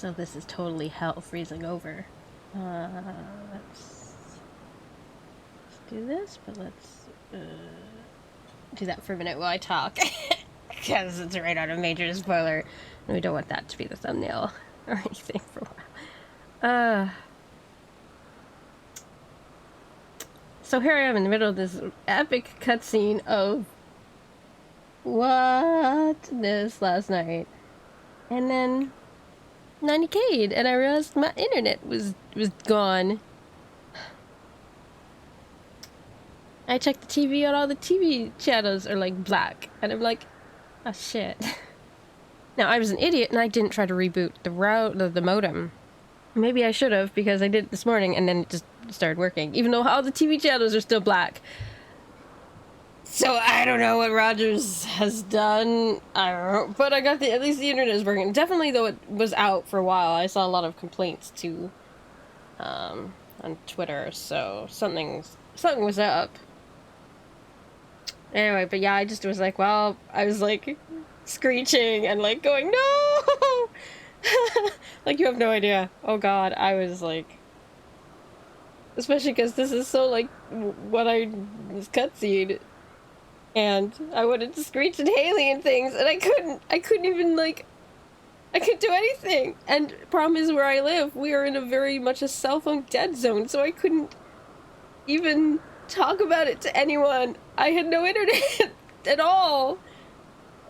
So this is totally hell freezing over. Let's do this, but let's do that for a minute while I talk. Because it's right on a major spoiler. And we don't want that to be the thumbnail or anything for a while. So here I am in the middle of this epic cutscene of whatness last night. And then 90K'd, and I realized my internet was gone. I checked the TV and all the TV channels are like black, and I'm like, oh shit. Now I was an idiot and I didn't try to reboot the modem. Maybe I should have, because I did it this morning and then it just started working, even though all the TV channels are still black. So I don't know what Rogers has done. I don't know, but I got at least the internet is working. Definitely, though, it was out for a while. I saw a lot of complaints too, on Twitter. So something was up. Anyway, but yeah, I just was like, well, I was like screeching and like going, no, like you have no idea. Oh God, I was like, especially because this is so like what this cutscene. And I wanted to screech at Haley and things, and I couldn't even, like, I couldn't do anything. And problem is, where I live, we are in a very much a cell phone dead zone, so I couldn't even talk about it to anyone. I had no internet at all.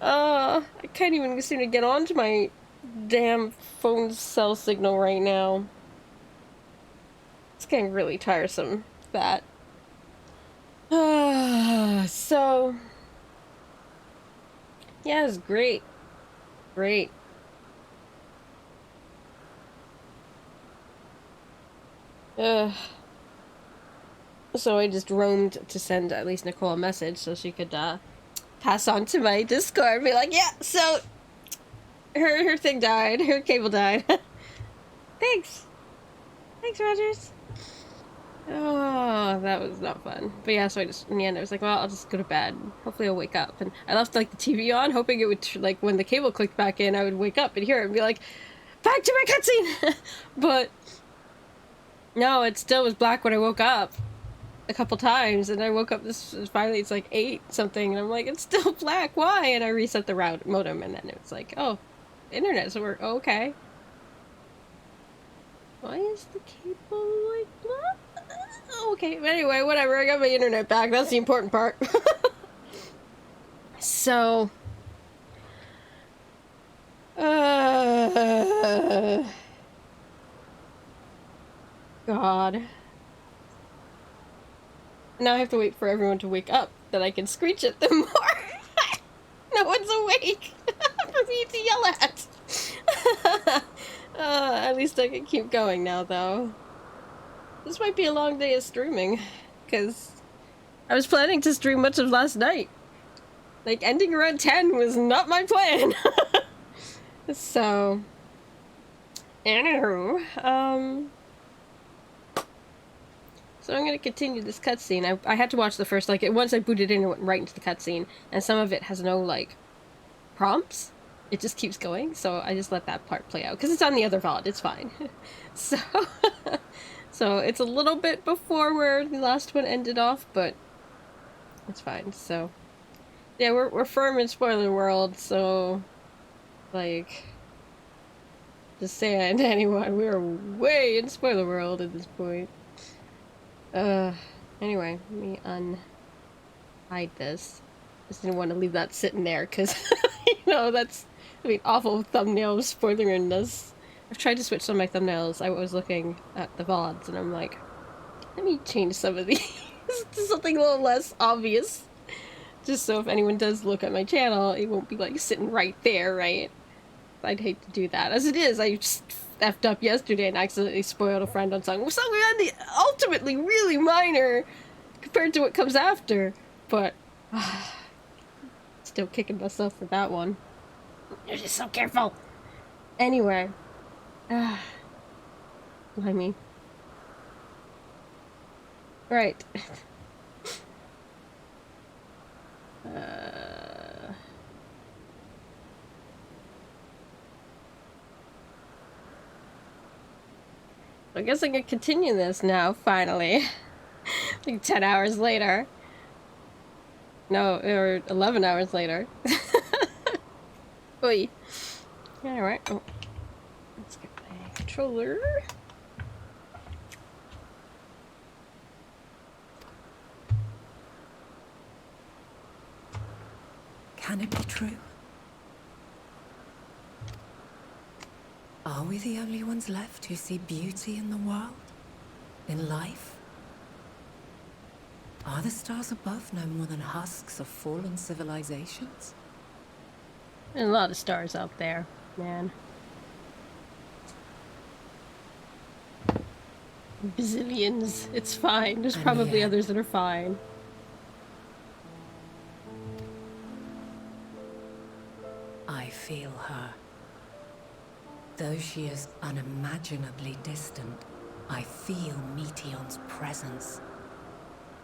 I can't even seem to get onto my damn phone cell signal right now. It's getting really tiresome, that. So, yeah, it's great. Great. So I just roamed to send at least Nicole a message so she could, pass on to my Discord and be like, yeah, so, her thing died, her cable died. Thanks, Rogers. Oh, that was not fun. But yeah, so I just, in the end, I was like, well, I'll just go to bed. Hopefully I'll wake up. And I left, like, the TV on, hoping it would, like, when the cable clicked back in, I would wake up and hear it and be like, back to my cutscene! But, no, it still was black when I woke up a couple times, and I woke up, finally, it's like 8 something, and I'm like, it's still black, why? And I reset the modem, and then it was like, oh, internet, so we're, oh, okay. Why is the cable like black? Okay, anyway, whatever, I got my internet back, that's the important part. So, God. Now I have to wait for everyone to wake up, that I can screech at them more. No one's awake for me to yell at. At least I can keep going now, though. This might be a long day of streaming, because I was planning to stream much of last night. Like, ending around 10 was not my plan. So, anywho, so I'm gonna continue this cutscene. I had to watch the first, like, once I booted in, it went right into the cutscene, and some of it has no, like, prompts. It just keeps going, so I just let that part play out, because it's on the other VOD, it's fine. So, so it's a little bit before where the last one ended off, but it's fine, so. Yeah, we're firm in spoiler world, so, like, just saying to anyone, we're way in spoiler world at this point. Anyway, let me hide this. Just didn't want to leave that sitting there, because, you know, that's, I mean, awful thumbnail spoileriness. I've tried to switch some of my thumbnails. I was looking at the VODs, and I'm like, let me change some of these to something a little less obvious. Just so if anyone does look at my channel, it won't be, like, sitting right there, right? I'd hate to do that. As it is, I just effed up yesterday and accidentally spoiled a friend on something ultimately really minor compared to what comes after. But, still kicking myself for that one. You're just so careful! Anyway. Blimey. Right. I guess I can continue this now, finally. Like 10 hours later. No, or 11 hours later. Oy. Alright. Oh. Let's get my controller. Can it be true? Are we the only ones left who see beauty in the world? In life? Are the stars above no more than husks of fallen civilizations? There's a lot of stars out there, man. Bazillions. It's fine. There's probably others that are fine. I feel her. Though she is unimaginably distant, I feel Meteon's presence.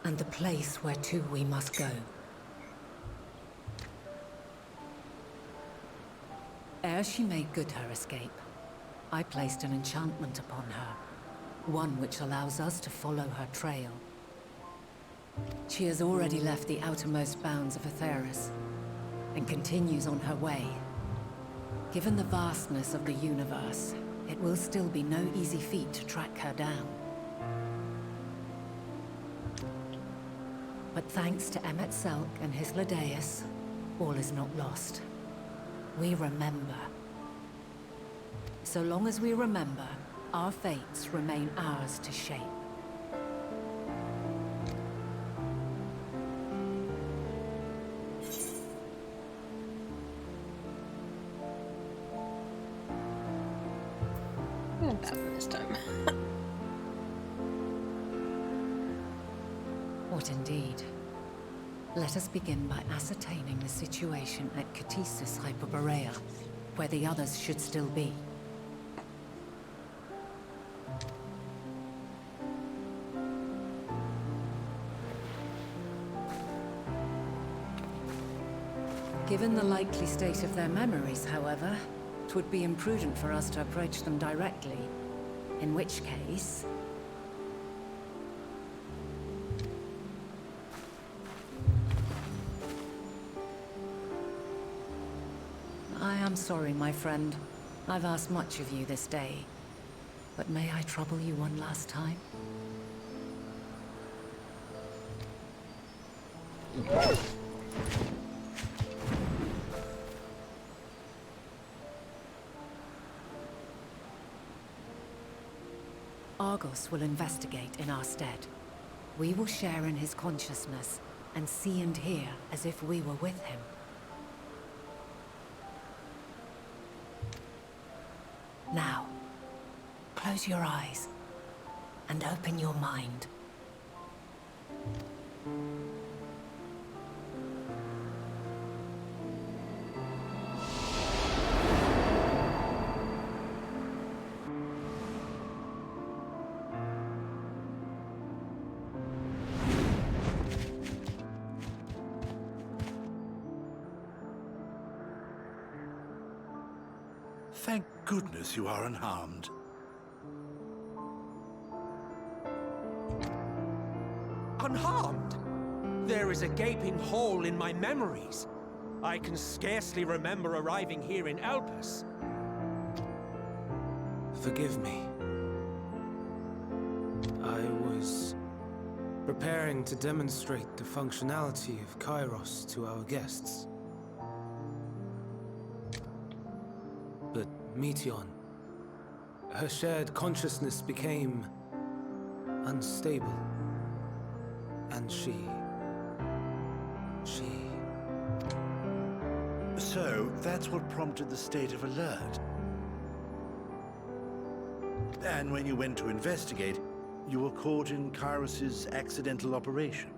And the place where to we must go. Ere she made good her escape, I placed an enchantment upon her. One which allows us to follow her trail. She has already left the outermost bounds of Aetheris, and continues on her way. Given the vastness of the universe, it will still be no easy feat to track her down. But thanks to Emmet Selk and his Ladeus, all is not lost. We remember. So long as we remember, our fates remain ours to shape. Not bad for this time. What indeed? Let us begin by ascertaining the situation at Catesis Hyperborea, where the others should still be. Given the likely state of their memories, however, it would be imprudent for us to approach them directly. In which case... I am sorry, my friend. I've asked much of you this day. But may I trouble you one last time? Argos will investigate in our stead. We will share in his consciousness and see and hear as if we were with him. Now, close your eyes and open your mind. Thank goodness you are unharmed. Unharmed? There is a gaping hole in my memories. I can scarcely remember arriving here in Elpis. Forgive me. I was preparing to demonstrate the functionality of Kairos to our guests. But Meteon, her shared consciousness became unstable. And she... So, that's what prompted the state of alert. And when you went to investigate, you were caught in Kairos' accidental operation.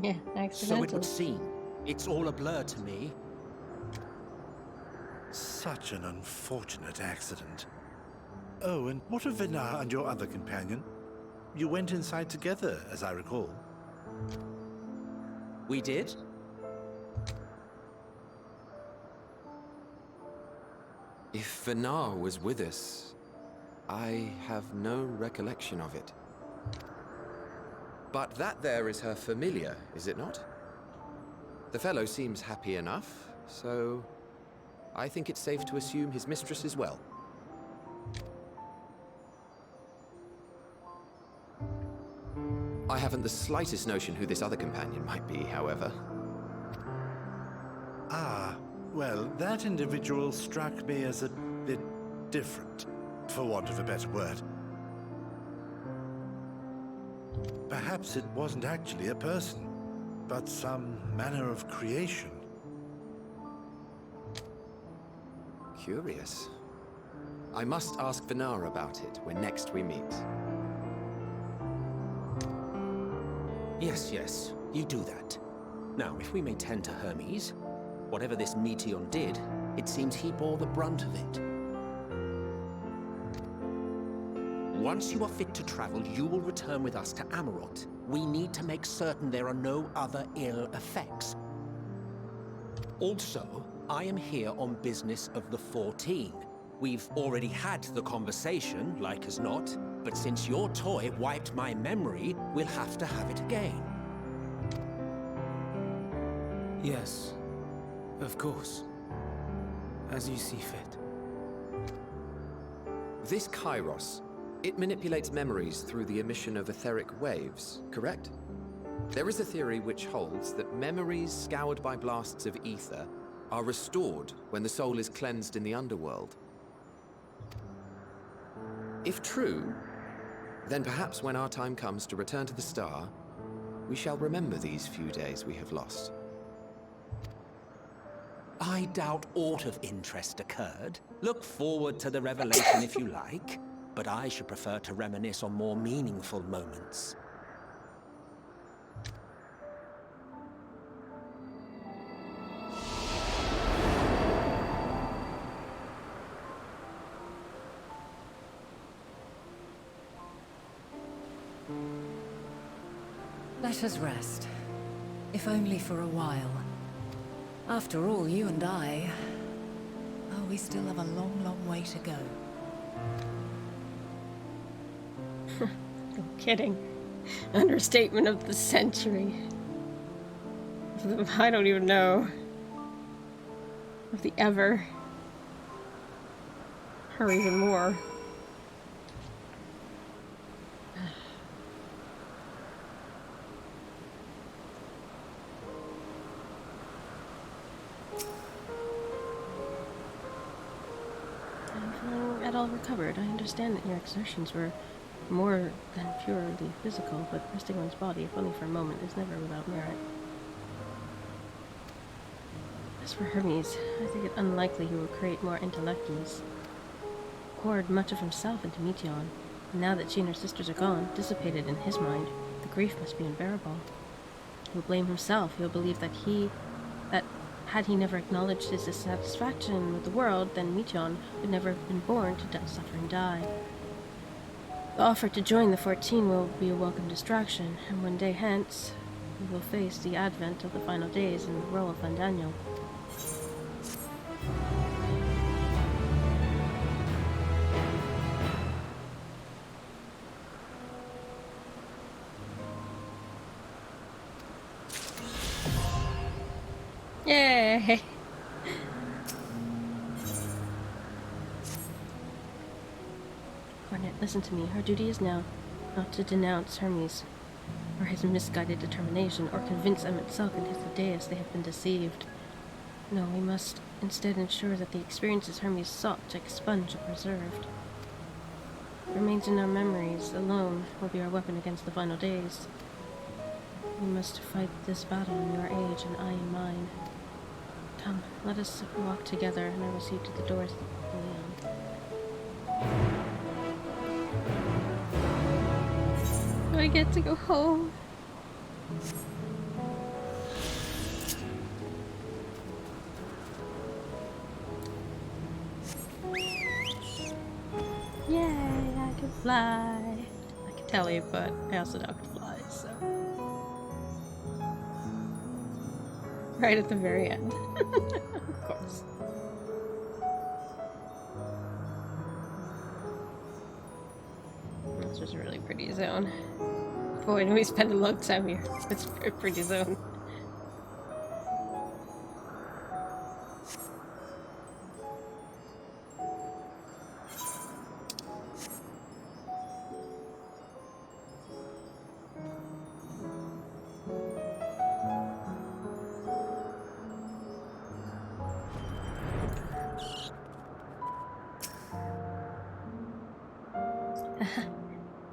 Yeah, So accidental. it would seem. It's all a blur to me. Such an unfortunate accident. Oh, and what of Venar and your other companion? You went inside together, as I recall. We did? If Venar was with us, I have no recollection of it. But that there is her familiar, is it not? The fellow seems happy enough, so I think it's safe to assume his mistress as well. I haven't the slightest notion who this other companion might be, however. Ah, well, that individual struck me as a bit different, for want of a better word. Perhaps it wasn't actually a person, but some manner of creation. Curious. I must ask Vinar about it when next we meet. Yes, yes, you do that. Now, if we may tend to Hermes, whatever this Meteon did, it seems he bore the brunt of it. Once you are fit to travel, you will return with us to Amarot. We need to make certain there are no other ill effects. Also, I am here on business of the 14. We've already had the conversation, like as not, but since your toy wiped my memory, we'll have to have it again. Yes, of course. As you see fit. This Kairos, it manipulates memories through the emission of etheric waves, correct? There is a theory which holds that memories scoured by blasts of ether are restored when the soul is cleansed in the underworld. If true, then perhaps when our time comes to return to the star, we shall remember these few days we have lost. I doubt aught of interest occurred. Look forward to the revelation if you like, but I should prefer to reminisce on more meaningful moments. Let us rest. If only for a while. After all, you and I... Oh, we still have a long, long way to go. No kidding. Understatement of the century. I don't even know. Of the ever. Or even more. At all recovered. I understand that your exertions were more than purely physical, but resting one's body, if only for a moment, is never without merit. As for Hermes, I think it unlikely he will create more intellectuals. He poured much of himself into Meteon, and now that she and her sisters are gone, dissipated in his mind, the grief must be unbearable. He will blame himself. He will believe that had he never acknowledged his dissatisfaction with the world, then Meteon would never have been born to suffer and die. The offer to join the 14 will be a welcome distraction, and one day hence, we will face the advent of the final days in the role of Van Daniel. Yay! Cornet, listen to me. Our duty is now not to denounce Hermes for his misguided determination, or convince Emet-Selch and his Thaddeus they have been deceived. No, we must instead ensure that the experiences Hermes sought to expunge are preserved. What remains in our memories alone will be our weapon against the final days. We must fight this battle in your age and I in mine. Come, let us walk together, and I will see to the doors of the Leon. Do I get to go home? Yay, I can fly. I can tele, but I also know I can fly, so. Right at the very end. Of course. This was a really pretty zone. Boy, did we spend a long time here. It's a very pretty zone.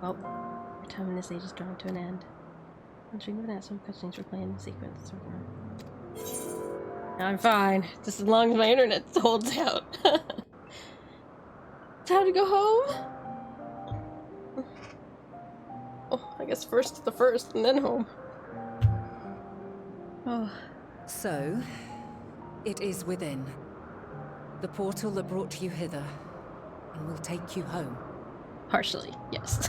Well, our time in this age is drawing to an end. Once we move that, some cutscenes were playing in sequence. I'm fine, just as long as my internet holds out. Time to go home? Oh, I guess first the first, and then home. Oh. So, it is within. The portal that brought you hither, and will take you home. Partially, yes.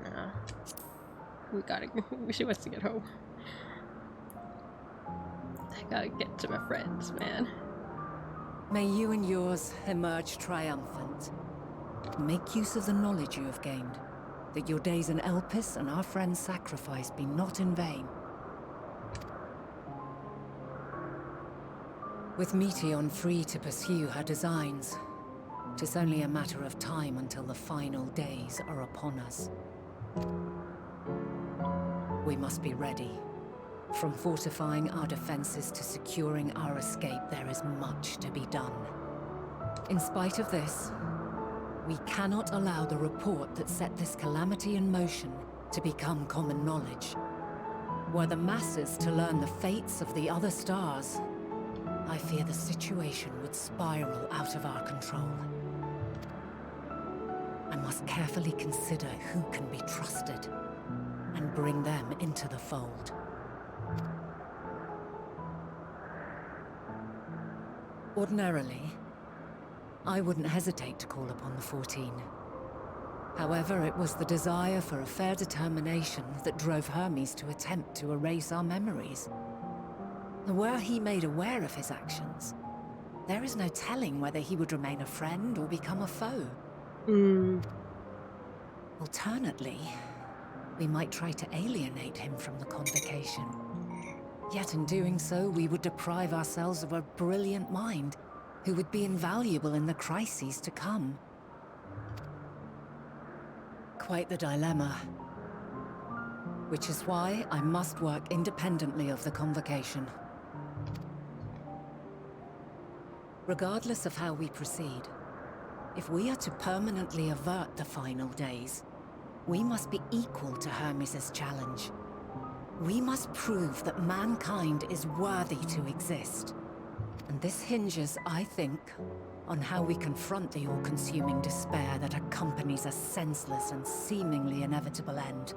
Nah. We gotta. She wants to get home. I gotta get to my friends, man. May you and yours emerge triumphant. Make use of the knowledge you have gained, that your days in Elpis and our friend's sacrifice be not in vain. With Meteon free to pursue her designs, 'tis only a matter of time until the final days are upon us. We must be ready. From fortifying our defenses to securing our escape, there is much to be done. In spite of this, we cannot allow the report that set this calamity in motion to become common knowledge. Were the masses to learn the fates of the other stars, I fear the situation would spiral out of our control. I must carefully consider who can be trusted and bring them into the fold. Ordinarily, I wouldn't hesitate to call upon the 14. However, it was the desire for a fair determination that drove Hermes to attempt to erase our memories. Were he made aware of his actions, there is no telling whether he would remain a friend or become a foe. Alternately, we might try to alienate him from the convocation. Yet in doing so, we would deprive ourselves of a brilliant mind who would be invaluable in the crises to come. Quite the dilemma. Which is why I must work independently of the convocation. Regardless of how we proceed, if we are to permanently avert the final days, we must be equal to Hermes' challenge. We must prove that mankind is worthy to exist. And this hinges, I think, on how we confront the all-consuming despair that accompanies a senseless and seemingly inevitable end.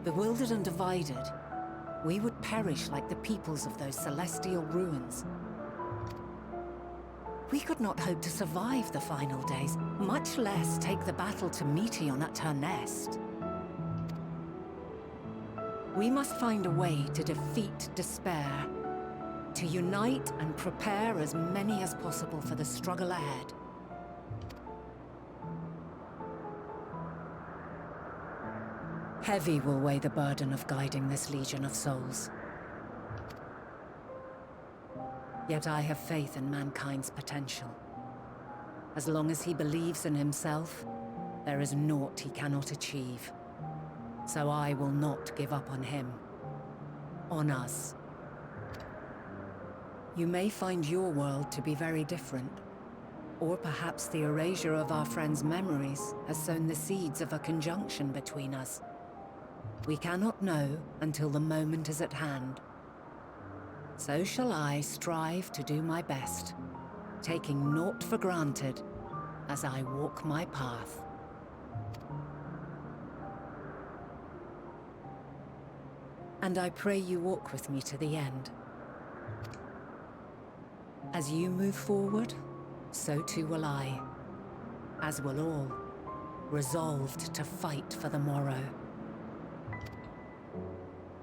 Bewildered and divided, we would perish like the peoples of those celestial ruins. We could not hope to survive the final days, much less take the battle to Meteon at her nest. We must find a way to defeat despair, to unite and prepare as many as possible for the struggle ahead. Heavy will weigh the burden of guiding this legion of souls. Yet I have faith in mankind's potential. As long as he believes in himself, there is naught he cannot achieve. So I will not give up on him. On us. You may find your world to be very different. Or perhaps the erasure of our friend's memories has sown the seeds of a conjunction between us. We cannot know until the moment is at hand. So shall I strive to do my best, taking naught for granted as I walk my path. And I pray you walk with me to the end. As you move forward, so too will I, as will all, resolved to fight for the morrow.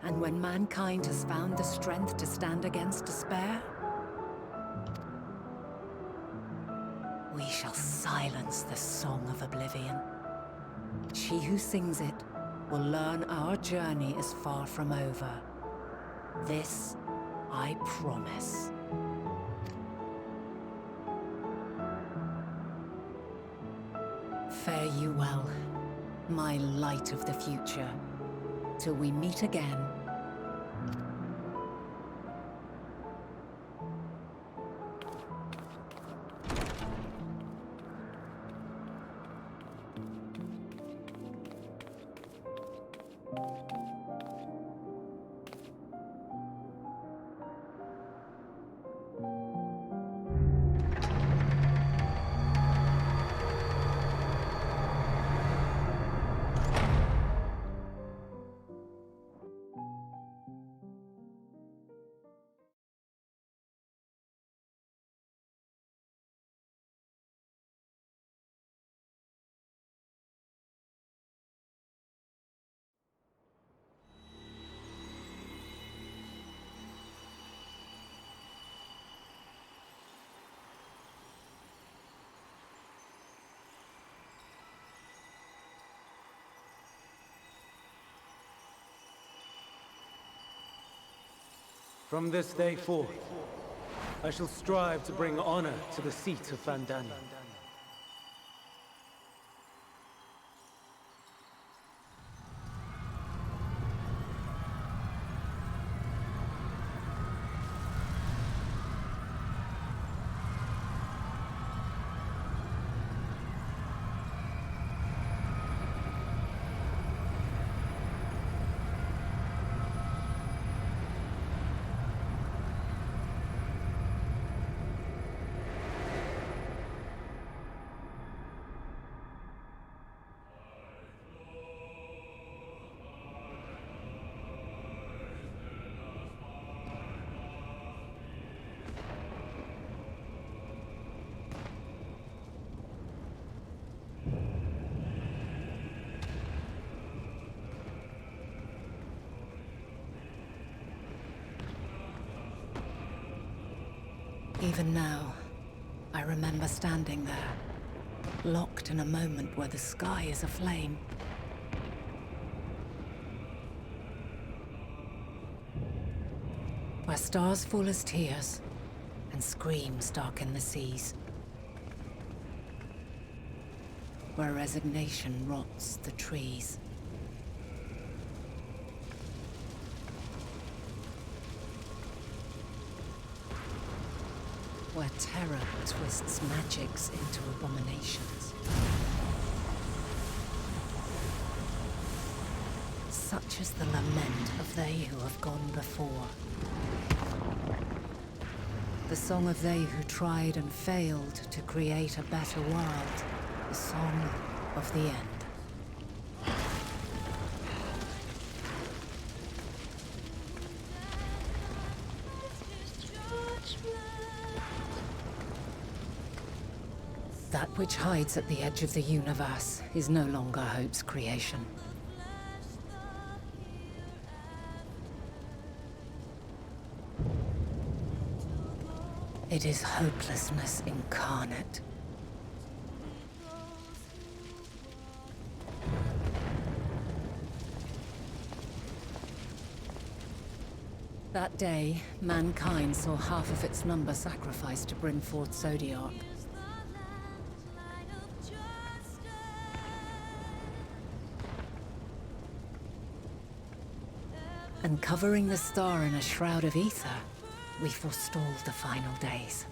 And when mankind has found the strength to stand against despair, we shall silence the song of oblivion. She who sings it will learn our journey is far from over. This I promise. Fare you well, my light of the future. Till we meet again. From this day forth, I shall strive to bring honor to the seat of Vandania. Even now, I remember standing there, locked in a moment where the sky is aflame. Where stars fall as tears, and screams darken the seas. Where resignation rots the trees. Where terror twists magics into abominations. Such is the lament of they who have gone before. The song of they who tried and failed to create a better world. The song of the end. That which hides at the edge of the universe is no longer Hope's creation. It is hopelessness incarnate. That day, mankind saw half of its number sacrificed to bring forth Zodiark. And covering the star in a shroud of ether, we forestalled the final days.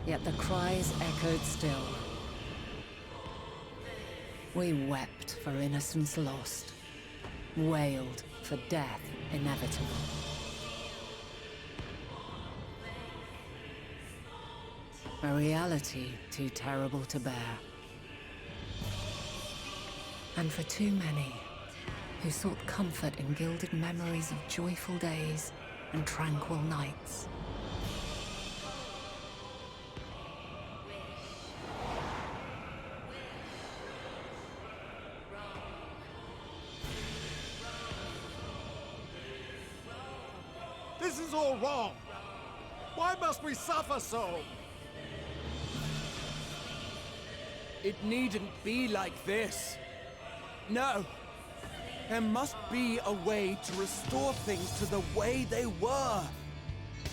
Yet the cries echoed still. We wept for innocence lost, wailed for death inevitable. A reality too terrible to bear. And for too many who sought comfort in gilded memories of joyful days and tranquil nights. This is all wrong. Why must we suffer so? It needn't be like this. No. There must be a way to restore things to the way they were.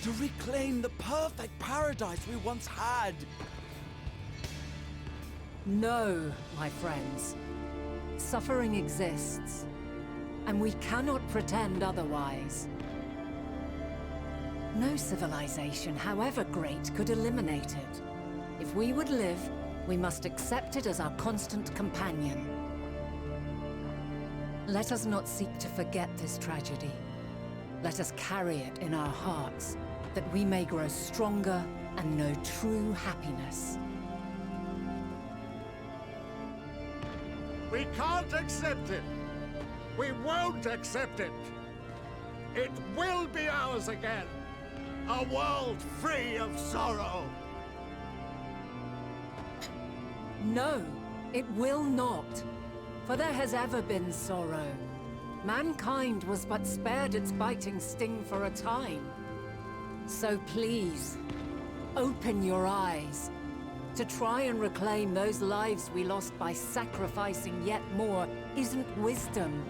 To reclaim the perfect paradise we once had. No, my friends. Suffering exists, and we cannot pretend otherwise. No civilization, however great, could eliminate it. If we would live, we must accept it as our constant companion. Let us not seek to forget this tragedy. Let us carry it in our hearts, that we may grow stronger and know true happiness. We can't accept it. We won't accept it. It will be ours again. A world free of sorrow. No, it will not. For there has ever been sorrow. Mankind was but spared its biting sting for a time. So please, open your eyes. To try and reclaim those lives we lost by sacrificing yet more isn't wisdom.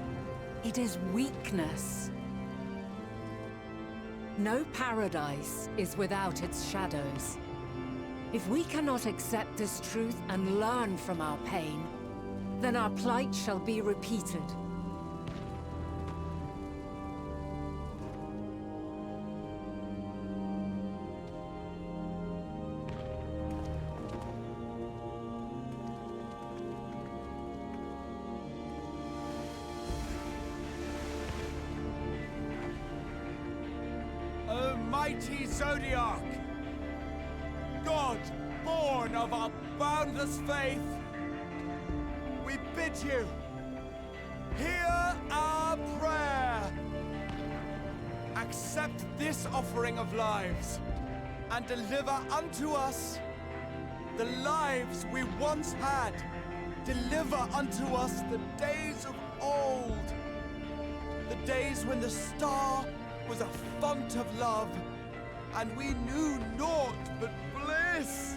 It is weakness. No paradise is without its shadows. If we cannot accept this truth and learn from our pain, then our plight shall be repeated. O mighty Zodiac! God, born of our boundless faith, we bid you, hear our prayer. Accept this offering of lives, and deliver unto us the lives we once had. Deliver unto us the days of old, the days when the star was a font of love, and we knew naught but bliss.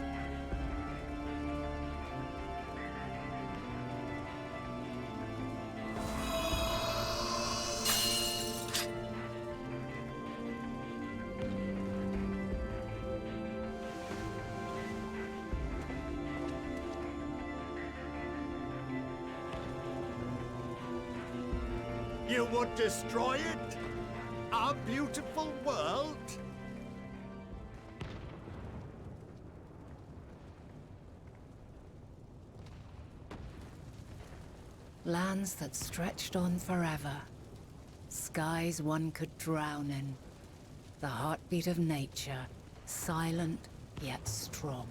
You would destroy it? Our beautiful world? Lands that stretched on forever. Skies one could drown in. The heartbeat of nature, silent yet strong.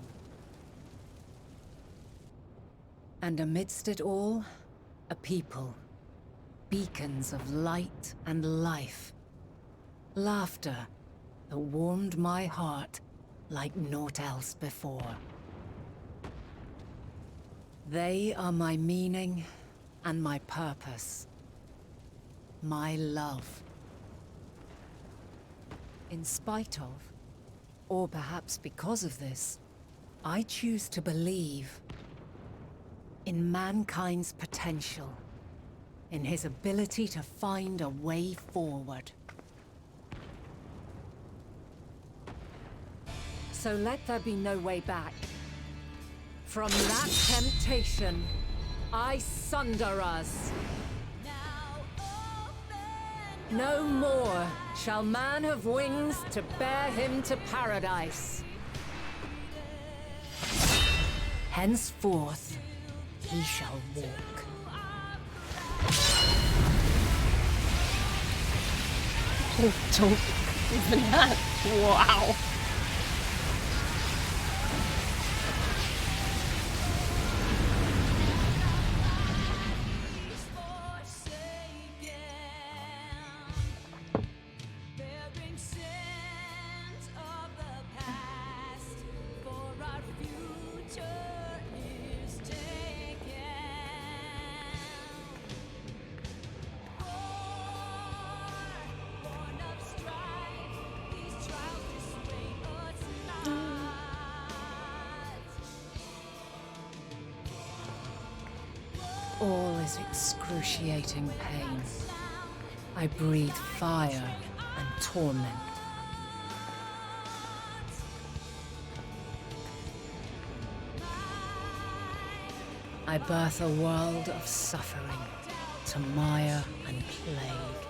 And amidst it all, a people. Beacons of light and life. Laughter that warmed my heart like naught else before. They are my meaning and my purpose. My love. In spite of, or perhaps because of this, I choose to believe in mankind's potential, in his ability to find a way forward. So let there be no way back. From that temptation, I sunder us. No more shall man have wings to bear him to paradise. Henceforth, he shall walk. Don't even that. Wow. this excruciating pain. I breathe fire and torment. I birth a world of suffering to mire and plague.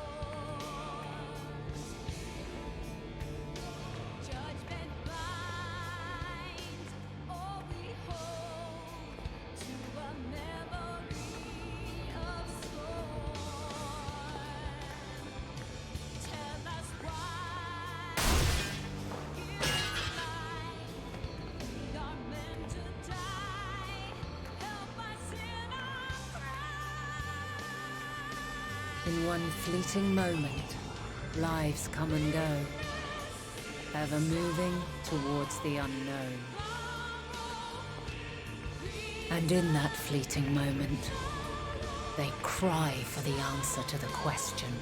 In one fleeting moment, lives come and go, ever moving towards the unknown. And in that fleeting moment, they cry for the answer to the question.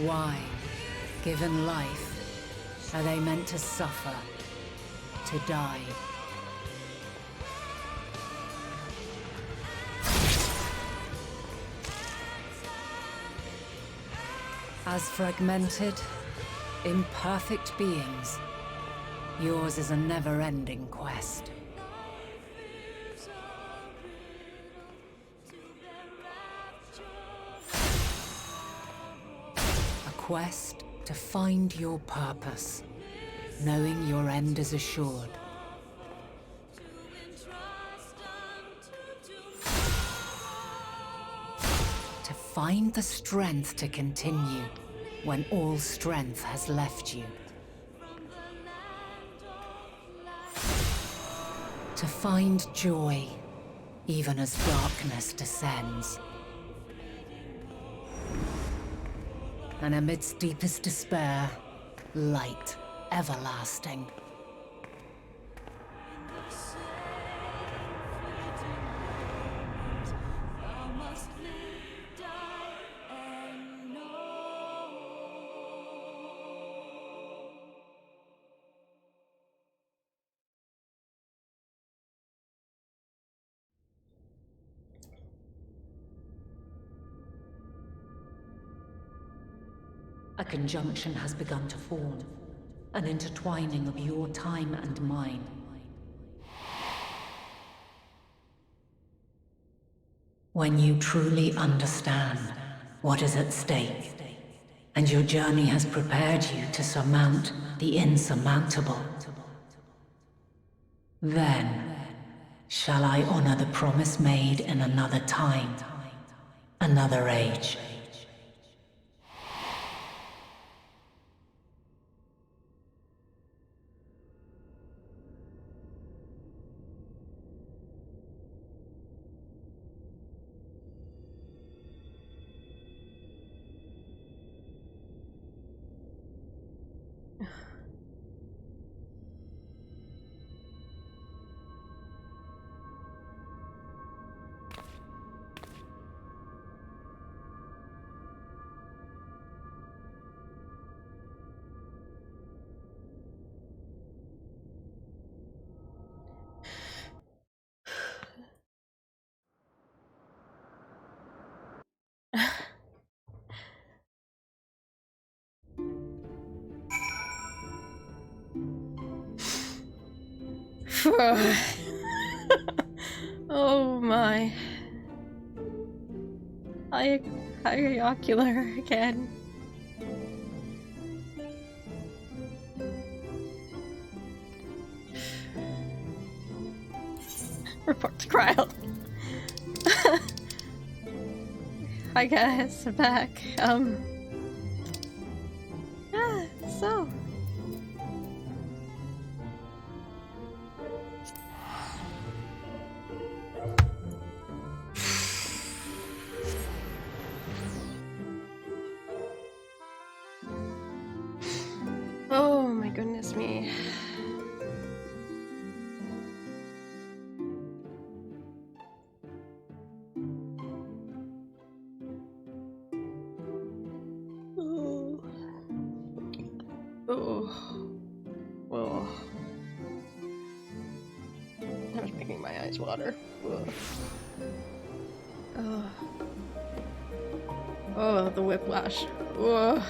Why, given life, are they meant to suffer, to die? As fragmented, imperfect beings, yours is a never-ending quest. A quest to find your purpose, knowing your end is assured. To find the strength to continue when all strength has left you. To find joy, even as darkness descends. And amidst deepest despair, light everlasting. A conjunction has begun to form, an intertwining of your time and mine. When you truly understand what is at stake, and your journey has prepared you to surmount the insurmountable, then shall I honor the promise made in another time, another age. Oh my. Hierarchular again. Report to Cryle. Hi guys, I'm back. So. Oh my goodness me. Oh. Oh. Oh. That was making making my eyes water. Ugh. Ugh. Oh, the whiplash. Ugh.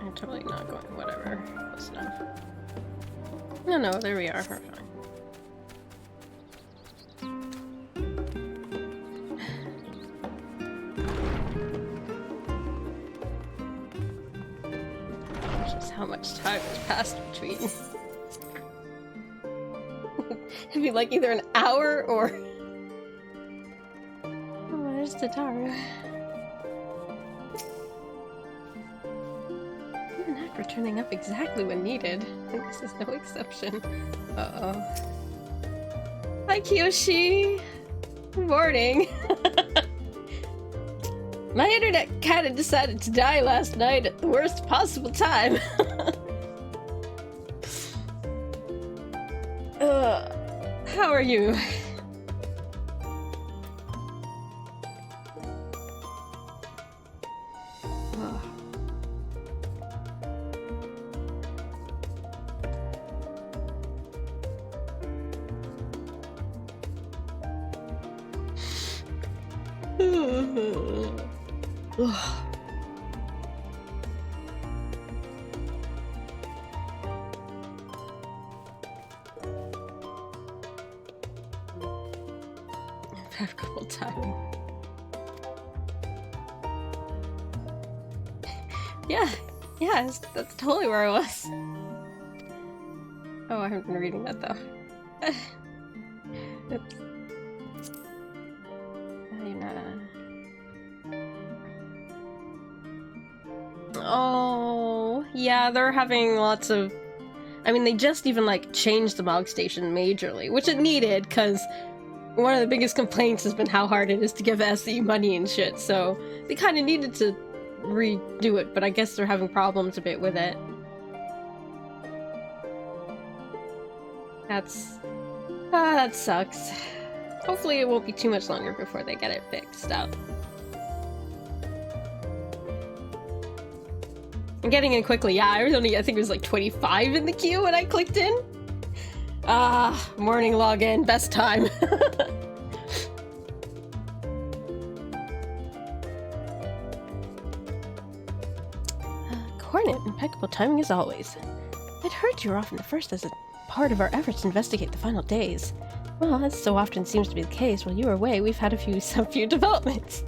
I'm totally not going, whatever. Close enough. No, there we are. We're fine. Just how much time has passed between. It'd be like either an hour or... Oh, there's Tataru. An act for turning up exactly when needed. And this is no exception. Uh-oh. Hi, Kiyoshi! Good morning! My internet kinda decided to die last night at the worst possible time. How are you? Impeccable timing. Yeah, that's totally where I was. Oh, I haven't been reading that though. Oops. Oh, yeah, they're having lots of... I mean, they just even, like, changed the Mog Station majorly, which it needed, because one of the biggest complaints has been how hard it is to give SE money and shit, so they kind of needed to redo it, but I guess they're having problems a bit with it. That sucks. Hopefully it won't be too much longer before they get it fixed up. I'm getting in quickly. Yeah, I think it was like 25 in the queue when I clicked in. Morning login, best time. Cornet, impeccable timing as always. I'd heard you were often the first as a part of our efforts to investigate the final days. Well, as so often seems to be the case, while you were away, we've had some few developments.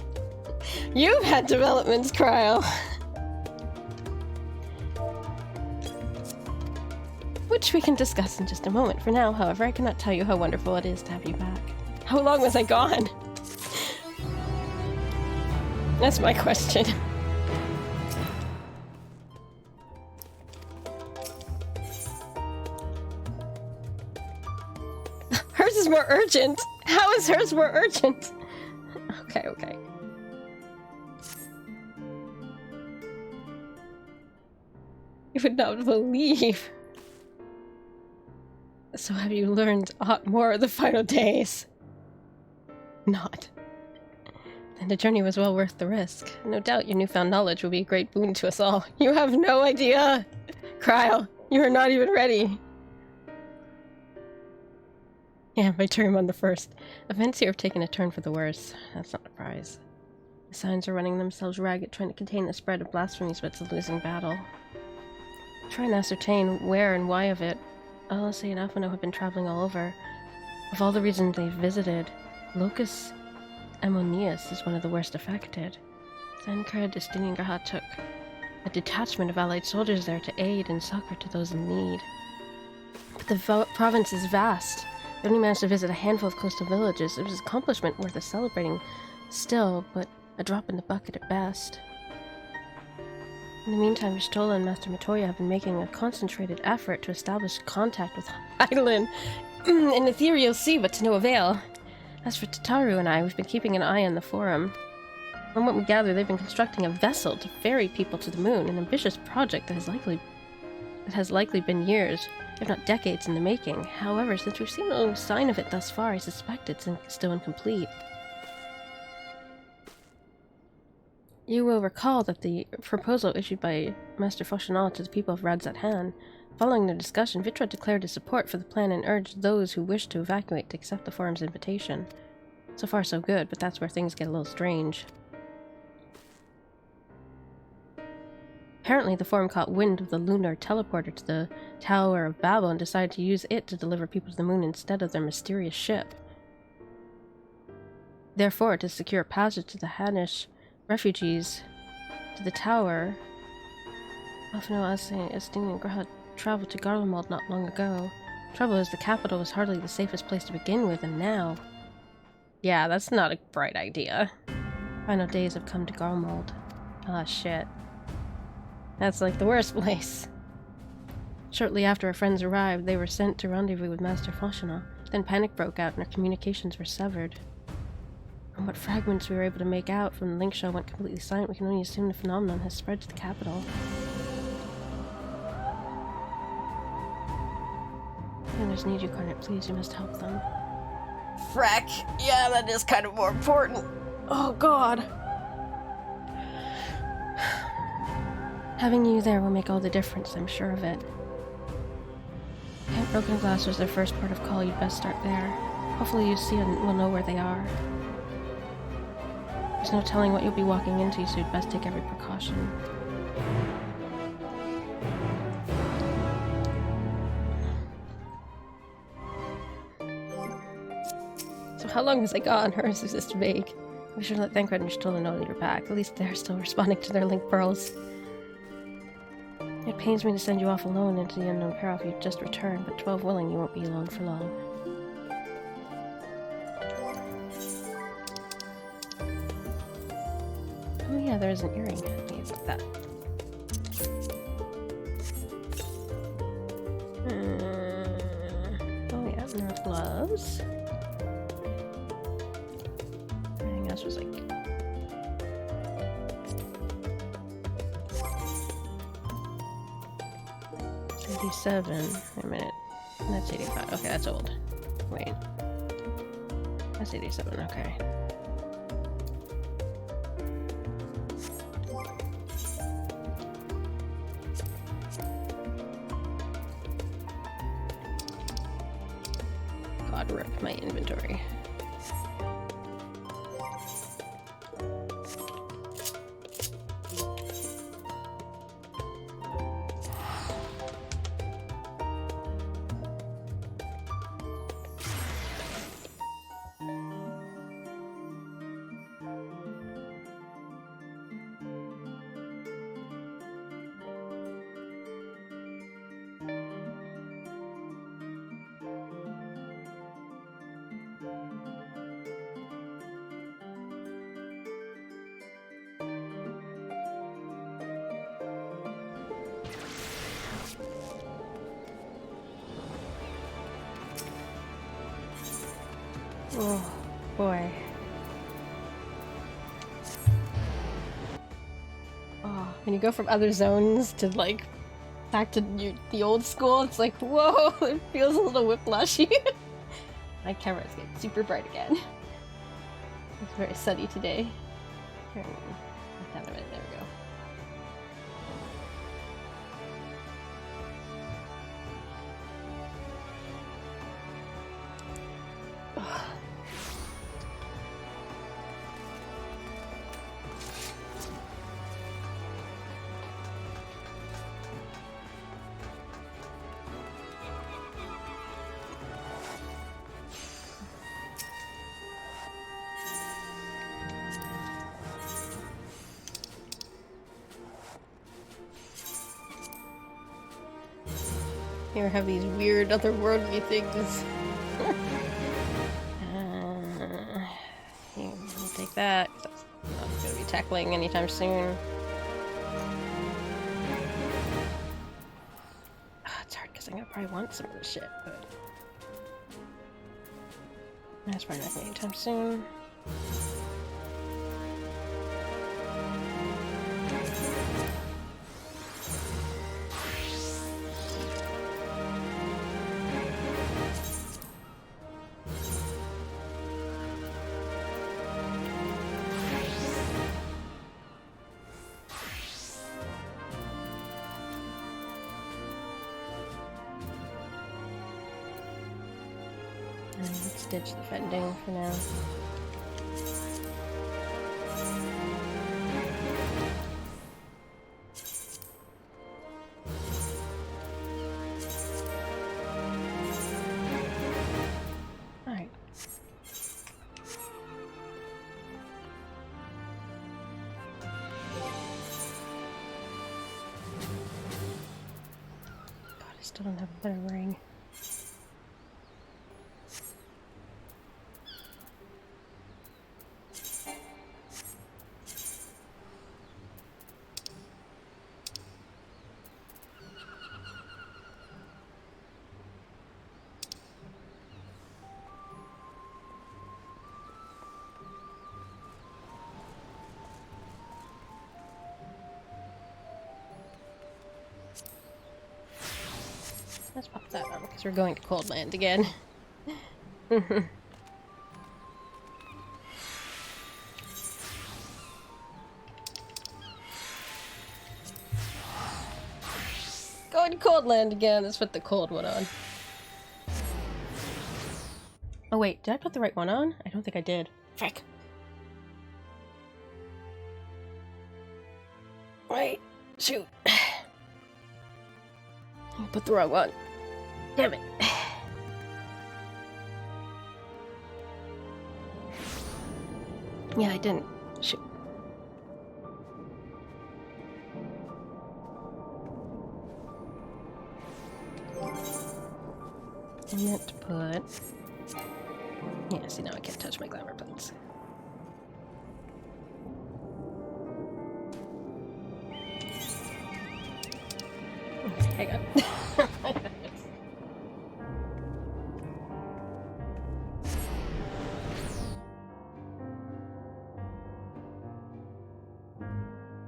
You've had developments, Cryo. Which we can discuss in just a moment. For now, however, I cannot tell you how wonderful it is to have you back. How long was I gone? That's my question. Hers is more urgent! How is hers more urgent? Okay. You would not believe. So have you learned aught more of the final days? Not. Then the journey was well worth the risk. No doubt your newfound knowledge will be a great boon to us all. You have no idea! Cryo, you are not even ready. Yeah, my term on the first. Events here have taken a turn for the worse. That's not a surprise. The signs are running themselves ragged, trying to contain the spread of blasphemies, but it's a losing battle. Try and ascertain where and why of it. Odyssey and Alphino have been traveling all over. Of all the regions they've visited, Locus Ammonius is one of the worst affected. Zenkra Distingraha took a detachment of allied soldiers there to aid and succor to those in need. But the province is vast. They only managed to visit a handful of coastal villages. It was an accomplishment worth celebrating still, but a drop in the bucket at best. In the meantime, Vistola and Master Matoya have been making a concentrated effort to establish contact with Hydaelyn in Ethereal Sea, but to no avail. As for Tataru and I, we've been keeping an eye on the forum. From what we gather, they've been constructing a vessel to ferry people to the moon, an ambitious project that has likely been years, if not decades, in the making. However, since we've seen no sign of it thus far, I suspect it's still incomplete. You will recall that the proposal issued by Master Fauchenal to the people of Radzat Han. Following their discussion, Vitra declared his support for the plan and urged those who wished to evacuate to accept the forum's invitation. So far so good, but that's where things get a little strange. Apparently the forum caught wind of the lunar teleporter to the Tower of Babel and decided to use it to deliver people to the moon instead of their mysterious ship. Therefore, to secure passage to the Hanish refugees to the tower, Afno Estinian Graha traveled to Garlemald not long ago. Trouble is, the capital was hardly the safest place to begin with, and now... Yeah, that's not a bright idea. Final days have come to Garlemald. Ah, shit. That's like the worst place. Shortly after our friends arrived, they were sent to rendezvous with Master Fauchenal. Then panic broke out and our communications were severed. From what fragments we were able to make out from the link shell went completely silent, we can only assume the phenomenon has spread to the capital. Others need you, Carnet. Please, you must help them. Frack! Yeah, that is kind of more important. Oh, God. Having you there will make all the difference, I'm sure of it. Camp Broken Glass was their first port of call. You'd best start there. Hopefully you see and will know where they are. There's no telling what you'll be walking into, so you'd best take every precaution. So how long has I gone? Hers is just vague. We should let Thancred and Shtola know that you're back. At least they're still responding to their link pearls. It pains me to send you off alone into the unknown peril if you've just returned, but 12 willing, you won't be alone for long. Oh yeah, there is an earring. Let me get that. Oh yeah, nerve gloves. Everything else was like... $87. Wait a minute. That's 85. Okay, that's old. Wait. That's 87, okay. God, rip my inventory. Oh, boy. Oh, when you go from other zones to, like, back to the old school, it's like, whoa, it feels a little whiplashy. My camera's getting super bright again. It's very sunny today. Here, down a minute, there we go. Here, have these weird otherworldly things. Here, I'll take that, 'cause that's not going to be tackling anytime soon. It's hard because I'm going to probably want some of this shit, but... That's probably not going to be anytime soon. Let's ditch the fending for now. Alright. God, I still don't have a better ring. Let's pop that on because we're going to Cold Land again. Going to Cold Land again. Let's put the cold one on. Oh wait, did I put the right one on? I don't think I did. Frick. Wait, shoot. I put the wrong one. Damn it. Yeah, I didn't. Shoot. I meant to put... Yeah, see, now I can't touch my glamour buttons. Okay, hang on.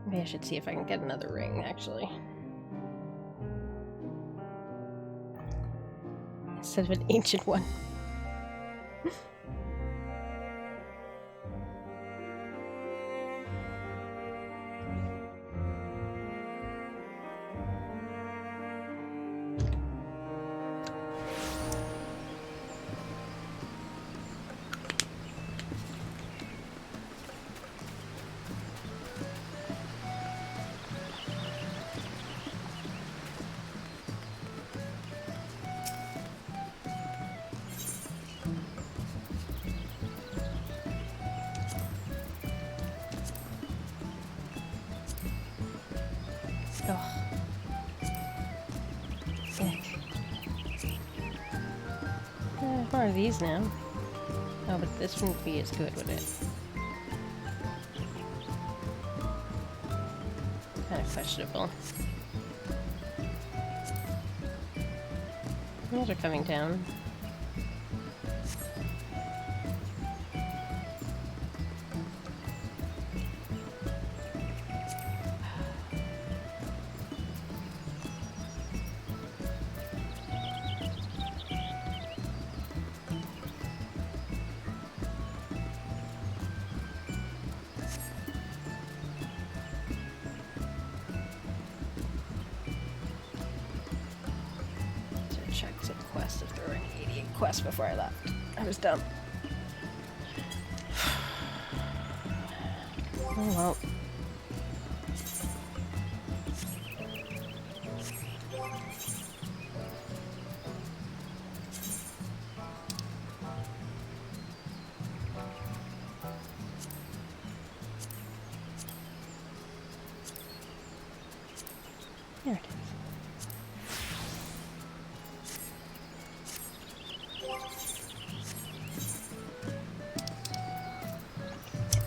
Maybe I should see if I can get another ring, actually. Instead of an ancient one. What are these now? Oh, but this wouldn't be as good, would it? Kind of questionable. Those are coming down. Checked the quest if there were any 88 quests before I left. I was dumb. Oh well. There it is.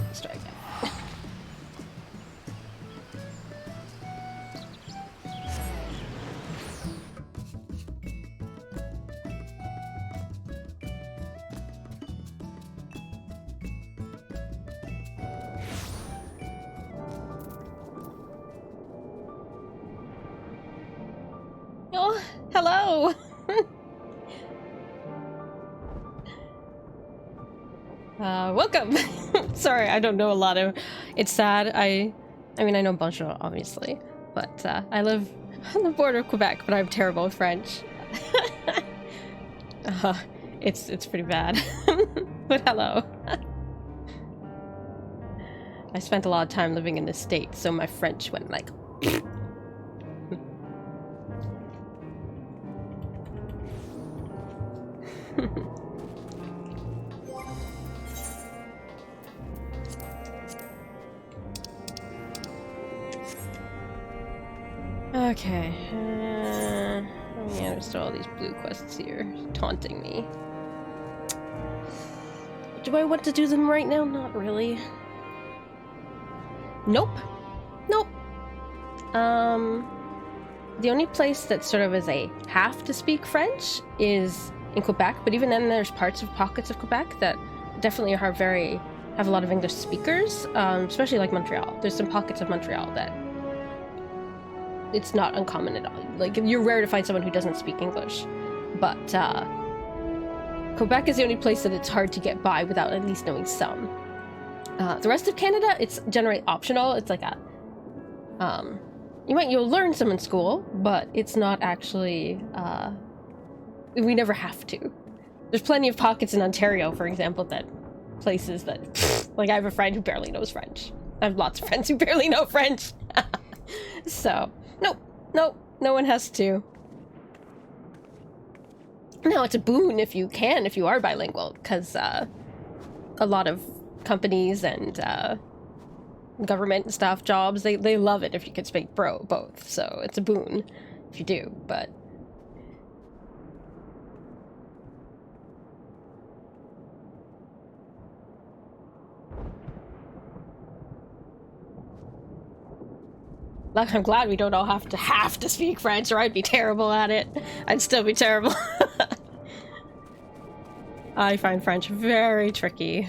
Let's try again. Oh, hello! Welcome! Sorry, I don't know a lot of... It's sad, I mean, I know bonjour, obviously, but I live on the border of Quebec, but I'm terrible with French. It's pretty bad. But hello. I spent a lot of time living in the States, so my French went like... Okay. Yeah, there's still all these blue quests here taunting me. Do I want to do them right now? Not really. Nope. Nope. The only place that sort of is a have to speak French is in Quebec, but even then there's pockets of Quebec that definitely have a lot of English speakers, especially like Montreal. There's some pockets of Montreal that it's not uncommon at all. Like, you're rare to find someone who doesn't speak English. But Quebec is the only place that it's hard to get by without at least knowing some. The rest of Canada, it's generally optional. It's like you'll learn some in school, but it's not actually, we never have to. There's plenty of pockets in Ontario, for example, places that, like, I have a friend who barely knows French. I have lots of friends who barely know French. So, nope, no one has to. Now, it's a boon if you are bilingual, because a lot of companies and government staff jobs, they love it if you could speak both, so it's a boon if you do, but... Like, I'm glad we don't all have to speak French, or I'd be terrible at it. I'd still be terrible. I find French very tricky.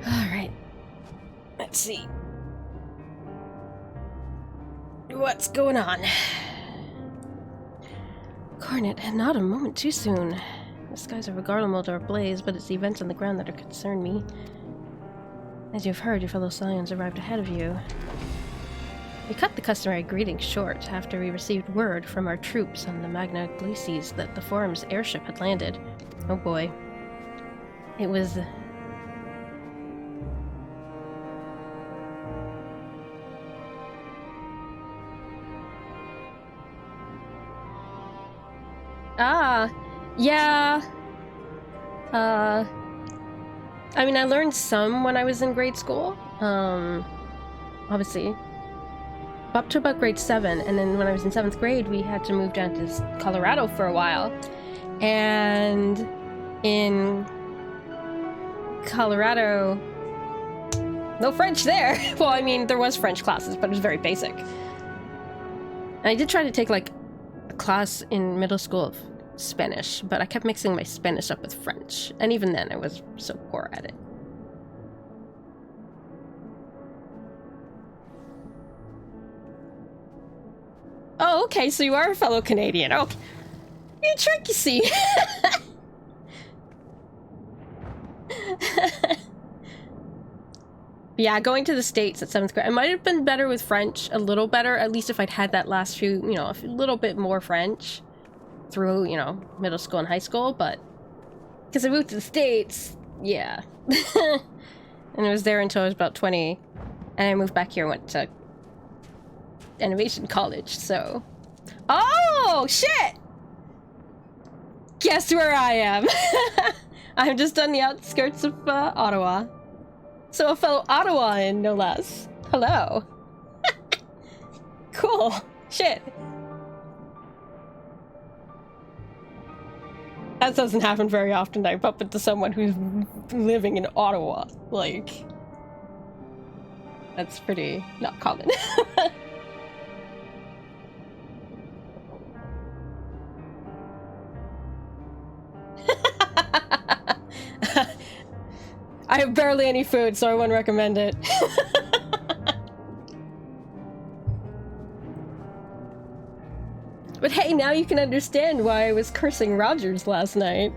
Alright. Let's see. What's going on? Cornet, not a moment too soon. The skies are regardless or ablaze, but it's the events on the ground that concern me. As you've heard, your fellow Scions arrived ahead of you. We cut the customary greeting short after we received word from our troops on the Magna Glacies that the Forum's airship had landed. Oh boy. It was... Yeah. I mean, I learned some when I was in grade school. Obviously. Up to about grade 7, and then when I was in 7th grade, we had to move down to Colorado for a while. And in Colorado, no French there. Well, I mean, there was French classes, but it was very basic. And I did try to take, like, a class in middle school of Spanish, but I kept mixing my Spanish up with French, and even then I was so poor at it. Oh, okay, so you are a fellow Canadian. Okay. You trick, you see. Yeah, going to the States at 7th grade, I might have been better with French, a little better, at least if I'd had that last few, you know, a little bit more French through, you know, middle school and high school, but because I moved to the States, yeah. And I was there until I was about 20, and I moved back here and went to animation college, so... Oh, shit! Guess where I am? I'm just on the outskirts of Ottawa. So a fellow Ottawan, no less. Hello. Cool. Shit. That doesn't happen very often. I bump into someone who's living in Ottawa. Like, that's pretty not common. I have barely any food, so I wouldn't recommend it. But Hey, now you can understand why I was cursing Rogers last night.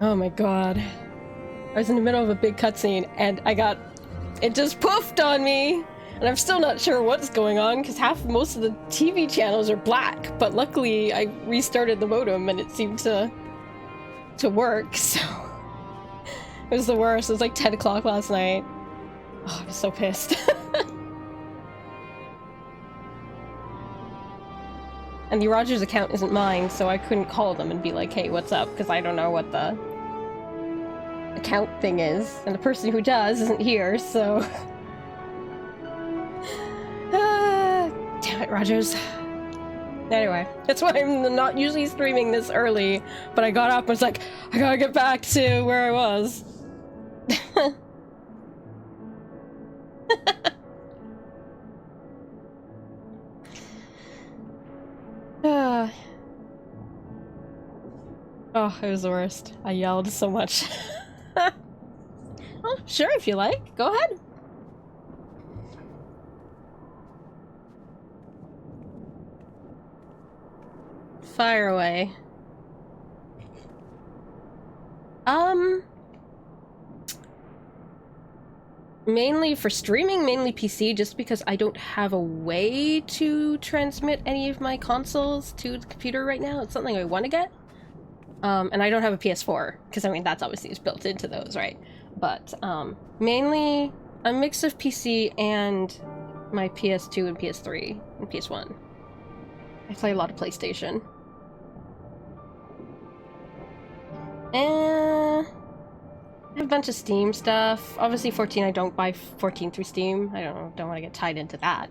Oh my god. I was in the middle of a big cutscene and it just poofed on me! And I'm still not sure what's going on because most of the TV channels are black, but luckily I restarted the modem and it seemed to work, so it was the worst. It was like 10 o'clock last night. Oh, I was so pissed. And the Rogers account isn't mine, so I couldn't call them and be like, hey, what's up? Because I don't know what the account thing is. And the person who does isn't here, so... Damn it, Rogers. Anyway, that's why I'm not usually streaming this early, but I got up and was like, I gotta get back to where I was. Oh, it was the worst. I yelled so much. Oh, sure, if you like. Go ahead. Fire away. Mainly for streaming, mainly PC, just because I don't have a way to transmit any of my consoles to the computer right now. It's something I want to get. And I don't have a PS4, because I mean, that's obviously built into those, right? But, mainly a mix of PC and my PS2 and PS3 and PS1. I play a lot of PlayStation. I have a bunch of Steam stuff. Obviously 14, I don't buy 14 through Steam. I don't want to get tied into that.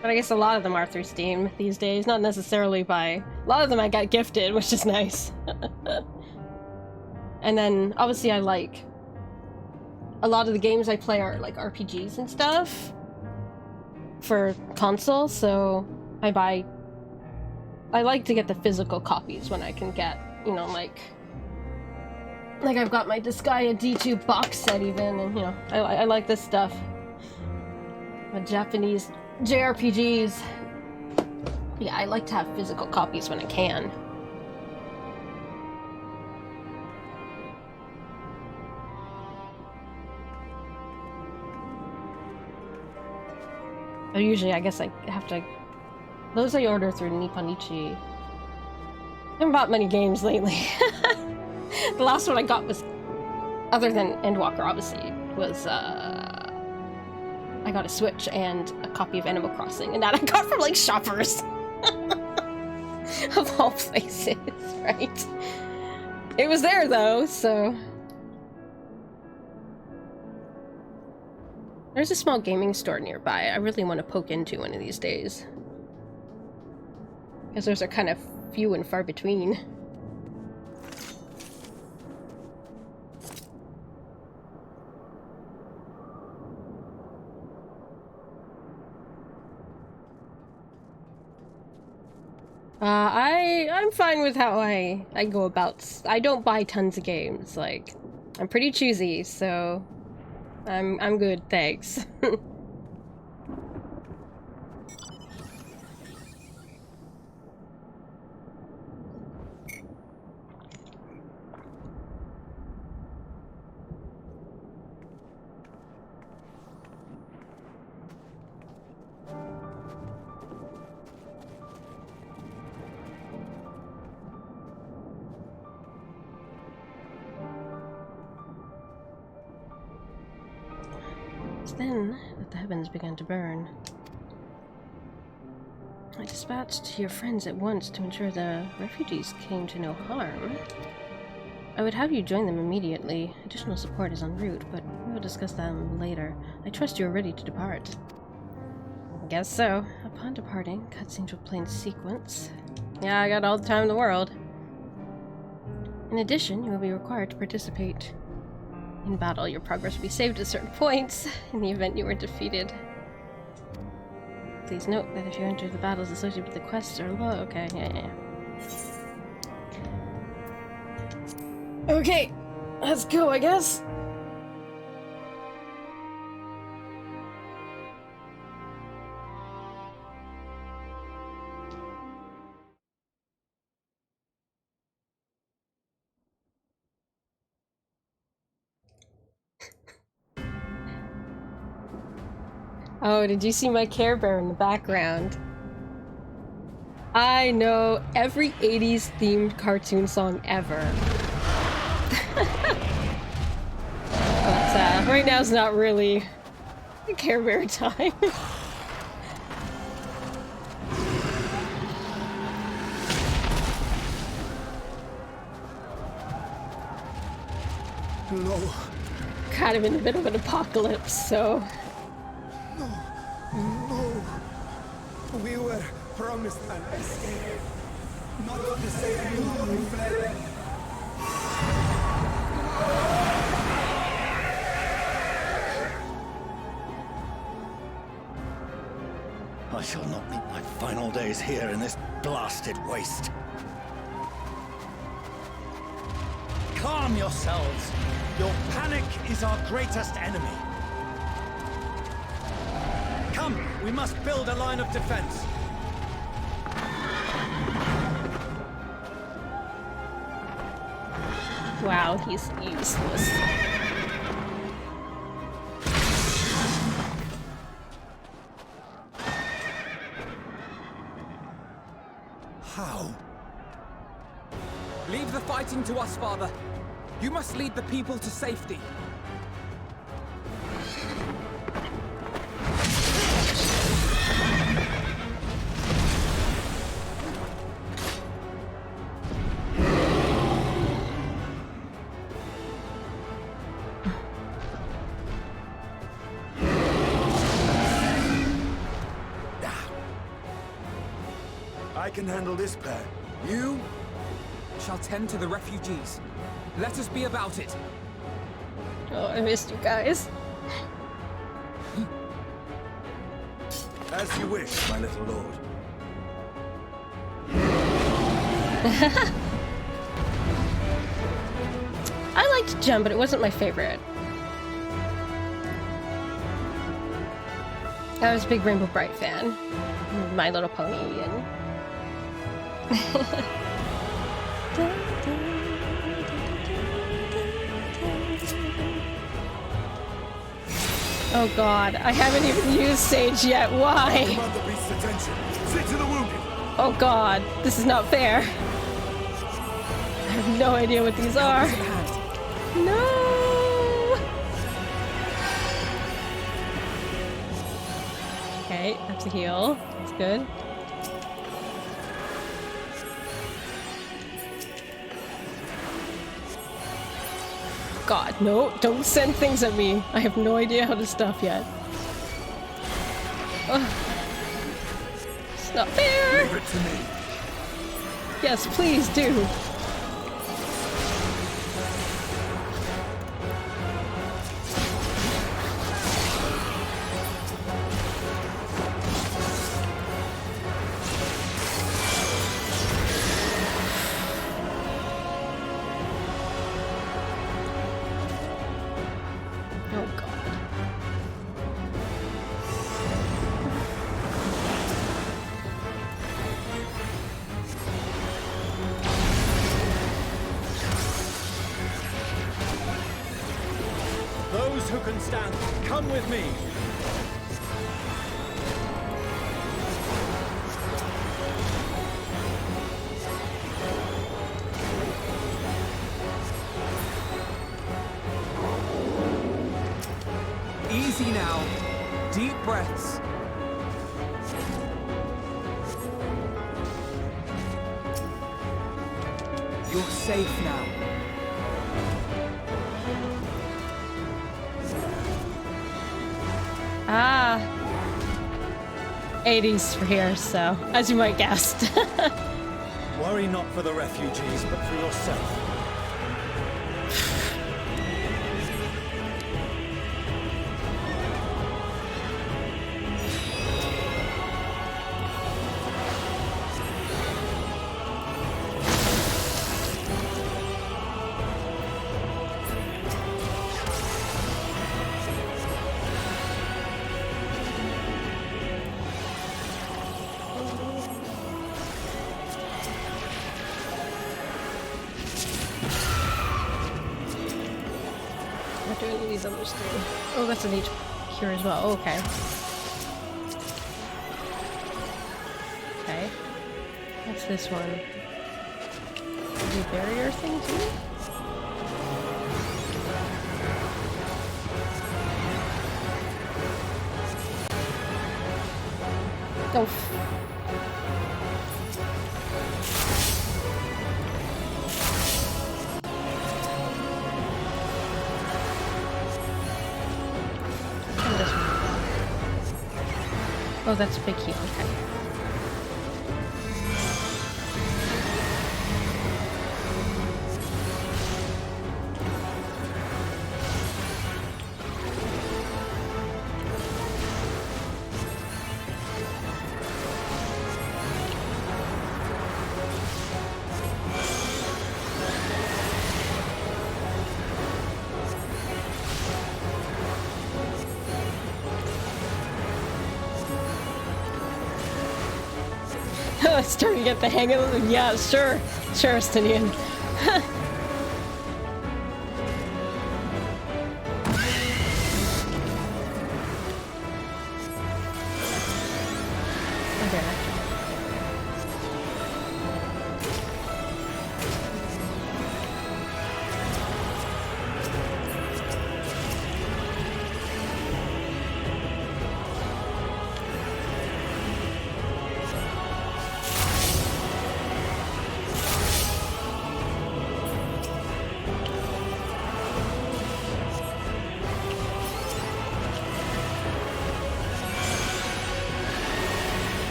But I guess a lot of them are through Steam these days, not necessarily by... A lot of them I got gifted, which is nice. And then, obviously I like... A lot of the games I play are like RPGs and stuff for console, so I like to get the physical copies when I can get, you know, like I've got my Disgaea D2 box set even, and you know, I like this stuff. My Japanese JRPGs. Yeah, I like to have physical copies when I can. But usually, I guess I have to... Those I order through Nipponichi. I haven't bought many games lately. The last one I got was... Other than Endwalker, obviously, was, I got a Switch and a copy of Animal Crossing, and that I got from, like, Shoppers. Of all places, right? It was there, though, so... There's a small gaming store nearby I really want to poke into one of these days. Because those are kind of few and far between. I'm fine with how I go about. I don't buy tons of games. Like, I'm pretty choosy, so I'm good, thanks. Then that the heavens began to burn. I dispatched your friends at once to ensure the refugees came to no harm. I would have you join them immediately. Additional support is en route, but we will discuss them later. I trust you are ready to depart. I guess so. Upon departing, cutscenes will play in sequence. Yeah, I got all the time in the world. In addition, you will be required to participate in battle. Your progress will be saved at certain points in the event you were defeated. Please note that if you enter the battles associated with the quests are low. Okay, yeah. Okay, let's go, I guess. Oh, did you see my Care Bear in the background? I know every 80s themed cartoon song ever. But right now is not really Care Bear time. No. Kind of in a bit of an apocalypse, so... No. We were promised an escape. Not the same we fled. I shall not meet my final days here in this blasted waste. Calm yourselves. Your panic is our greatest enemy. Come, we must build a line of defense. Wow, he's useless. How? Leave the fighting to us, Father. You must lead the people to safety. I can handle this pair. You shall tend to the refugees. Let us be about it. Oh, I missed you guys. As you wish, my little lord. I liked Gem, but it wasn't my favorite. I was a big Rainbow Bright fan. My Little Pony and... Oh god, I haven't even used Sage yet, why? Command the beast's attention. See to the wounded. Oh god, this is not fair. I have no idea what these are. No! Okay, that's a heal. That's good. God, no, don't send things at me. I have no idea how to stuff yet. Ugh. It's not fair! Leave it to me. Yes, please do. Those who can stand, come with me. Easy now. Deep breaths. You're safe now. Ah. 80s for here, so, as you might guess. Worry not for the refugees, but for yourself. What do any of these others do? Oh, that's an H cure as well. Oh, okay. What's this one? The barrier thing too? Oh. Oh, that's a big heal, okay. Starting to get the hang of it. Yeah, sure. Sure, Estinian.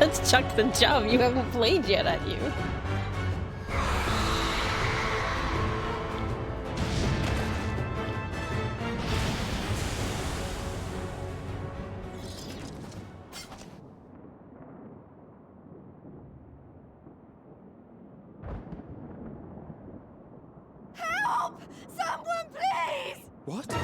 Let's chuck the job you haven't played yet at you. Help! Someone, please! What?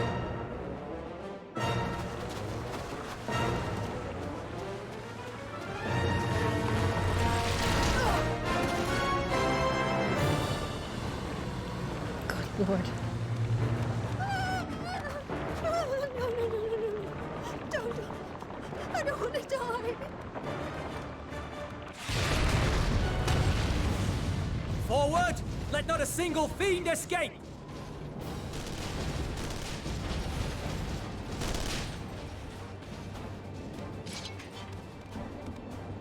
Lord. Don't. I don't want to die. Forward! Let not a single fiend escape!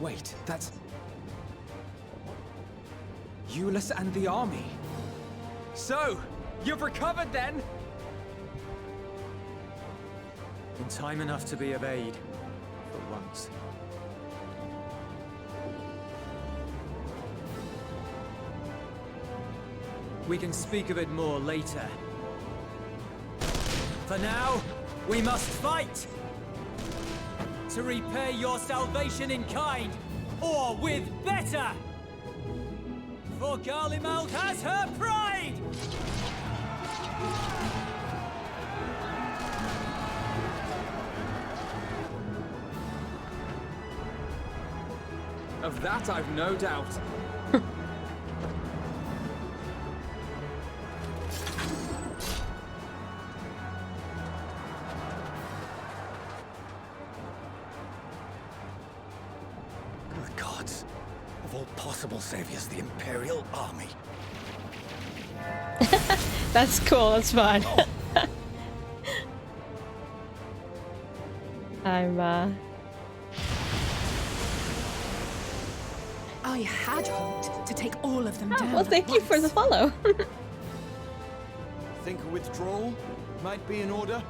Wait, that's... Euless and the army. So, you've recovered then? In time enough to be of aid, for once. We can speak of it more later. For now, we must fight! To repay your salvation in kind, or with better! For Garlemald has her pride! Of that I've no doubt. Good gods. Of all possible saviors, the Imperial Army. That's cool, that's fine. I had hoped to take all of them down. Well, thank you for the follow. Think a withdrawal might be in order?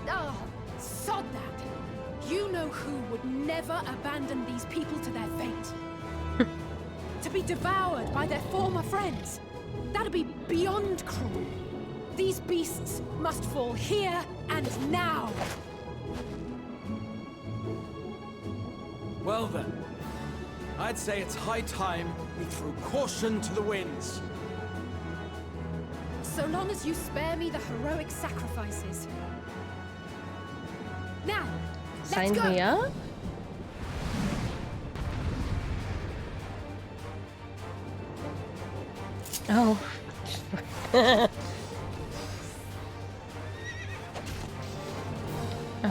Oh, sod that. You know who would never abandon these people to their fate. To be devoured by their former friends. That'd be beyond cruel. These beasts must fall here and now. Well then, I'd say it's high time we threw caution to the winds. So long as you spare me the heroic sacrifices. Now, Sign let's go. me up? Oh. Oh,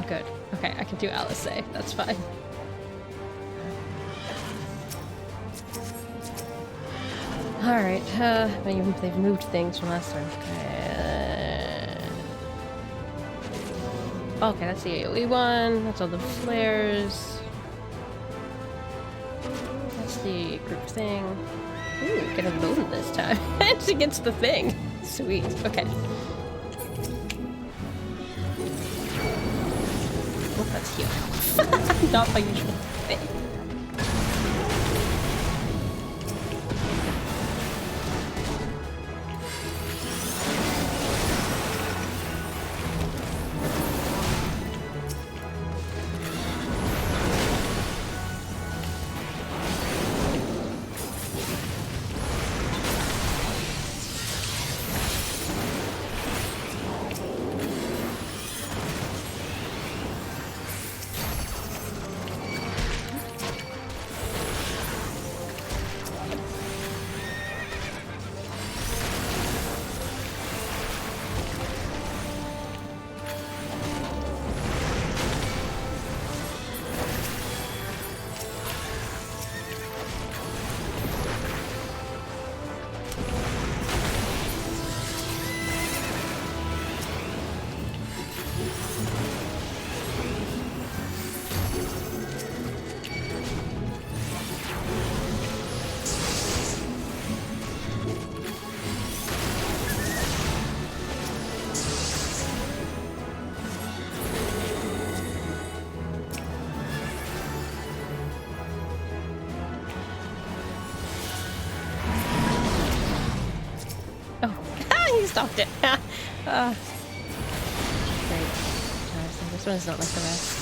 good. Okay, I can do Alice. That's fine. Alright, they've moved things from last time. Okay, that's the AoE one. That's all the flares. That's the group thing. Ooh, get a bonus this time. It's against the thing. Sweet. Okay. Oh, that's heal. Not my usual thing. Stopped it. Great. This one's not like the rest.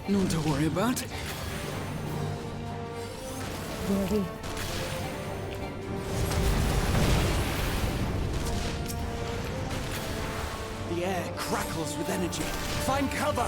None to worry about. Really? The air crackles with energy. Find cover!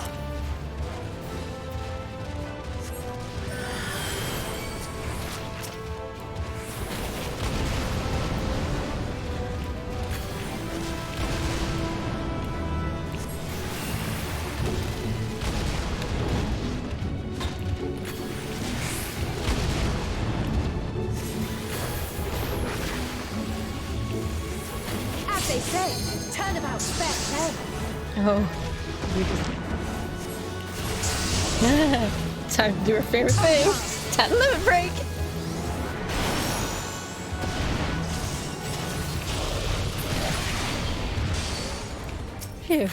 Turnabout, spare play. Oh. Time to do her favorite thing. Time to limit break. Phew.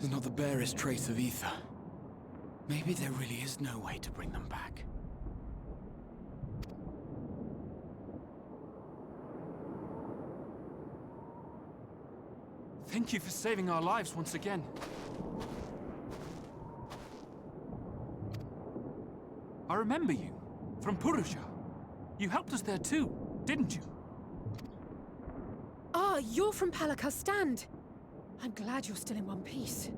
There's not the barest trace of ether. Maybe there really is no way to bring them back. Thank you for saving our lives once again. I remember you, from Purusha. You helped us there too, didn't you? Ah, you're from Palaka's stand. I'm glad you're still in one piece.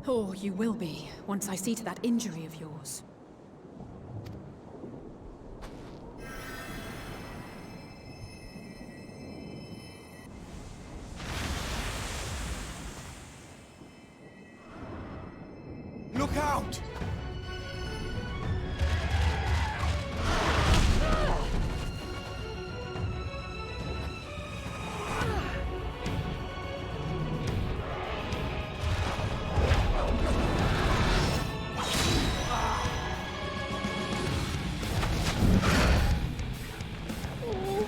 Or you will be, once I see to that injury of yours. Look out!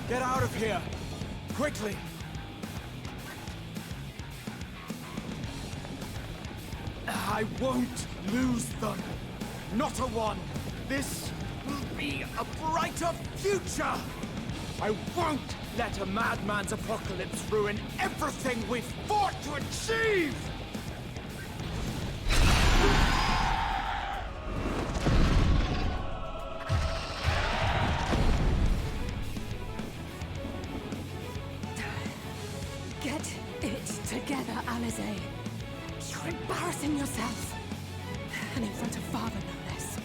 Get out of here! Quickly! I won't lose them! Not a one! This will be a brighter future! I won't let a madman's apocalypse ruin everything we've fought to achieve! Get it together, Alize. You're embarrassing yourself. And in front of Father, no less.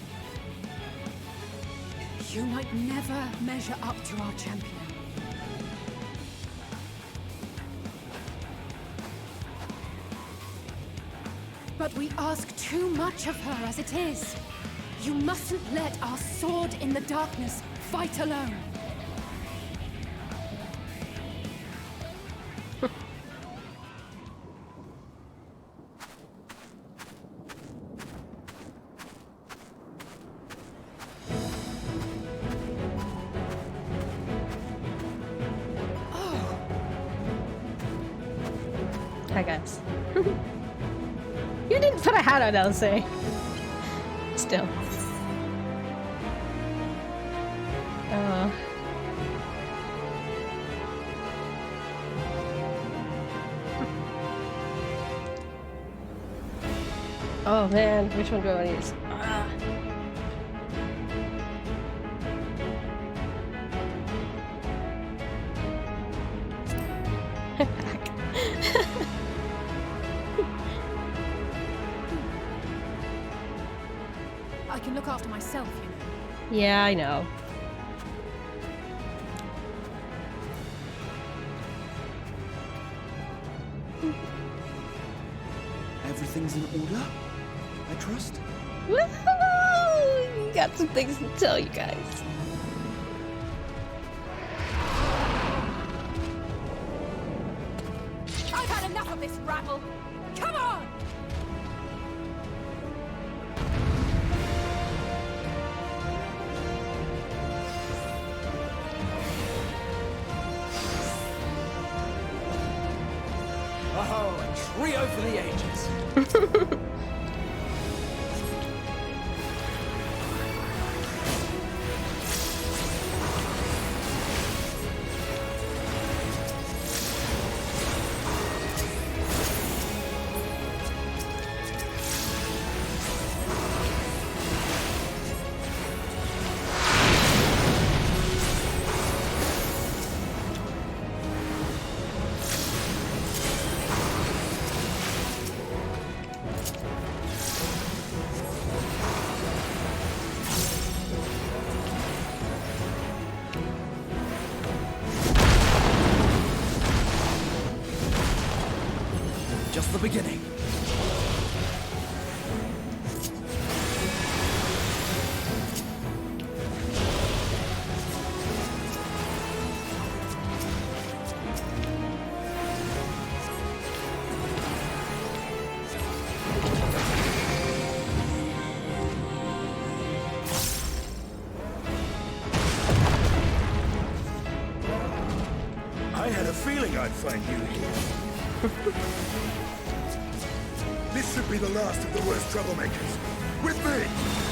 You might never measure up to our champion. But we ask too much of her as it is. You mustn't let our sword in the darkness fight alone. Hi guys. You didn't put a hat on, Elsie. Still. Oh man, which one do I want to use? I can look after myself, you know. Yeah, I know. Everything's in order? I trust? Woohoo! Got some things to tell you guys. I've had enough of this rabble! Come on! Oh, a trio for the ages. just the beginning. I had a feeling I'd find you here. This should be the last of the worst troublemakers. With me!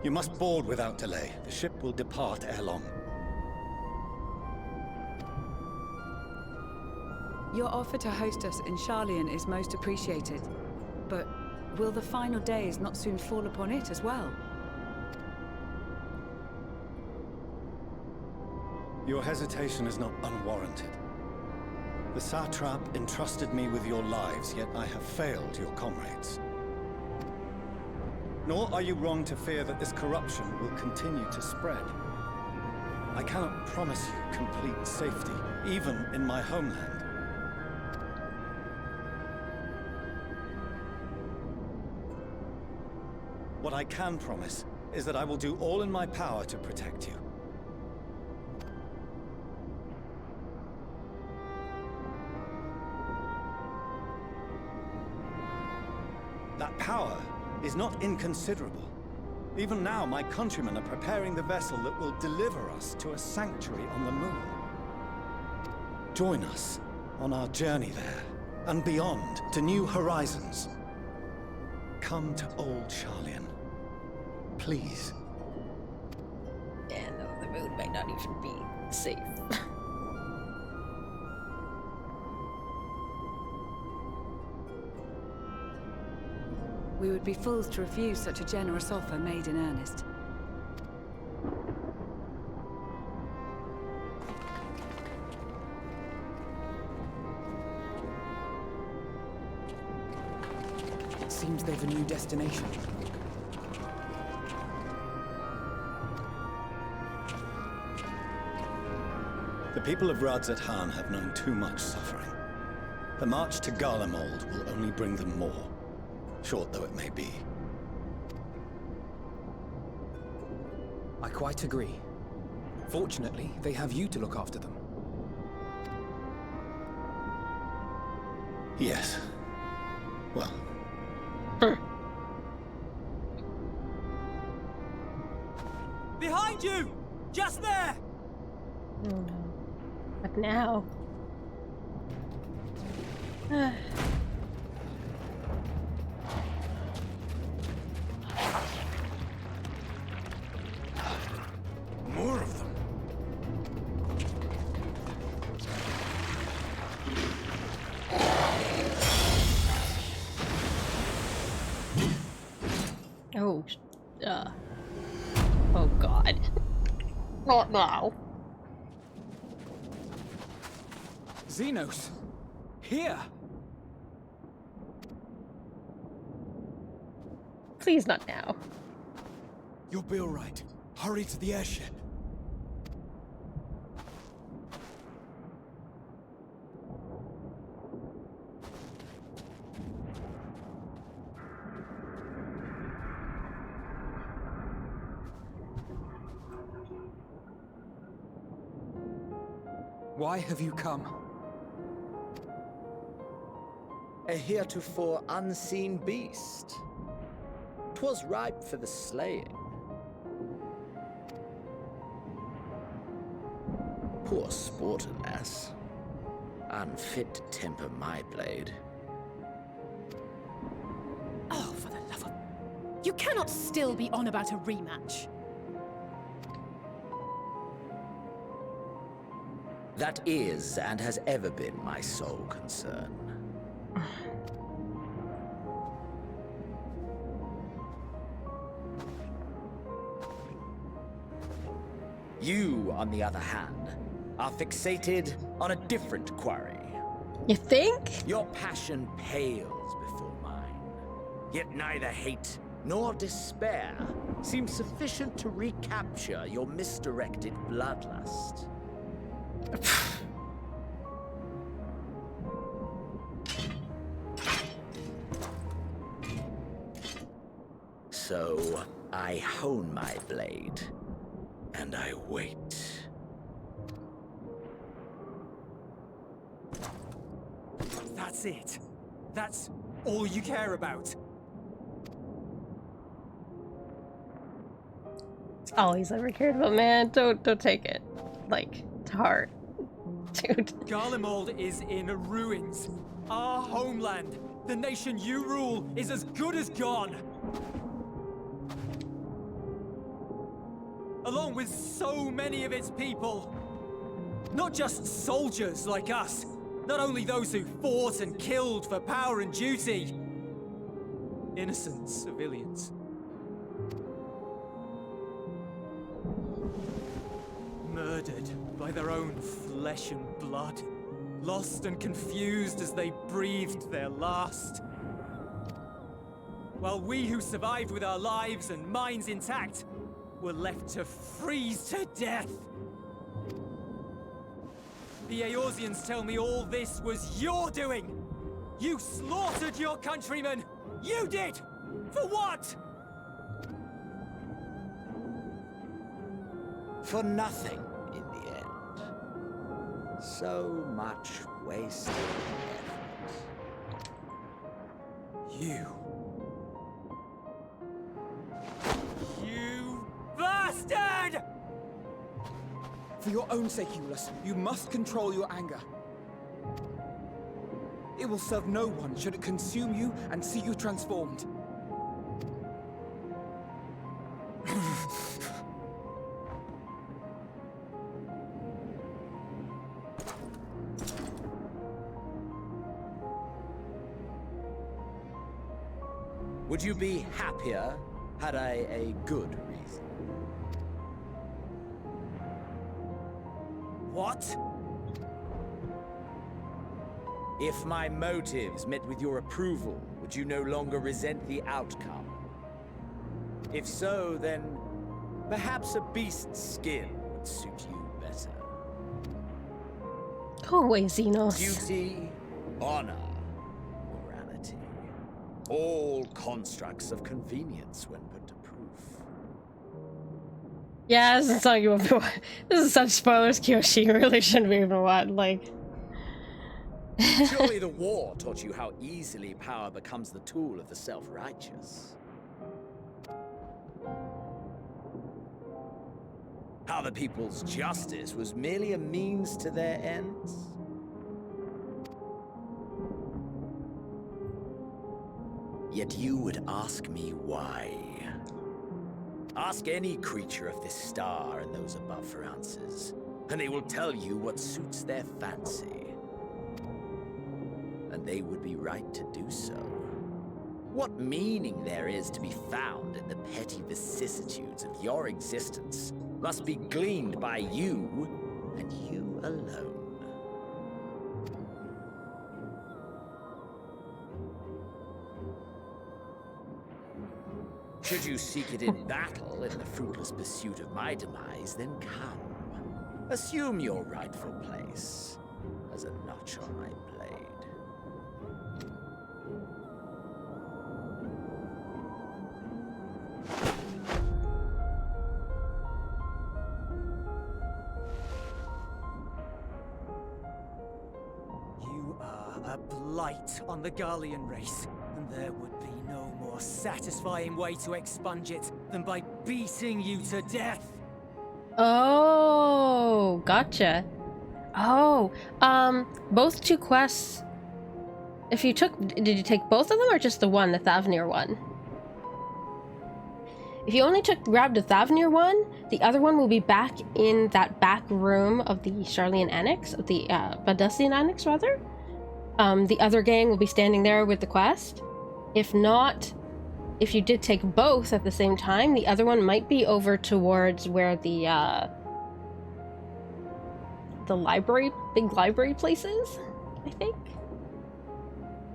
You must board without delay. The ship will depart ere long. Your offer to host us in Sharlayan is most appreciated. But will the final days not soon fall upon it as well? Your hesitation is not unwarranted. The satrap entrusted me with your lives, yet I have failed your comrades. Nor are you wrong to fear that this corruption will continue to spread. I cannot promise you complete safety, even in my homeland. What I can promise is that I will do all in my power to protect you. That power is not inconsiderable. Even now, my countrymen are preparing the vessel that will deliver us to a sanctuary on the moon. Join us on our journey there, and beyond, to new horizons. Come to Old Charlian. Please. Yeah, no, the moon might not even be safe. We would be fools to refuse such a generous offer made in earnest. Seems they've a new destination. The people of Radzat-Han have known too much suffering. The march to Garlemald will only bring them more, short though it may be. I quite agree. Fortunately, they have you to look after them. Yes. Well. Behind you! Just there! Oh no. What now? More of them. Oh, oh God. Not now. Xenos! Here! Please not now. You'll be all right. Hurry to the airship. Why have you come? A heretofore unseen beast. 'Twas ripe for the slaying. Poor sport, alas. Unfit to temper my blade. Oh, for the love of... You cannot still be on about a rematch. That is, and has ever been, my sole concern. You, on the other hand, are fixated on a different quarry. You think? Your passion pales before mine. Yet neither hate nor despair seems sufficient to recapture your misdirected bloodlust. So, I hone my blade, and I wait. That's it. That's all you care about. It's always ever cared about, man. Don't take it like to heart, dude. Garlemald is in ruins. Our homeland, the nation you rule, is as good as gone. Along with so many of its people. Not just soldiers like us. Not only those who fought and killed for power and duty. Innocent civilians. Murdered by their own flesh and blood. Lost and confused as they breathed their last. While we who survived with our lives and minds intact were left to freeze to death. The Eorzeans tell me all this was your doing! You slaughtered your countrymen! You did! For what? For nothing in the end. So much wasted effort. You bastard! For your own sake, Euless, you must control your anger. It will serve no one should it consume you and see you transformed. Would you be happier had I a good reason? What? If my motives met with your approval, would you no longer resent the outcome? If so, then perhaps a beast's skin would suit you better. Go away, Xenos. Duty, honor, morality. All constructs of convenience when put to proof. Yeah, this is something you won't be watching. This is such spoilers, Kyoshi. You really shouldn't be even watching. Like, surely the war taught you how easily power becomes the tool of the self-righteous. How the people's justice was merely a means to their ends. Yet you would ask me why. Ask any creature of this star and those above for answers, and they will tell you what suits their fancy. And they would be right to do so. What meaning there is to be found in the petty vicissitudes of your existence must be gleaned by you, and you alone. Should you seek it in battle in the fruitless pursuit of my demise, then come. Assume your rightful place as a notch on my blade. You are a blight on the Garlean race, and there would be no more satisfying way to expunge it than by beating you to death. oh, gotcha. Oh, both two quests. If you took, did you take both of them or just the one, the Thavnir one? If you only grabbed the Thavnir one, the other one will be back in that back room of the Sharlayan Annex, of the Badusian Annex, rather. The other gang will be standing there with the quest. If not, if you did take both at the same time, the other one might be over towards where the library, big library place is, I think.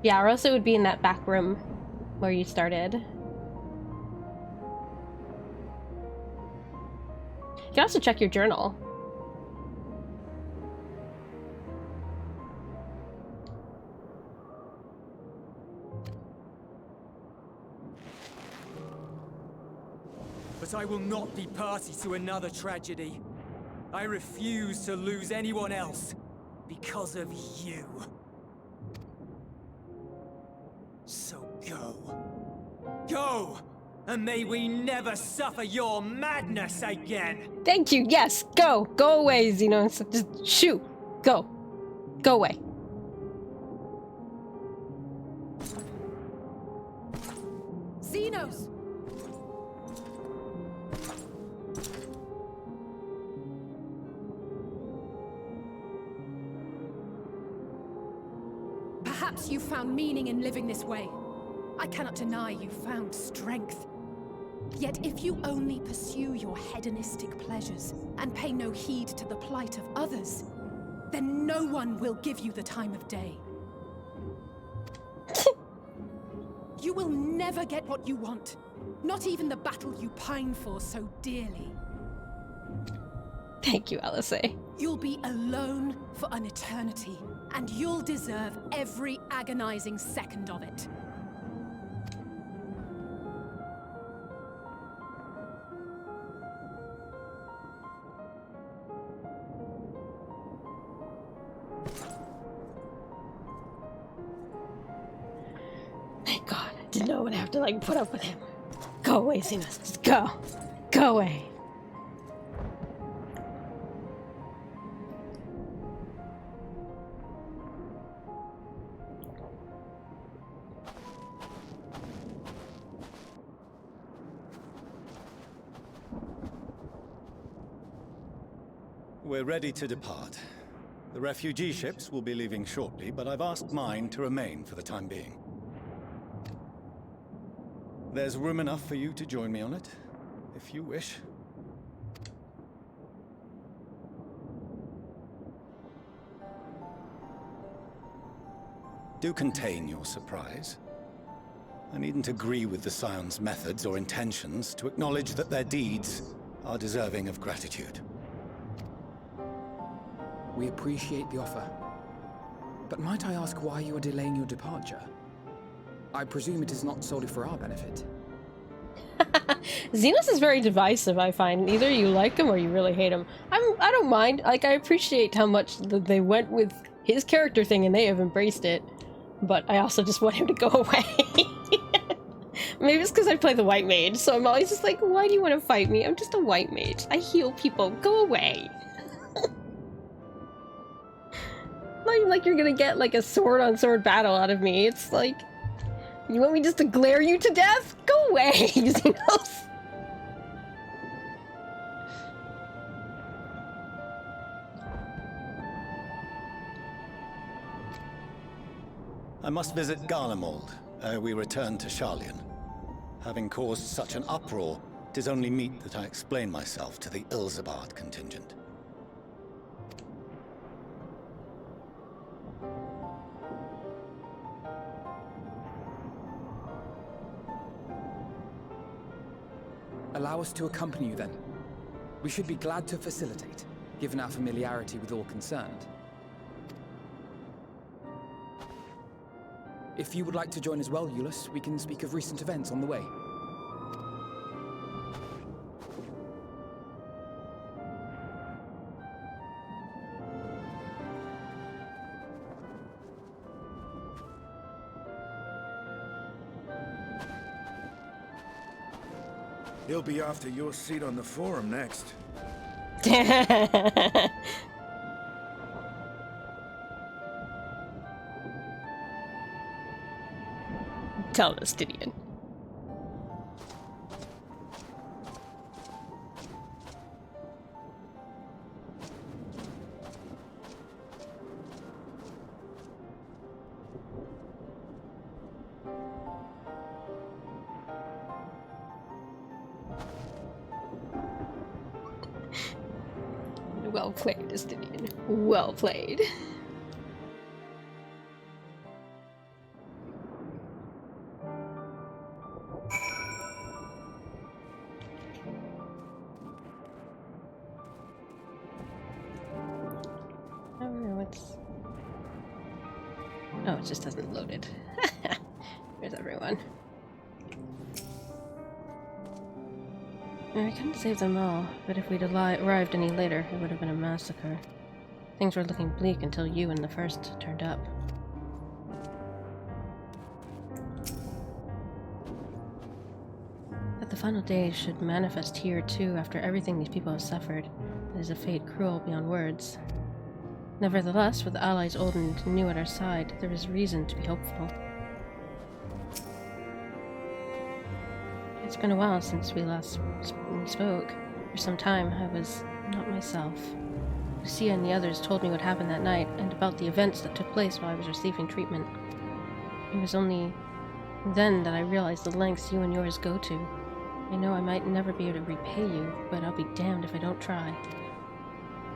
Yeah, or else it would be in that back room where you started. You can also check your journal. But I will not be party to another tragedy. I refuse to lose anyone else because of you. So go. Go! And may we never suffer your madness again! Thank you, yes, go! Go away, Xenos. Just shoot! Go. Go away. Xenos! Perhaps you found meaning in living this way. I cannot deny you found strength. Yet if you only pursue your hedonistic pleasures and pay no heed to the plight of others, then no one will give you the time of day. You will never get what you want. Not even the battle you pine for so dearly. Thank you, LSA. You'll be alone for an eternity, and you'll deserve every agonizing second of it. to know and have to, like, put up with him. Go away, Xenos. Just go. Go away. We're ready to depart. The refugee ships will be leaving shortly, but I've asked mine to remain for the time being. There's room enough for you to join me on it, if you wish. Do contain your surprise. I needn't agree with the Scion's methods or intentions to acknowledge that their deeds are deserving of gratitude. We appreciate the offer. But might I ask why you are delaying your departure? I presume it is not solely for our benefit. Xenos is very divisive, I find. Either you like him or you really hate him. I don't mind. Like, I appreciate how much they went with his character thing and they have embraced it. But I also just want him to go away. Maybe it's because I play the white mage, so I'm always just like, why do you want to fight me? I'm just a white mage. I heal people. Go away. Not even like you're gonna get like a sword-on-sword battle out of me. It's like, you want me just to glare you to death? Go away, Xenos. I must visit Garlemald ere we return to Sharlayan. Having caused such an uproar, 'tis only meet that I explain myself to the Ilzabard contingent. Allow us to accompany you then. We should be glad to facilitate, given our familiarity with all concerned. If you would like to join as well, Eulus, we can speak of recent events on the way. He'll be after your seat on the forum next. Palestinian. Well played, Estinian. Well played. I don't know, it's... Oh, it just hasn't loaded. There's everyone. I couldn't save them all, but if we'd arrived any later, it would have been a massacre. Things were looking bleak until you and the first turned up. That the final days should manifest here too after everything these people have suffered. It is a fate cruel beyond words. Nevertheless, with the allies old and new at our side, there is reason to be hopeful. It's been a while since we last spoke. For some time, I was not myself. Lucia and the others told me what happened that night, and about the events that took place while I was receiving treatment. It was only then that I realized the lengths you and yours go to. I know I might never be able to repay you, but I'll be damned if I don't try.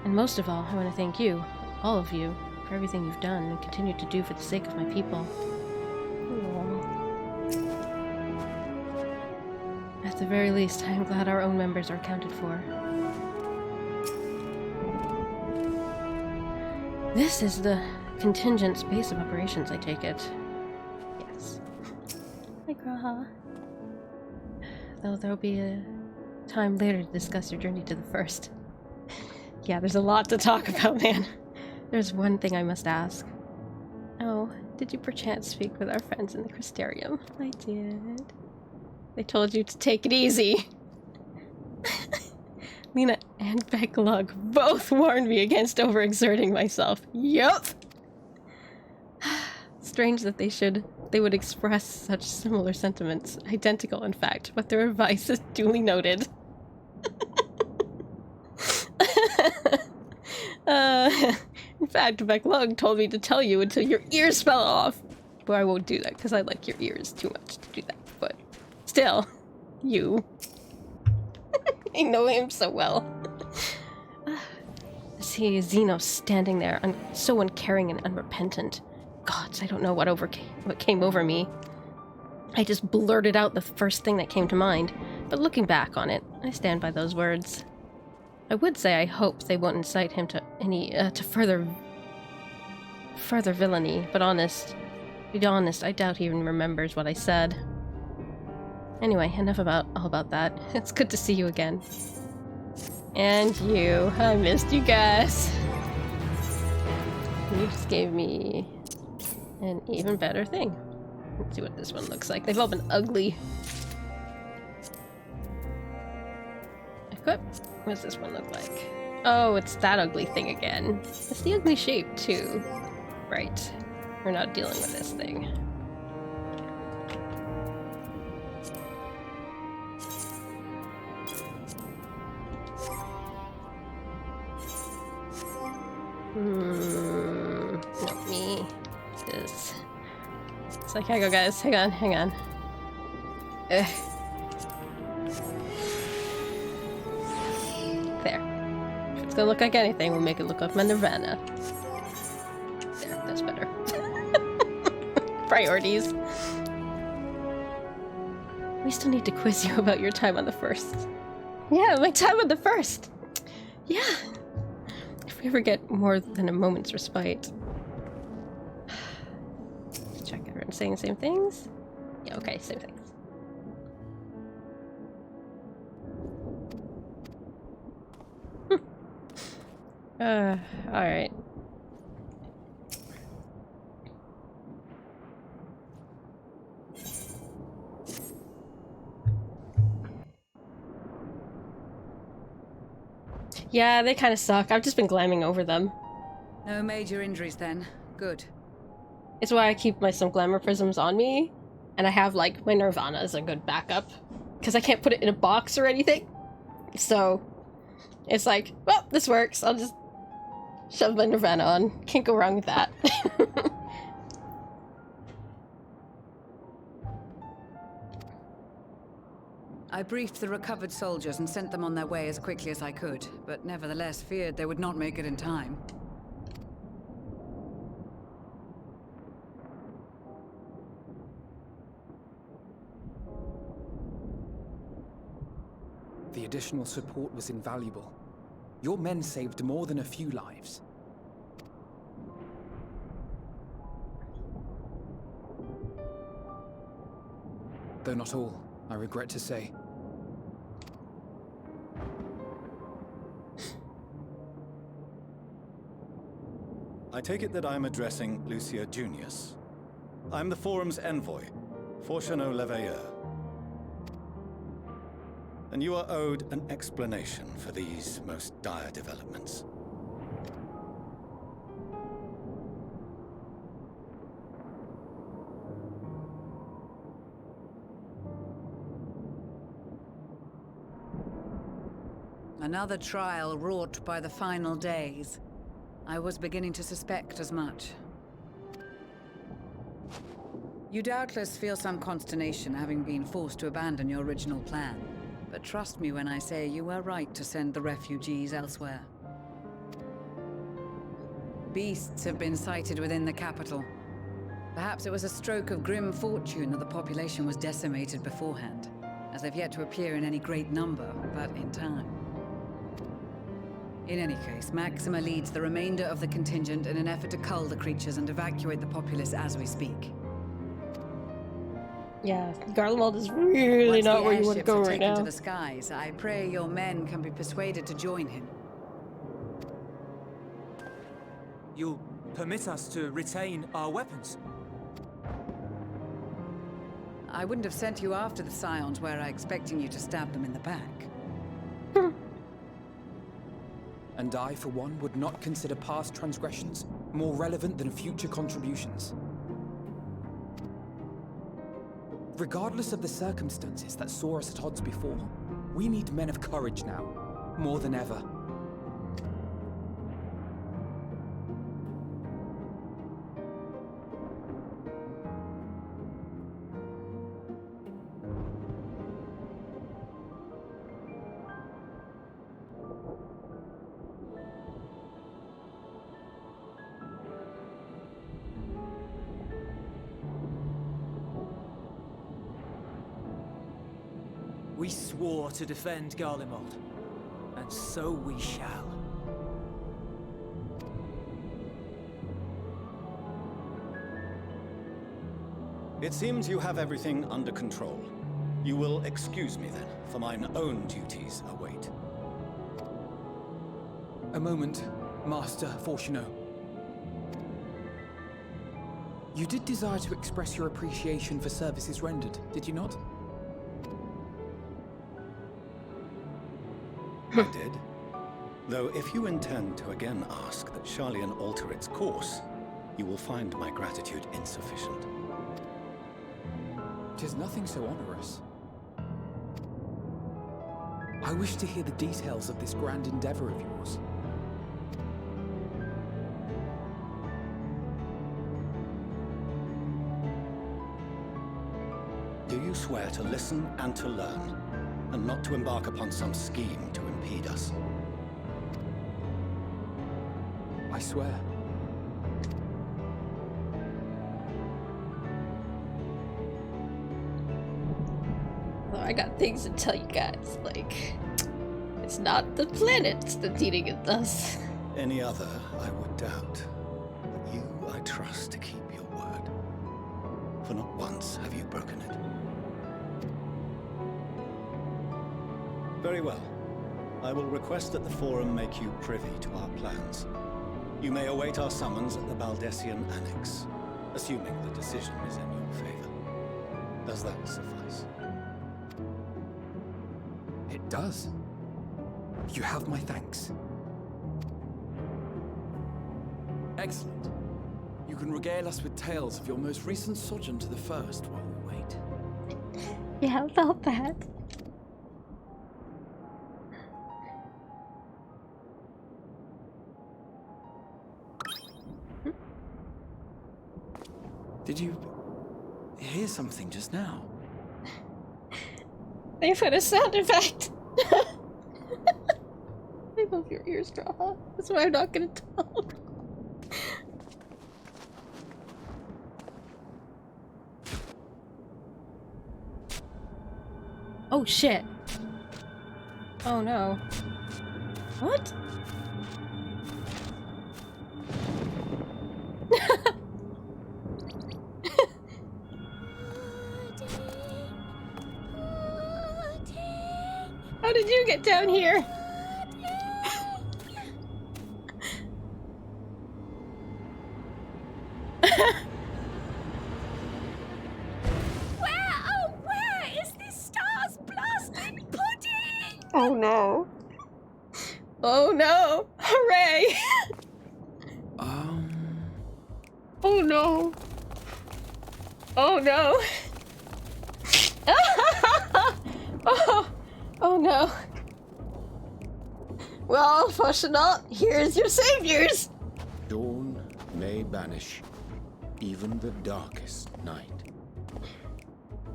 And most of all, I want to thank you, all of you, for everything you've done and continue to do for the sake of my people. At the very least, I am glad our own members are accounted for. This is the contingent's base of operations, I take it. Yes. Hi, Graha. Though there'll be a time later to discuss your journey to the first. Yeah, there's a lot to talk about, man. There's one thing I must ask. Oh, Did you perchance speak with our friends in the Crystarium? I did. They told you to take it easy. Lena and Becklug both warned me against overexerting myself. Yup! Strange that they would express such similar sentiments. Identical, in fact, but their advice is duly noted. In fact, Becklug told me to tell you until your ears fell off. But I won't do that, because I like your ears too much to do that. But still, you. I know him so well. I see Xenos standing there, so uncaring and unrepentant. Gods, I don't know what came over me. I just blurted out the first thing that came to mind. But looking back on it, I stand by those words. I would say I hope they won't incite him to further villainy, but to be honest, I doubt he even remembers what I said. Anyway, enough all about that. It's good to see you again. And you. I missed you guys. You just gave me an even better thing. Let's see what this one looks like. They've all been ugly. Equip. What does this one look like? Oh, it's that ugly thing again. It's the ugly shape, too. Right. We're not dealing with this thing. Not me. This. It's like, hang on, guys. Hang on. Ugh. There. If it's gonna look like anything, we'll make it look like my Nirvana. There, that's better. Priorities. We still need to quiz you about your time on the first. Yeah, my time on the first! Yeah! If we ever get more than a moment's respite. Let's check everyone saying the same things. Yeah, okay, same things. Alright. Yeah, they kind of suck. I've just been glamming over them. No major injuries then. Good. It's why I keep some glamour prisms on me, and I have like my Nirvana as a good backup, because I can't put it in a box or anything. So it's like, well, this works. I'll just shove my Nirvana on. Can't go wrong with that. I briefed the recovered soldiers and sent them on their way as quickly as I could, but nevertheless feared they would not make it in time. The additional support was invaluable. Your men saved more than a few lives. Though not all, I regret to say. I take it that I'm addressing Lucia Junius. I'm the Forum's envoy, Fortuno Leveilleur. And you are owed an explanation for these most dire developments. Another trial wrought by the final days. I was beginning to suspect as much. You doubtless feel some consternation having been forced to abandon your original plan. But trust me when I say you were right to send the refugees elsewhere. Beasts have been sighted within the capital. Perhaps it was a stroke of grim fortune that the population was decimated beforehand, as they've yet to appear in any great number, but in time. In any case, Maxima leads the remainder of the contingent in an effort to cull the creatures and evacuate the populace as we speak. Yeah, Garlemald is really not where you want to go right now. To the skies, I pray your men can be persuaded to join him. You'll permit us to retain our weapons? I wouldn't have sent you after the Scions were I expecting you to stab them in the back. And I, for one, would not consider past transgressions more relevant than future contributions. Regardless of the circumstances that saw us at odds before, we need men of courage now, more than ever. We swore to defend Garlemald, and so we shall. It seems you have everything under control. You will excuse me then, for mine own duties await. A moment, Master Fortuno. You did desire to express your appreciation for services rendered, did you not? I did. Though if you intend to again ask that Sharlayan alter its course, you will find my gratitude insufficient. 'Tis nothing so onerous. I wish to hear the details of this grand endeavor of yours. Do you swear to listen and to learn, and not to embark upon some scheme to impede us? I swear. Well, I got things to tell you guys, like, it's not the planets that's eating at us. Any other, I would doubt. But you, I trust to keep your word. For not once have you broken it. Very well. I will request that the Forum make you privy to our plans. You may await our summons at the Baldessian Annex, assuming the decision is in your favor. Does that suffice? It does. You have my thanks. Excellent. You can regale us with tales of your most recent sojourn to the First while we wait. Yeah, about that. Did you hear something just now? They put a sound effect. I love your ears, Draha. That's why I'm not gonna tell. Oh shit. Oh no. What? How did you get down here? Where is this stars blasted pudding? Oh no. Oh no. Hooray. Oh no. Oh no. Oh no. Well, Foshanot, here's your saviors. Dawn may banish even the darkest night,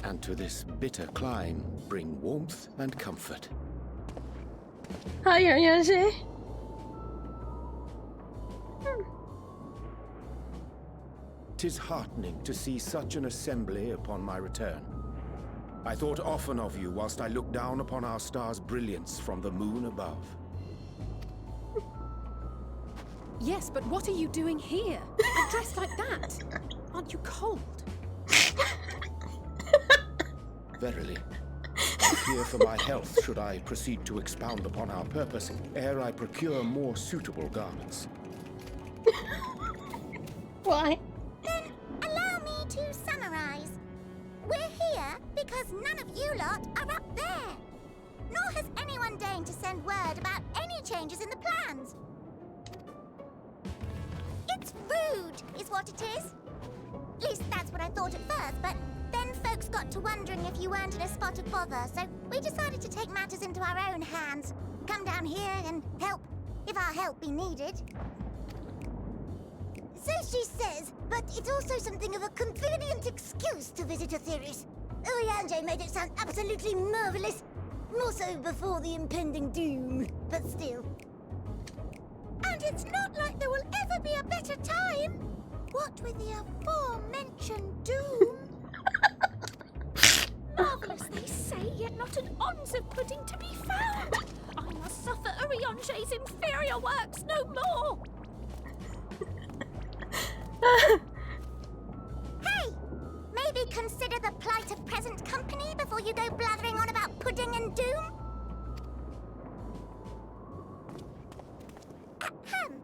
and to this bitter clime bring warmth and comfort. Hi, Yaryashi. Tis heartening to see such an assembly upon my return. I thought often of you whilst I looked down upon our star's brilliance from the moon above. Yes, but what are you doing here? And dressed like that? Aren't you cold? Verily, I fear for my health should I proceed to expound upon our purpose ere I procure more suitable garments. Why? Then allow me to summarize. We're here because none of you lot are up there. Nor has anyone deigned to send word about any changes in the plans. It's rude, is what it is. At least that's what I thought at first, but then folks got to wondering if you weren't in a spot of bother, so we decided to take matters into our own hands. Come down here and help, if our help be needed. So she says, but it's also something of a convenient excuse to visit Aetheris. Urianger made it sound absolutely marvelous. More so before the impending doom, but still. And it's not like there will ever be a better time. What with the aforementioned doom? Marvellous, they say, yet not an ounce of pudding to be found. I must suffer Urianger's inferior works no more. Hey! Maybe consider the plight of present company before you go blathering on about pudding and doom? Ahem.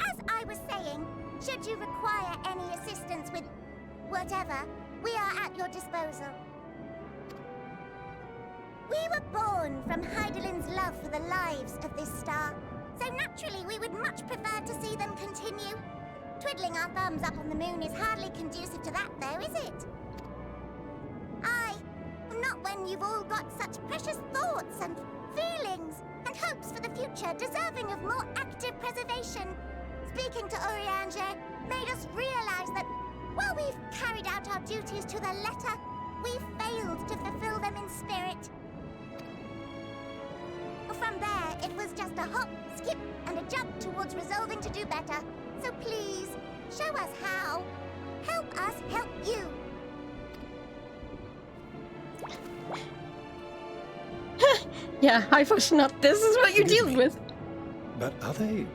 As I was saying, should you require any assistance with whatever, we are at your disposal. We were born from Heidelin's love for the lives of this star, so naturally we would much prefer to see them continue. Twiddling our thumbs up on the moon is hardly conducive to that, though, is it? Aye, not when you've all got such precious thoughts and feelings and hopes for the future deserving of more active preservation. Speaking to Urianger made us realize that while we've carried out our duties to the letter, we've failed to fulfill them in spirit. From there, it was just a hop, skip, and a jump towards resolving to do better. So please, show us how. Help us help you. Yeah, high function up. This is what you're dealing with. But are they?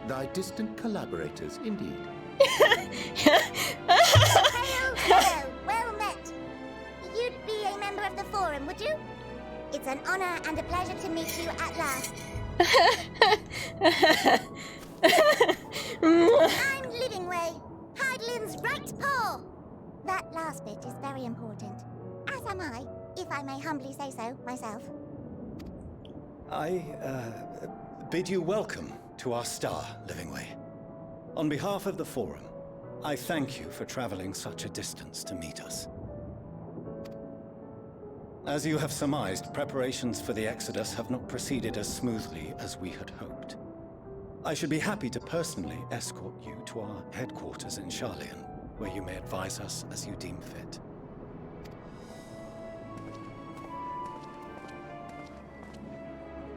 Thy distant collaborators, indeed. Hello, well met. You'd be a member of the Forum, would you? It's an honor and a pleasure to meet you at last. I'm Livingway, Heidelin's right paw. That last bit is very important. As am I, if I may humbly say so myself. I bid you welcome to our star, Livingway. On behalf of the Forum, I thank you for traveling such a distance to meet us. As you have surmised, preparations for the Exodus have not proceeded as smoothly as we had hoped. I should be happy to personally escort you to our headquarters in Charlian, where you may advise us as you deem fit.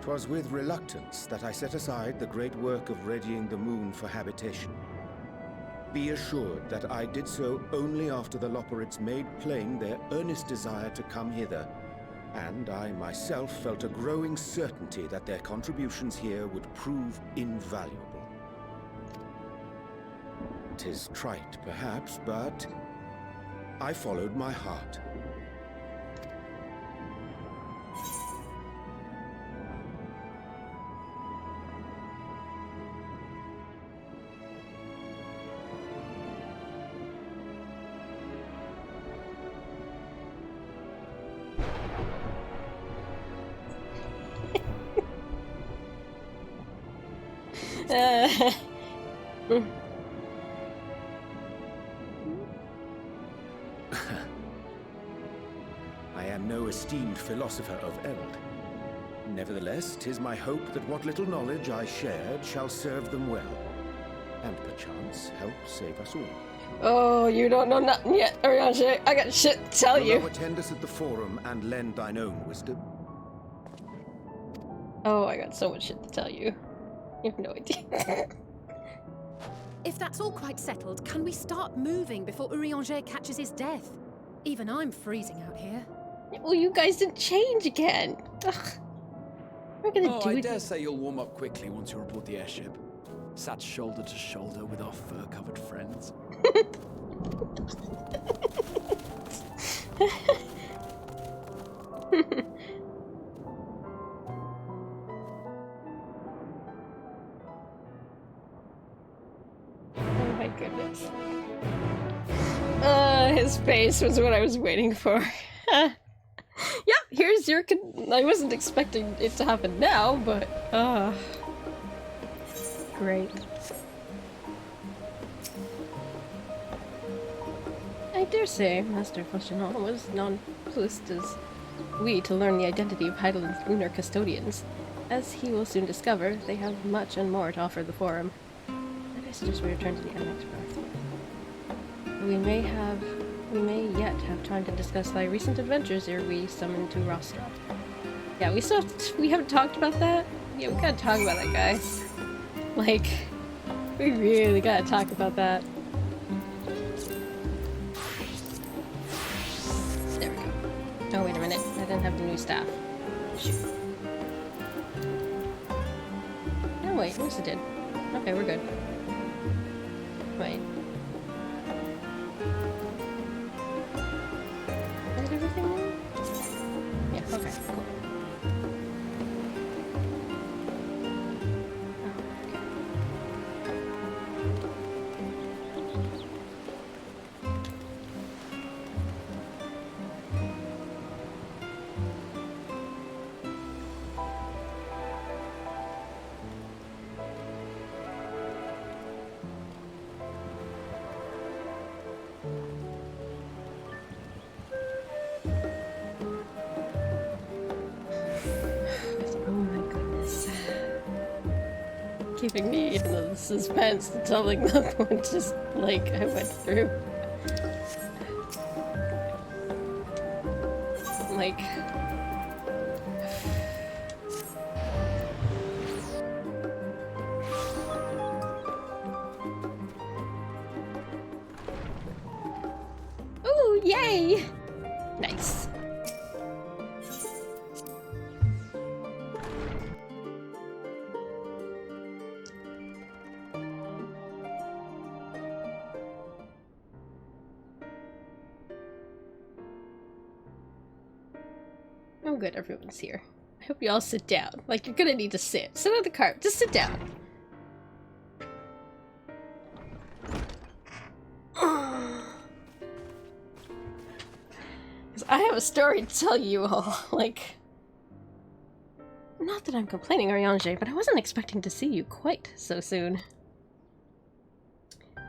'Twas with reluctance that I set aside the great work of readying the moon for habitation. Be assured that I did so only after the Loperids made plain their earnest desire to come hither, and I myself felt a growing certainty that their contributions here would prove invaluable. 'Tis trite, perhaps, but I followed my heart. I am no esteemed philosopher of Eld. Nevertheless, 'tis my hope that what little knowledge I shared shall serve them well, and perchance help save us all. Oh, you don't know nothing yet, Urianger. I got shit to tell you. Wilt thou attend us at the Forum and lend thine own wisdom? Oh, I got so much shit to tell you. You have no idea. If that's all quite settled, can we start moving before Urianger catches his death? Even I'm freezing out here. Well, you guys didn't change again. Ugh. We're gonna do I it. dare say you'll warm up quickly once you're aboard the airship. Sat shoulder to shoulder with our fur-covered friends. his face was what I was waiting for. Yep, here's your I wasn't expecting it to happen now, but great. I dare say Master Fauchelevent was nonplussed as we to learn the identity of Heidelin's lunar custodians. As he will soon discover, they have much and more to offer the Forum. I suggest we return to the Annex first. We may yet have time to discuss thy recent adventures ere we summon to Rostov. Yeah, we haven't talked about that? Yeah, we gotta talk about that, guys. Like, we really gotta talk about that. There we go. Oh, wait a minute. I didn't have the new staff. Shoot. Oh, wait. Yes, it did. Okay, we're good. Wait. Is everything new? Yeah, okay, cool. Keeping me in the suspense, telling them what just, like, I went through. Like... Ooh, yay! Nice. Oh good, everyone's here. I hope you all sit down. Like, you're gonna need to sit. Sit on the cart. Just sit down. Because I have a story to tell you all. Like... Not that I'm complaining, Ariange, but I wasn't expecting to see you quite so soon.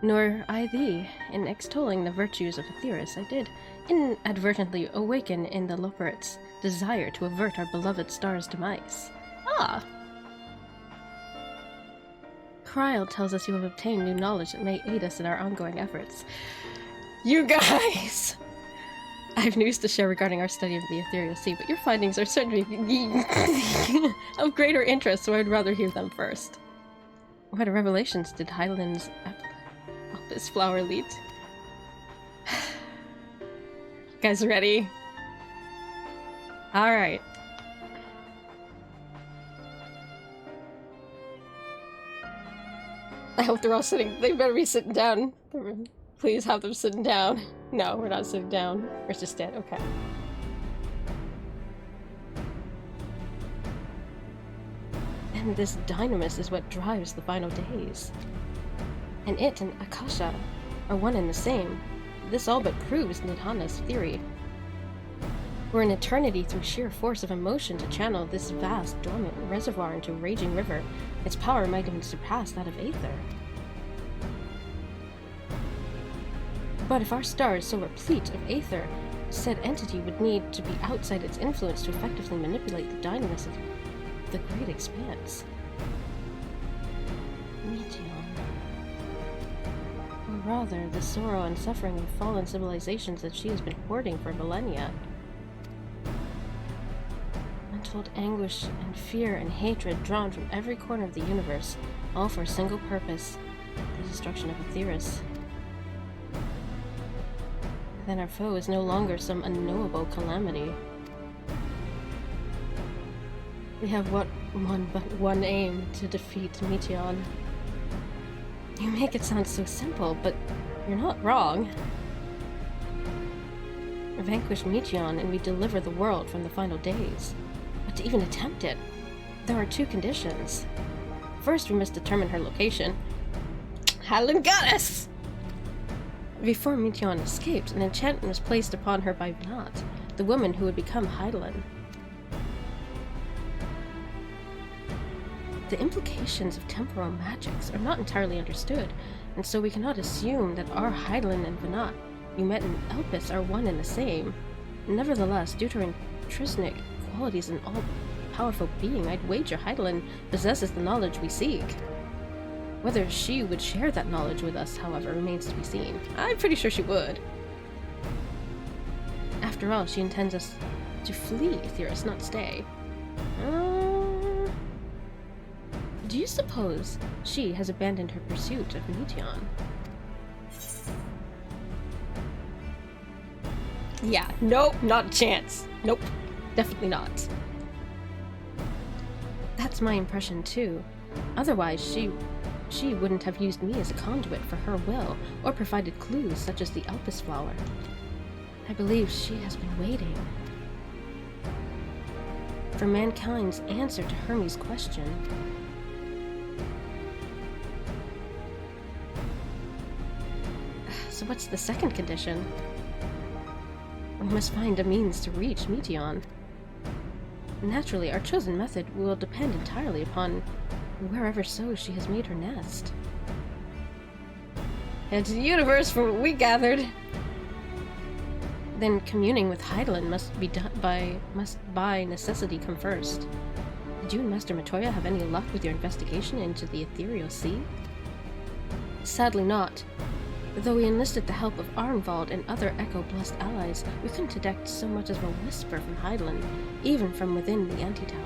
Nor I thee. In extolling the virtues of Aetheris, I did inadvertently awaken in the Loporrit's desire to avert our beloved star's demise. Ah! Kryl tells us you have obtained new knowledge that may aid us in our ongoing efforts. You guys! I have news to share regarding our study of the Ethereal Sea, but your findings are certainly of greater interest, so I'd rather hear them first. What revelations did Heidelin's Opus Flower lead? You guys ready? Alright. I hope they're all sitting. They better be sitting down. Please have them sitting down. No, we're not sitting down. We're just dead. Okay. And this dynamis is what drives the final days. And it and Akasha are one and the same. This all but proves Nidhana's theory. We're an eternity through sheer force of emotion to channel this vast, dormant reservoir into a raging river. Its power might even surpass that of Aether. But if our star is so replete of Aether, said entity would need to be outside its influence to effectively manipulate the dynamis of the great expanse. Or rather, the sorrow and suffering of fallen civilizations that she has been hoarding for millennia. Untold anguish and fear and hatred drawn from every corner of the universe, all for a single purpose, the destruction of Aetheris. Then our foe is no longer some unknowable calamity. We have but one aim, to defeat Meteion. You make it sound so simple, but you're not wrong. Vanquish Meteion and we deliver the world from the final days. But to even attempt it, there are two conditions. First, we must determine her location. Heidelin got us! Before Meteon escaped, an enchantment was placed upon her by Venat, the woman who would become Hydaelyn. The implications of temporal magics are not entirely understood, and so we cannot assume that our Hydaelyn and Venat, who met in Elpis, are one and the same. Nevertheless, due to her intrinsic qualities an all-powerful being, I'd wager Hydaelyn possesses the knowledge we seek. Whether she would share that knowledge with us, however, remains to be seen. I'm pretty sure she would. After all, she intends us to flee Aetheris, not stay. Do you suppose she has abandoned her pursuit of Meteon? Yeah, nope, not a chance. Nope, definitely not. That's my impression too. Otherwise, she wouldn't have used me as a conduit for her will, or provided clues such as the Elpis flower. I believe she has been waiting for mankind's answer to Hermes' question. So what's the second condition? We must find a means to reach Meteon. Naturally, our chosen method will depend entirely upon wherever so she has made her nest. And to the universe, from what we gathered. Then communing with Hydaelyn must by necessity come first. Did you and Master Matoya have any luck with your investigation into the ethereal sea? Sadly not. Though we enlisted the help of Arnvald and other Echo-blessed allies, we couldn't detect so much as a whisper from Hydaelyn, even from within the antitower.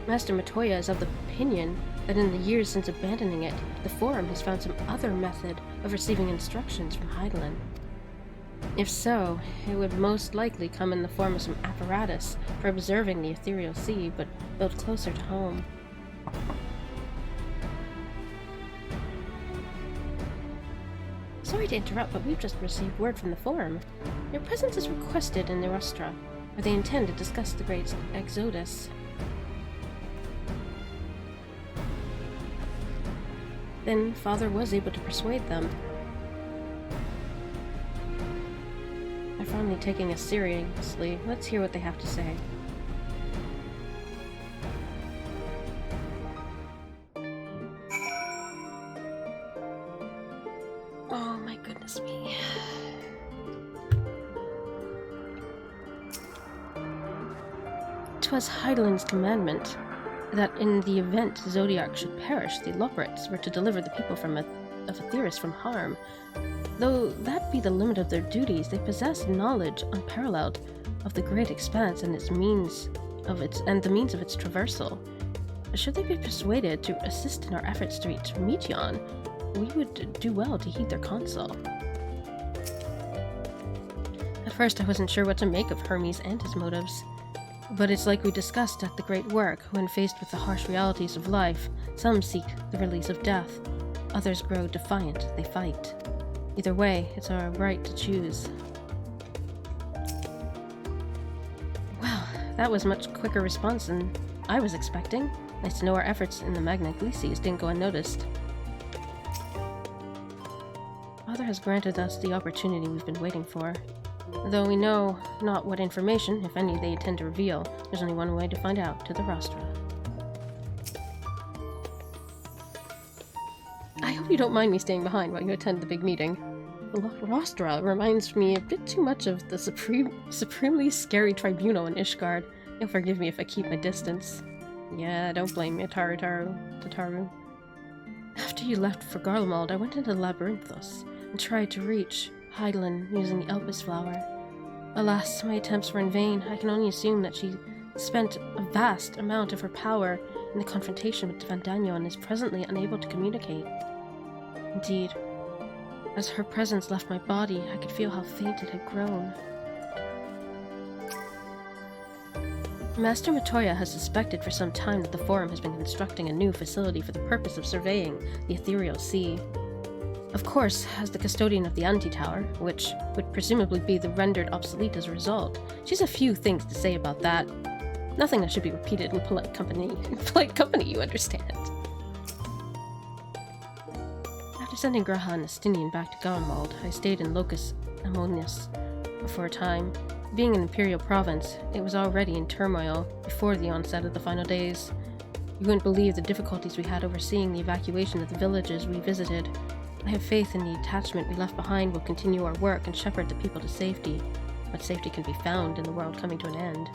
Master Matoya is of the opinion that in the years since abandoning it, the Forum has found some other method of receiving instructions from Hydaelyn. If so, it would most likely come in the form of some apparatus for observing the ethereal sea, but built closer to home. Sorry to interrupt, but we've just received word from the Forum. Your presence is requested in Nerostra, where they intend to discuss the Great Exodus. Then Father was able to persuade them. They're finally taking us seriously. Let's hear what they have to say. Oh my goodness me. "'Twas Hydaelyn's commandment that in the event Zodiac should perish, the Loporrits were to deliver the people of Aetheris from harm. Though that be the limit of their duties, they possess knowledge unparalleled of the great expanse and the means of its traversal. Should they be persuaded to assist in our efforts to reach Meteon, we would do well to heed their counsel." At first I wasn't sure what to make of Hermes and his motives. But it's like we discussed at the Great Work, when faced with the harsh realities of life, some seek the release of death, others grow defiant, they fight. Either way, it's our right to choose. Well, that was a much quicker response than I was expecting. Nice to know our efforts in the Magna Glecies didn't go unnoticed. Father has granted us the opportunity we've been waiting for. Though we know not what information, if any, they intend to reveal, there's only one way to find out, to the Rostra. I hope you don't mind me staying behind while you attend the big meeting. Rostra reminds me a bit too much of the supremely scary tribunal in Ishgard. You'll forgive me if I keep my distance. Yeah, don't blame me, Tataru. After you left for Garlemald, I went into Labyrinthos and tried to reach Hydaelyn using the Elpis flower. Alas, my attempts were in vain. I can only assume that she spent a vast amount of her power in the confrontation with Vandaniel and is presently unable to communicate. Indeed, as her presence left my body, I could feel how faint it had grown. Master Matoya has suspected for some time that the Forum has been constructing a new facility for the purpose of surveying the ethereal sea. Of course, as the custodian of the Antitower, which would presumably be rendered obsolete as a result, she has a few things to say about that. Nothing that should be repeated in polite company. In polite company, you understand. After sending Graha and Estinian back to Gaunwald, I stayed in Locus Ammonius for a time. Being an imperial province, it was already in turmoil before the onset of the final days. You wouldn't believe the difficulties we had overseeing the evacuation of the villages we visited. I have faith in the attachment we left behind will continue our work and shepherd the people to safety. But safety can be found in the world coming to an end.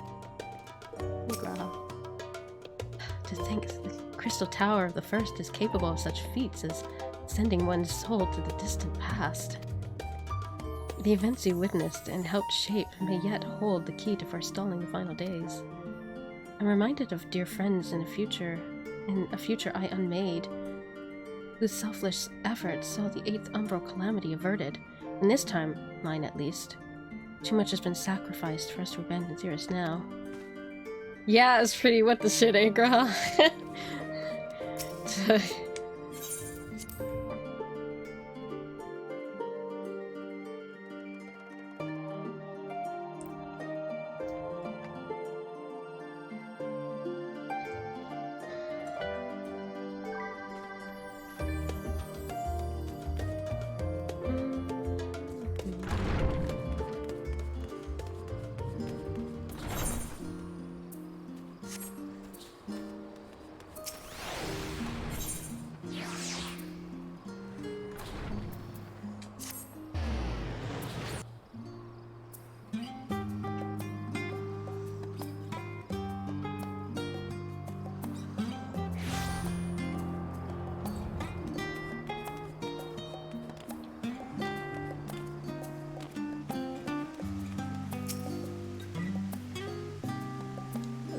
To think the Crystal Tower of the First is capable of such feats as sending one's soul to the distant past. The events you witnessed and helped shape may yet hold the key to forestalling the final days. I'm reminded of dear friends in a future I unmade, whose selfless efforts saw the 8th Umbral calamity averted. In this timeline, at least. Too much has been sacrificed for us to abandon Xeris now. Yeah, it's pretty what the shit, eh, Graha?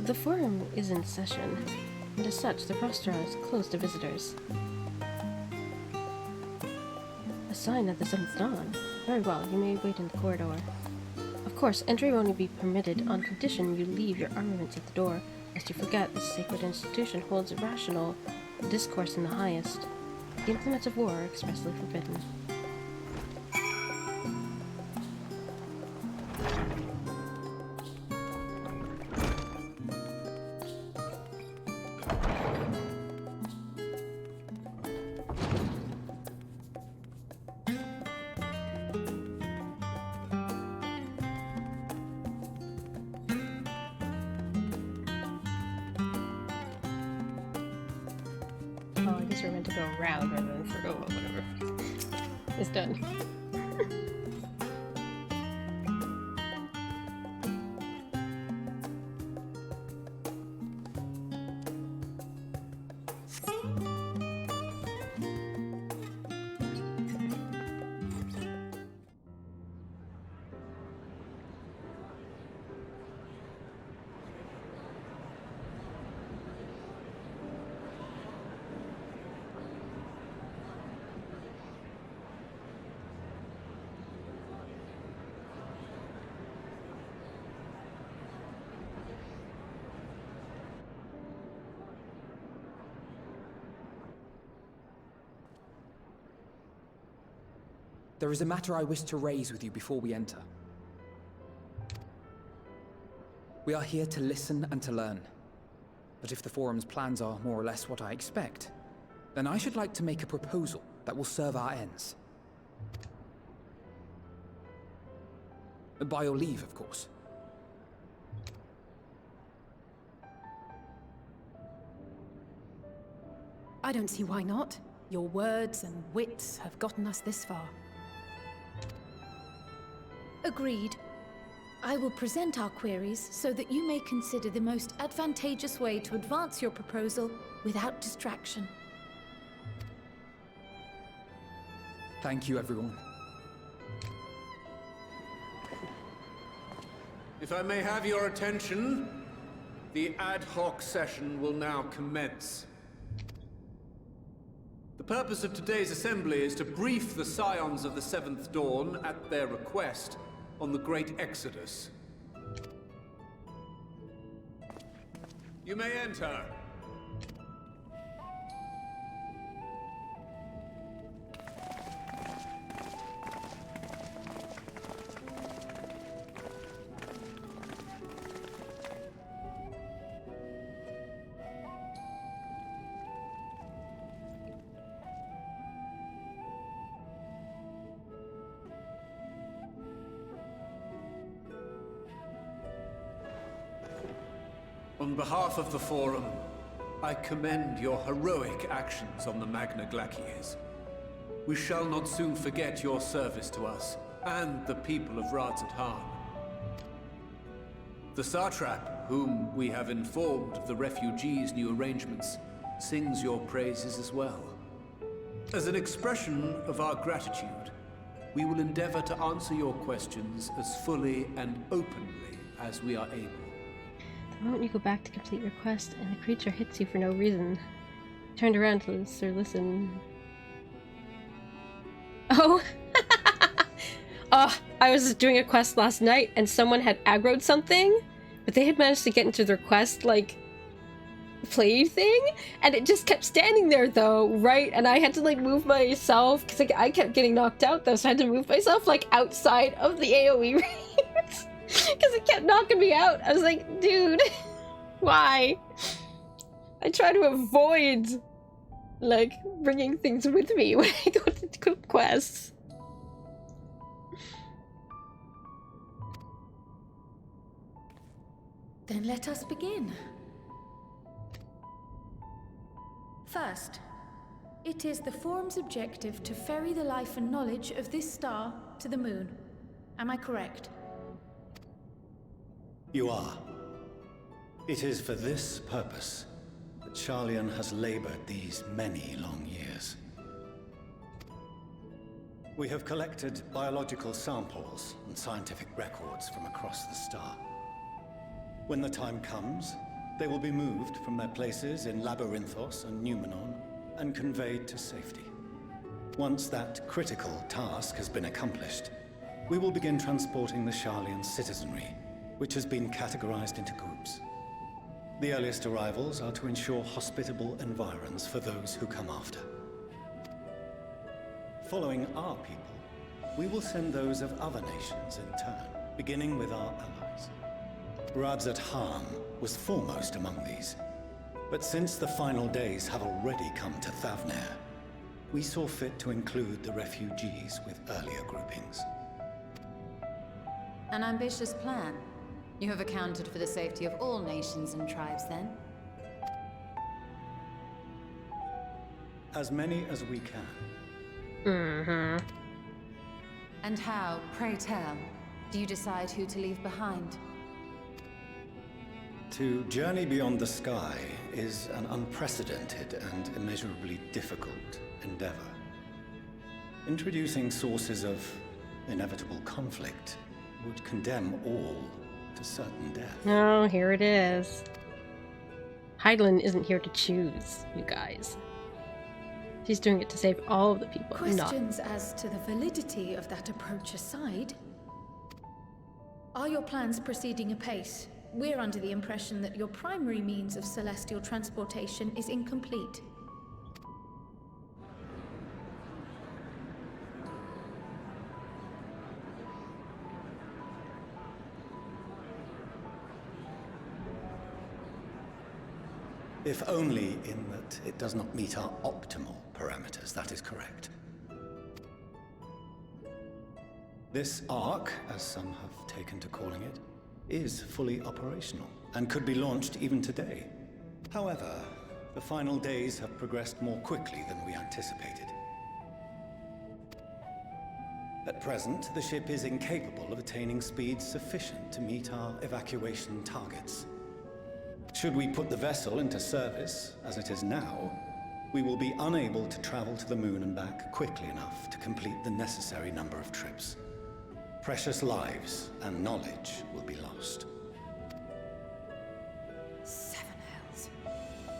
The forum is in session, and as such, the rostrum is closed to visitors. A sign of the 7th dawn. Very well, you may wait in the corridor. Of course, entry will only be permitted on condition you leave your armaments at the door, lest you forget this sacred institution holds irrational discourse in the highest. The implements of war are expressly forbidden. We're meant to go around rather than for whatever. It's done. There is a matter I wish to raise with you before we enter. We are here to listen and to learn. But if the Forum's plans are more or less what I expect, then I should like to make a proposal that will serve our ends. By your leave, of course. I don't see why not. Your words and wits have gotten us this far. Agreed. I will present our queries so that you may consider the most advantageous way to advance your proposal without distraction. Thank you, everyone. If I may have your attention, the ad hoc session will now commence. The purpose of today's assembly is to brief the Scions of the 7th Dawn, at their request, on the Great Exodus. You may enter. On behalf of the Forum, I commend your heroic actions on the Magna Glacies. We shall not soon forget your service to us and the people of Radzat Han. The Satrap, whom we have informed of the refugees' new arrangements, sings your praises as well. As an expression of our gratitude, we will endeavor to answer your questions as fully and openly as we are able. The moment you go back to complete your quest and the creature hits you for no reason, turned around to listen. Oh! Oh, I was doing a quest last night and someone had aggroed something, but they had managed to get into their quest, like, play thing, and it just kept standing there though, right? And I had to like move myself, because like, I kept getting knocked out though, so I had to move myself like outside of the AoE range, because it kept knocking me out. I was like, dude, why? I try to avoid like bringing things with me when I go to quests. Then let us begin. First, it is the Forum's objective to ferry the life and knowledge of this star to the moon. Am I correct? You are. It is for this purpose that Charlian has labored these many long years. We have collected biological samples and scientific records from across the star. When the time comes, they will be moved from their places in Labyrinthos and Numenon and conveyed to safety. Once that critical task has been accomplished, we will begin transporting the Charlian citizenry, which has been categorized into groups. The earliest arrivals are to ensure hospitable environs for those who come after. Following our people, we will send those of other nations in turn, beginning with our allies. Radzat Han was foremost among these, but since the final days have already come to Thavnair, we saw fit to include the refugees with earlier groupings. An ambitious plan. You have accounted for the safety of all nations and tribes, then? As many as we can. And how, pray tell, do you decide who to leave behind? To journey beyond the sky is an unprecedented and immeasurably difficult endeavor. Introducing sources of inevitable conflict would condemn all to certain death. Oh, here it is. Heidelin isn't here to choose, you guys. She's doing it to save all of the people. Questions as to the validity of that approach aside, are your plans proceeding apace? We're under the impression that your primary means of celestial transportation is incomplete. If only in that it does not meet our optimal parameters, that is correct. This arc, as some have taken to calling it, is fully operational and could be launched even today. However, the final days have progressed more quickly than we anticipated. At present, the ship is incapable of attaining speeds sufficient to meet our evacuation targets. Should we put the vessel into service, as it is now, we will be unable to travel to the moon and back quickly enough to complete the necessary number of trips. Precious lives and knowledge will be lost. Seven hells.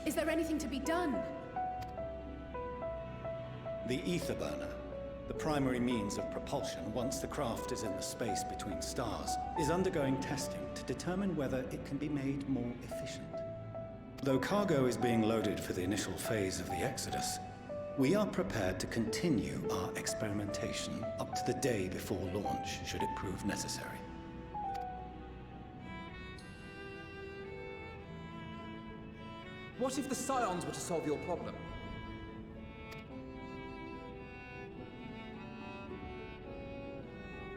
Is there anything to be done? The ether burner, the primary means of propulsion once the craft is in the space between stars, is undergoing testing to determine whether it can be made more efficient. Though cargo is being loaded for the initial phase of the Exodus, we are prepared to continue our experimentation up to the day before launch, should it prove necessary. What if the Scions were to solve your problem?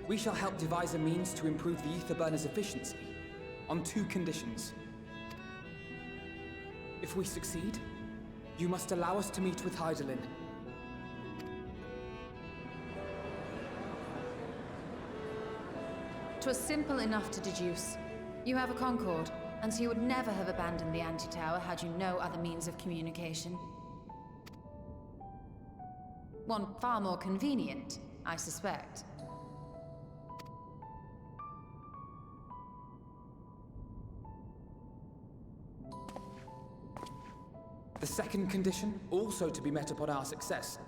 We shall help devise a means to improve the ether burner's efficiency, on 2 conditions. If we succeed, you must allow us to meet with Hydaelyn. 'Twas simple enough to deduce. You have a Concord, and so you would never have abandoned the Anti-Tower had you no other means of communication. One far more convenient, I suspect. The second condition, also to be met upon our success,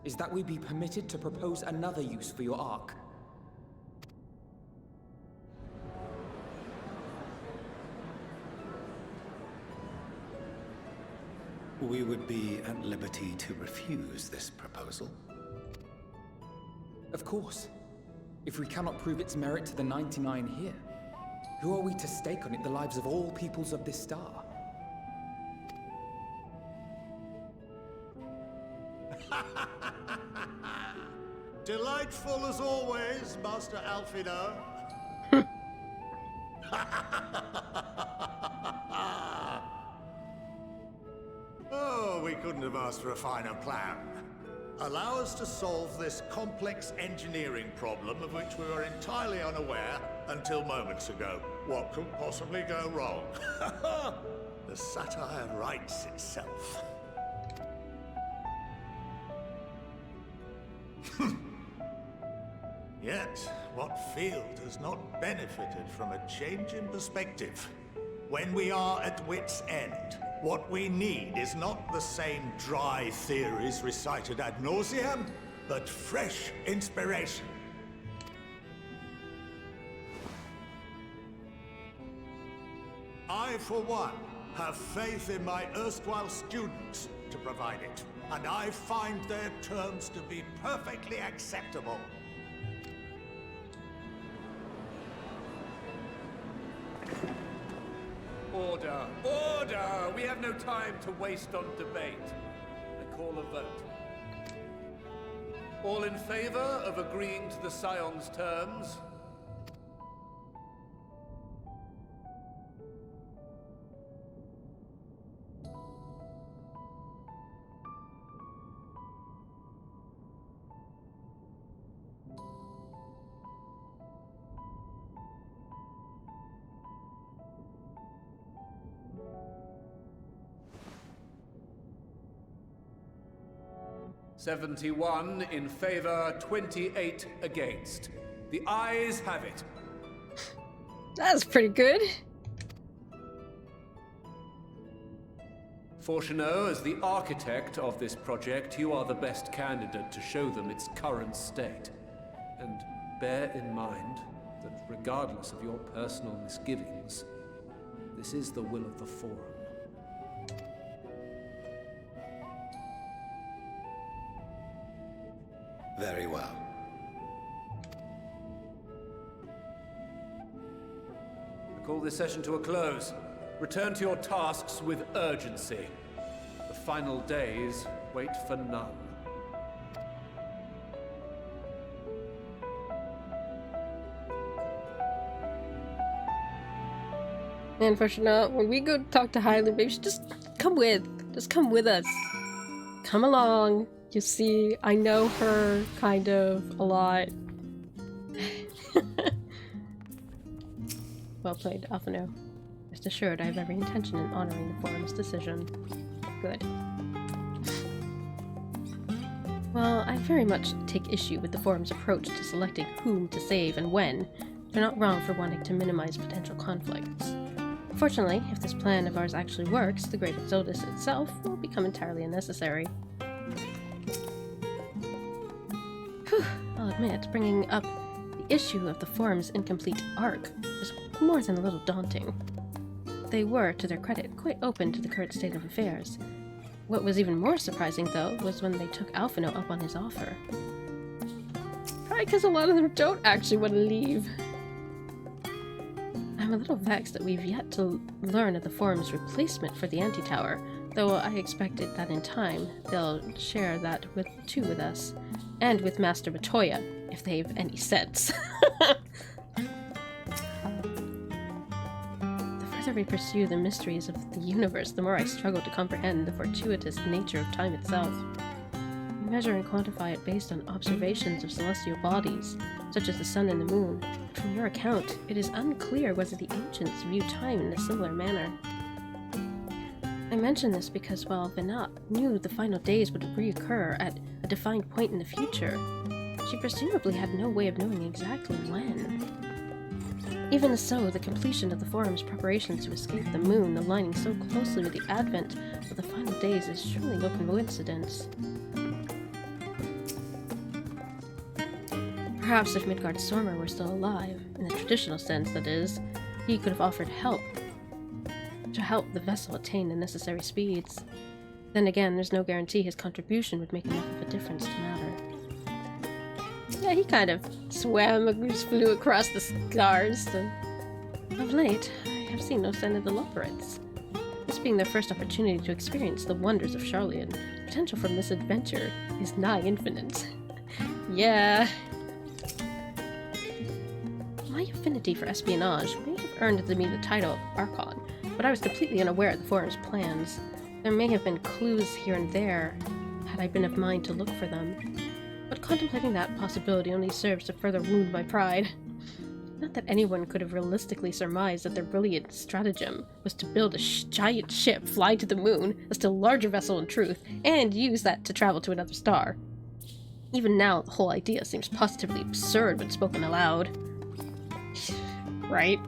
is that we be permitted to propose another use for your Ark. We would be at liberty to refuse this proposal. Of course. If we cannot prove its merit to the 99 here, who are we to stake on it the lives of all peoples of this star? Delightful as always, Master Alfino. Oh, we couldn't have asked for a finer plan. Allow us to solve this complex engineering problem of which we were entirely unaware until moments ago. What could possibly go wrong? The satire writes itself. Yet, what field has not benefited from a change in perspective? When we are at wit's end, what we need is not the same dry theories recited ad nauseam, but fresh inspiration. I, for one, have faith in my erstwhile students to provide it, and I find their terms to be perfectly acceptable. Order! Order! We have no time to waste on debate. I call a vote. All in favor of agreeing to the Scion's terms? "71 in favor, 28 against. The ayes have it." That's pretty good. Fortuneau, as the architect of this project, you are the best candidate to show them its current state. And bear in mind that regardless of your personal misgivings, this is the will of the Forum. Very well. I call this session to a close. Return to your tasks with urgency. The final days wait for none. And for sure, when we go talk to Hydaelyn, maybe just come with. Just come with us. Come along. You see, I know her kind of a lot. Well played, Alphino. Rest assured, I have every intention in honoring the Forum's decision. Good. Well, I very much take issue with the Forum's approach to selecting whom to save and when. They're not wrong for wanting to minimize potential conflicts. Fortunately, if this plan of ours actually works, the Great Exodus itself will become entirely unnecessary. Whew, I'll admit, bringing up the issue of the Forum's incomplete arc is more than a little daunting. They were, to their credit, quite open to the current state of affairs. What was even more surprising, though, was when they took Alphino up on his offer. Probably because a lot of them don't actually want to leave. I'm a little vexed that we've yet to learn of the Forum's replacement for the Anti-Tower, though I expected that in time they'll share that with us, and with Master Matoya, if they've any sense. The further we pursue the mysteries of the universe, the more I struggle to comprehend the fortuitous nature of time itself. We measure and quantify it based on observations of celestial bodies, such as the sun and the moon. But from your account, it is unclear whether the ancients view time in a similar manner. I mention this because while Venat knew the final days would reoccur at a defined point in the future, she presumably had no way of knowing exactly when. Even so, the completion of the Forum's preparations to escape the moon aligning so closely with the advent of the final days is surely no coincidence. Perhaps if Midgard Stormer were still alive, in the traditional sense that is, he could have offered help to help the vessel attain the necessary speeds. Then again, there's no guarantee his contribution would make enough of a difference to matter. Yeah, he kind of swam, just flew across the stars, and of late, I have seen no sign of the Loporrits. This being their first opportunity to experience the wonders of Charlian, the potential for misadventure is nigh infinite. Yeah. My affinity for espionage may have earned me the title of Archon, but I was completely unaware of the Forum's plans. There may have been clues here and there, had I been of mind to look for them. But contemplating that possibility only serves to further wound my pride. Not that anyone could have realistically surmised that their brilliant stratagem was to build a giant ship, fly to the moon, a still larger vessel in truth, and use that to travel to another star. Even now, the whole idea seems positively absurd when spoken aloud. Right?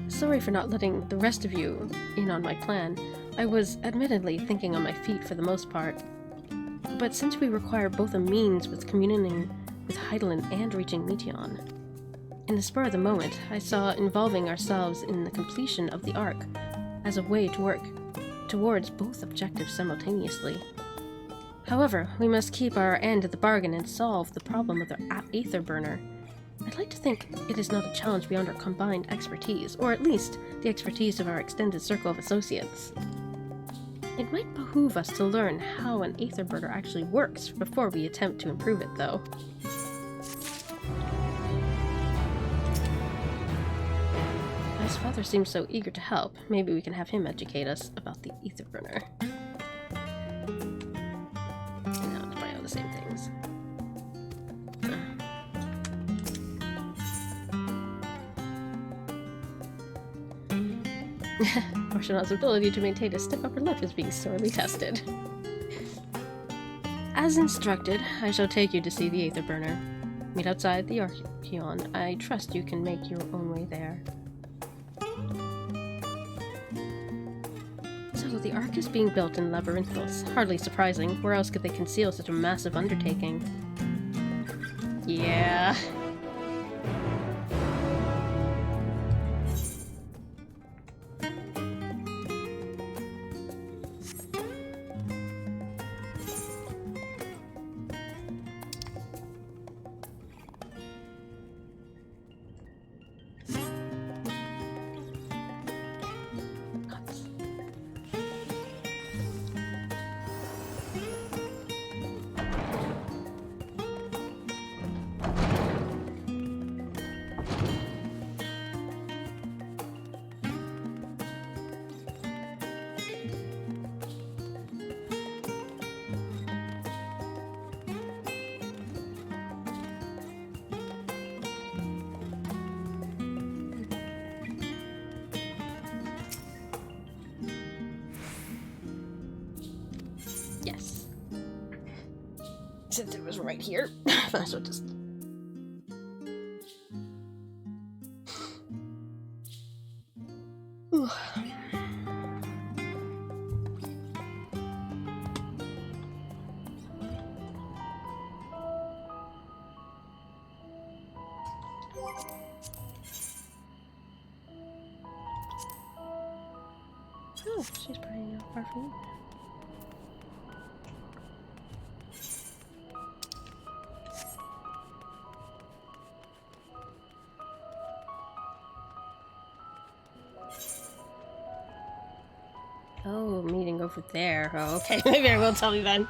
Sorry for not letting the rest of you in on my plan. I was admittedly thinking on my feet for the most part. But since we require both a means with communing with Hydaelyn and reaching Meteion, in the spur of the moment, I saw involving ourselves in the completion of the Ark as a way to work towards both objectives simultaneously. However, we must keep our end of the bargain and solve the problem of the Aether Burner. I'd like to think it is not a challenge beyond our combined expertise, or at least the expertise of our extended circle of associates. It might behoove us to learn how an Aether Burner actually works before we attempt to improve it, though. As Father seems so eager to help, maybe we can have him educate us about the Aether Burner. No, it's probably all the same things. Orshan's ability to maintain a stiff upper lip is being sorely tested. As instructed, I shall take you to see the Aether Burner. Meet outside the Archeon. I trust you can make your own way there. So, the Ark is being built in Labyrinthos. Hardly surprising. Where else could they conceal such a massive undertaking? Yeah. Yes. Since it was right here, might as well just... Oh, she's pretty far from me. Oh, meeting over there. Oh, okay. Maybe I will tell you then.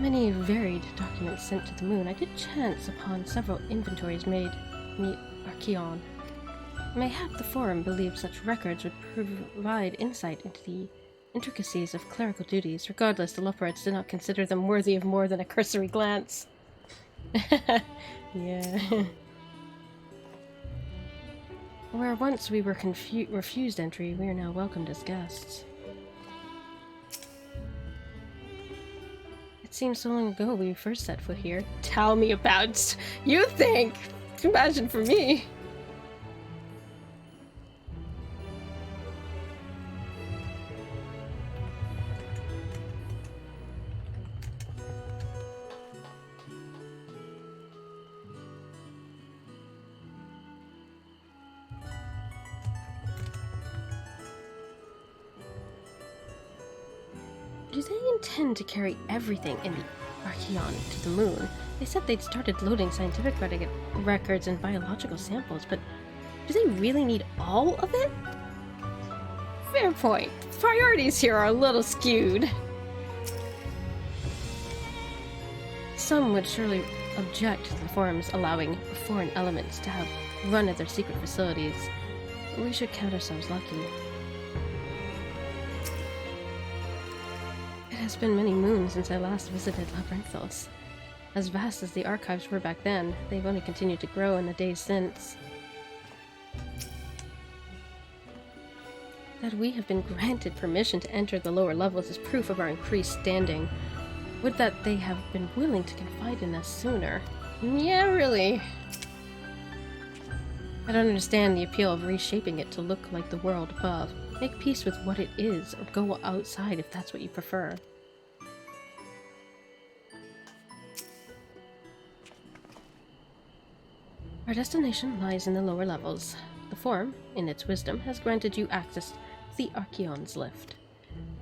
Many varied documents sent to the moon, I did chance upon several inventories made in the Archeon. Mayhap the Forum believed such records would provide insight into the intricacies of clerical duties. Regardless, the Loperites did not consider them worthy of more than a cursory glance. Yeah. Where once we were refused entry, we are now welcomed as guests. It seems so long ago we first set foot here. Tell me about you think! Imagine for me! Do they intend to carry everything in the Archeon to the moon? They said they'd started loading scientific records and biological samples, but do they really need all of it? Fair point. Priorities here are a little skewed. Some would surely object to the Forum's allowing foreign elements to have run at their secret facilities. We should count ourselves lucky. It has been many moons since I last visited Labyrinthos. As vast as the archives were back then, they've only continued to grow in the days since. That we have been granted permission to enter the lower levels is proof of our increased standing. Would that they have been willing to confide in us sooner. Yeah, really. I don't understand the appeal of reshaping it to look like the world above. Make peace with what it is, or go outside if that's what you prefer. Our destination lies in the lower levels. The Forum, in its wisdom, has granted you access to the Archeon's lift.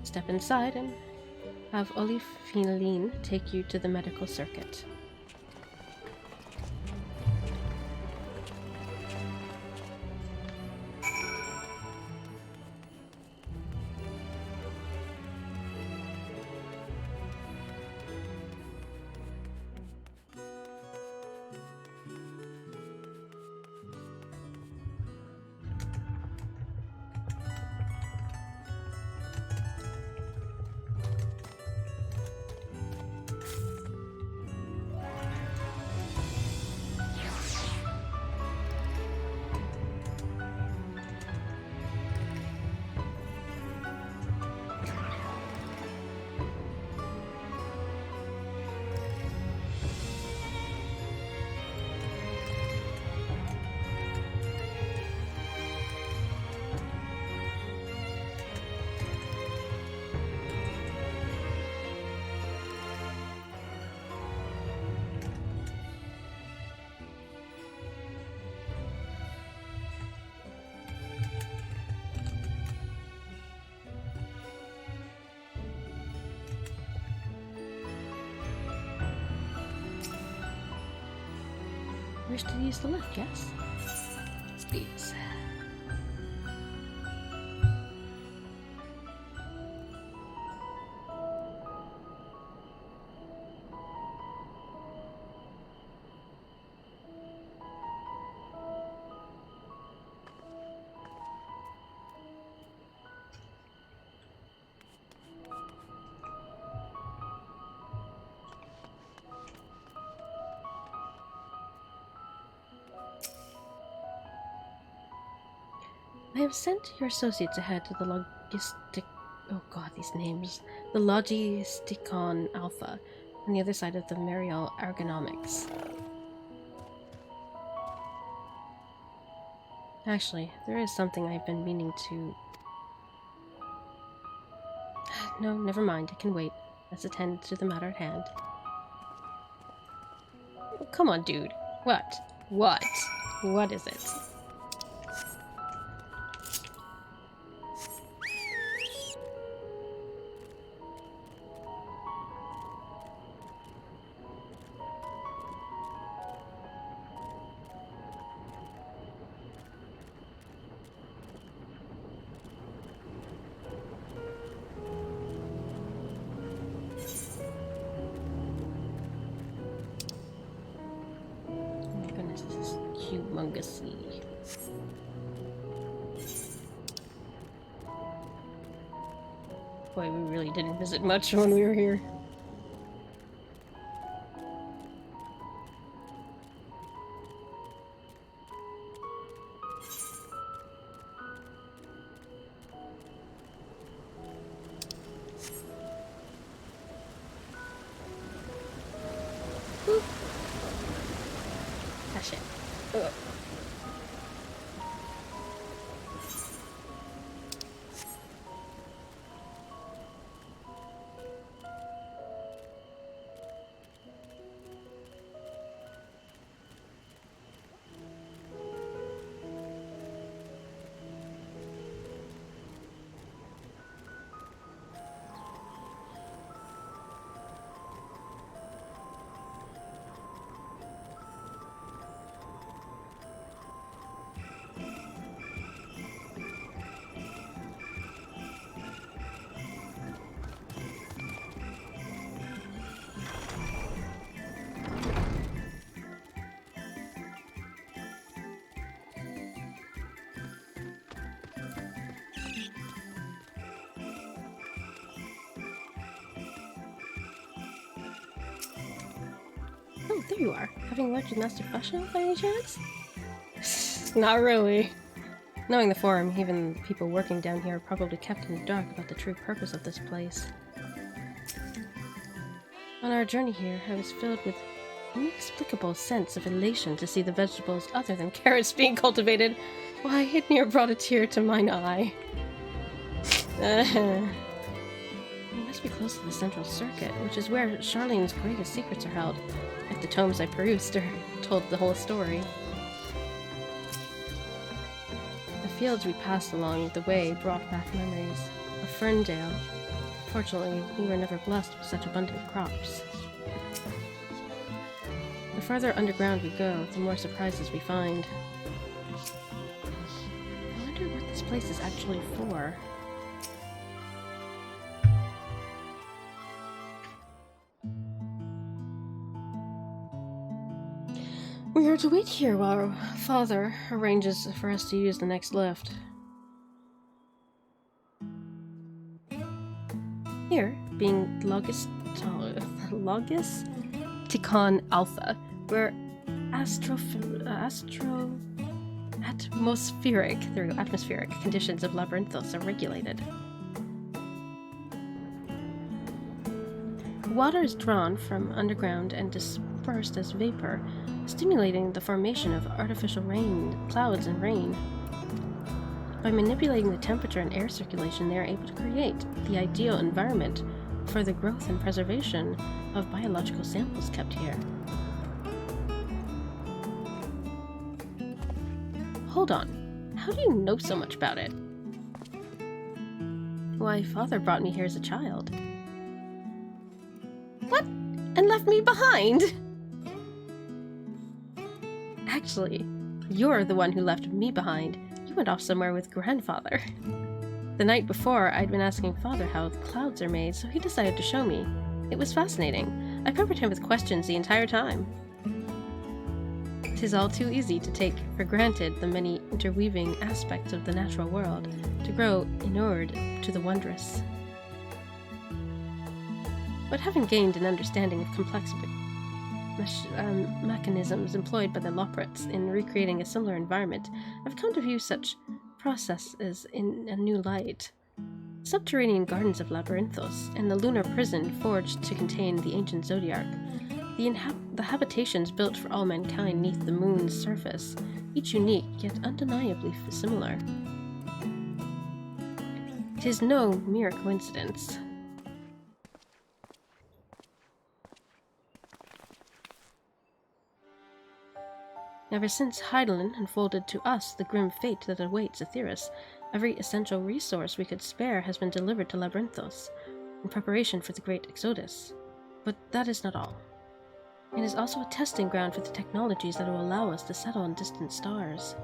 Step inside and have Olifine take you to the medical circuit. Wish to use the lift, yes? Please. I have sent your associates ahead to the oh god, these names. The Logisticon Alpha, on the other side of the Mariel Ergonomics. Actually, there is something I've been meaning to... No, never mind, it can wait. Let's attend to the matter at hand. Oh, come on, dude. What? What? What is it? humongously. Boy, we really didn't visit much when we were here. Ah, shit. Oh. Oh, there you are. Having worked with Master Fasha by any chance? Not really. Knowing the Forum, even the people working down here are probably kept in the dark about the true purpose of this place. On our journey here, I was filled with inexplicable sense of elation to see the vegetables other than carrots being cultivated. Why, it near brought a tear to mine eye. We must be close to the central circuit, which is where Charlene's greatest secrets are held. If the tomes I perused told the whole story. The fields we passed along the way brought back memories of Ferndale. Fortunately, we were never blessed with such abundant crops. The farther underground we go, the more surprises we find. I wonder what this place is actually for. We are to wait here while our father arranges for us to use the next lift. Here, being Logis Ticon Alpha, where atmospheric conditions of Labyrinthos are regulated. Water is drawn from underground and dispersed as vapor, stimulating the formation of artificial clouds and rain. By manipulating the temperature and air circulation, they are able to create the ideal environment for the growth and preservation of biological samples kept here. Hold on, how do you know so much about it? Why, Father brought me here as a child. What? And left me behind? Actually, you're the one who left me behind. You went off somewhere with Grandfather. The night before, I'd been asking Father how the clouds are made, so he decided to show me. It was fascinating. I peppered him with questions the entire time. 'Tis all too easy to take for granted the many interweaving aspects of the natural world, to grow inured to the wondrous. But having gained an understanding of complex mechanisms employed by the Loporits in recreating a similar environment, I've come to view such processes in a new light. Subterranean gardens of Labyrinthos, and the lunar prison forged to contain the ancient Zodiac, the habitations built for all mankind neath the moon's surface, each unique yet undeniably similar. 'Tis no mere coincidence. Ever since Hydaelyn unfolded to us the grim fate that awaits Aetheris, every essential resource we could spare has been delivered to Labyrinthos, in preparation for the great exodus. But that is not all. It is also a testing ground for the technologies that will allow us to settle on distant stars.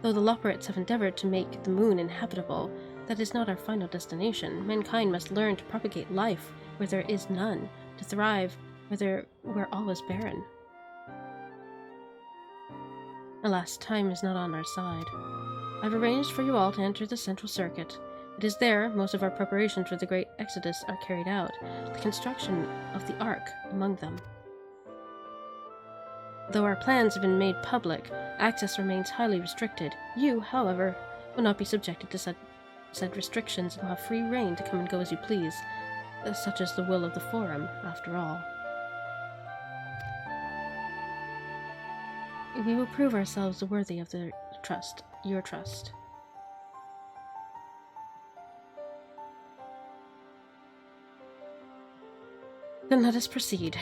Though the Loporits have endeavored to make the moon inhabitable, that is not our final destination. Mankind must learn to propagate life where there is none, to thrive where all is barren. Alas, time is not on our side. I've arranged for you all to enter the central circuit. It is there most of our preparations for the great exodus are carried out, the construction of the Ark among them. Though our plans have been made public, access remains highly restricted. You, however, will not be subjected to said restrictions and will have free rein to come and go as you please, such is the will of the Forum, after all. We will prove ourselves worthy of your trust. Then let us proceed.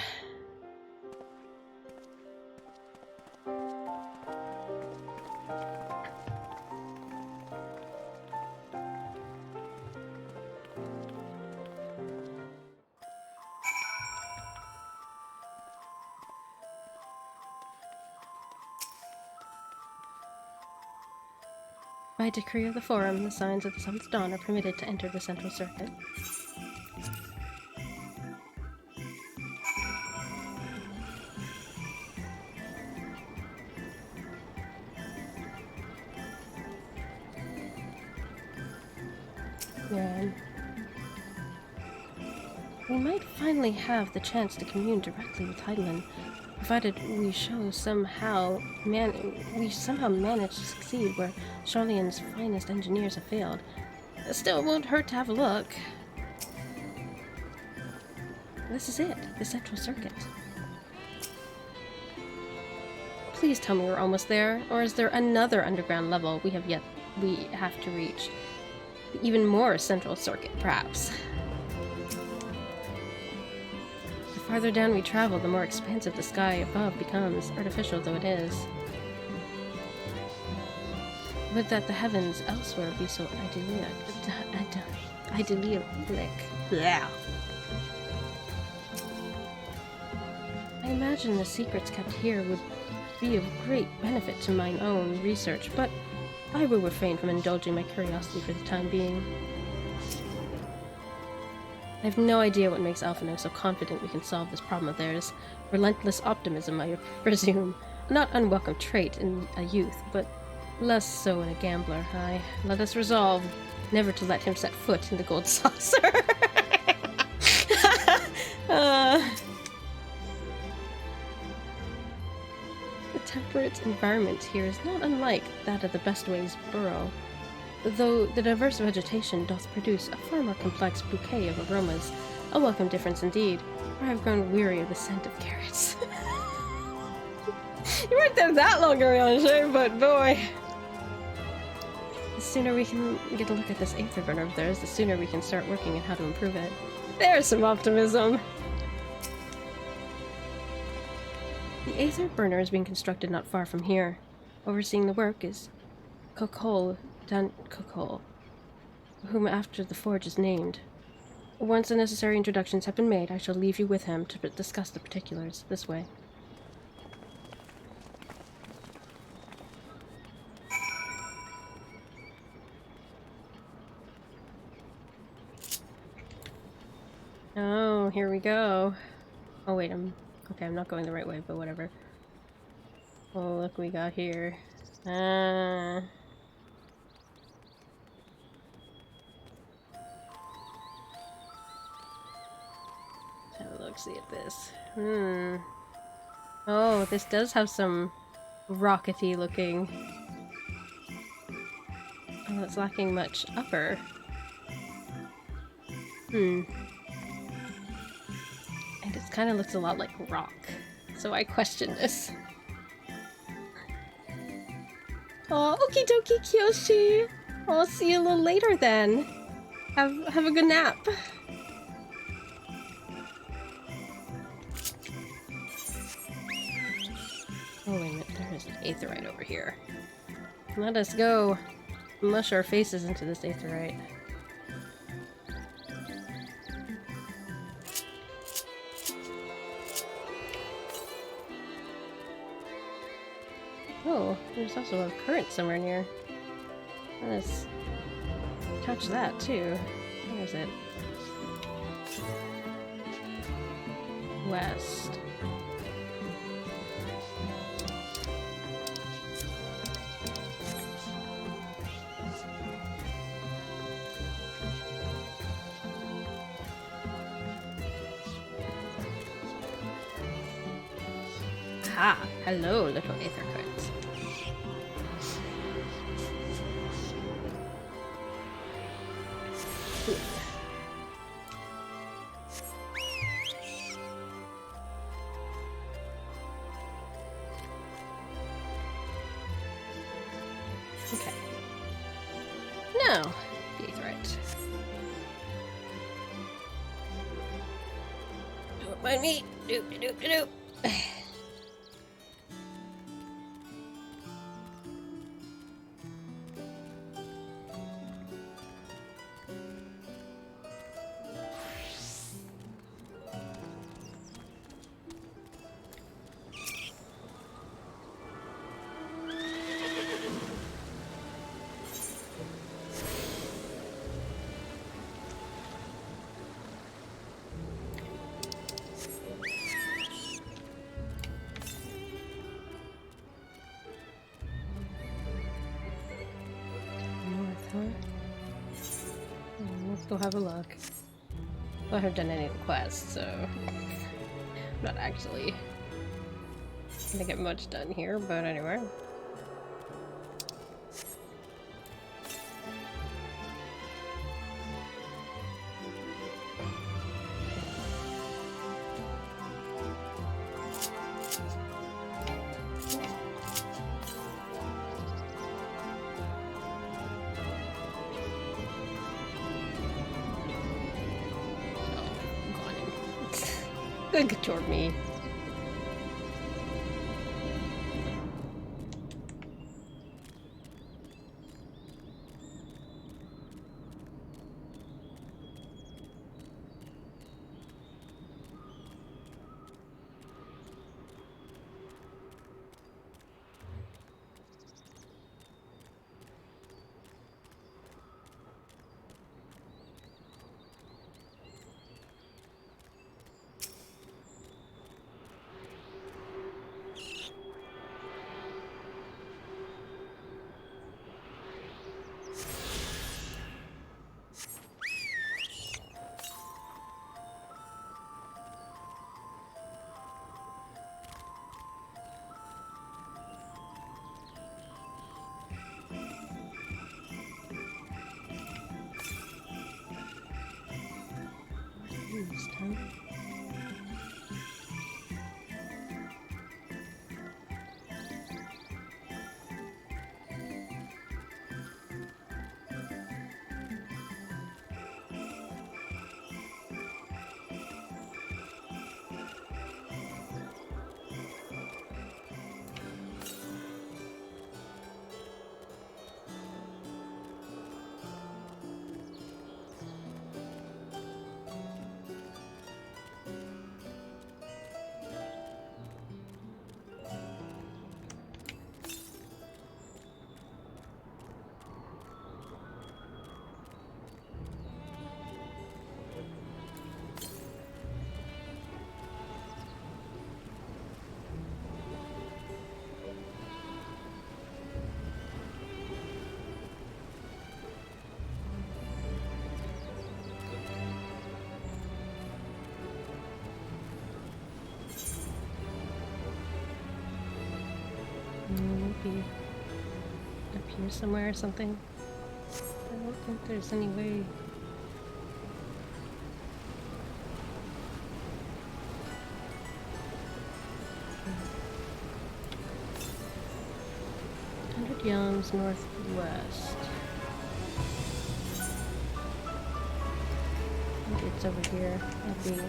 By decree of the Forum, the Signs of the Seventh Dawn are permitted to enter the central circuit. Man. We might finally have the chance to commune directly with Heidelin, provided we somehow manage to succeed where Charlian's finest engineers have failed. Still, it won't hurt to have a look. This is it, the central circuit. Please tell me we're almost there, or is there another underground level we have to reach? The even more central circuit, perhaps. The farther down we travel, the more expansive the sky above becomes, artificial though it is. Would that the heavens elsewhere be so idyllic. Yeah. I imagine the secrets kept here would be of great benefit to mine own research, but I will refrain from indulging my curiosity for the time being. I have no idea what makes Alphino so confident we can solve this problem of theirs. Relentless optimism, I presume. A not unwelcome trait in a youth, but less so in a gambler. Aye, let us resolve never to let him set foot in the gold saucer. The temperate environment here is not unlike that of the Bestways burrow, though the diverse vegetation doth produce a far more complex bouquet of aromas. A welcome difference indeed, for I have grown weary of the scent of carrots. You weren't there that long, Ariana, but boy. The sooner we can get a look at this aether burner of theirs, the sooner we can start working on how to improve it. There's some optimism. The aether burner is being constructed not far from here. Overseeing the work is Kokol, whom after the forge is named. Once the necessary introductions have been made, I shall leave you with him to discuss the particulars. This way. Oh, here we go. Oh wait, I'm not going the right way, but whatever. Oh, look what we got here. Have a look-see at this. Oh, this does have some rockety looking. Oh, it's lacking much upper. And it kind of looks a lot like rock, so I question this. Oh, okie dokie, Kyoshi. I'll see you a little later then. Have a good nap. Oh wait a minute, there is an aetherite over here. Let us go mush our faces into this aetherite. Oh, there's also a current somewhere near. Let us touch that too. Where is it? West. Aha! Hello, little aether currents. Okay. Now, the aetherite. Don't mind me. Doop doop doop. Let's go have a look. I haven't done any quests, so I'm not actually gonna get much done here, but anyway. Good toward me. Maybe up here somewhere or something. I don't think there's any way. Yams northwest. Maybe it's over here. That'd be okay.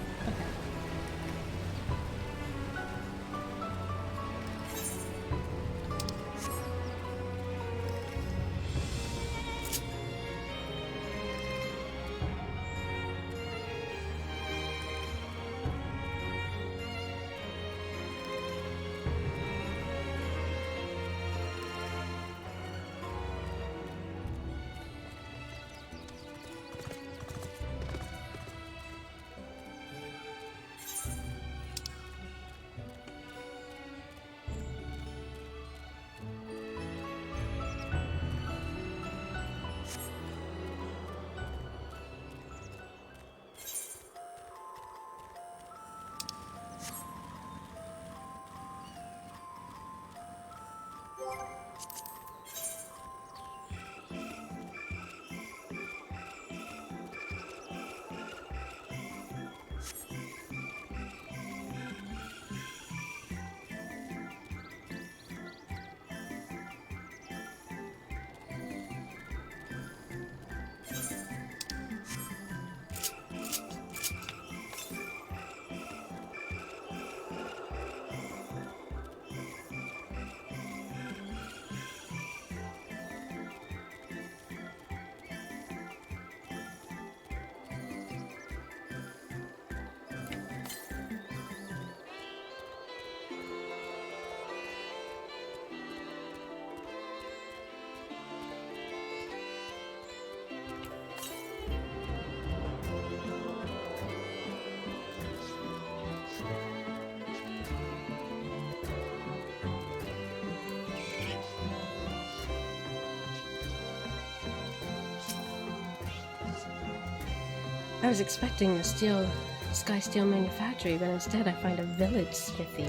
I was expecting a Sky Steel manufactory, but instead I find a village smithy.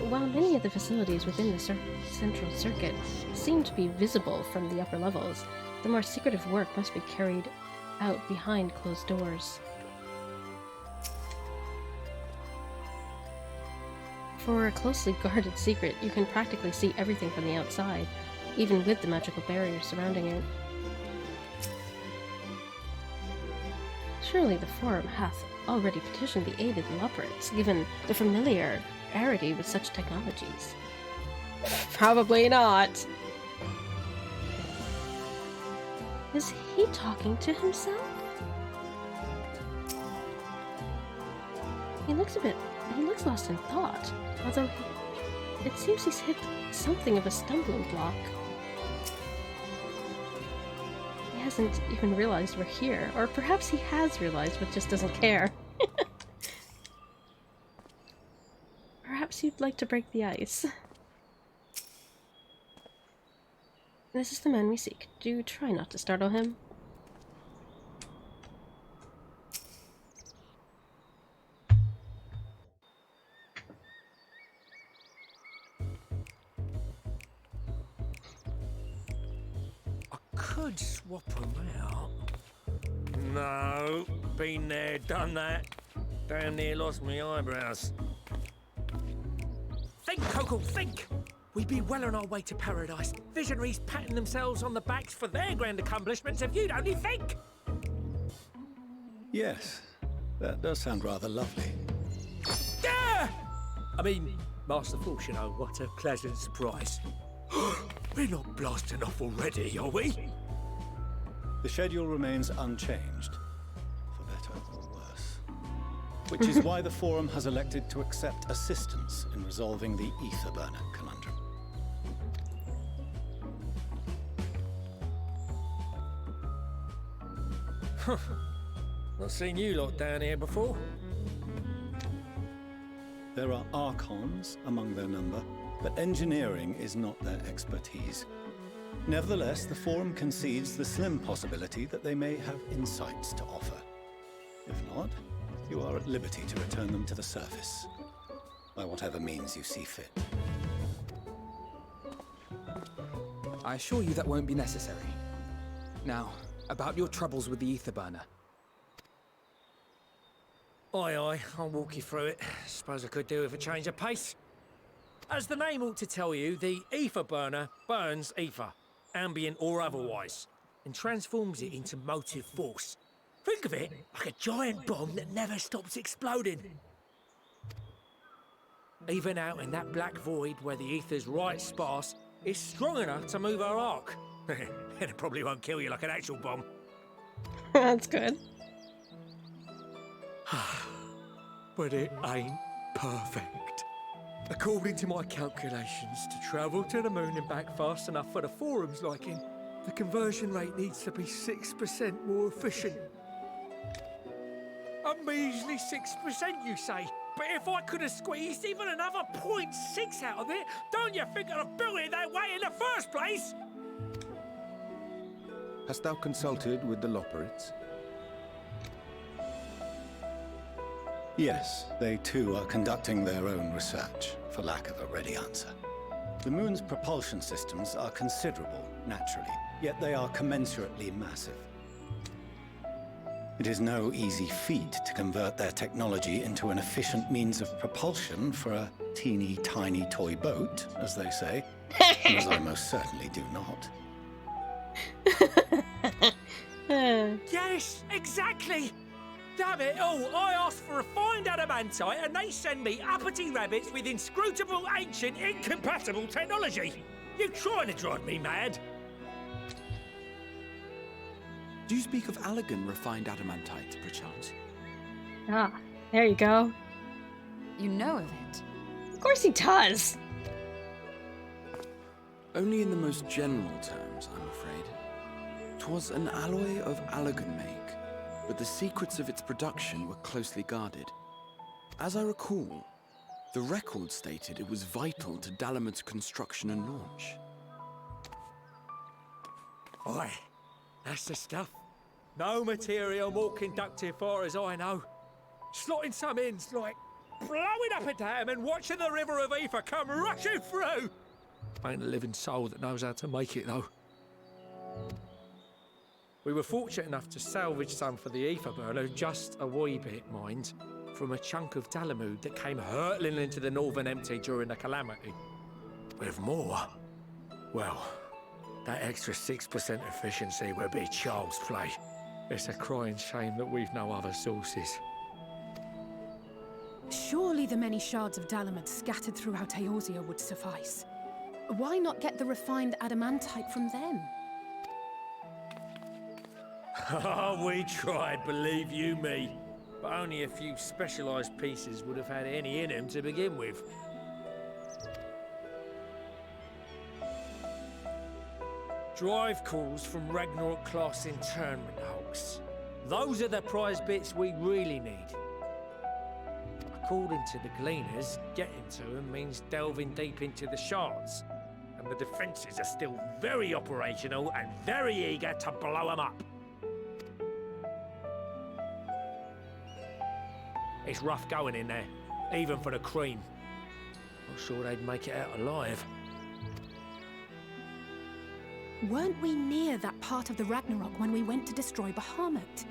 While many of the facilities within the central circuit seem to be visible from the upper levels, the more secretive work must be carried out behind closed doors. For a closely guarded secret, you can practically see everything from the outside, even with the magical barrier surrounding it. Surely the Forum hath already petitioned the aid of the Loporits, given the familiarity with such technologies. Probably not. Is he talking to himself? He looks lost in thought, although it seems he's hit something of a stumbling block. He hasn't even realized we're here, or perhaps he has realized but just doesn't care. Perhaps you'd like to break the ice. This is the man we seek. Do try not to startle him. Could swap them out. No, been there, done that. Damn near lost my eyebrows. Think, Coco, think! We'd be well on our way to paradise. Visionaries patting themselves on the backs for their grand accomplishments if you'd only think! Yes, that does sound rather lovely. Yeah! I mean, masterful, you know, what a pleasant surprise. We're not blasting off already, are we? The schedule remains unchanged, for better or worse. Which is why the Forum has elected to accept assistance in resolving the ether burner conundrum. Not seen you lot down here before. There are Archons among their number, but engineering is not their expertise. Nevertheless, the Forum concedes the slim possibility that they may have insights to offer. If not, you are at liberty to return them to the surface, by whatever means you see fit. I assure you that won't be necessary. Now, about your troubles with the ether burner. Aye, aye, I'll walk you through it. Suppose I could do with a change of pace. As the name ought to tell you, the ether burner burns ether, ambient or otherwise, and transforms it into motive force. Think of it like a giant bomb that never stops exploding. Even out in that black void where the ether's right sparse, it's strong enough to move our arc. And it probably won't kill you like an actual bomb. That's good. But it ain't perfect. According to my calculations, to travel to the moon and back fast enough for the Forum's liking, the conversion rate needs to be 6% more efficient. A measly 6%, you say? But if I could have squeezed even another 0.6 out of it, don't you think I'd have built it that way in the first place? Hast thou consulted with the Loporits? Yes, they too are conducting their own research, for lack of a ready answer. The moon's propulsion systems are considerable, naturally, yet they are commensurately massive. It is no easy feat to convert their technology into an efficient means of propulsion for a teeny tiny toy boat, as they say, and as I most certainly do not. Yes, exactly! Damn it all, I asked for refined adamantite and they send me uppity rabbits with inscrutable, ancient, incompatible technology! You trying to drive me mad? Do you speak of Allegan refined adamantite, perchance? Ah, there you go. You know of it? Of course he does! Only in the most general terms, I'm afraid. 'Twas an alloy of Allegan make, but the secrets of its production were closely guarded. As I recall, the record stated it was vital to Dalaman's construction and launch. Aye, that's the stuff. No material more conductive far as I know. Slotting some ends like blowing up a dam and watching the river of ether come rushing through. Ain't a living soul that knows how to make it, though. We were fortunate enough to salvage some for the ether burner, just a wee bit, mind, from a chunk of Dalamud that came hurtling into the Northern Empty during the calamity. With more, well, that extra 6% efficiency would be child's play. It's a crying shame that we've no other sources. Surely the many shards of Dalamud scattered throughout Eorzea would suffice. Why not get the refined adamantite from them? Oh, we tried, believe you me. But only a few specialised pieces would have had any in them to begin with. Drive calls from Ragnarok-class internment hulks. Those are the prize bits we really need. According to the Gleaners, getting to them means delving deep into the shards. And the defences are still very operational and very eager to blow them up. It's rough going in there, even for the cream. Not sure they'd make it out alive. Weren't we near that part of the Ragnarok when we went to destroy Bahamut?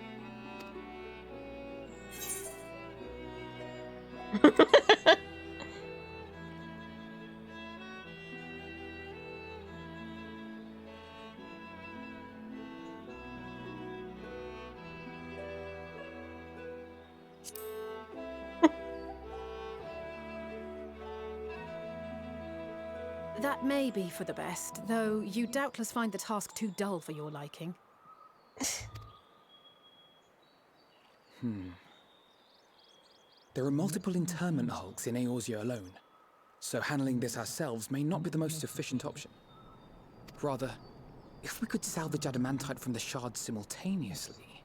That may be for the best, though you doubtless find the task too dull for your liking. There are multiple internment hulks in Eorzea alone, so handling this ourselves may not be the most efficient option. Rather, if we could salvage adamantite from the shards simultaneously...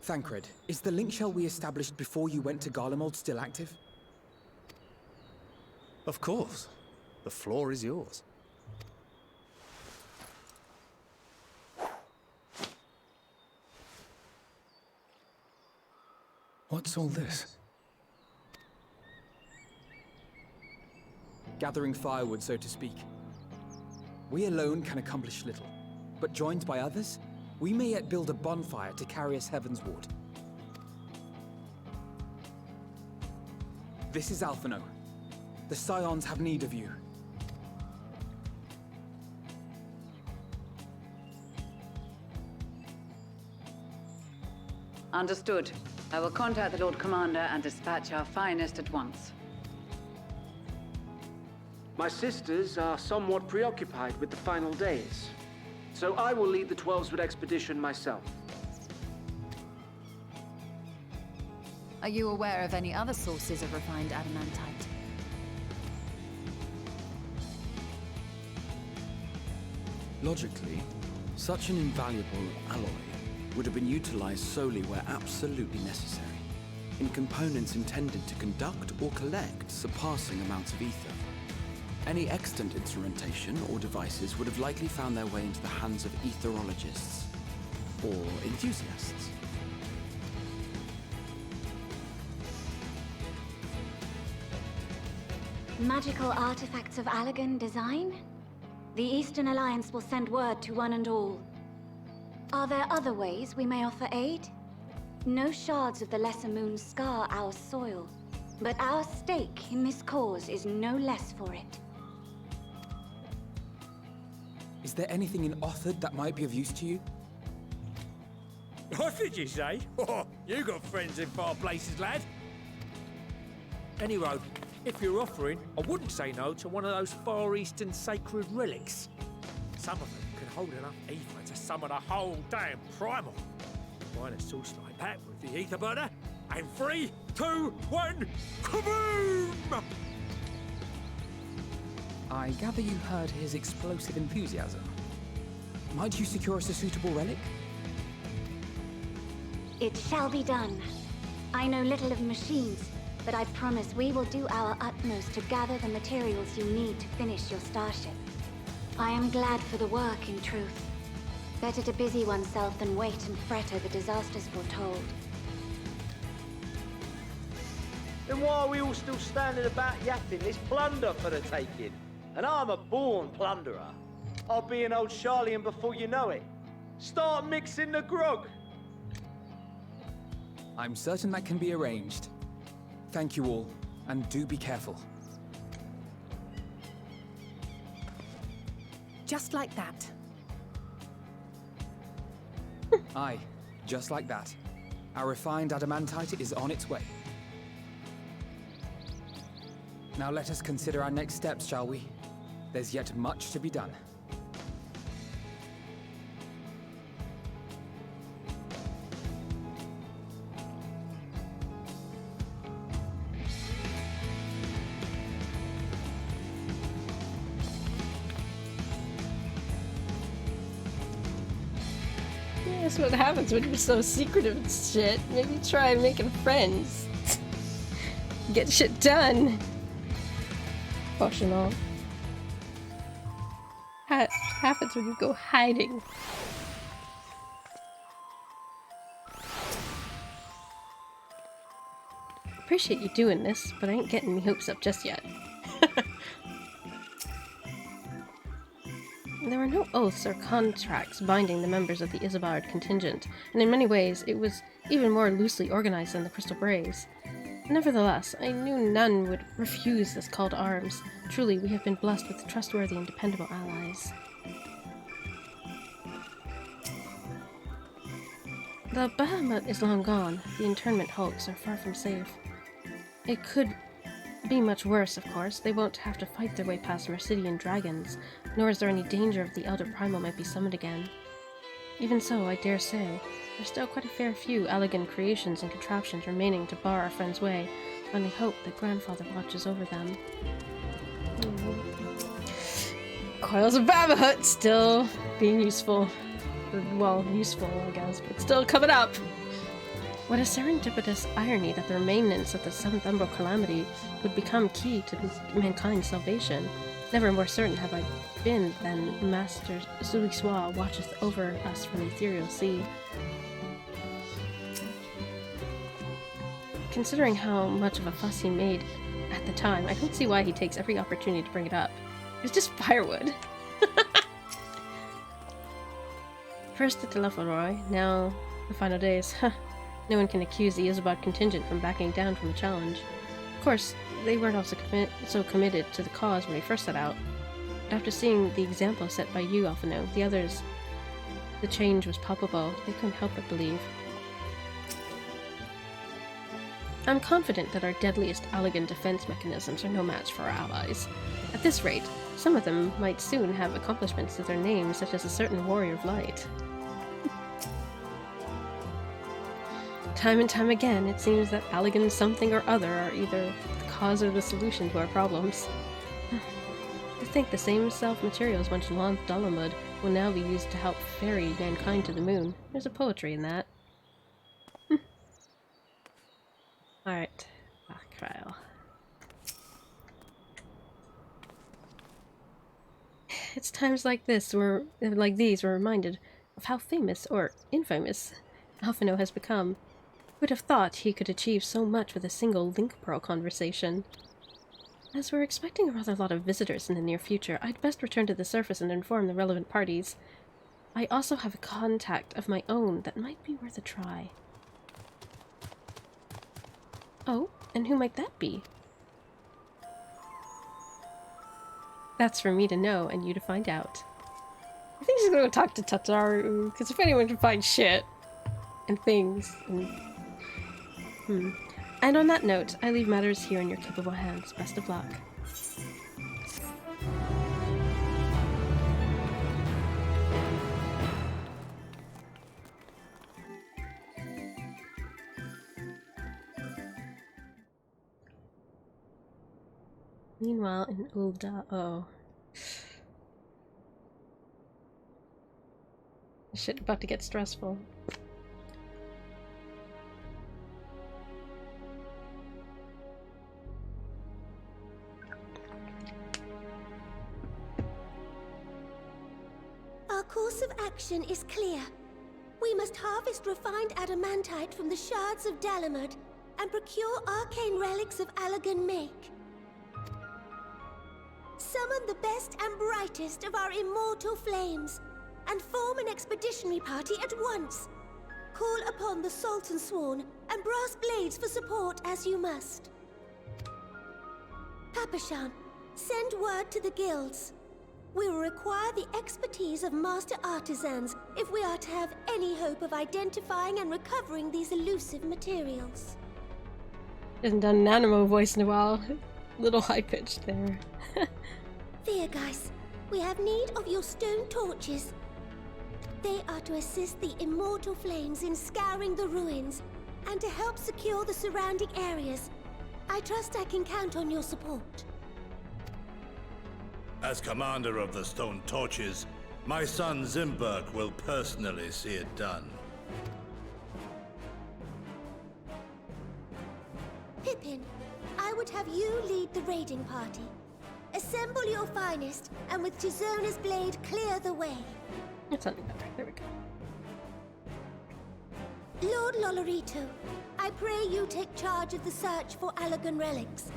Thancred, is the link shell we established before you went to Garlemald still active? Of course. The floor is yours. What's all this? Gathering firewood, so to speak. We alone can accomplish little, but joined by others, we may yet build a bonfire to carry us heavensward. This is Alphino. The Scions have need of you. Understood. I will contact the Lord Commander and dispatch our finest at once. My sisters are somewhat preoccupied with the final days, so I will lead the 12-Wood expedition myself. Are you aware of any other sources of refined adamantite? Logically, such an invaluable alloy would have been utilized solely where absolutely necessary, in components intended to conduct or collect surpassing amounts of ether. Any extant instrumentation or devices would have likely found their way into the hands of etherologists or enthusiasts. Magical artifacts of Allagan design? The Eastern Alliance will send word to one and all. Are there other ways we may offer aid? No shards of the Lesser Moon scar our soil, but our stake in this cause is no less for it. Is there anything in Othard that might be of use to you? What did you say? Oh, you got friends in far places, lad. Anyway, if you're offering, I wouldn't say no to one of those Far Eastern sacred relics. Some of them can hold enough ether to summon a whole damn primal. Find a source like that with the ether burner, and 3, 2, 1, kaboom! I gather you heard his explosive enthusiasm. Might you secure us a suitable relic? It shall be done. I know little of machines, but I promise we will do our utmost to gather the materials you need to finish your starship. I am glad for the work, in truth. Better to busy oneself than wait and fret over disasters foretold. Then why are we all still standing about yapping? There's plunder for the taking. And I'm a born plunderer. I'll be an old Charlian before you know it. Start mixing the grog. I'm certain that can be arranged. Thank you all, and do be careful. Just like that. Aye, just like that. Our refined adamantite is on its way. Now let us consider our next steps, shall we? There's yet much to be done. That's what happens when you're so secretive and shit. Maybe try making friends. Get shit done. Potional. Happens when you go hiding. Appreciate you doing this, but I ain't getting me hopes up just yet. There were no oaths or contracts binding the members of the Isambard contingent, and in many ways it was even more loosely organized than the Crystal Braves. Nevertheless, I knew none would refuse this call to arms. Truly, we have been blessed with trustworthy and dependable allies. The Bahamut is long gone. The internment hulks are far from safe. It could be much worse, of course. They won't have to fight their way past Mercidian dragons, nor is there any danger of the Elder Primal might be summoned again. Even so, I dare say, there's still quite a fair few elegant creations and contraptions remaining to bar our friend's way. I only hope that Grandfather watches over them. Coils of Bahamut still being useful. Well, useful, I guess, but still coming up. What a serendipitous irony that the remnants of the Seventh Umbral Calamity would become key to mankind's salvation. Never more certain have I been than Master Suiswa watcheth over us from the ethereal sea. Considering how much of a fuss he made at the time, I don't see why he takes every opportunity to bring it up. It's just firewood. First the Telephoroy, now the final days. No one can accuse the Isambard contingent from backing down from the challenge. Of course, they weren't also so committed to the cause when we first set out. But after seeing the example set by you, Alphino, the others, the change was palpable. They couldn't help but believe. I'm confident that our deadliest Allagan defense mechanisms are no match for our allies. At this rate, some of them might soon have accomplishments to their names, such as a certain warrior of light. Time and time again, it seems that Allagan something or other are either the cause or the solution to our problems. To think the same self-materials once launched Dalamud will now be used to help ferry mankind to the moon. There's a poetry in that. Alright. Trial. It's times like these we're reminded of how famous, or infamous, Alphino has become. Who would have thought he could achieve so much with a single link pearl conversation? As we're expecting a rather lot of visitors in the near future, I'd best return to the surface and inform the relevant parties. I also have a contact of my own that might be worth a try. Oh, and who might that be? That's for me to know and you to find out. I think she's gonna go talk to Tataru, because if anyone can find shit and things and And on that note, I leave matters here in your capable hands. Best of luck. Meanwhile, in Ulda, oh. Shit about to get stressful. course of action is clear. We must harvest refined adamantite from the shards of Dalamud and procure arcane relics of Allagan make. Summon the best and brightest of our immortal flames, and form an expeditionary party at once. Call upon the Sultan Sworn and Brass Blades for support as you must. Papashan, send word to the guilds. We will require the expertise of master artisans if we are to have any hope of identifying and recovering these elusive materials. Hasn't done an animal voice in a while. Little high-pitched there. There, guys. We have need of your stone torches. They are to assist the immortal flames in scouring the ruins and to help secure the surrounding areas. I trust I can count on your support. As commander of the Stone Torches, my son Zimberg will personally see it done. Pippin, I would have you lead the raiding party. Assemble your finest, and with Chizona's blade, clear the way. That's something better. There we go. Lord Lolorito, I pray you take charge of the search for Allagan relics.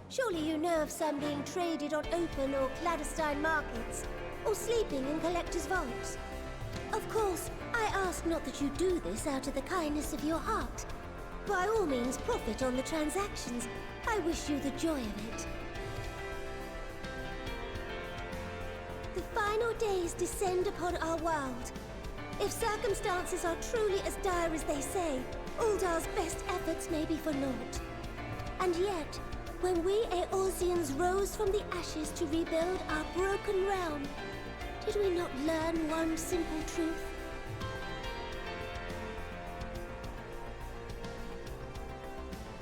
Surely you know of some being traded on open or clandestine markets, or sleeping in collectors' vaults. Of course, I ask not that you do this out of the kindness of your heart. By all means, profit on the transactions. I wish you the joy of it. The final days descend upon our world. If circumstances are truly as dire as they say, Uldar's best efforts may be for naught. And yet, when we Eorzeans rose from the ashes to rebuild our broken realm, did we not learn one simple truth?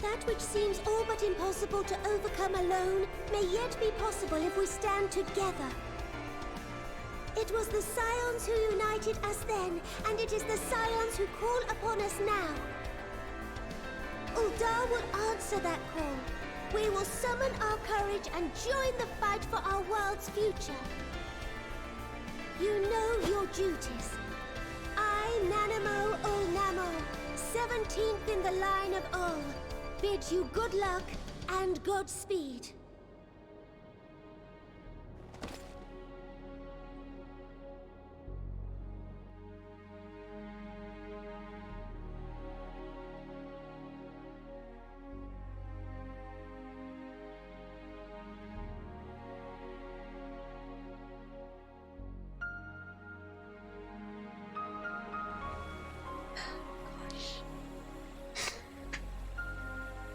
That which seems all but impossible to overcome alone may yet be possible if we stand together. It was the Scions who united us then, and it is the Scions who call upon us now. Uldar will answer that call. We will summon our courage and join the fight for our world's future. You know your duties. I, Nanamo Ulnamo, 17th in the line of Ul, bid you good luck and Godspeed.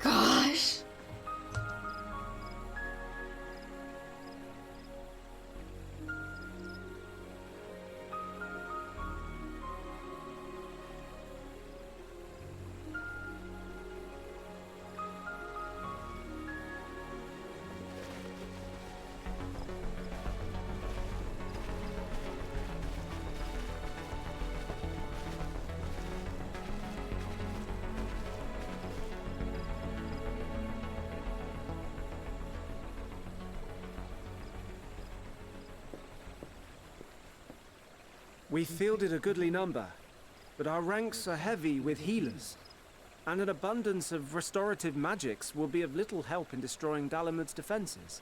Gosh. We fielded a goodly number, but our ranks are heavy with healers, and an abundance of restorative magics will be of little help in destroying Dalamud's defenses.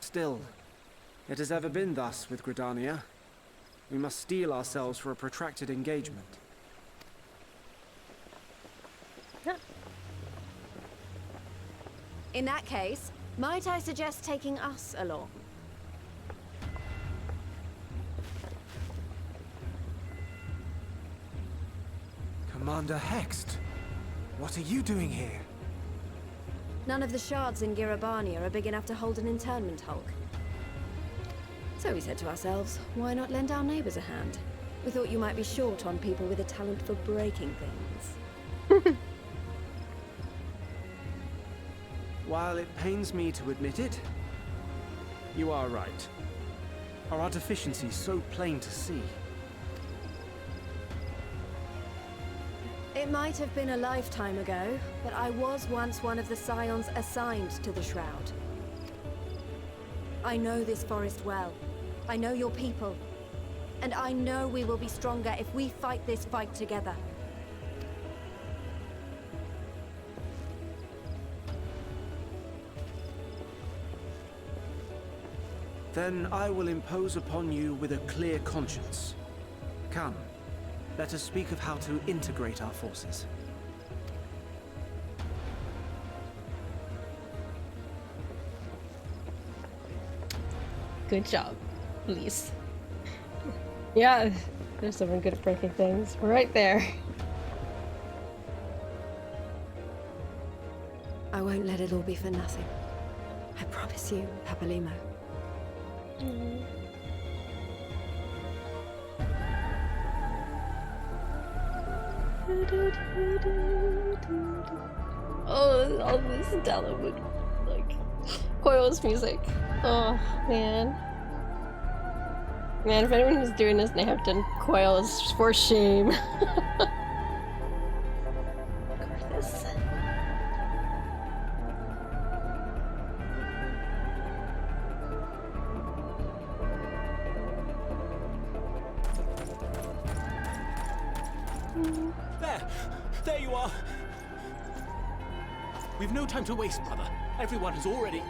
Still, it has ever been thus with Gridania. We must steel ourselves for a protracted engagement. In that case, might I suggest taking us along? Commander Hext, what are you doing here? None of the shards in Girabania are big enough to hold an internment hulk. So we said to ourselves, why not lend our neighbors a hand? We thought you might be short on people with a talent for breaking things. While it pains me to admit it, you are right. Our deficiency is so plain to see. It might have been a lifetime ago, but I was once one of the Scions assigned to the Shroud. I know this forest well. I know your people. And I know we will be stronger if we fight this fight together. Then I will impose upon you with a clear conscience. Come, let us speak of how to integrate our forces. Good job, please. Yeah, there's someone good at breaking things. Right there. I won't let it all be for nothing. I promise you, Papalimo. Oh, all this Dalamud, like, Coil's music. Oh, man. Man, if anyone who's doing this and they have done Coil, is for shame. Gorthus. There you are! We've no time to waste, brother. Everyone has already...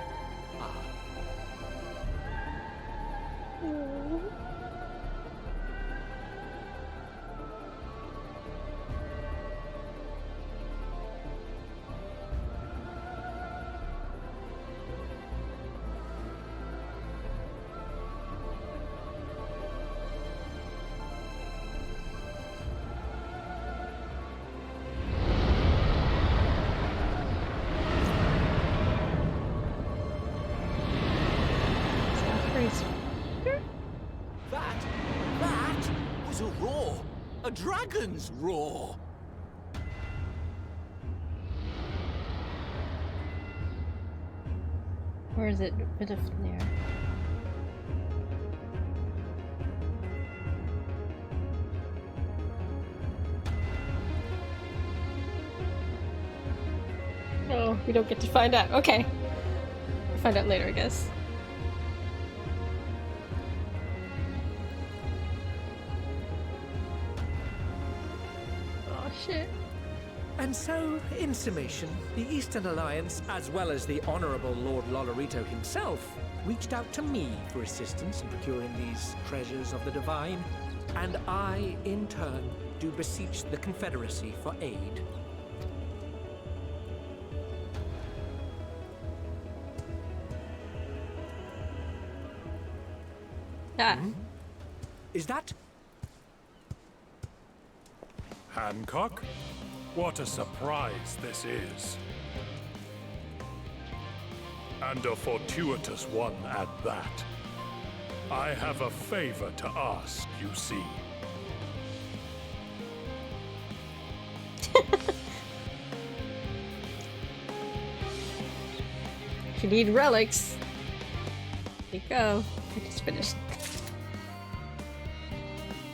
That was a roar! A dragon's roar! Or is it a bit of there? Oh, we don't get to find out. Okay. We'll find out later, I guess. Oh, shit. And so, in summation, the Eastern Alliance, as well as the Honorable Lord Lolorito himself, reached out to me for assistance in procuring these treasures of the divine, and I, in turn, do beseech the Confederacy for aid. Ah. Is that... Hancock? What a surprise this is. And a fortuitous one at that. I have a favor to ask, you see. If you need relics, there you go. I just finished.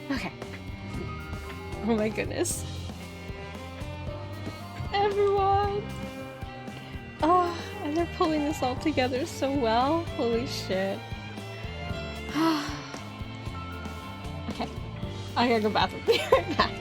Okay. Oh my goodness. Everyone! Oh, and they're pulling this all together so well. Holy shit. Okay. I gotta go bathroom. Be right back.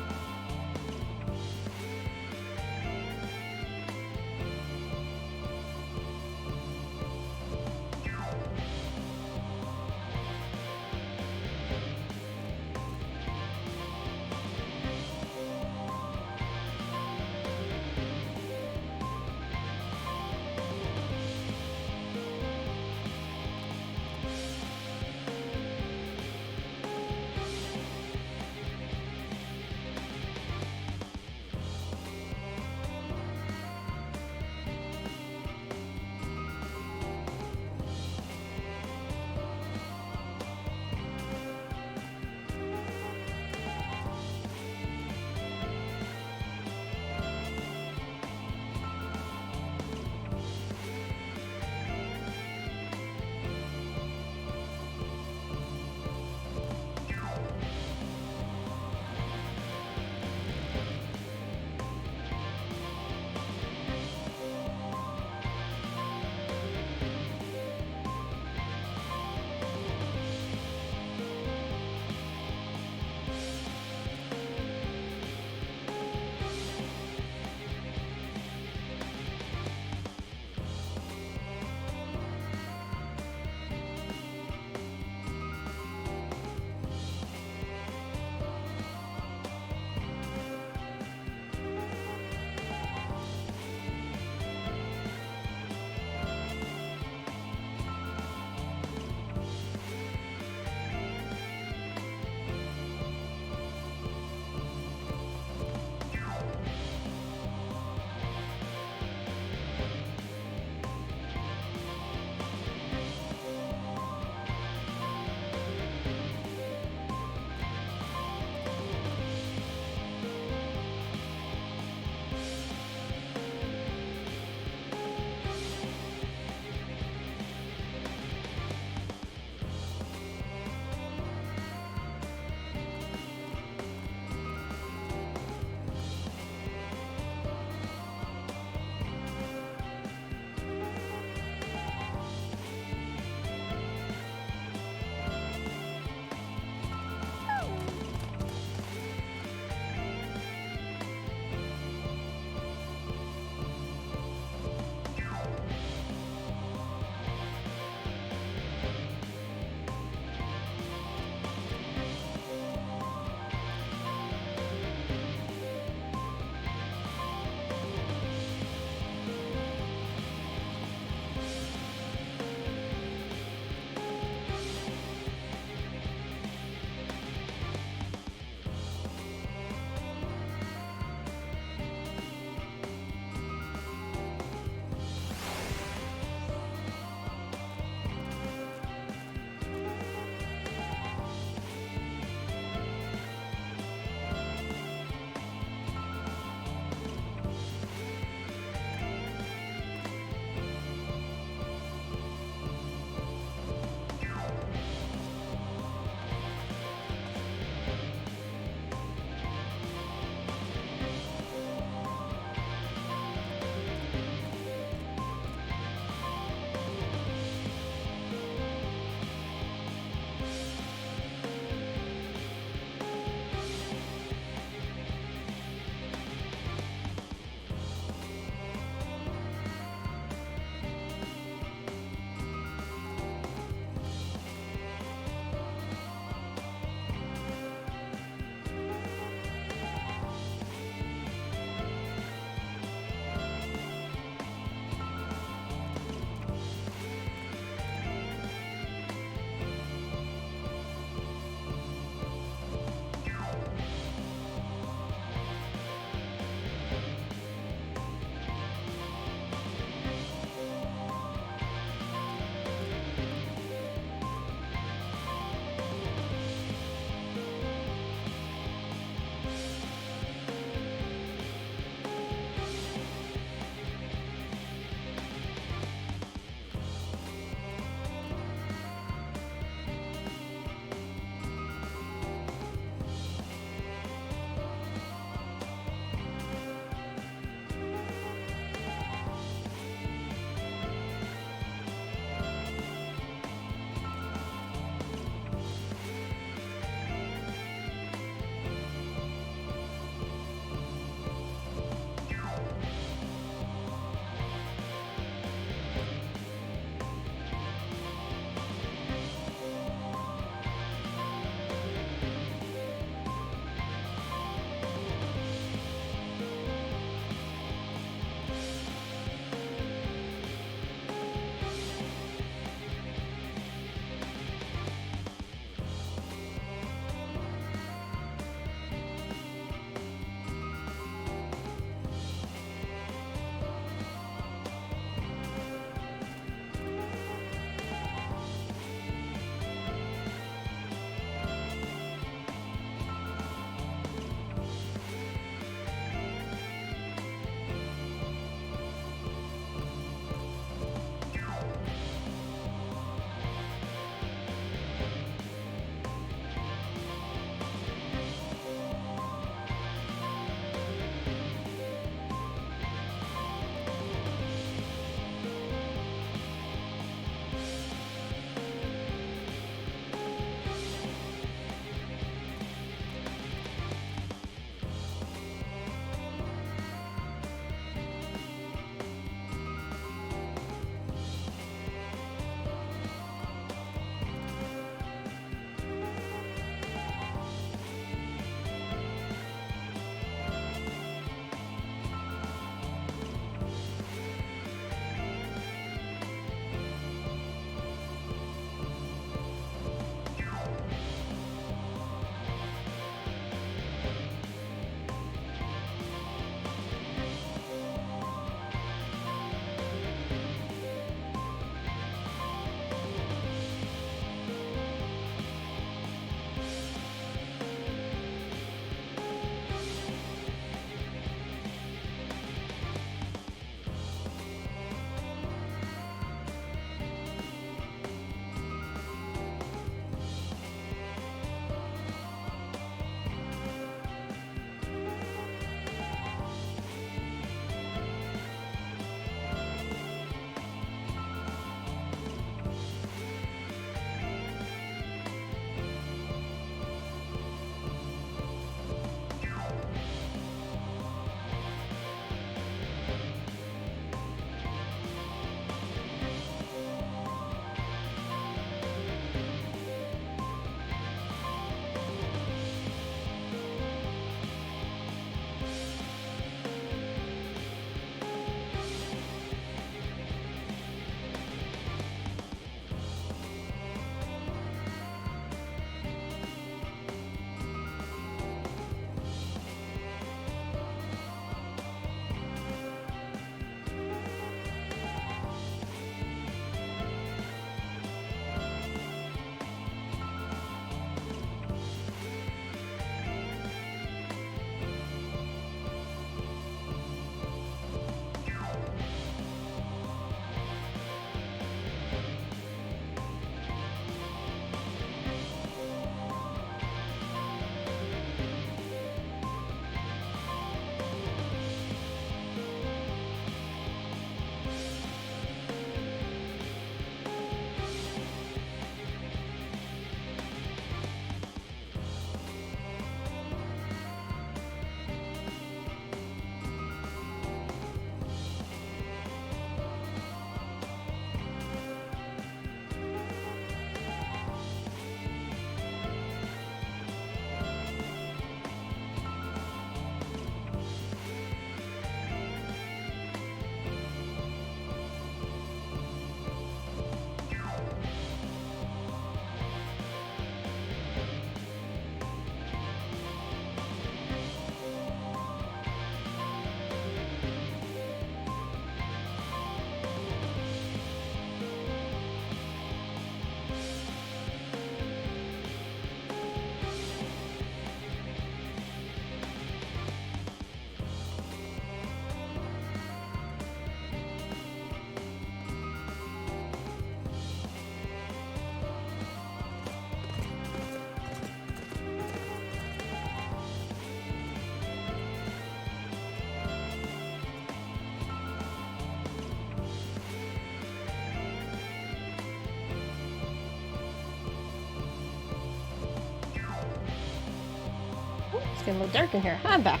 It's getting a little dark in here. I'm back.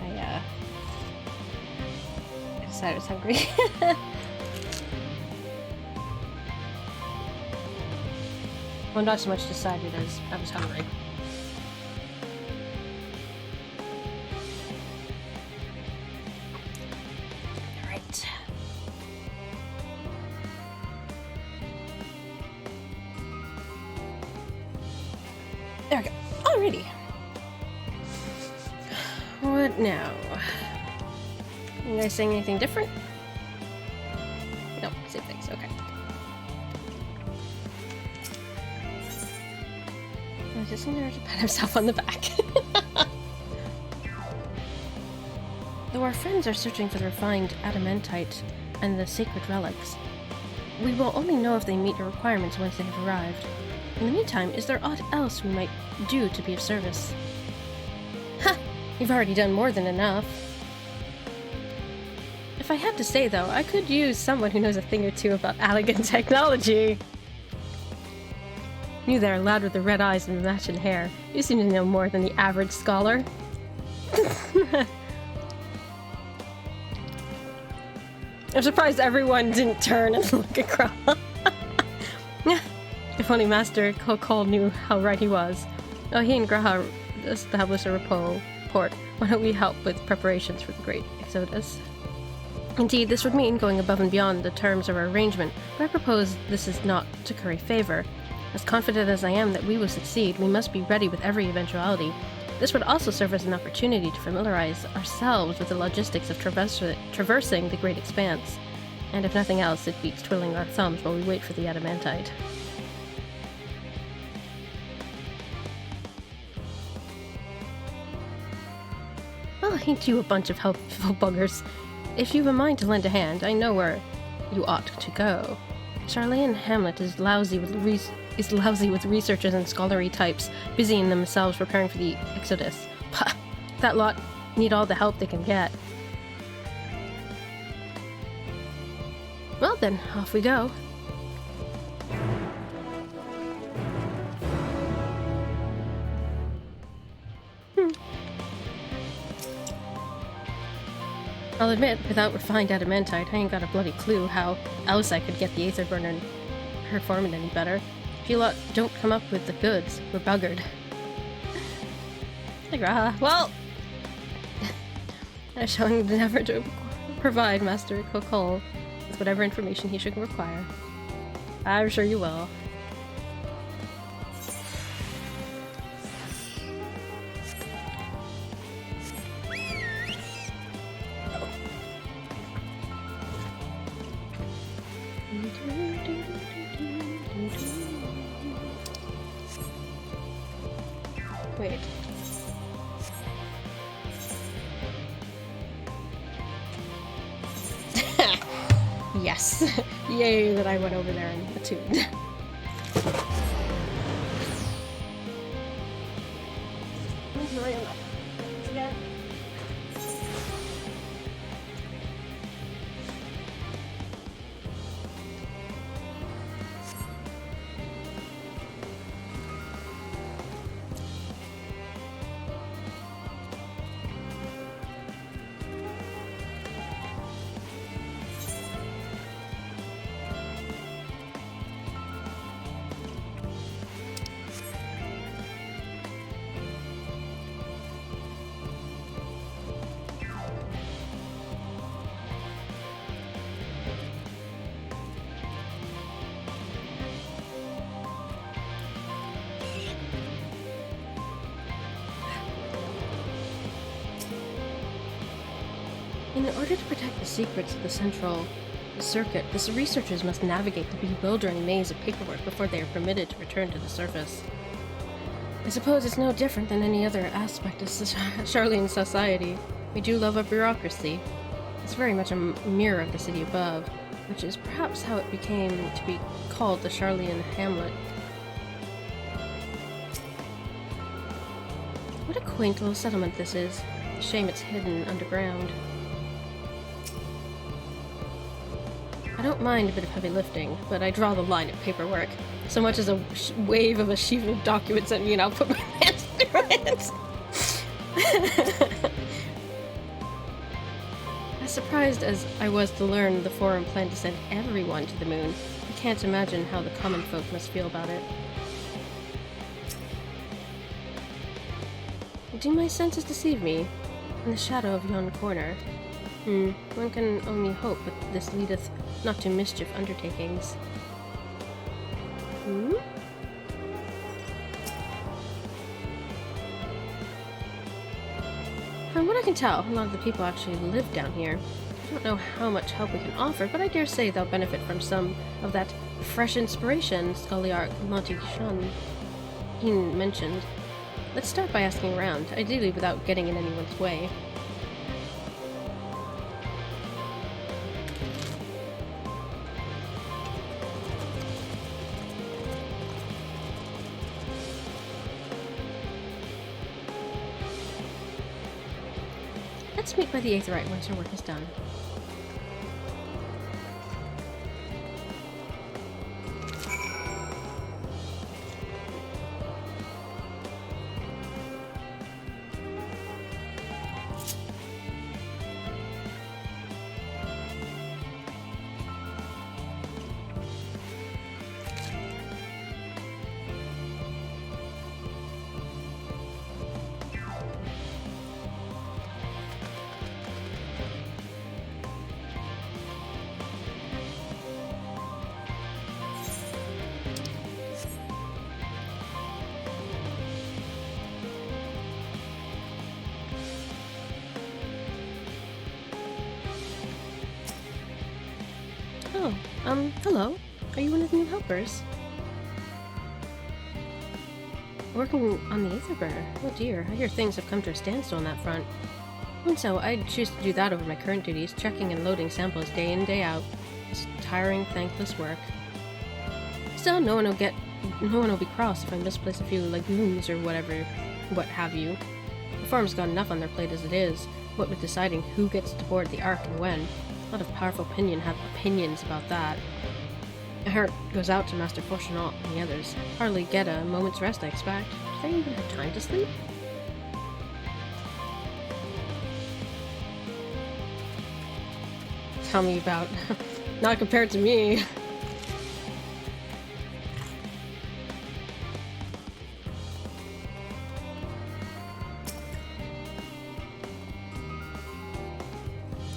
I decided I was hungry. Well, not so much decided as I was hungry. Alright. There we go. Alrighty. What now? You guys saying anything different? No, same things. Okay. I just wanted to pat himself on the back. Though our friends are searching for the refined adamantite and the sacred relics, we will only know if they meet your requirements once they have arrived. In the meantime, is there aught else we might do to be of service? Ha! You've already done more than enough. If I had to say, though, I could use someone who knows a thing or two about elegant technology. You there, lad with the red eyes and the matching hair. You seem to know more than the average scholar. I'm surprised everyone didn't turn and look across. If only Master Kokol knew how right he was. Oh, he and Graha established a report. Why don't we help with preparations for the Great Exodus? Indeed, this would mean going above and beyond the terms of our arrangement, but I propose this is not to curry favor. As confident as I am that we will succeed, we must be ready with every eventuality. This would also serve as an opportunity to familiarize ourselves with the logistics of traversing the Great Expanse. And if nothing else, it beats twiddling our thumbs while we wait for the adamantite. Well, ain't you a bunch of helpful buggers? If you've a mind to lend a hand, I know where you ought to go. Charlene Hamlet is lousy with researchers and scholarly types, busying themselves preparing for the Exodus. Pah! That lot need all the help they can get. Well then, off we go. I'll admit, without refined adamantite, I ain't got a bloody clue how else I could get the Aether Burner performing any better. If you lot don't come up with the goods, we're buggered. Well, I'm showing the endeavor to provide Master Kokol with whatever information he should require. I'm sure you will. Wait. Yes. Yay that I went over there and attuned. In order to protect the secrets of the central circuit, the researchers must navigate the bewildering maze of paperwork before they are permitted to return to the surface. I suppose it's no different than any other aspect of Charlene society. We do love a bureaucracy. It's very much a mirror of the city above, which is perhaps how it became to be called the Charlene Hamlet. What a quaint little settlement this is. Shame it's hidden underground. I don't mind a bit of heavy lifting, but I draw the line at paperwork. So much as a wave of a sheaf of documents at me and I'll put my hands through it. As surprised as I was to learn the Forum planned to send everyone to the moon, I can't imagine how the common folk must feel about it. Do my senses deceive me? In the shadow of yon corner. One can only hope that this leadeth not to mischief undertakings. From what I can tell, a lot of the people actually live down here. I don't know how much help we can offer, but I dare say they'll benefit from some of that fresh inspiration Scoliarch Montichon mentioned. Let's start by asking around, ideally without getting in anyone's way. Let's meet by the Aetherite once her work is done. Oh, hello. Are you one of the new helpers? Working on the Aetherburner? Oh dear, I hear things have come to a standstill on that front. And so, I'd choose to do that over my current duties, checking and loading samples day in, day out. It's tiring, thankless work. Still, no one will be cross if I misplace a few legumes or whatever, what have you. The Forum's got enough on their plate as it is, what with deciding who gets to board the Ark and when. A lot of powerful opinion have opinions about that. My heart goes out to Master Fortunaut and the others. Hardly get a moment's rest, I expect. Do they even have time to sleep? Tell me about... Not compared to me.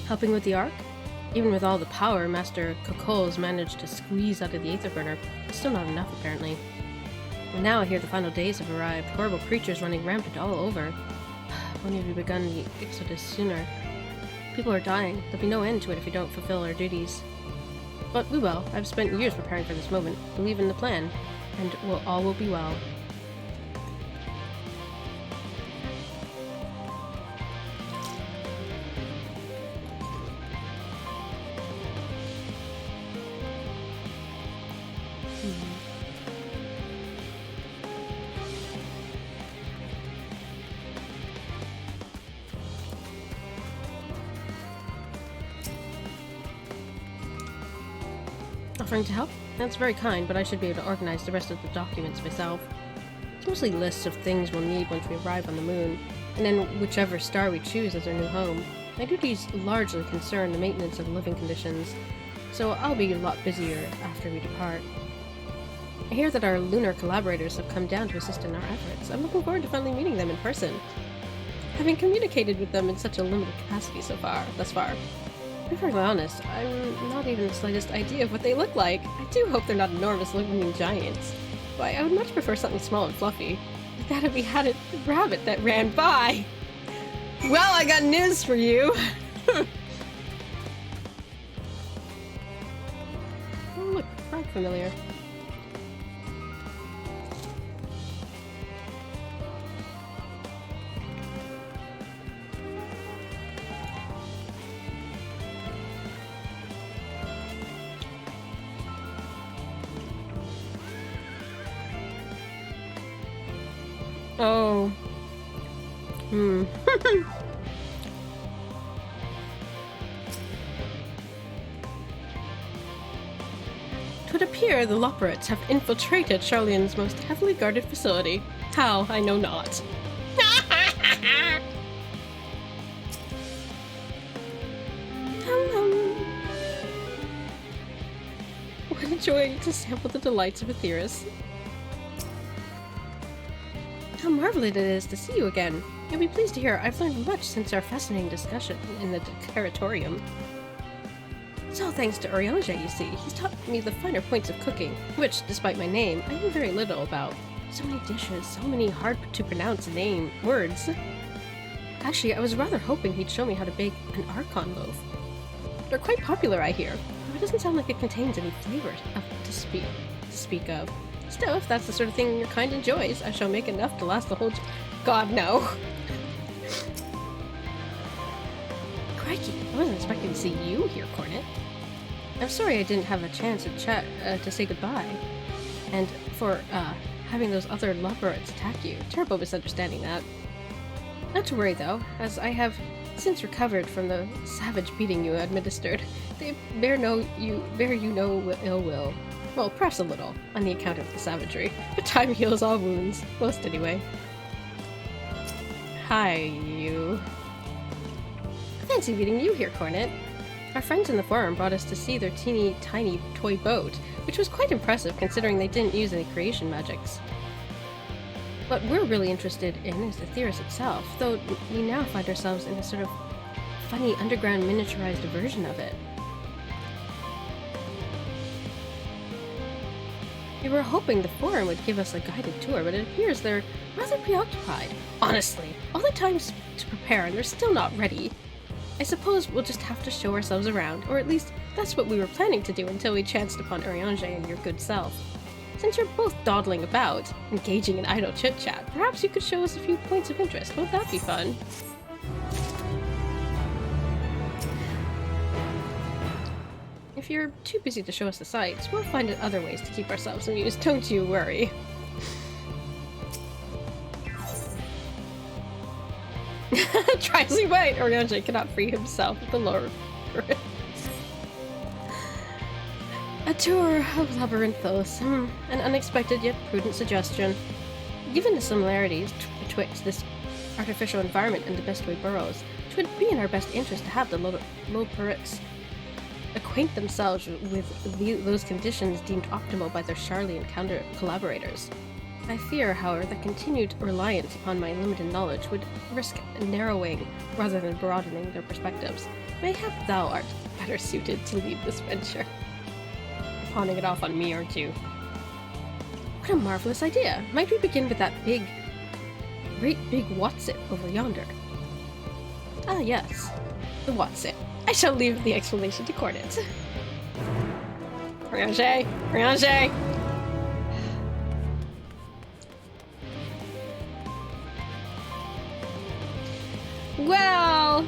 Helping with the Ark? Even with all the power Master Cocole's managed to squeeze out of the Aetherburner, it's still not enough apparently. And now I hear the final days have arrived, horrible creatures running rampant all over. Only have we begun the exodus sooner. People are dying. There'll be no end to it if we don't fulfill our duties. But we will. I've spent years preparing for this moment. Believe in the plan, and all will be well. Offering to help? That's very kind, but I should be able to organize the rest of the documents myself. It's mostly lists of things we'll need once we arrive on the moon, and then whichever star we choose as our new home. My duties largely concern the maintenance of living conditions, so I'll be a lot busier after we depart. I hear that our lunar collaborators have come down to assist in our efforts. I'm looking forward to finally meeting them in person. Having communicated with them in such a limited capacity thus far. To be perfectly honest, I'm not even the slightest idea of what they look like. I do hope they're not enormous living giants. Why, I would much prefer something small and fluffy. Like that if we had a rabbit that ran by. Well, I got news for you. Oh, look, frog familiar. Oh. Twould appear the Loperates have infiltrated Charlian's most heavily guarded facility. How, I know not. What a joy to sample the delights of a theorist. How marvelous it is to see you again. You'll be pleased to hear I've learned much since our fascinating discussion in the Declaratorium. It's all thanks to Urianger, you see. He's taught me the finer points of cooking, which, despite my name, I knew very little about. So many dishes, so many hard-to-pronounce words. Actually, I was rather hoping he'd show me how to bake an Archon loaf. They're quite popular, I hear, but it doesn't sound like it contains any flavor to speak of. Still, if that's the sort of thing your kind enjoys, I shall make enough to last the whole God, no. Crikey, I wasn't expecting to see you here, Cornet. I'm sorry I didn't have a chance to say goodbye. And for, having those other lobberets attack you. Terrible misunderstanding that. Not to worry, though, as I have since recovered from the savage beating you administered. They bear you no ill will. Well, perhaps a little, on the account of the savagery. But time heals all wounds. Most anyway. Hi, you. Fancy meeting you here, Cornet. Our friends in the forum brought us to see their teeny tiny toy boat, which was quite impressive considering they didn't use any creation magics. What we're really interested in is the Theris itself, though we now find ourselves in a sort of funny underground miniaturized version of it. We were hoping the forum would give us a guided tour, but it appears they're rather preoccupied. Honestly, all the time to prepare and they're still not ready. I suppose we'll just have to show ourselves around, or at least that's what we were planning to do until we chanced upon Urianger and your good self. Since you're both dawdling about, engaging in idle chit-chat, perhaps you could show us a few points of interest. Won't that be fun? If you're too busy to show us the sights, we'll find other ways to keep ourselves amused. Don't you worry. Tries he might, Urianger cannot free himself of the lore. A tour of Labyrinthos. An unexpected yet prudent suggestion. Given the similarities betwixt this artificial environment and the Bestway burrows, it would be in our best interest to have the Loporits acquaint themselves with those conditions deemed optimal by their Charlian collaborators. I fear, however, that continued reliance upon my limited knowledge would risk narrowing rather than broadening their perspectives. Mayhap thou art better suited to lead this venture. Pawning it off on me, aren't you? What a marvelous idea! Might we begin with that great big what's-it over yonder? Ah, yes. The what's-it. I shall leave the explanation to Cornet. Urianger! Urianger! Well,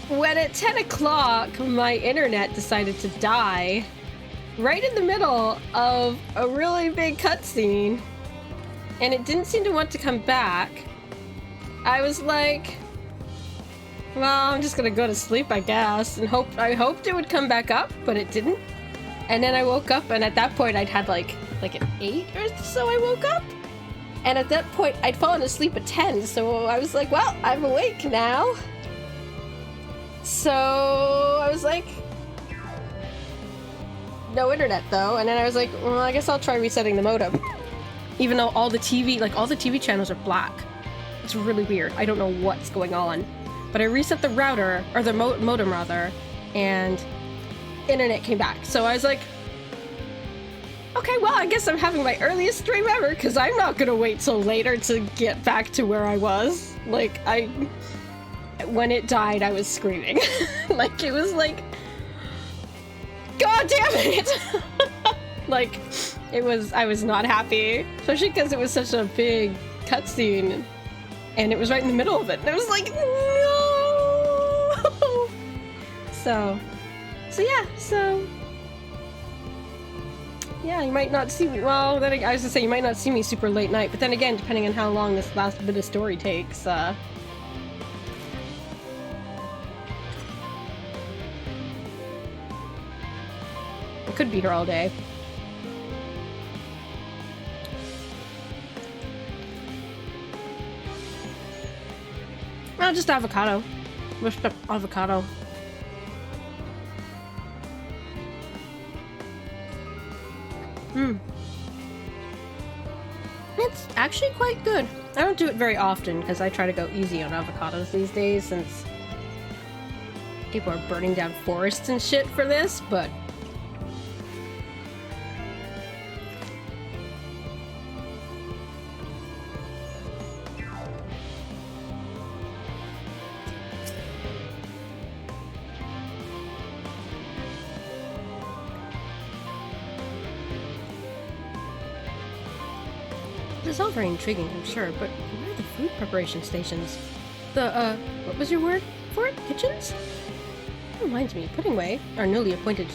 when at 10 o'clock my internet decided to die, right in the middle of a really big cutscene, and it didn't seem to want to come back, I was like, well, I'm just gonna go to sleep, I guess, and I hoped it would come back up, but it didn't. And then I woke up, and at that point I'd had like an 8 or so I woke up. And at that point, I'd fallen asleep at 10, so I was like, well, I'm awake now. So I was like, no internet though. And then I was like, well, I guess I'll try resetting the modem. Even though all the TV channels are black. It's really weird. I don't know what's going on. But I reset the router, or the modem rather, and internet came back. So I was like, okay, well, I guess I'm having my earliest stream ever, because I'm not gonna wait till later to get back to where I was. Like, when it died, I was screaming. Like, it was like, God damn it! Like, I was not happy. Especially because it was such a big cutscene, and it was right in the middle of it. And I was like, no! So yeah, you might not see me. Well, then I was gonna say you might not see me super late night, but then again, depending on how long this last bit of story takes, I could be here all day. Oh, just avocado. Just avocado. It's actually quite good. I don't do it very often because I try to go easy on avocados these days since people are burning down forests and shit for this, but it's all very intriguing, I'm sure, but where are the food preparation stations? The, what was your word for it? Kitchens? That reminds me, Puddingway, our newly appointed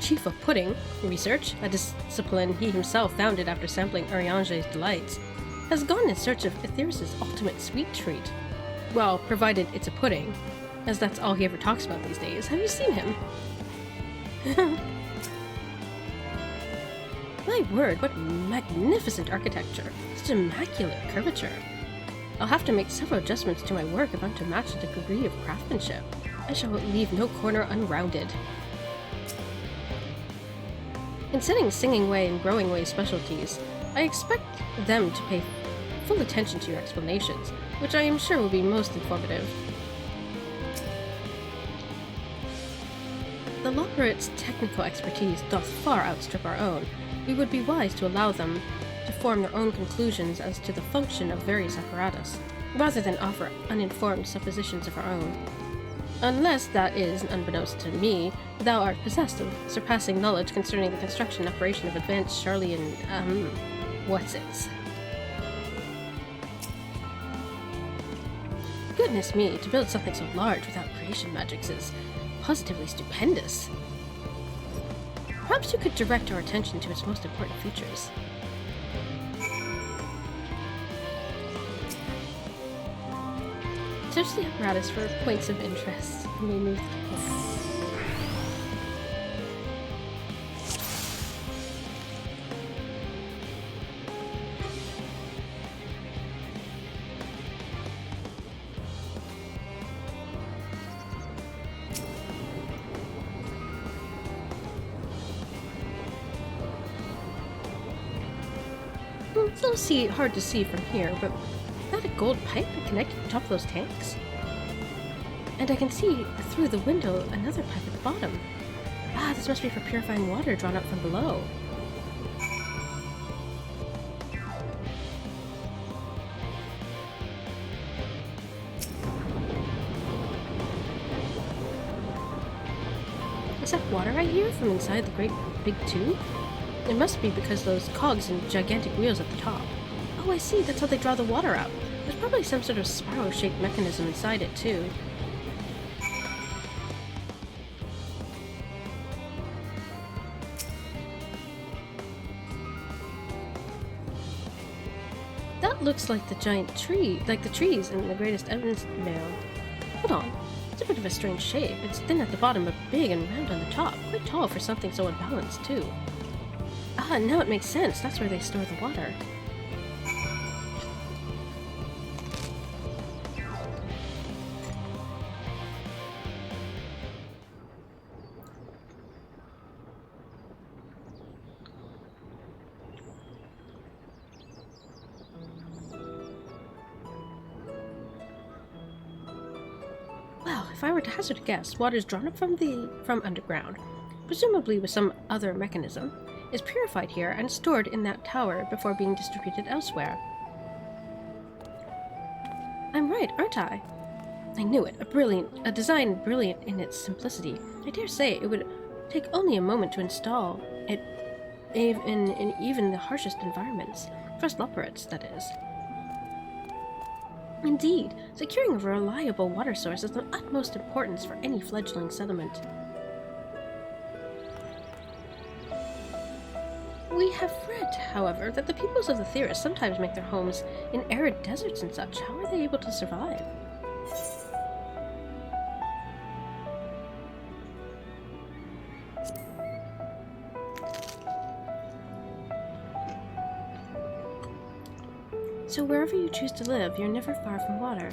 Chief of Pudding Research, a discipline he himself founded after sampling Ariange's delights, has gone in search of Aetheris' ultimate sweet treat. Well, provided it's a pudding, as that's all he ever talks about these days. Have you seen him? My word, what magnificent architecture! Such immaculate curvature. I'll have to make several adjustments to my work if I'm to match the degree of craftsmanship. I shall leave no corner unrounded. In setting Singing Way and Growing Way specialties, I expect them to pay full attention to your explanations, which I am sure will be most informative. The Loperits' technical expertise doth far outstrip our own. We would be wise to allow them to form their own conclusions as to the function of various apparatus, rather than offer uninformed suppositions of our own. Unless that is, unbeknownst to me, thou art possessed of surpassing knowledge concerning the construction and operation of advanced Charlian, what's-its. Goodness me, to build something so large without creation magics is positively stupendous. Perhaps you could direct our attention to its most important features. Search the apparatus for points of interest. And we move It's a little hard to see from here, but is that a gold pipe connected to the top of those tanks? And I can see through the window another pipe at the bottom. Ah, this must be for purifying water drawn up from below. Is that water I hear from inside the great big tube? It must be because those cogs and gigantic wheels at the top. Oh, I see, that's how they draw the water out. There's probably some sort of spiral-shaped mechanism inside it, too. That looks like the giant tree, like the trees in the greatest evidence mail. Hold on, it's a bit of a strange shape. It's thin at the bottom, but big and round on the top. Quite tall for something so unbalanced, too. Ah, now it makes sense. That's where they store the water. Well, if I were to hazard a guess, water is drawn up from underground, presumably with some other mechanism, is purified here and stored in that tower before being distributed elsewhere. I'm right, aren't I? I knew it. A design brilliant in its simplicity. I dare say it would take only a moment to install it in even the harshest environments. For us Loperits, that is. Indeed, securing a reliable water source is of the utmost importance for any fledgling settlement. We have read, however, that the peoples of the Aetheris sometimes make their homes in arid deserts and such. How are they able to survive? So wherever you choose to live, you're never far from water.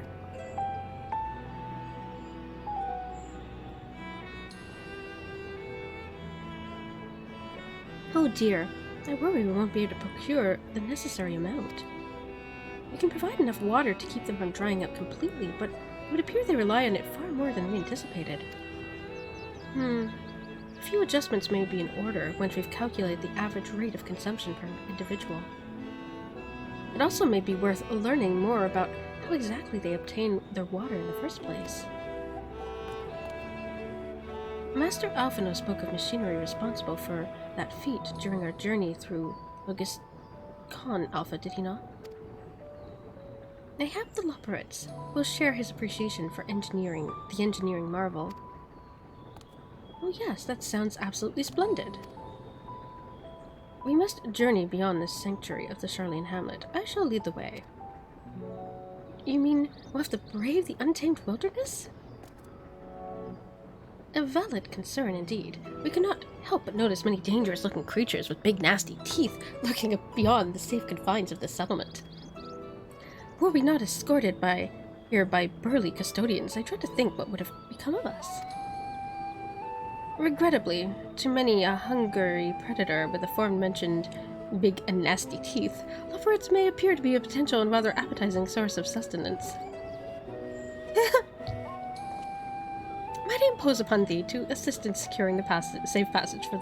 Oh dear, I worry we won't be able to procure the necessary amount. We can provide enough water to keep them from drying out completely, but it would appear they rely on it far more than we anticipated. A few adjustments may be in order once we've calculated the average rate of consumption per individual. It also may be worth learning more about how exactly they obtain their water in the first place. Master Alphino spoke of machinery responsible for that feat during our journey through August Con Alpha, did he not? Mayhap the Loporits will share his appreciation for the engineering marvel. Oh yes, that sounds absolutely splendid. We must journey beyond this sanctuary of the Charlian hamlet. I shall lead the way. You mean we'll have to brave the untamed wilderness? A valid concern indeed. We could not help but notice many dangerous-looking creatures with big nasty teeth lurking beyond the safe confines of the settlement. Were we not escorted here by burly custodians, I dread to think what would have become of us. Regrettably, to many a hungry predator with the aforementioned big and nasty teeth, Loporits may appear to be a potential and rather appetizing source of sustenance. Might I impose upon thee to assist in securing the safe passage to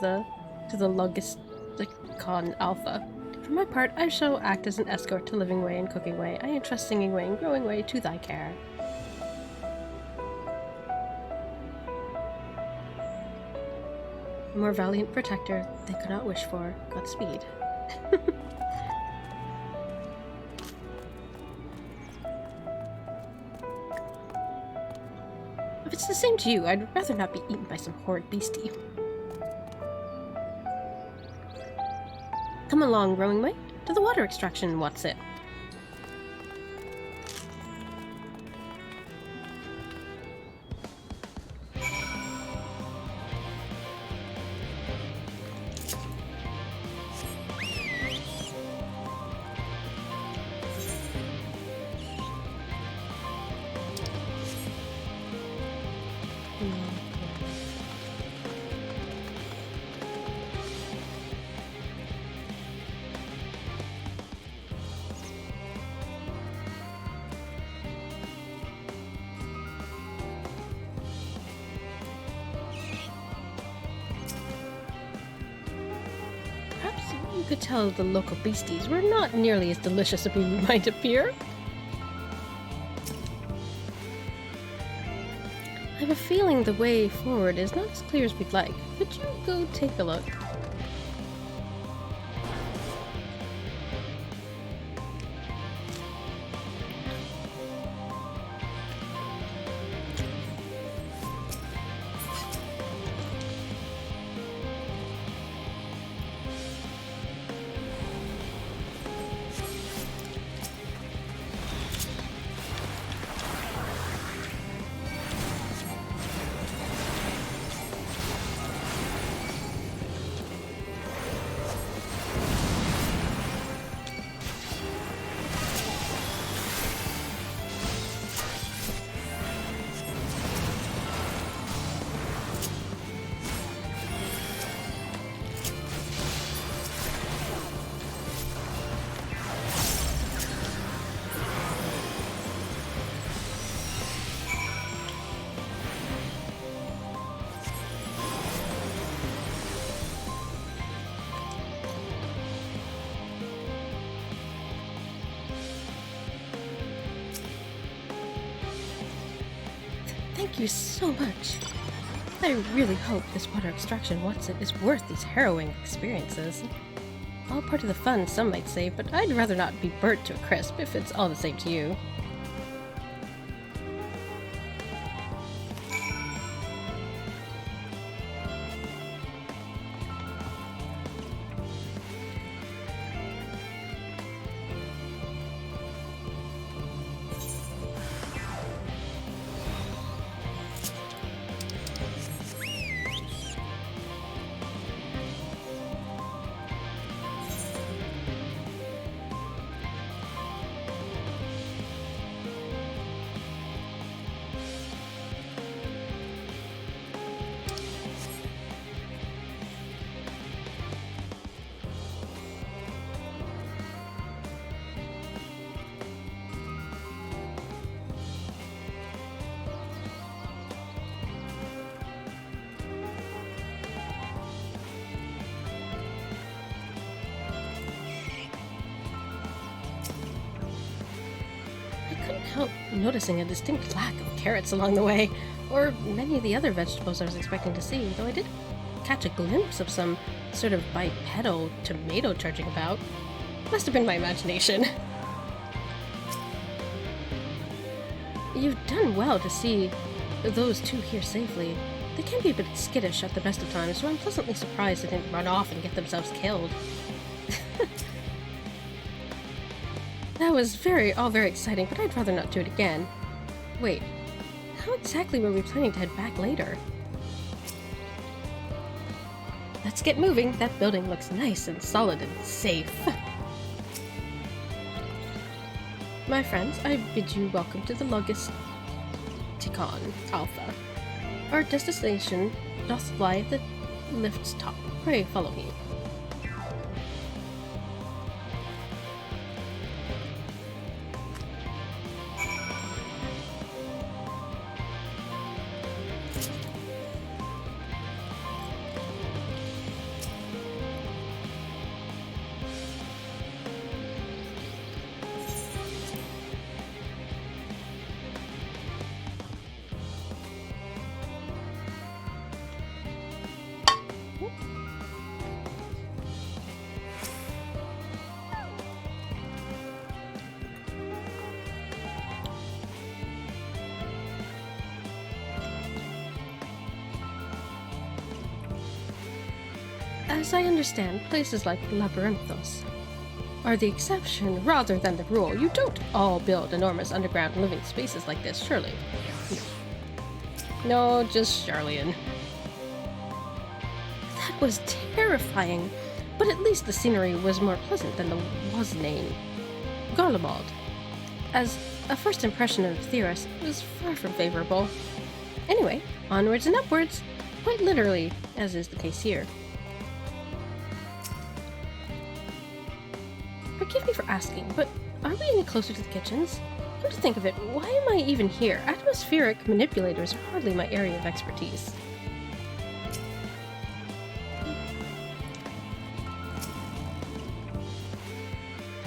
the Logisticon Alpha? For my part, I shall act as an escort to Living Way and Cooking Way. I entrust Singing Way and Growing Way to thy care. A more valiant protector they could not wish for. Godspeed. If it's the same to you, I'd rather not be eaten by some horrid beastie. Come along, Rowing Way. To the water extraction, what's it? You could tell the local beasties were not nearly as delicious as we might appear. I have a feeling the way forward is not as clear as we'd like. Could you go take a look? Thank you so much. I really hope this water extraction Watson is worth these harrowing experiences. All part of the fun, some might say, but I'd rather not be burnt to a crisp if it's all the same to you. help noticing a distinct lack of carrots along the way, or many of the other vegetables I was expecting to see, though I did catch a glimpse of some sort of bipedal tomato charging about. Must have been my imagination. You've done well to see those two here safely. They can be a bit skittish at the best of times, so I'm pleasantly surprised they didn't run off and get themselves killed. That was all very exciting, but I'd rather not do it again. Wait, how exactly were we planning to head back later? Let's get moving. That building looks nice and solid and safe. My friends, I bid you welcome to the Logisticon Alpha. Our destination doth lie at the lift's top. Pray follow me. As I understand, places like Labyrinthos are the exception rather than the rule. You don't all build enormous underground living spaces like this, surely? No, just Charlian. That was terrifying, but at least the scenery was more pleasant than the was-name Garlemald. As a first impression of Theros, it was far from favorable. Anyway, onwards and upwards, quite literally, as is the case here. Forgive me for asking, but are we any closer to the kitchens? Come to think of it, why am I even here? Atmospheric manipulators are hardly my area of expertise.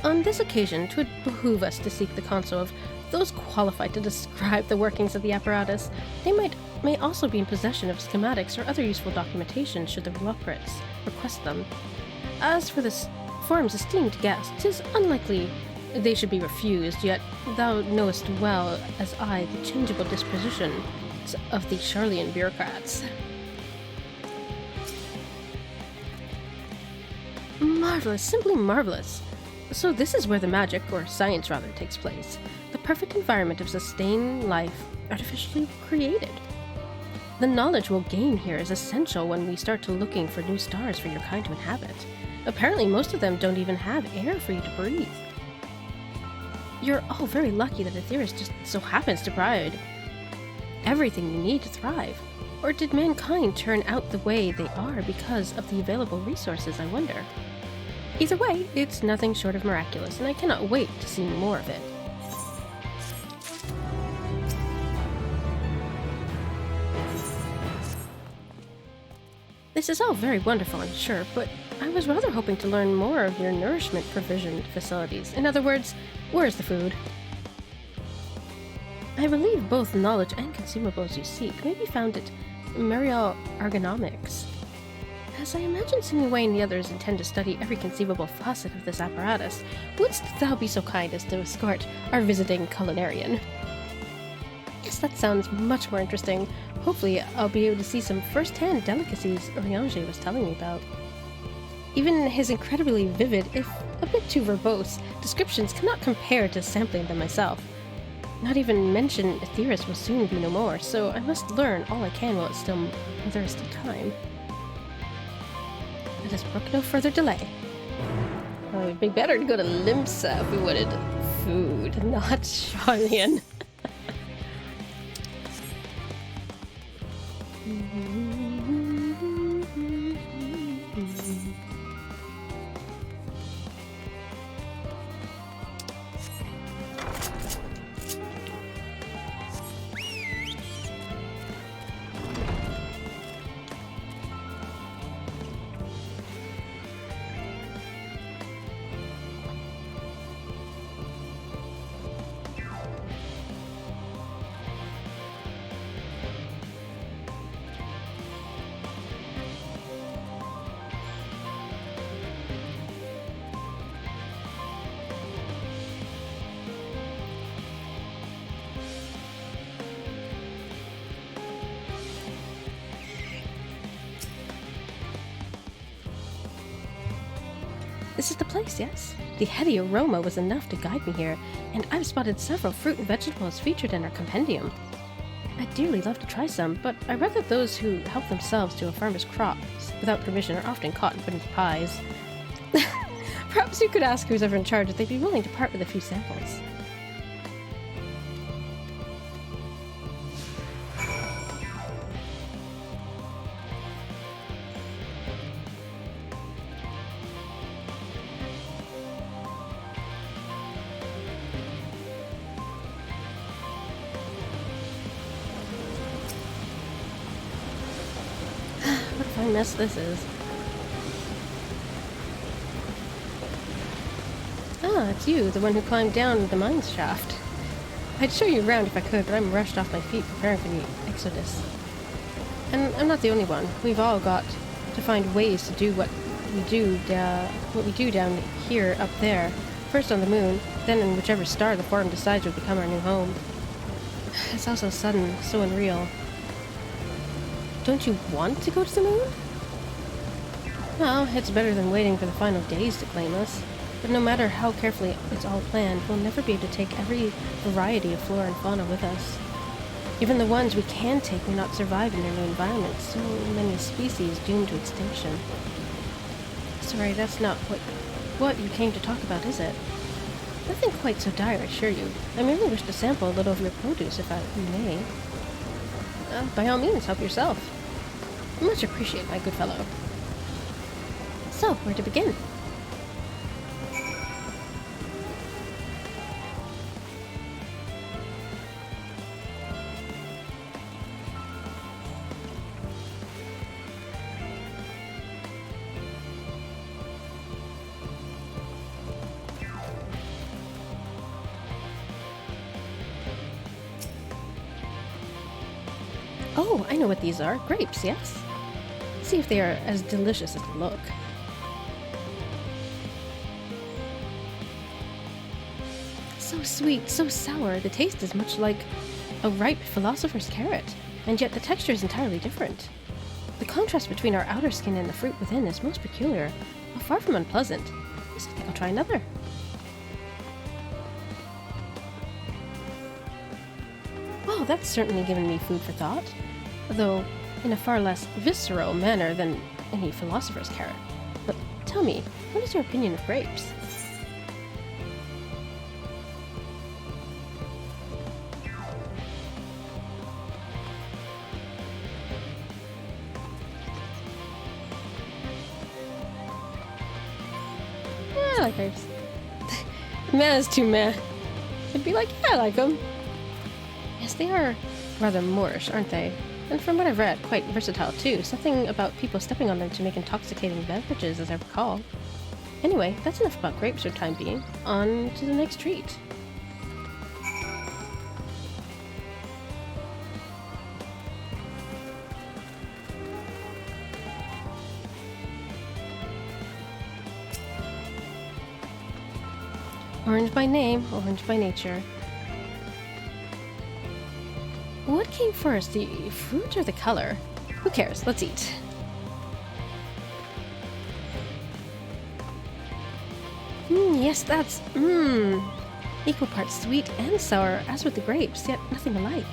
On this occasion, 'twould behoove us to seek the counsel of those qualified to describe the workings of the apparatus. They may also be in possession of schematics or other useful documentation should the Loporits request them. As for this form's esteemed guest, 'tis unlikely they should be refused, yet thou knowest well as I the changeable disposition of the Charlian bureaucrats. Marvelous, simply marvelous. So this is where the magic, or science rather, takes place. The perfect environment of sustained life artificially created. The knowledge we'll gain here is essential when we start to looking for new stars for your kind to inhabit. Apparently most of them don't even have air for you to breathe. You're all very lucky that Aetheris just so happens to provide everything you need to thrive. Or did mankind turn out the way they are because of the available resources, I wonder? Either way, it's nothing short of miraculous, and I cannot wait to see more of it. This is all very wonderful, I'm sure, but I was rather hoping to learn more of your nourishment provision facilities. In other words, where's the food? I believe both knowledge and consumables you seek may be found at Muriel Ergonomics. As I imagine Sinue and the others intend to study every conceivable facet of this apparatus, wouldst thou be so kind as to escort our visiting culinarian? Yes, that sounds much more interesting. Hopefully, I'll be able to see some first-hand delicacies Urianger was telling me about. Even his incredibly vivid, if a bit too verbose, descriptions cannot compare to sampling them myself. Not even mention Aetheris will soon be no more, so I must learn all I can while there is still time. Let us brook no further delay. Well, it'd be better to go to Limsa if we wanted food, not Charlian. This is the place, yes? The heady aroma was enough to guide me here, and I've spotted several fruit and vegetables featured in our compendium. I'd dearly love to try some, but I read that those who help themselves to a farmer's crops without permission are often caught and put into pies. Perhaps you could ask who's ever in charge if they'd be willing to part with a few samples. What a fine mess this is. Ah, it's you, the one who climbed down the mine shaft. I'd show you around if I could, but I'm rushed off my feet preparing for the exodus. And I'm not the only one. We've all got to find ways to do what we do down here, up there. First on the moon, then in whichever star the Forum decides will become our new home. It's all so sudden, so unreal. Don't you want to go to the moon? Well, it's better than waiting for the final days to claim us. But no matter how carefully it's all planned, we'll never be able to take every variety of flora and fauna with us. Even the ones we can take may not survive in their new environment, so many species doomed to extinction. Sorry, that's not what you came to talk about, is it? Nothing quite so dire, I assure you. I merely wish to sample a little of your produce, if I may. By all means, help yourself. Much appreciated, my good fellow. So, where to begin? Oh, I know what these are. Grapes, yes? See if they are as delicious as they look. So sweet, so sour. The taste is much like a ripe philosopher's carrot, and yet the texture is entirely different. The contrast between our outer skin and the fruit within is most peculiar, but far from unpleasant. Yes, I think I'll try another. Oh, that's certainly given me food for thought, though in a far less visceral manner than any philosopher's carrot. But tell me, what is your opinion of grapes? Yeah, I like grapes. Meh is too meh. I'd be like, yeah, I like them. Yes, they are rather Moorish, aren't they? And from what I've read, quite versatile too. Something about people stepping on them to make intoxicating beverages, as I recall. Anyway, that's enough about grapes for the time being. On to the next treat. Orange by name, orange by nature. What came first, the fruit or the color? Who cares? Let's eat. Yes, that's equal parts sweet and sour, as with the grapes, yet nothing alike.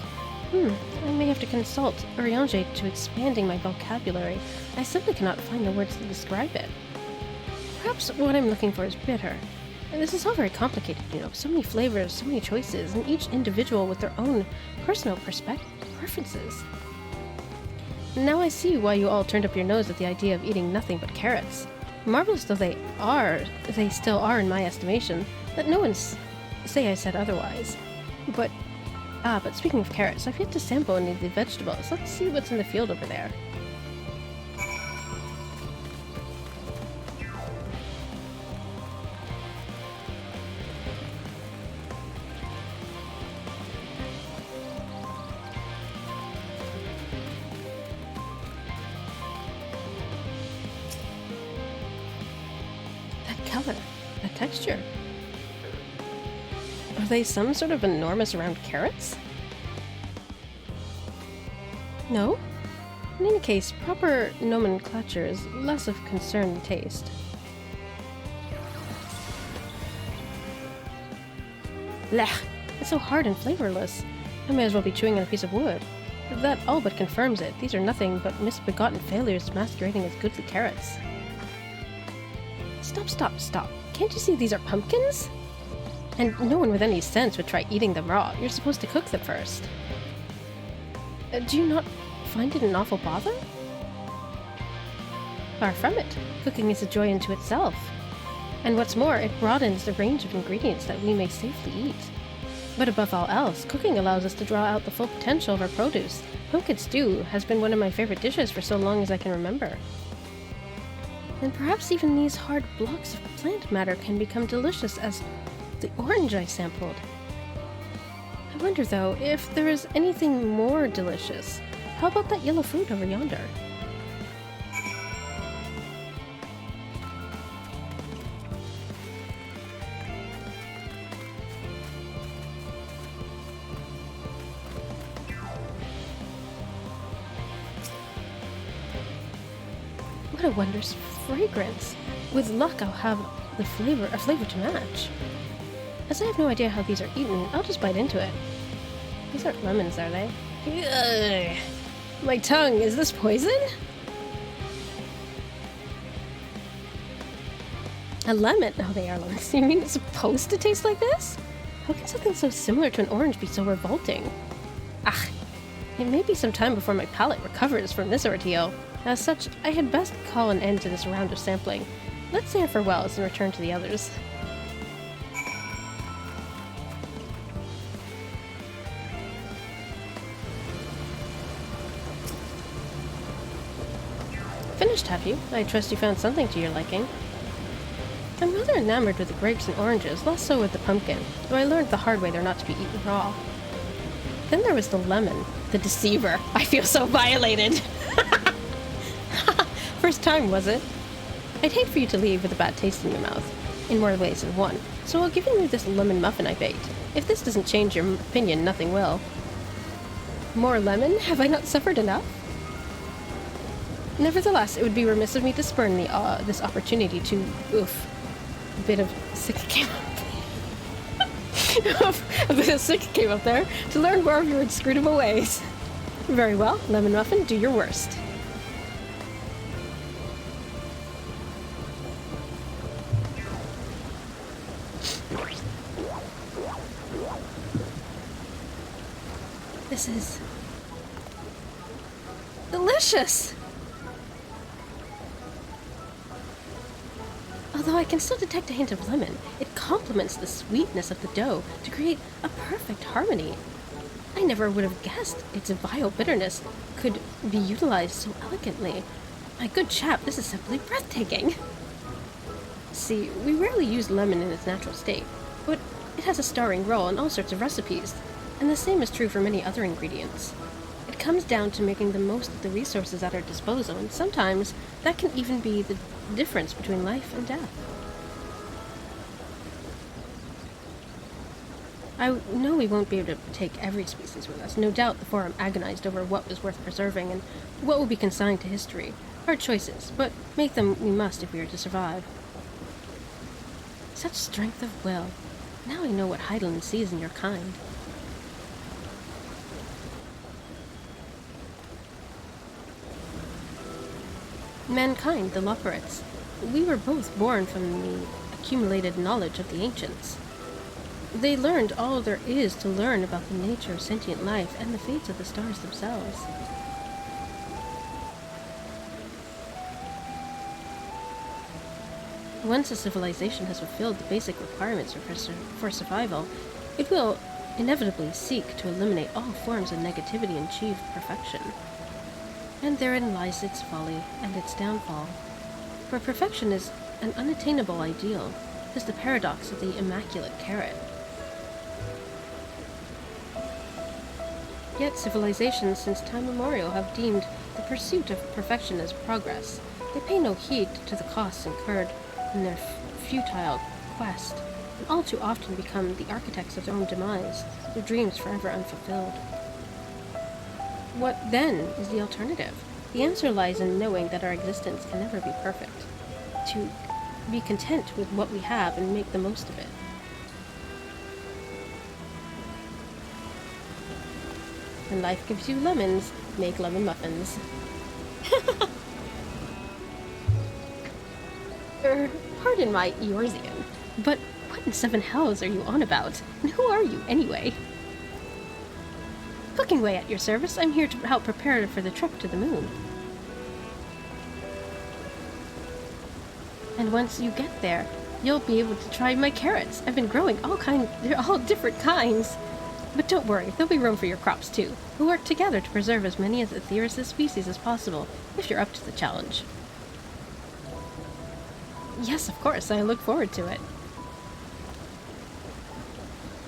I may have to consult Urianger to expanding my vocabulary. I simply cannot find the words to describe it. Perhaps what I'm looking for is bitter. This is all very complicated, you know. So many flavors, so many choices, and each individual with their own personal preferences. Now I see why you all turned up your nose at the idea of eating nothing but carrots. Marvelous though they still are in my estimation. Let no one say I said otherwise. But speaking of carrots, I've yet to sample any of the vegetables. Let's see what's in the field over there. Color, the texture. Are they some sort of enormous round carrots? No? In any case, proper nomenclature is less of concern than taste. Blech! It's so hard and flavorless. I may as well be chewing on a piece of wood. That all but confirms it. These are nothing but misbegotten failures masquerading as goodly carrots. Stop, stop, stop. Can't you see these are pumpkins? And no one with any sense would try eating them raw. You're supposed to cook them first. Do you not find it an awful bother? Far from it. Cooking is a joy unto itself. And what's more, it broadens the range of ingredients that we may safely eat. But above all else, cooking allows us to draw out the full potential of our produce. Pumpkin stew has been one of my favorite dishes for so long as I can remember. And perhaps even these hard blocks of plant matter can become delicious as the orange I sampled. I wonder, though, if there is anything more delicious. How about that yellow fruit over yonder? What a wondrous fragrance! With luck, I'll have a flavor to match. As I have no idea how these are eaten, I'll just bite into it. These aren't lemons, are they? Ugh. My tongue, is this poison? A lemon? Oh, they are lemons. You mean it's supposed to taste like this? How can something so similar to an orange be so revolting? Ah, it may be some time before my palate recovers from this ordeal. As such, I had best call an end to this round of sampling. Let's say our farewells and return to the others. Finished, have you? I trust you found something to your liking. I'm rather enamored with the grapes and oranges, less so with the pumpkin, though I learned the hard way they're not to be eaten raw. Then there was the lemon, the deceiver. I feel so violated! First time, was it? I'd hate for you to leave with a bad taste in your mouth, in more ways than one, so I'll give you this lemon muffin I baked. If this doesn't change your opinion, nothing will. More lemon? Have I not suffered enough? Nevertheless, it would be remiss of me to spurn this opportunity to, oof, a bit of sick came up. A bit of sick came up there, to learn more of your inscrutable ways. Very well, lemon muffin, do your worst. This is delicious! Although I can still detect a hint of lemon, it complements the sweetness of the dough to create a perfect harmony. I never would have guessed its vile bitterness could be utilized so elegantly. My good chap, this is simply breathtaking! See, we rarely use lemon in its natural state, but it has a starring role in all sorts of recipes, and the same is true for many other ingredients. It comes down to making the most of the resources at our disposal, and sometimes that can even be the difference between life and death. I know we won't be able to take every species with us. No doubt the Forum agonized over what was worth preserving and what will be consigned to history. Hard choices, but make them we must if we are to survive. Such strength of will. Now I know what Heidelin sees in your kind. Mankind, the Loporrits. We were both born from the accumulated knowledge of the ancients. They learned all there is to learn about the nature of sentient life and the fates of the stars themselves. Once a civilization has fulfilled the basic requirements for survival, it will inevitably seek to eliminate all forms of negativity and achieve perfection. And therein lies its folly and its downfall. For perfection is an unattainable ideal, is the paradox of the immaculate carrot. Yet civilizations since time immemorial have deemed the pursuit of perfection as progress. They pay no heed to the costs incurred in their futile quest, and all too often become the architects of their own demise, their dreams forever unfulfilled. What, then, is the alternative? The answer lies in knowing that our existence can never be perfect. To be content with what we have and make the most of it. When life gives you lemons, make lemon muffins. Pardon my Eorzean, but what in seven hells are you on about? And who are you, anyway? Cooking Way at your service. I'm here to help prepare for the trip to the moon. And once you get there, you'll be able to try my carrots. I've been growing they're all different kinds. But don't worry, there'll be room for your crops too. We'll work together to preserve as many of the Theris' species as possible, if you're up to the challenge. Yes, of course, I look forward to it.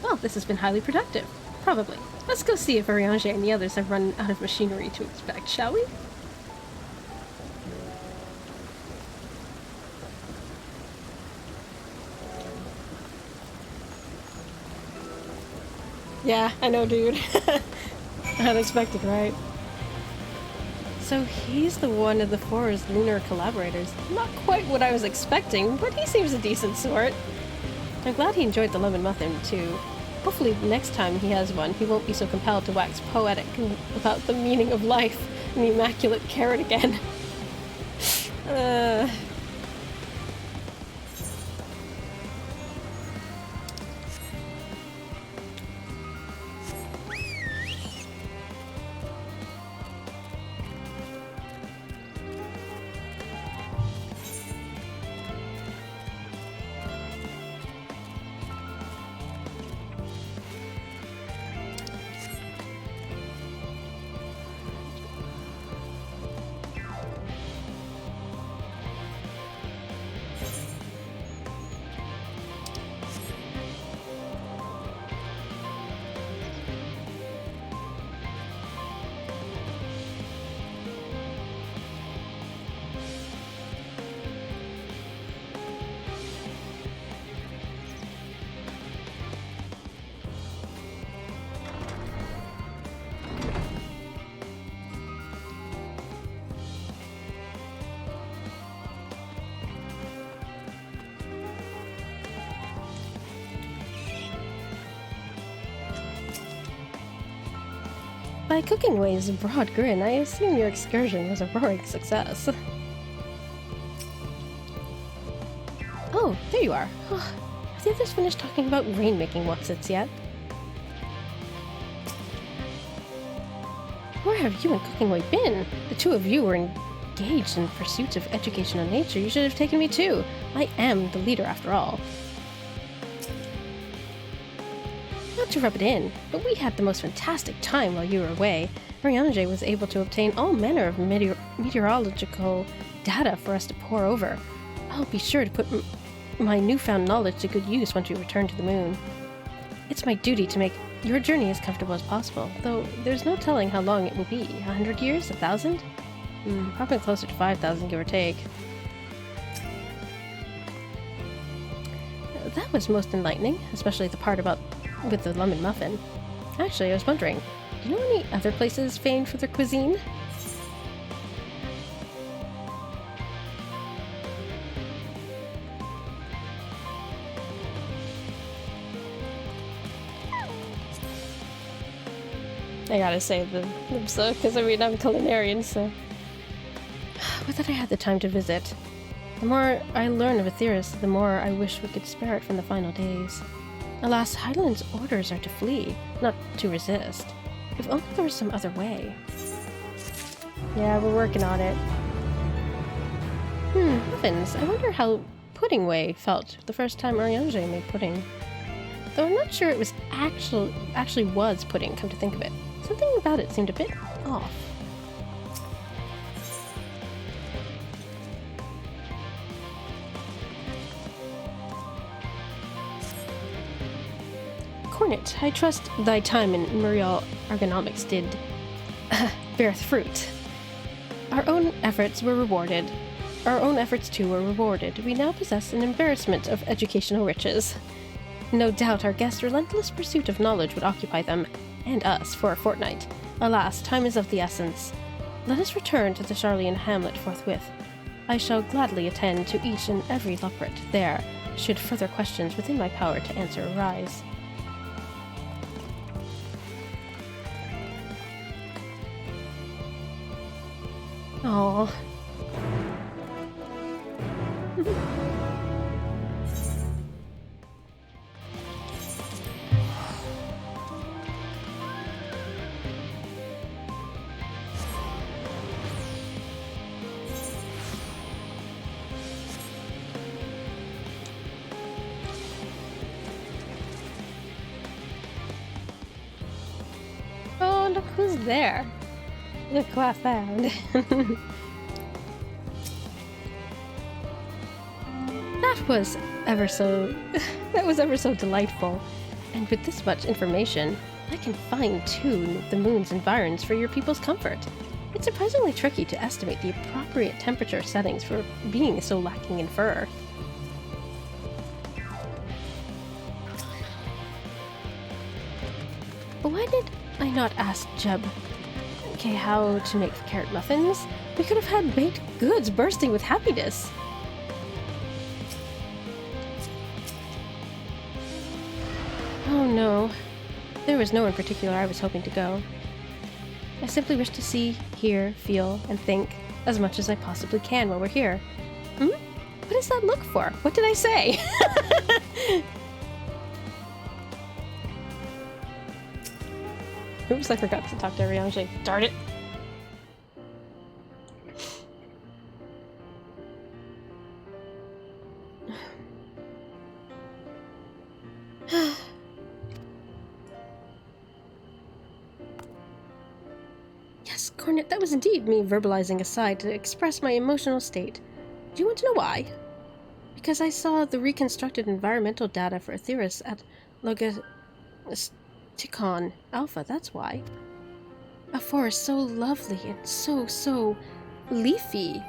Well, this has been highly productive. Probably. Let's go see if Urianger and the others have run out of machinery to expect, shall we? Yeah, I know, dude. Unexpected, right? So he's the one of the four's lunar collaborators. Not quite what I was expecting, but he seems a decent sort. I'm glad he enjoyed the lemon muffin, too. Hopefully next time he has one, he won't be so compelled to wax poetic about the meaning of life and the immaculate carrot again. By Cooking Way's broad grin, I assume your excursion was a roaring success. Oh, there you are. Have the others finished talking about rainmaking whatsits yet? Where have you and Cooking Way been? The two of you were engaged in pursuits of educational nature. You should have taken me too. I am the leader after all. Not to rub it in, but we had the most fantastic time while you were away. Urianger was able to obtain all manner of meteorological data for us to pore over. I'll be sure to put my newfound knowledge to good use once we return to the moon. It's my duty to make your journey as comfortable as possible, though there's no telling how long it will be. 100 years? 1,000? Probably closer to 5,000, give or take. That was most enlightening, especially the part with the lemon muffin. Actually, I was wondering, do you know any other places famed for their cuisine? I gotta say the Lipsa, because I mean I'm culinarian, so... But that I had the time to visit. The more I learn of Aetheris, the more I wish we could spare it from the final days. Alas, Hydaelyn's orders are to flee, not to resist. If only there was some other way. Yeah, we're working on it. Muffins. I wonder how Pudding Way felt the first time Urianger made pudding. Though I'm not sure it was actually was pudding, come to think of it. Something about it seemed a bit off. Cornet, I trust thy time in Muriel ergonomics did beareth fruit. Our own efforts too were rewarded. We now possess an embarrassment of educational riches. No doubt our guests' relentless pursuit of knowledge would occupy them, and us, for a fortnight. Alas, time is of the essence. Let us return to the Charlian hamlet forthwith. I shall gladly attend to each and every luprit there, should further questions within my power to answer arise. Oh. Oh, look who's there. Look who I found. That was ever so delightful. And with this much information, I can fine-tune the moon's environs for your people's comfort. It's surprisingly tricky to estimate the appropriate temperature settings for being so lacking in fur. Why did I not ask Jeb how to make carrot muffins? We could have had baked goods bursting with happiness. Oh no. There was nowhere in particular I was hoping to go. I simply wish to see, hear, feel, and think as much as I possibly can while we're here. What does that look for? What did I say? Oops, I forgot to talk to Ariange. Darn it! Yes, Cornet, that was indeed me verbalizing aside to express my emotional state. Do you want to know why? Because I saw the reconstructed environmental data for Aetheris at Logisticon Alpha, that's why. A forest so lovely and so leafy.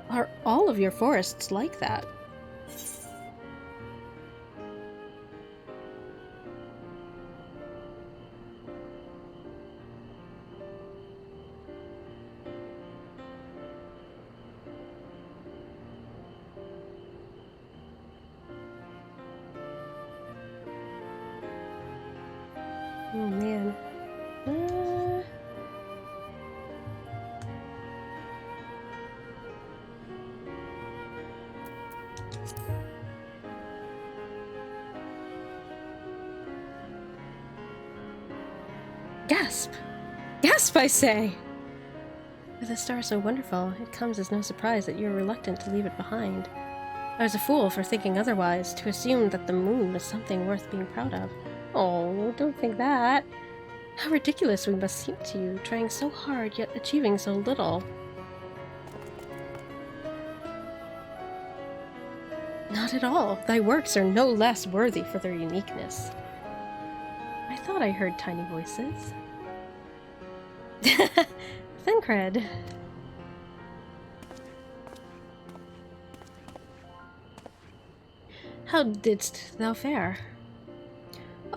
Are all of your forests like that? Oh man. Gasp! Gasp, I say! With a star so wonderful, it comes as no surprise that you're reluctant to leave it behind. I was a fool for thinking otherwise, to assume that the moon was something worth being proud of. Oh, don't think that. How ridiculous we must seem to you, trying so hard yet achieving so little. Not at all. Thy works are no less worthy for their uniqueness. I thought I heard tiny voices. Thancred. How didst thou fare?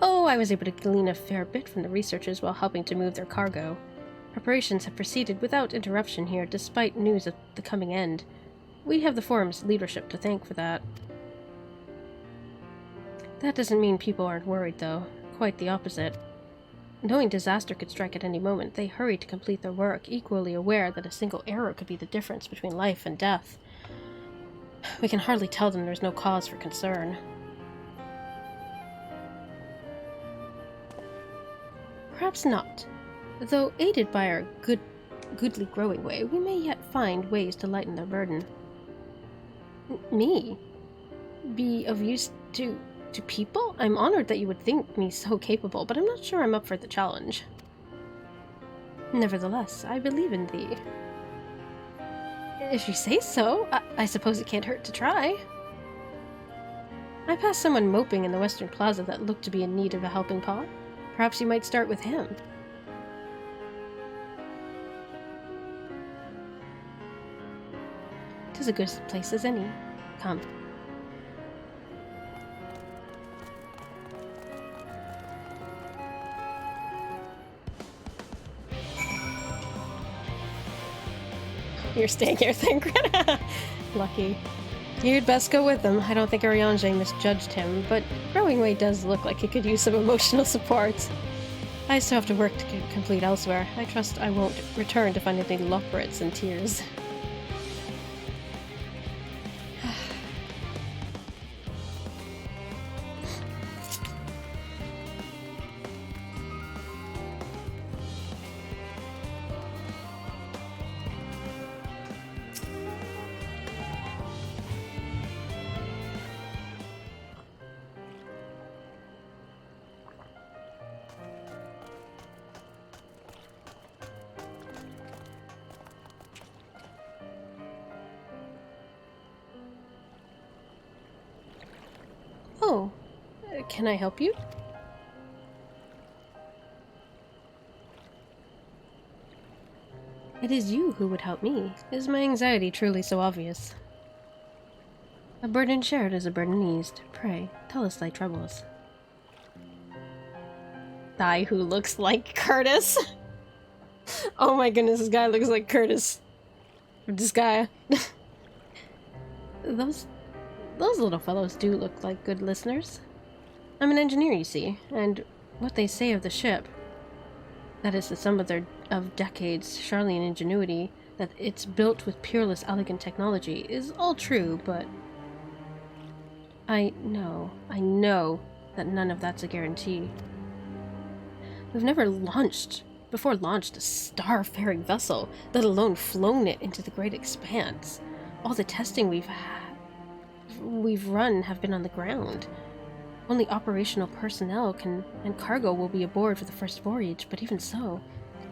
Oh, I was able to glean a fair bit from the researchers while helping to move their cargo. Preparations have proceeded without interruption here, despite news of the coming end. We have the forum's leadership to thank for that. That doesn't mean people aren't worried, though. Quite the opposite. Knowing disaster could strike at any moment, they hurry to complete their work, equally aware that a single error could be the difference between life and death. We can hardly tell them there's no cause for concern. Perhaps not. Though aided by our goodly growing way, we may yet find ways to lighten their burden. Me? Be of use to people? I'm honored that you would think me so capable, but I'm not sure I'm up for the challenge. Nevertheless, I believe in thee. If you say so, I suppose it can't hurt to try. I passed someone moping in the Western Plaza that looked to be in need of a helping paw. Perhaps you might start with him. 'Tis a good place as any. Come. You're staying here, Thancred. Lucky. You'd best go with them. I don't think Ariange misjudged him, but Growing Way does look like he could use some emotional support. I still have to work to complete elsewhere. I trust I won't return to find any Loperates in tears. Oh, can I help you? It is you who would help me. Is my anxiety truly so obvious? A burden shared is a burden eased. Pray, tell us thy troubles. Thy who looks like Curtis? Oh my goodness, this guy looks like Curtis. This guy. Those little fellows do look like good listeners. I'm an engineer, you see, and what they say of the ship, that is the sum of decades Charlian ingenuity, that it's built with peerless, elegant technology, is all true, but I know that none of that's a guarantee. We've never launched a star-faring vessel, let alone flown it into the great expanse. All the testing we've run have been on the ground. Only operational personnel and cargo will be aboard for the first voyage, but even so,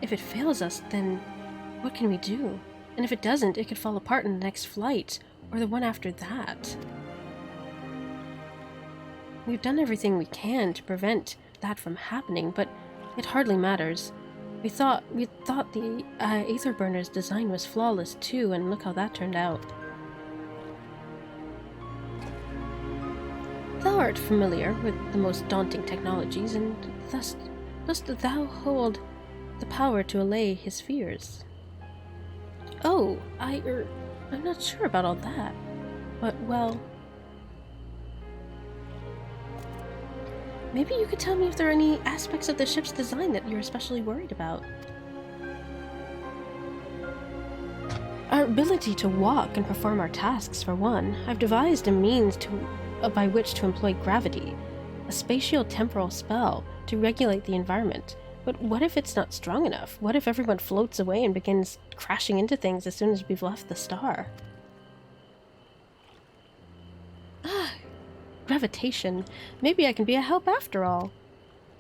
if it fails us, then what can we do? And if it doesn't, it could fall apart in the next flight, or the one after that. We've done everything we can to prevent that from happening, but it hardly matters. We thought the Aetherburner's design was flawless too, and look how that turned out. Thou art familiar with the most daunting technologies, and thus dost thou hold the power to allay his fears. Oh, I'm not sure about all that, but well, maybe you could tell me if there are any aspects of the ship's design that you're especially worried about. Our ability to walk and perform our tasks, for one. I've devised a means by which to employ gravity, a spatio-temporal spell to regulate the environment. But what if it's not strong enough? What if everyone floats away and begins crashing into things as soon as we've left the star? Gravitation. Maybe I can be a help after all.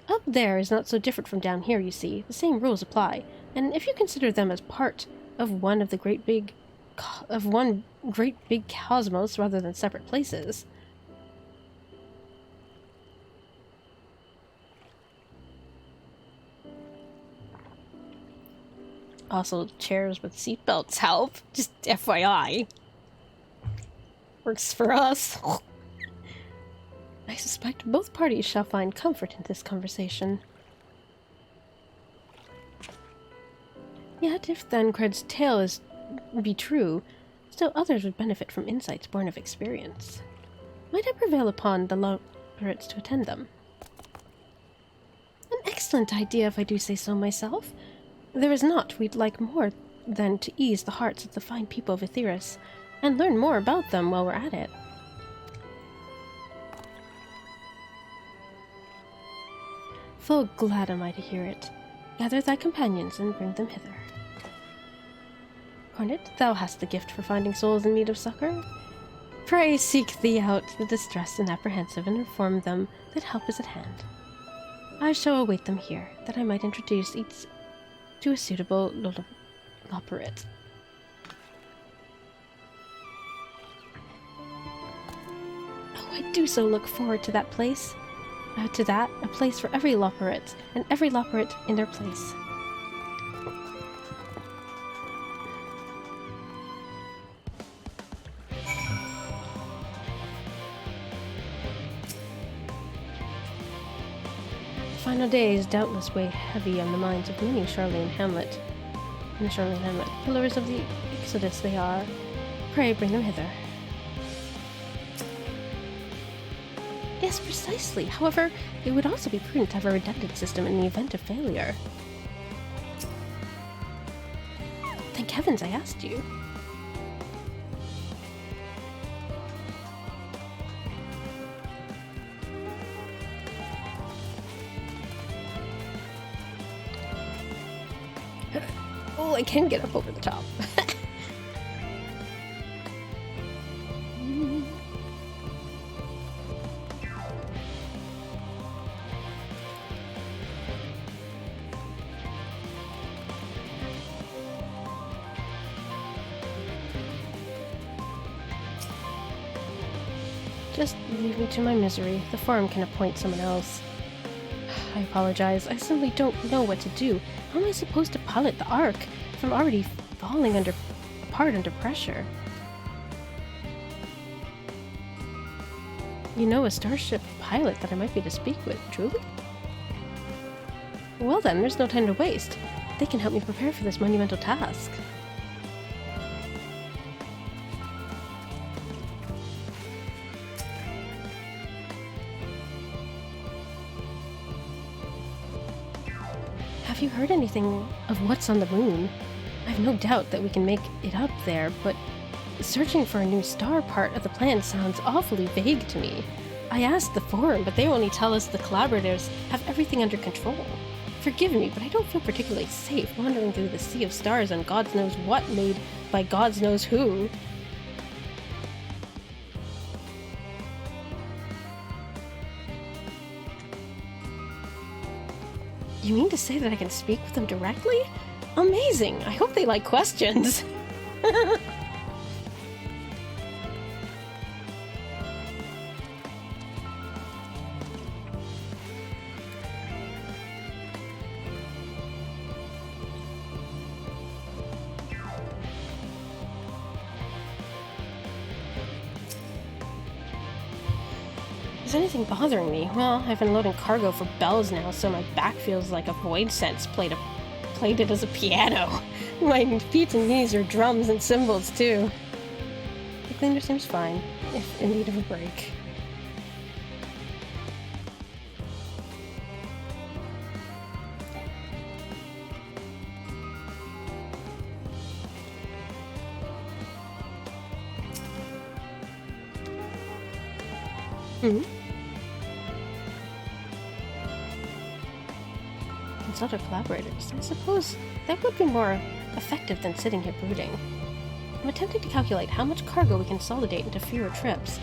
Up there is not so different from down here, you see. The same rules apply, and if you consider them as part of one great big cosmos rather than separate places. Also, chairs with seatbelts help. Just FYI. Works for us. I suspect both parties shall find comfort in this conversation. Yet, if Thancred's tale be true, still others would benefit from insights born of experience. Might I prevail upon the Loperates to attend them? An excellent idea, if I do say so myself. There is naught we'd like more than to ease the hearts of the fine people of Aetheris, and learn more about them while we're at it. Full glad am I to hear it. Gather thy companions and bring them hither. Cornet, thou hast the gift for finding souls in need of succor. Pray seek thee out the distressed and apprehensive, and inform them that help is at hand. I shall await them here, that I might introduce each to a suitable Loperate. Oh, I do so look forward to that place. A place for every Loperate, and every Loperate in their place. Final days doubtless weigh heavy on the minds of many Charlian Hamlet. Pillars of the Exodus they are. Pray bring them hither. Yes, precisely. However, it would also be prudent to have a redundant system in the event of failure. Thank heavens I asked you. Oh, I can get up over the top. Just leave me to my misery. The forum can appoint someone else. I apologize. I simply don't know what to do. How am I supposed to pilot the Ark if I'm already falling apart under pressure? You know a starship pilot that I might be to speak with, truly? Well then, there's no time to waste. They can help me prepare for this monumental task. Have you heard anything of what's on the moon? I've no doubt that we can make it up there, but searching for a new star part of the plan sounds awfully vague to me. I asked the forum, but they only tell us the collaborators have everything under control. Forgive me, but I don't feel particularly safe wandering through the sea of stars on God knows what made by God knows who. You mean to say that I can speak with them directly? Amazing! I hope they like questions. Is anything bothering me? Well, I've been loading cargo for bells now, so my back feels like a void sense played it as a piano. My feet and knees are drums and cymbals, too. The cleaner seems fine, if in need of a break. Hmm? Consult our collaborators. I suppose that would be more effective than sitting here brooding. I'm attempting to calculate how much cargo we can consolidate into fewer trips.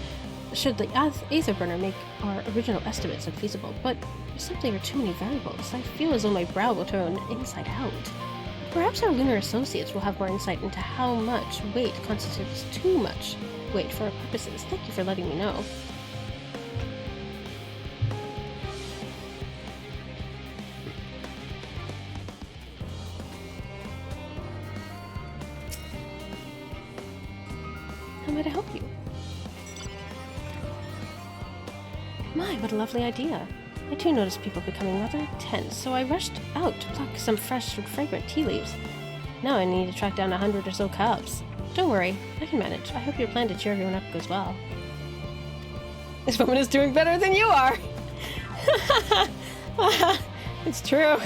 Should the Aether Burner make our original estimates look feasible, but there simply are too many variables. I feel as though my brow will turn inside out. Perhaps our lunar associates will have more insight into how much weight constitutes too much weight for our purposes. Thank you for letting me know. How might I help you? My, what a lovely idea. I too noticed people becoming rather tense, so I rushed out to pluck some fresh and fragrant tea leaves. Now I need to track down 100 or so cups. Don't worry, I can manage. I hope your plan to cheer everyone up goes well. This woman is doing better than you are! It's true.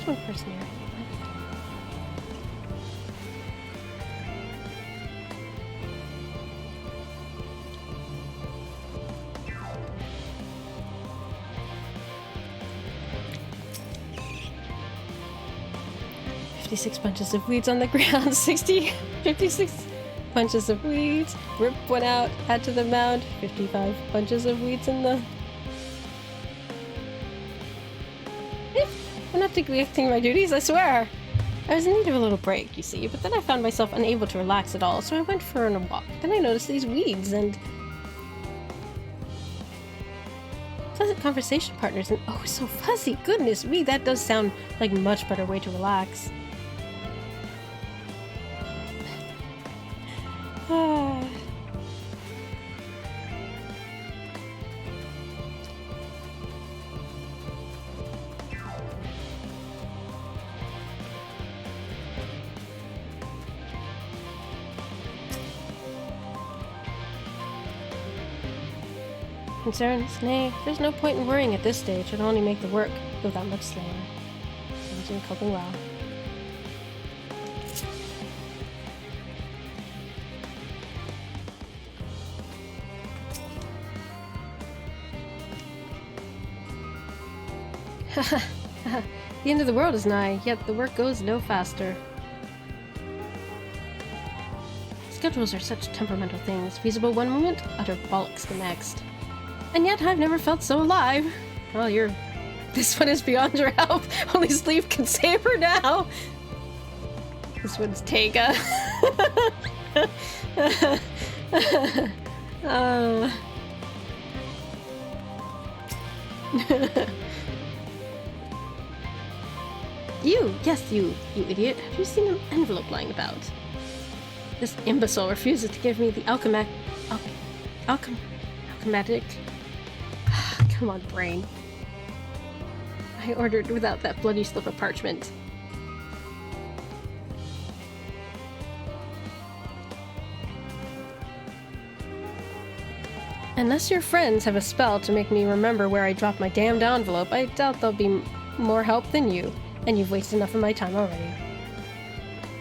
One person here. "56 bunches of weeds on the ground, 56 bunches of weeds. Rip one out, add to the mound, 55 bunches of weeds in the..." I'm not neglecting my duties, I swear. I was in need of a little break, you see, but then I found myself unable to relax at all, so I went for a walk. Then I noticed these weeds and pleasant conversation partners, and oh, so fuzzy. Goodness me, that does sound like a much better way to relax. Concerns? Nay, there's no point in worrying at this stage. It'll only make the work go that much slower. I'm coping well. The end of the world is nigh, yet the work goes no faster. Schedules are such temperamental things, feasible one moment, utter bollocks the next. And yet I've never felt so alive. Well, this one is beyond your help. Only sleep can save her now. This one's Tega. Yes, you idiot. Have you seen an envelope lying about? This imbecile refuses to give me the alchematic... Come on, brain. I ordered without that bloody slip of parchment. Unless your friends have a spell to make me remember where I dropped my damned envelope, I doubt they'll be more help than you, and you've wasted enough of my time already.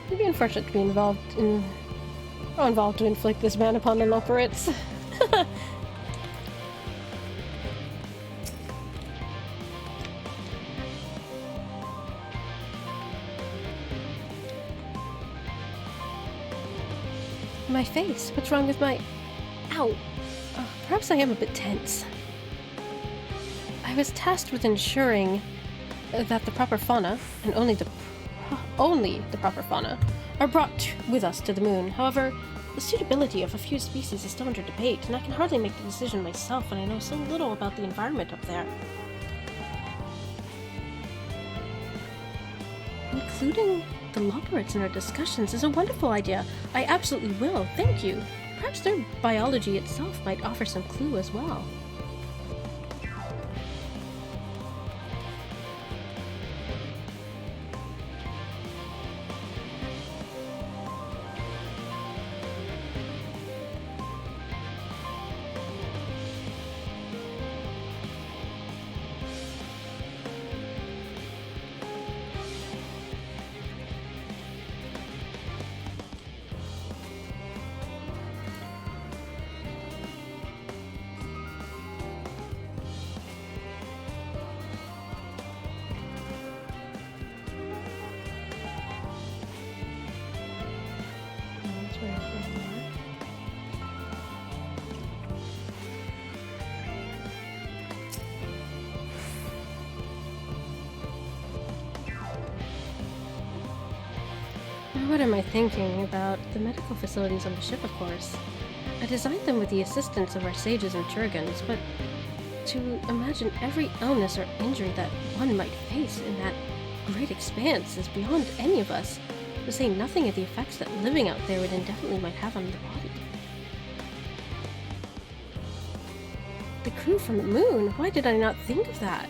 It'd be unfortunate to be involved to inflict this ban upon the Loperites. My face? What's wrong with my... Ow! Perhaps I am a bit tense. I was tasked with ensuring that the proper fauna, and only the proper fauna, are brought with us to the moon. However, the suitability of a few species is still under debate, and I can hardly make the decision myself when I know so little about the environment up there. Including the Loperites in our discussions is a wonderful idea. I absolutely will. Thank you. Perhaps their biology itself might offer some clue as well. What am I thinking about? The medical facilities on the ship, of course. I designed them with the assistance of our sages and Jurgens, but to imagine every illness or injury that one might face in that great expanse is beyond any of us, to say nothing of the effects that living out there would indefinitely might have on the body. The crew from the moon? Why did I not think of that?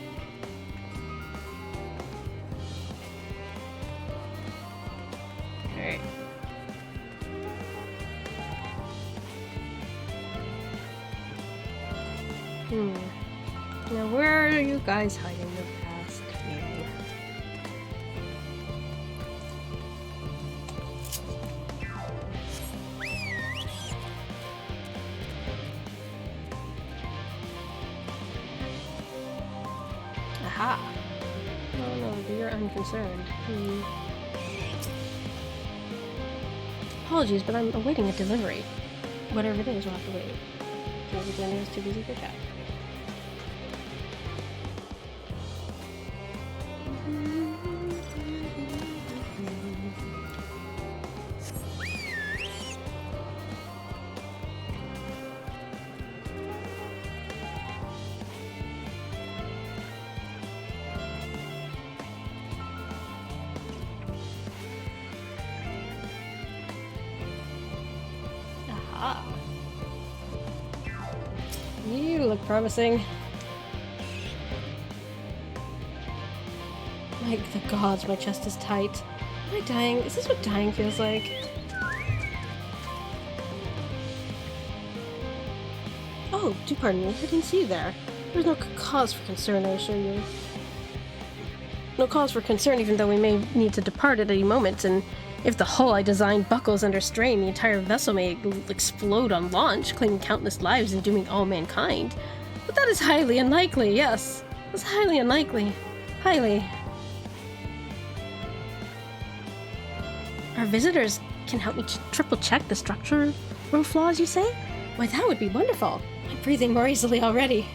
Now where are you guys hiding the past view? Aha! Oh no, you're unconcerned. Apologies, but I'm awaiting a delivery. Whatever it is, we'll have to wait. Maybe Danny was too busy for chat. Ah. You look promising. My the gods, my chest is tight. Am I dying? Is this what dying feels like? Oh, do pardon me. I didn't see you there. There's no cause for concern, I assure you. No cause for concern, even though we may need to depart at any moment, and if the hull I designed buckles under strain, the entire vessel may explode on launch, claiming countless lives and dooming all mankind. But that is highly unlikely, yes. That's highly unlikely. Highly. Our visitors can help me triple check the structural flaws, you say? Why, that would be wonderful. I'm breathing more easily already.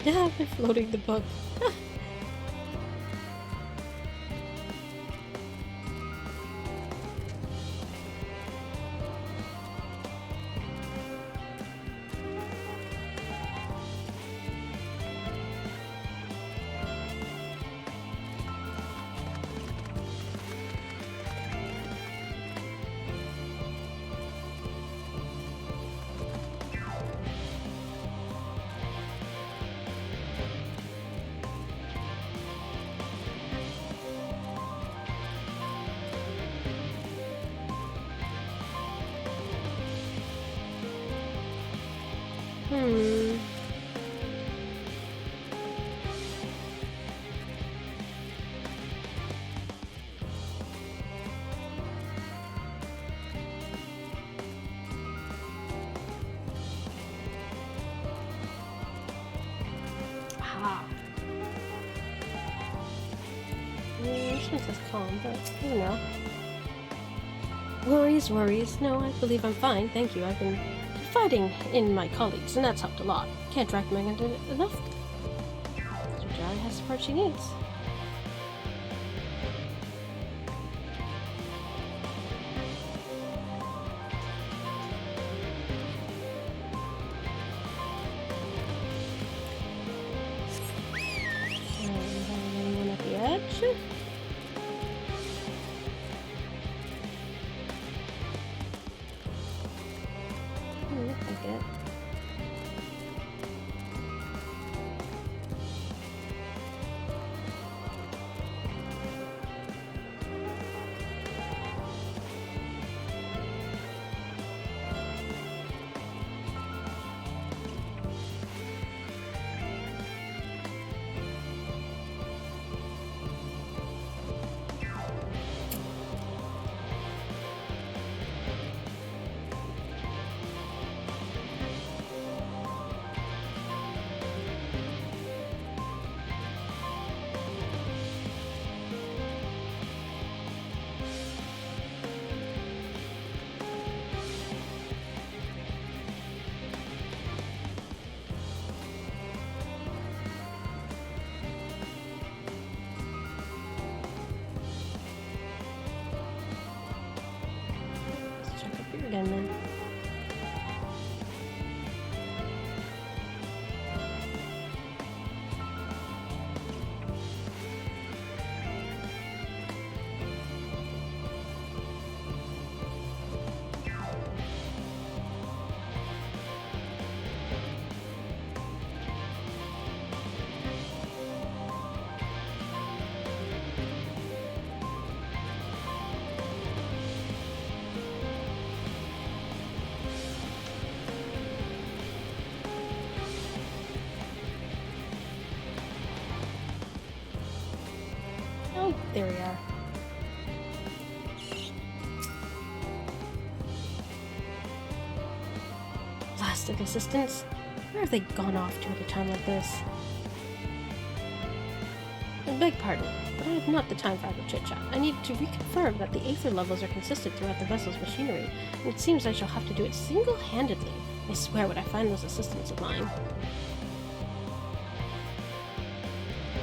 Yeah, I've been floating the book. This is calm, but you know. Worries. No, I believe I'm fine, thank you. I've been confiding in my colleagues, and that's helped a lot. Can't recommend it enough. Mr. Jerry has the support she needs. Anyone at the edge? Looks like it. There we are. Blasted assistants. Where have they gone off to at a time like this? I beg pardon, but I have not the time for idle chit-chat. I need to reconfirm that the aether levels are consistent throughout the vessel's machinery, and it seems I shall have to do it single-handedly. I swear when I find those assistants of mine.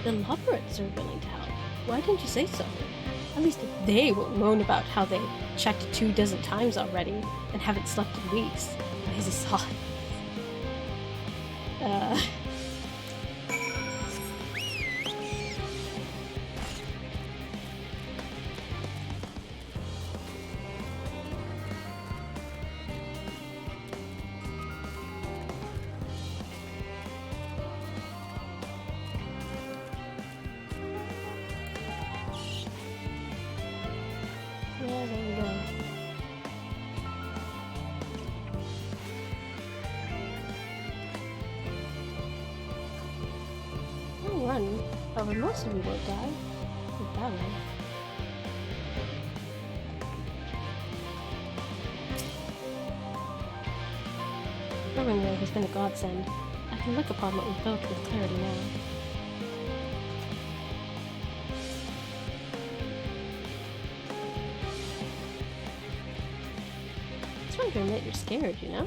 The Loporits are willing to help. Why didn't you say so? At least they won't moan about how they checked 24 times already and haven't slept in weeks. Lazy saw. Yeah, there we go. Long run. However, most of you won't die. Not that way. Rowing Way has been a godsend. I can look upon what we've built with clarity now. It's wondering that you're scared, you know?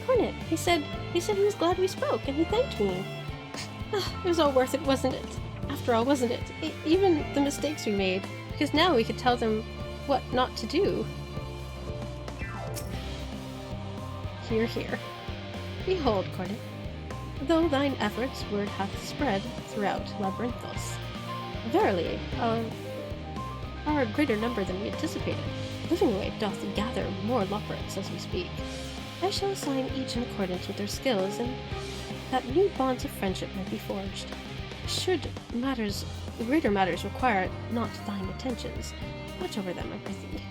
Cornet, he said he was glad we spoke, and he thanked me. It was all worth it, wasn't it? After all, wasn't it? Even the mistakes we made, because now we could tell them what not to do. Hear, hear. Behold, Cornet, though thine efforts word hath spread throughout Labyrinthos, verily, are a greater number than we anticipated. Living Way doth gather more Loporits as we speak. I shall assign each in accordance with their skills, and that new bonds of friendship might be forged. Should greater matters require not thine attentions, watch over them, I prithee.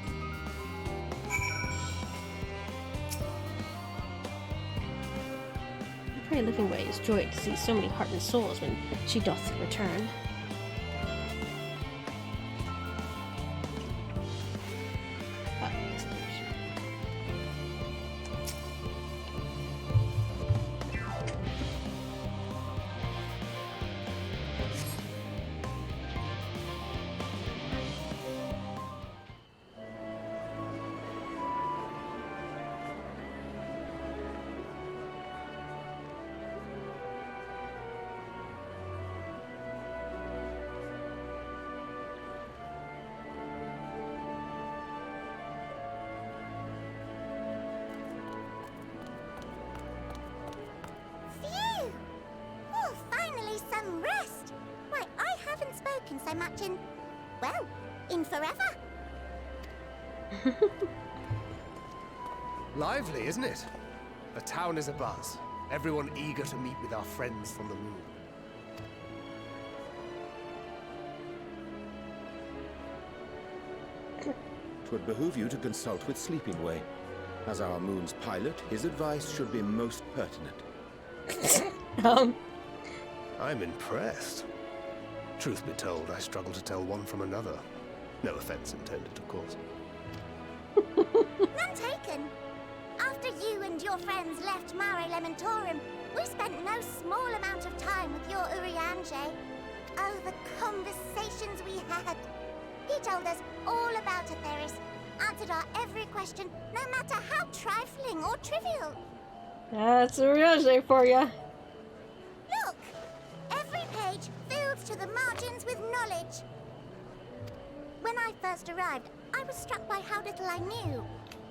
I pray Living Way is joyed to see so many heart and souls when she doth return. Phew! Oh, finally some rest! Why, I haven't spoken so much in, well, in forever. Lively, isn't it? The town is abuzz. Everyone eager to meet with our friends from the moon. Twould behoove you to consult with Sleeping Way. As our moon's pilot, his advice should be most pertinent. I'm impressed. Truth be told, I struggle to tell one from another. No offense intended, of course. None taken. After you and your friends left Mare Elementorum, we spent no small amount of time with your Urianger. Oh, the conversations we had. He told us all about Atheris, answered our every question, no matter how trifling or trivial. That's Urianger for ya. Look! Every page filled to the margins with knowledge. When I first arrived, I was struck by how little I knew.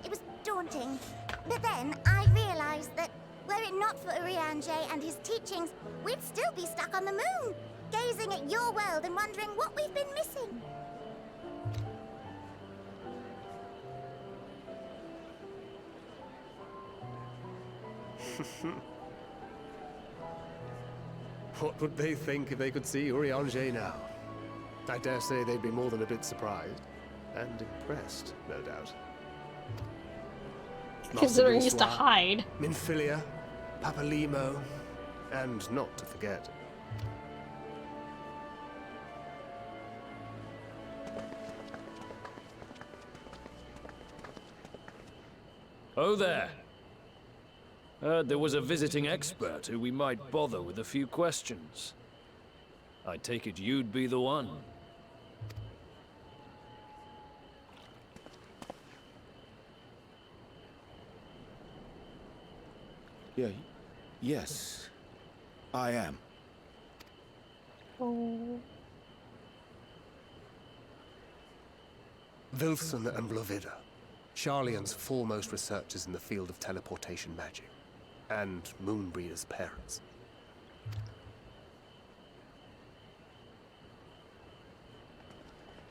It was daunting. But then I realized that, were it not for Urianger and his teachings, we'd still be stuck on the moon, gazing at your world and wondering what we've been missing. What would they think if they could see Urianger now? I dare say they'd be more than a bit surprised. And impressed, no doubt. Considering he used to hide. Minfilia, Papalimo, and not to forget. Oh there. Heard there was a visiting expert who we might bother with a few questions. I take it you'd be the one. Yes, I am. Oh. Wilson and Blovida, Charlian's foremost researchers in the field of teleportation magic, and Moonbreeder's parents.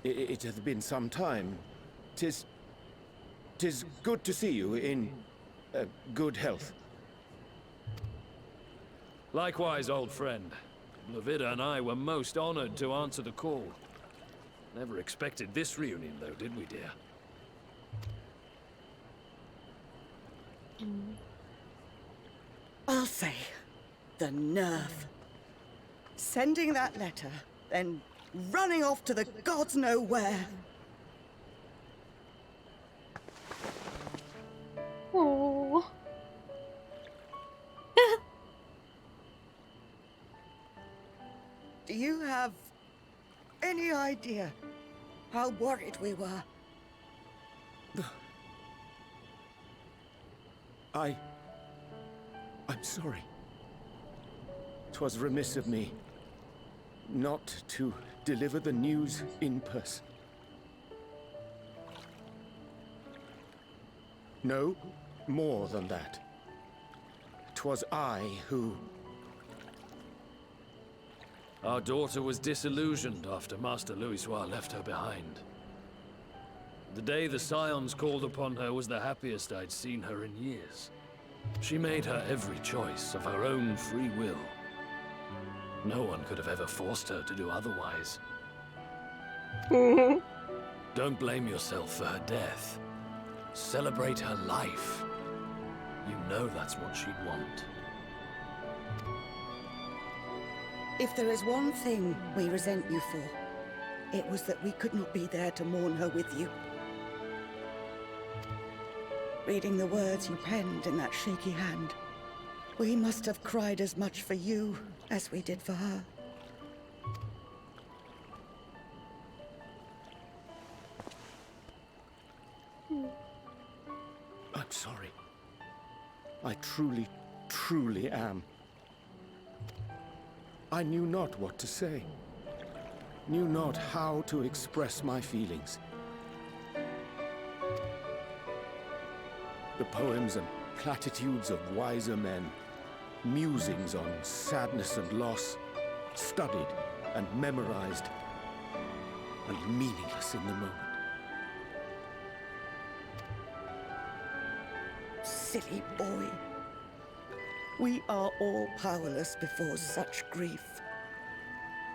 It hath been some time. Tis good to see you in good health. Likewise, old friend. Blovida and I were most honored to answer the call. Never expected this reunion, though, did we, dear? Arthur, the nerve. Sending that letter, then running off to the gods know where. Oh. Do you have any idea how worried we were? I'm sorry. 'Twas remiss of me not to deliver the news in person. No, more than that. 'Twas I who... Our daughter was disillusioned after Master Louisoix left her behind. The day the Scions called upon her was the happiest I'd seen her in years. She made her every choice of her own free will. No one could have ever forced her to do otherwise. Don't blame yourself for her death. Celebrate her life. You know that's what she'd want. If there is one thing we resent you for, it was that we could not be there to mourn her with you. Reading the words you penned in that shaky hand, we must have cried as much for you as we did for her. I'm sorry. I truly, truly am. I knew not what to say. Knew not how to express my feelings. The poems and platitudes of wiser men, musings on sadness and loss, studied and memorized, and meaningless in the moment. Silly boy. We are all powerless before such grief.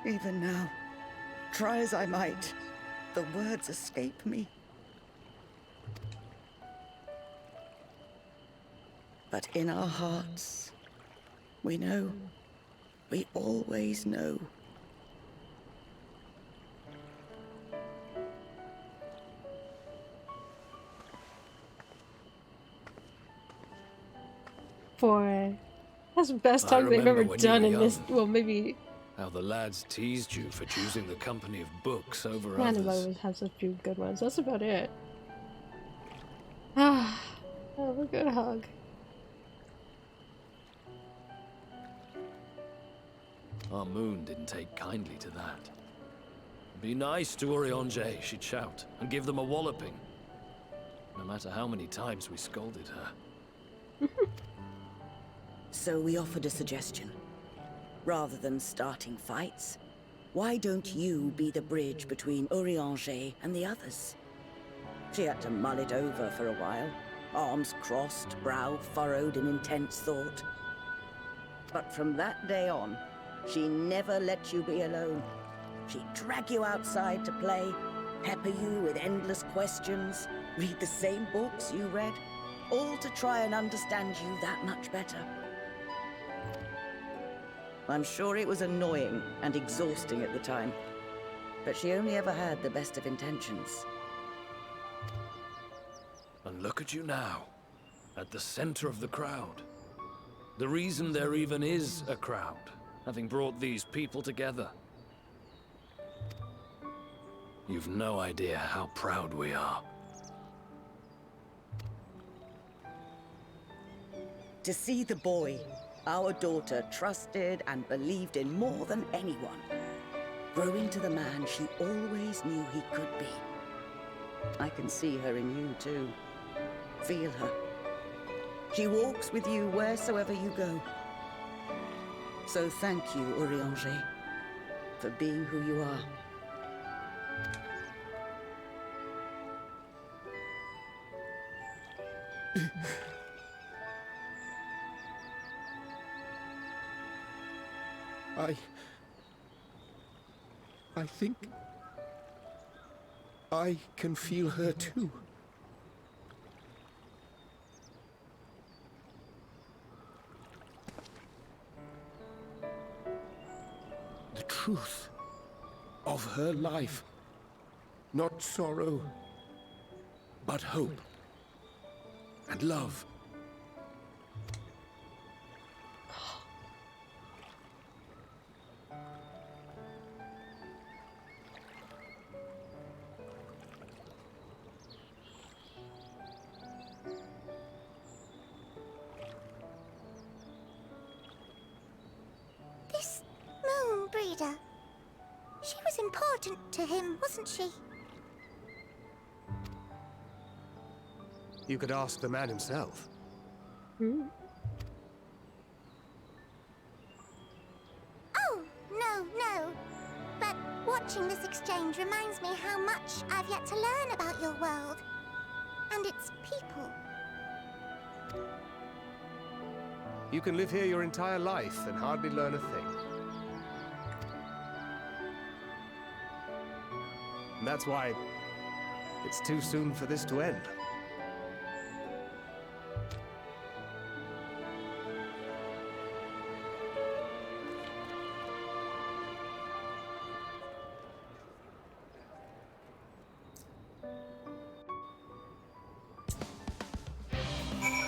Even now, try as I might, the words escape me. But in our hearts, we know, we always know. Boy, that's the best talk they've ever done in this. Well, maybe. How the lads teased you for choosing the company of books over Anime others. always has a few good ones. That's about it. Ah, have a good hug. Our moon didn't take kindly to that. Be nice to Urianger, she'd shout, and give them a walloping. No matter how many times we scolded her. So we offered a suggestion. Rather than starting fights, why don't you be the bridge between Urianger and the others? She had to mull it over for a while, arms crossed, brow furrowed in intense thought. But from that day on, she never let you be alone. She'd drag you outside to play, pepper you with endless questions, read the same books you read, all to try and understand you that much better. I'm sure it was annoying and exhausting at the time, but she only ever had the best of intentions. And look at you now, at the center of the crowd. The reason there even is a crowd, having brought these people together. You've no idea how proud we are. To see the boy our daughter trusted and believed in more than anyone, grow into the man she always knew he could be. I can see her in you too. Feel her. She walks with you wheresoever you go. So thank you, Urianger, for being who you are. I think I can feel her too. The truth of her life. Not sorrow, but hope and love. This moon breeder, she was important to him, wasn't she? You could ask the man himself. Oh, no. But watching this exchange reminds me how much I've yet to learn about your world and its people. You can live here your entire life and hardly learn a thing. And that's why it's too soon for this to end.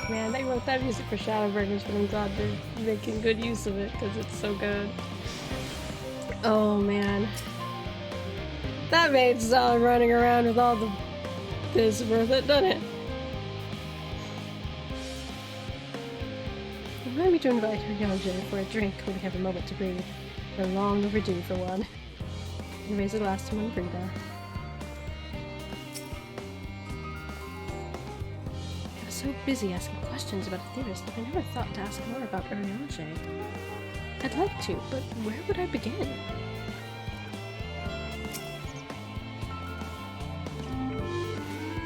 Man, they wrote that music for Shadowbringers, but I'm glad they're making good use of it because it's so good. Oh man. That made Zala running around with all the biz worth it, doesn't it? Remind me to invite Urianger for a drink when we have a moment to breathe. We're long overdue for one. You raise a glass to Monbrida. I was so busy asking questions about a theorist that I never thought to ask more about Urianger. I'd like to, but where would I begin?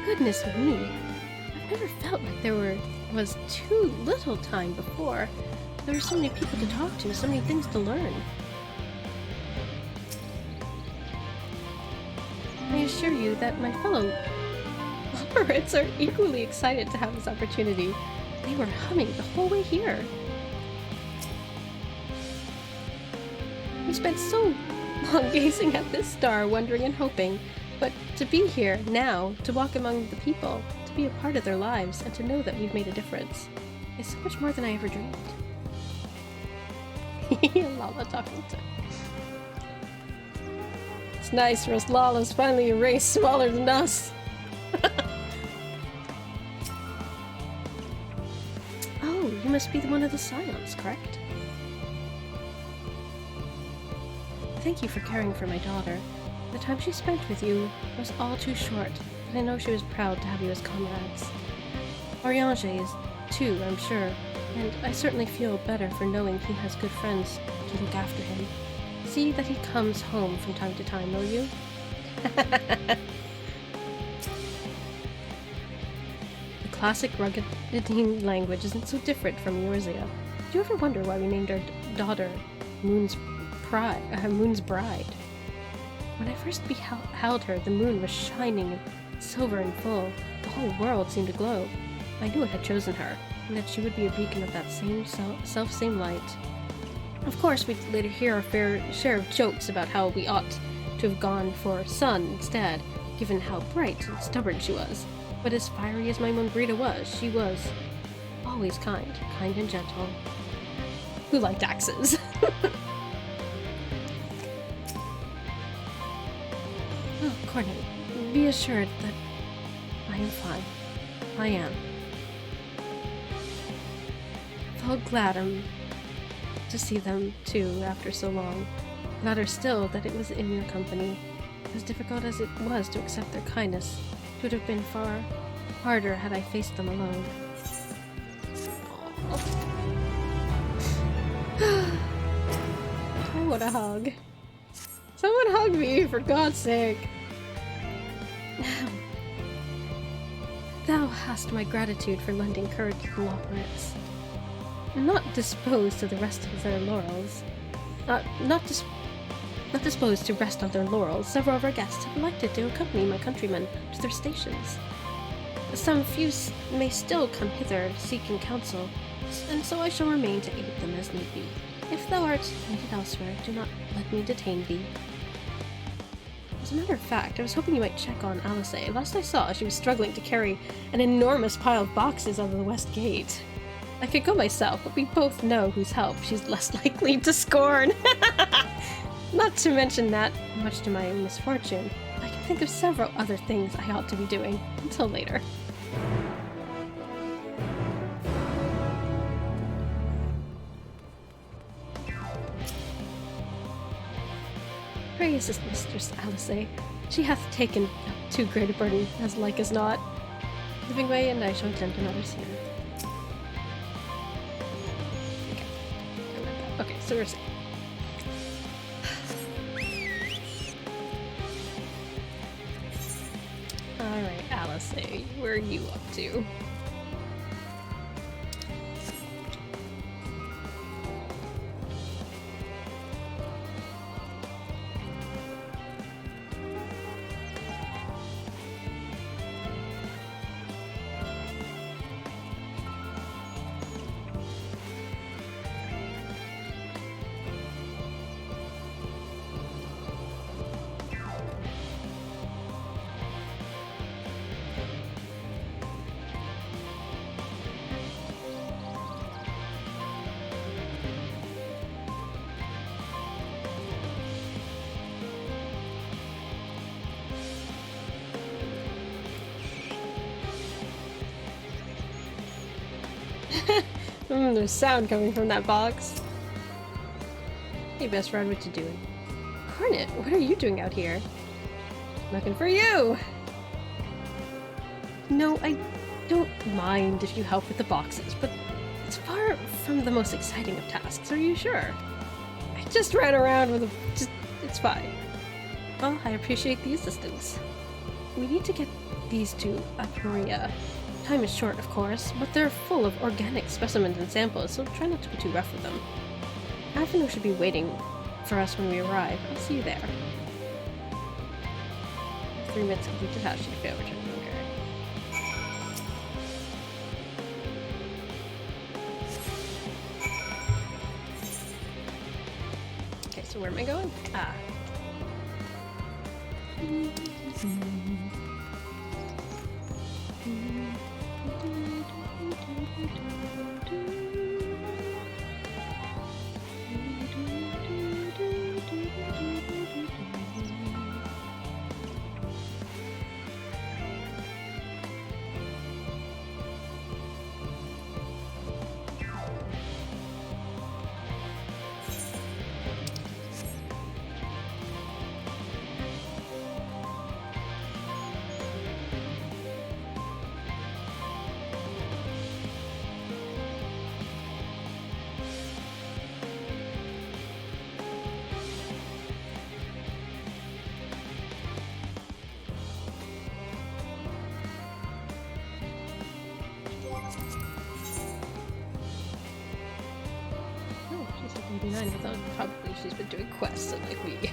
Goodness me, I've never felt like there was too little time before. There were so many people to talk to, so many things to learn. I assure you that my fellow Loperids are equally excited to have this opportunity. They were humming the whole way here. We spent so long gazing at this star, wondering and hoping, but to be here now, to walk among the people, to be a part of their lives, and to know that we've made a difference, is so much more than I ever dreamed. Lala talking to... It's nice for us Lalas finally a race smaller than us. Oh, you must be the one of the Scions, correct? Thank you for caring for my daughter. The time she spent with you was all too short, but I know she was proud to have you as comrades. Urianger is too, I'm sure, and I certainly feel better for knowing he has good friends to look after him. See that he comes home from time to time, will you? The classic rugged language isn't so different from Eorzea. Do you ever wonder why we named our daughter Moon's Bride? When I first beheld her, the moon was shining silver and full. The whole world seemed to glow. I knew it had chosen her, and that she would be a beacon of that same same light. Of course, we'd later hear our fair share of jokes about how we ought to have gone for sun instead, given how bright and stubborn she was. But as fiery as my Mongrita was, she was always kind and gentle. Who liked axes? Oh, Cornet, be assured that I am fine. I am. Felt glad to see them too after so long. Gladder still that it was in your company. As difficult as it was to accept their kindness, it would have been far harder had I faced them alone. I want a hug. Someone hug me, for God's sake. Thou hast my gratitude for lending courage to the Loporits. Not disposed to the rest of their laurels. Not disposed to rest on their laurels, several of our guests have elected to accompany my countrymen to their stations. Some few may still come hither seeking counsel, and so I shall remain to aid them as need be. If thou art needed elsewhere, do not let me detain thee. As a matter of fact, I was hoping you might check on Alice. Last I saw, she was struggling to carry an enormous pile of boxes out of the west gate. I could go myself, but we both know whose help she's less likely to scorn. Not to mention that, much to my misfortune, I can think of several other things I ought to be doing. Until later. Praise is Mistress Alice. She hath taken up too great a burden, as like as not. Living way, and I shall attend another scene. Okay, so we're saying. Alright, Alice, where are you up to? There's sound coming from that box. Hey, best friend, what you doing? Cornet, what are you doing out here? Looking for you! No, I don't mind if you help with the boxes, but it's far from the most exciting of tasks, are you sure? I just ran around with it's fine. Well, I appreciate the assistance. We need to get these to Apuria. Time is short, of course, but they're full of organic specimens and samples, so try not to be too rough with them. Avenue should be waiting for us when we arrive. I'll see you there. 3 minutes complete to task sheet fail return. Okay, so where am I going? Ah. I thought probably she's been doing quests and like we.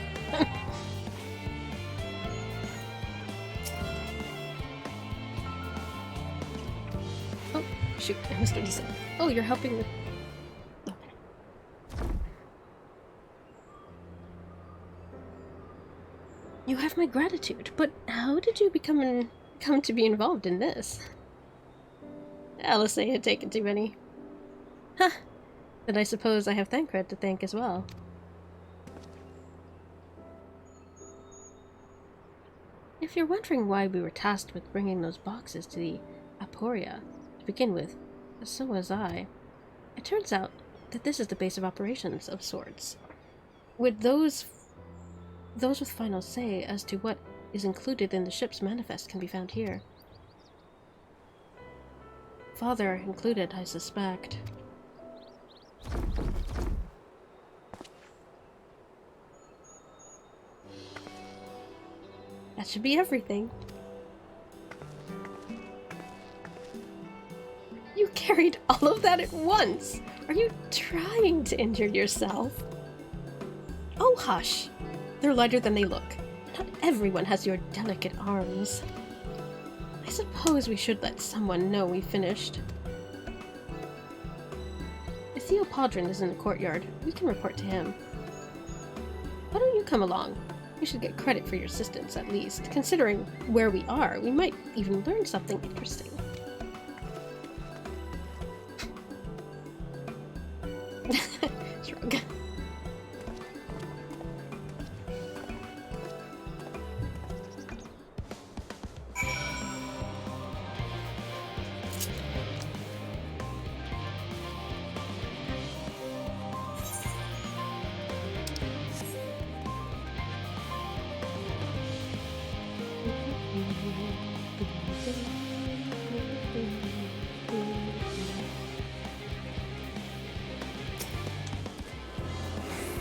shoot, I missed what he said. Oh, you're helping with... Okay. You have my gratitude, but how did you come to be involved in this? Alice had taken too many. Huh. Then I suppose I have Thancred to thank as well. If you're wondering why we were tasked with bringing those boxes to the Aporia to begin with, so was I. It turns out that this is the base of operations of sorts. With those with final say as to what is included in the ship's manifest can be found here. Father included, I suspect. That should be everything. You carried all of that at once! Are you trying to injure yourself? Oh, hush! They're lighter than they look. Not everyone has your delicate arms. I suppose we should let someone know we finished. If Theo Podrin is in the courtyard, we can report to him. Why don't you come along? You should get credit for your assistance, at least. Considering where we are, we might even learn something interesting. Shrug.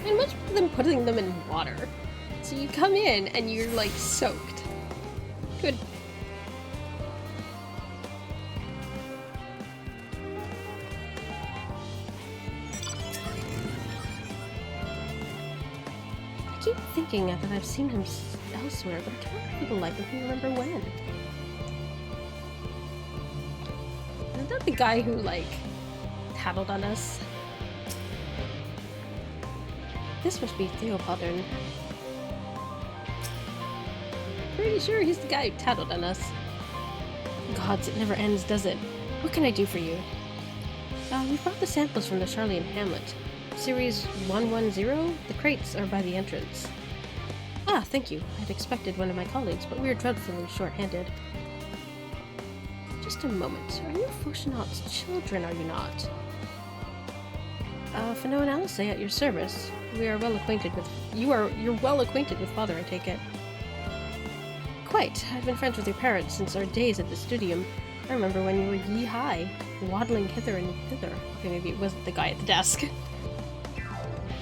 And much better than putting them in water. So you come in and you're like soaked. Good. I keep thinking that I've seen him elsewhere, but I can't for the life of me remember when. Isn't that the guy who, like, tattled on us? This must be Theo Podrin. Pretty sure he's the guy who tattled on us. Gods, it never ends, does it? What can I do for you? We brought the samples from the Charlian Hamlet. Series 110? The crates are by the entrance. Ah, thank you. I'd expected one of my colleagues, but we're dreadfully short-handed. Just a moment. Are you Fouchenot's children, are you not? Fino and Alice at your service. We are well acquainted with... You're well acquainted with Father, I take it. Quite. I've been friends with your parents since our days at the studium. I remember when you were yee-high, waddling hither and thither. Okay, maybe it wasn't the guy at the desk.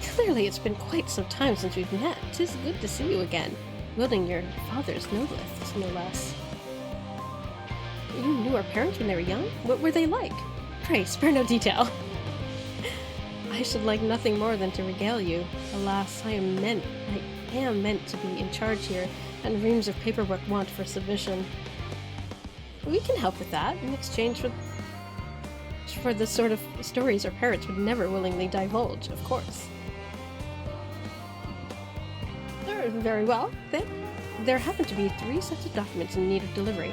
Clearly, it's been quite some time since we've met. 'Tis good to see you again, wielding your father's noblest, no less. You knew our parents when they were young? What were they like? Pray, spare no detail. I should like nothing more than to regale you. Alas, I am meant to be in charge here, and reams of paperwork want for submission. We can help with that, in exchange for the sort of stories our parents would never willingly divulge, of course. Very well, then. There happen to be 3 sets of documents in need of delivery,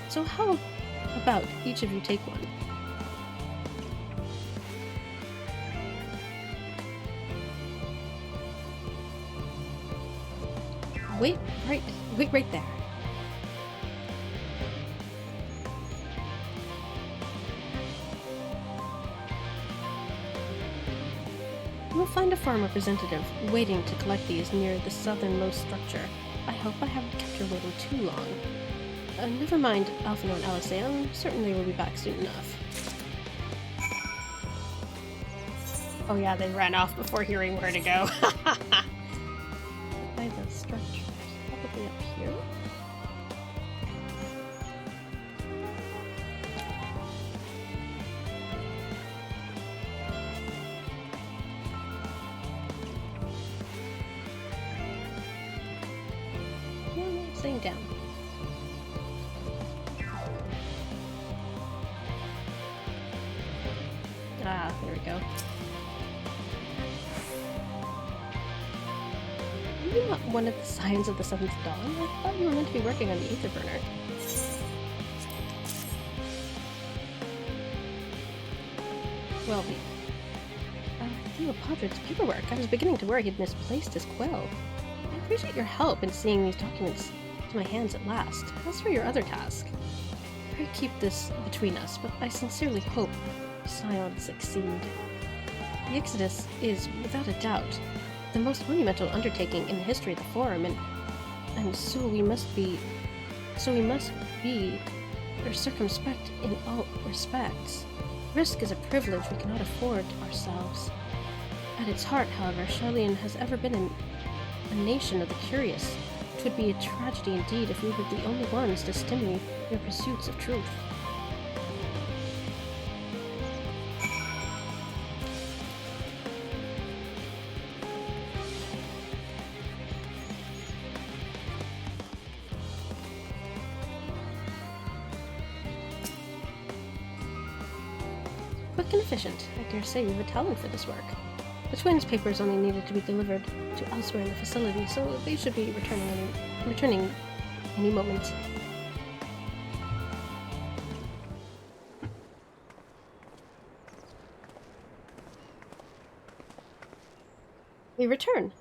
so how about each of you take one? Wait right there. You will find a farm representative waiting to collect these near the southernmost structure. I hope I haven't kept her waiting too long. Never mind Alphino and Alice, I'm certain they will be back soon enough. Oh yeah, they ran off before hearing where to go. By the structure, probably up here. Sitting down. go. Are you not one of the Scions of the Seventh Dawn? I thought you were meant to be working on the Aether Burner. Well, Theo Podred's paperwork. I was beginning to worry he'd misplaced his quill. I appreciate your help in seeing these documents to my hands at last. As for your other task, pray keep this between us, but I sincerely hope Scions succeed. The Exodus is, without a doubt, the most monumental undertaking in the history of the Forum, and so we must be circumspect in all respects. Risk is a privilege we cannot afford ourselves. At its heart, however, Charlian has ever been a nation of the curious. 'Twould be a tragedy indeed if we were the only ones to stimulate their pursuits of truth. Quick and efficient. I dare say we have a talent for this work. The twins' papers only needed to be delivered to elsewhere in the facility, so they should be returning any moment. We return,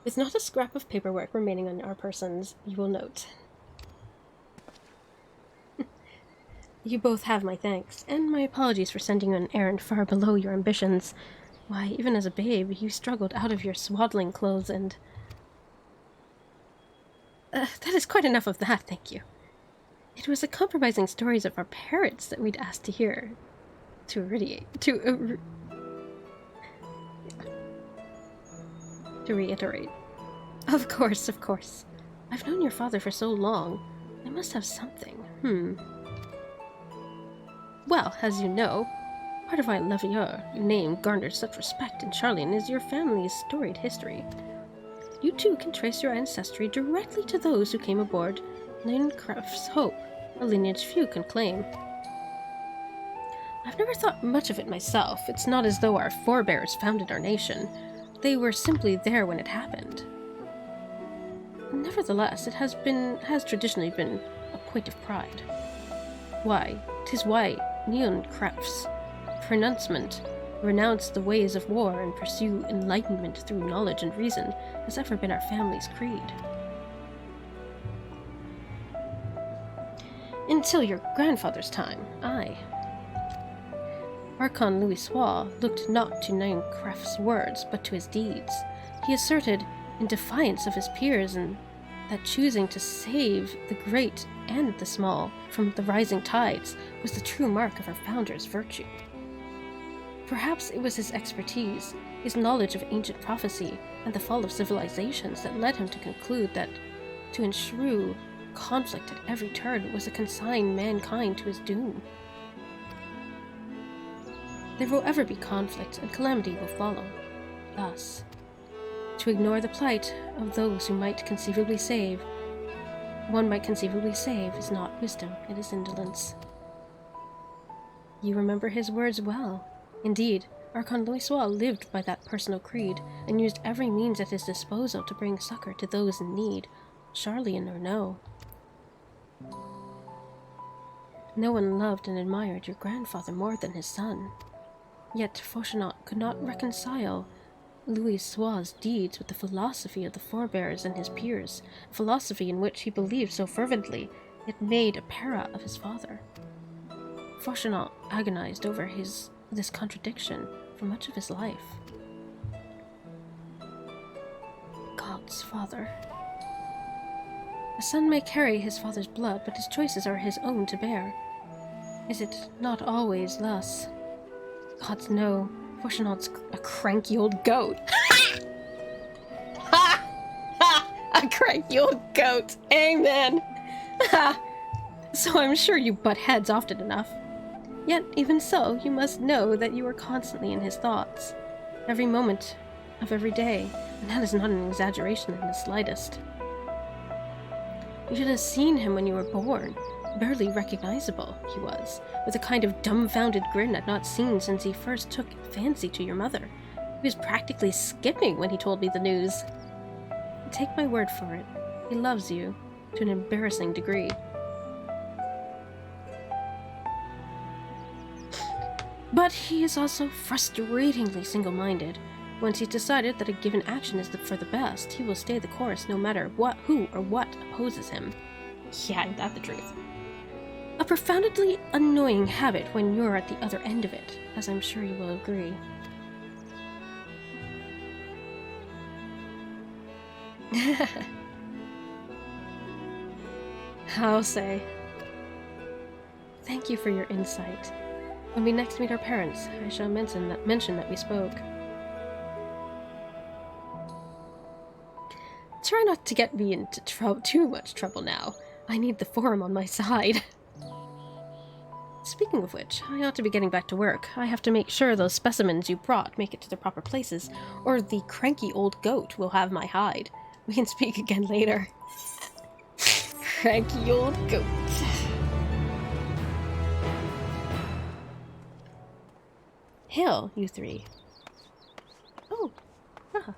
with not a scrap of paperwork remaining on our persons, you will note. You both have my thanks, and my apologies for sending you an errand far below your ambitions. Why, even as a babe, you struggled out of your swaddling clothes and... that is quite enough of that, thank you. It was the compromising stories of our parents that we'd asked to hear. To reiterate. Of course. I've known your father for so long. I must have something. Well, as you know, part of why your name garnered such respect in Charlian is your family's storied history. You too can trace your ancestry directly to those who came aboard Laincraft's Hope, a lineage few can claim. I've never thought much of it myself. It's not as though our forebears founded our nation. They were simply there when it happened. Nevertheless, it has traditionally been a point of pride. Tis why Laincraft's pronouncement renounce the ways of war and pursue enlightenment through knowledge and reason has ever been our family's creed. Until your grandfather's time, aye. Archon Louisoix looked not to Laincraft's words, but to his deeds. He asserted, in defiance of his peers, that choosing to save the great and the small from the rising tides was the true mark of our founder's virtue. Perhaps it was his expertise, his knowledge of ancient prophecy, and the fall of civilizations that led him to conclude that to enshrue conflict at every turn was to consign mankind to his doom. There will ever be conflict, and calamity will follow. Thus, to ignore the plight of those who one might conceivably save, is not wisdom, it is indolence. You remember his words well. Indeed, Archon Louisoix lived by that personal creed, and used every means at his disposal to bring succor to those in need, Charlian or no. No one loved and admired your grandfather more than his son. Yet Fauchelevent could not reconcile Louisoix's deeds with the philosophy of the forebears and his peers, a philosophy in which he believed so fervently it made a para of his father. Fauchelevent agonized over this contradiction for much of his life. God's father. A son may carry his father's blood, but his choices are his own to bear. Is it not always thus? Gods no, Fauchelevent's a cranky old goat. Ha! Ha! A cranky old goat. Amen. Ha! So I'm sure you butt heads often enough. Yet, even so, you must know that you are constantly in his thoughts, every moment of every day, and that is not an exaggeration in the slightest. You should have seen him when you were born. barely recognizable, he was, with a kind of dumbfounded grin I'd not seen since he first took fancy to your mother. He was practically skipping when he told me the news. Take my word for it, he loves you to an embarrassing degree. But he is also frustratingly single-minded. Once he's decided that a given action is for the best, he will stay the course no matter who or what opposes him. Yeah, ain't that the truth? A profoundly annoying habit when you're at the other end of it, as I'm sure you will agree. I'll say. Thank you for your insight. When we next meet our parents, I shall mention that we spoke. Try not to get me into too much trouble now. I need the forum on my side. Speaking of which, I ought to be getting back to work. I have to make sure those specimens you brought make it to their proper places, or the cranky old goat will have my hide. We can speak again later. Cranky old goat. Hail, you three. Oh, Raha.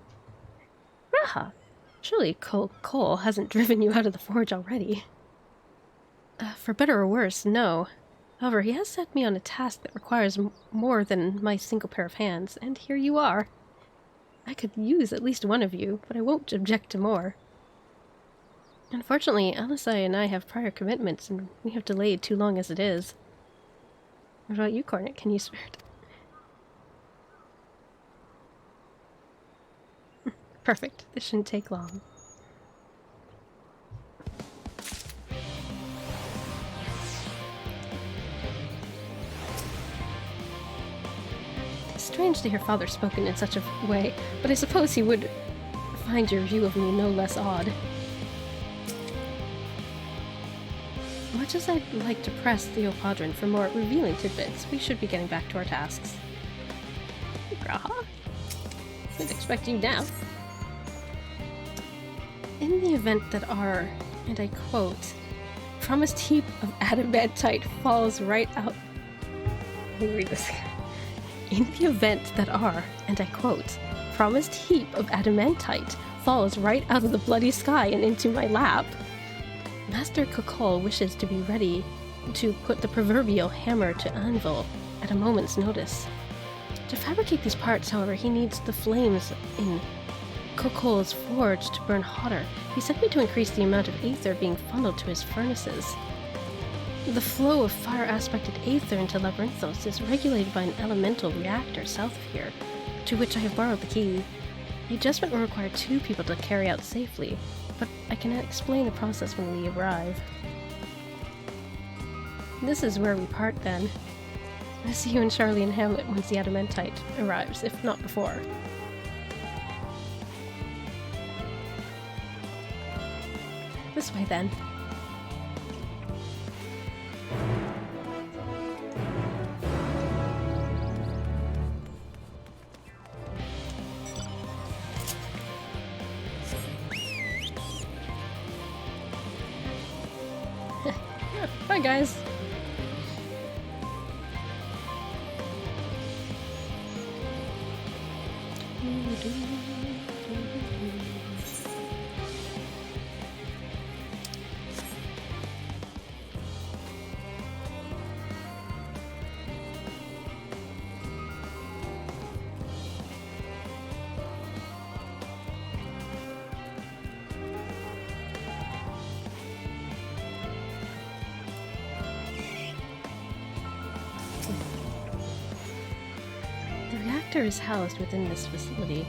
Raha! Surely Cole hasn't driven you out of the forge already. For better or worse, no. However, he has set me on a task that requires more than my single pair of hands, and here you are. I could use at least one of you, but I won't object to more. Unfortunately, Alisai and I have prior commitments, and we have delayed too long as it is. What about you, Cornet? Can you spare it? Perfect. This shouldn't take long. Strange to hear father spoken in such a way, but I suppose he would find your view of me no less odd. Much as I'd like to press Theo Padron for more revealing tidbits, we should be getting back to our tasks. Graha? Didn't expect you now. In the event that our, and I quote, promised heap of adamantite falls right out... Let me read this again. In the event that our, and I quote, promised heap of adamantite falls right out of the bloody sky and into my lap, Master Kokol wishes to be ready to put the proverbial hammer to anvil at a moment's notice. To fabricate these parts, however, he needs the flames in Kokol's forge to burn hotter. He sent me to increase the amount of aether being funneled to his furnaces. The flow of fire-aspected aether into Labyrinthos is regulated by an elemental reactor south of here, to which I have borrowed the key. The adjustment will require 2 people to carry out safely, but I can explain the process when we arrive. This is where we part, then. I'll see you in Charlie and Hamlet once the adamantite arrives, if not before. This way, then. Bye, guys. The reactor is housed within this facility.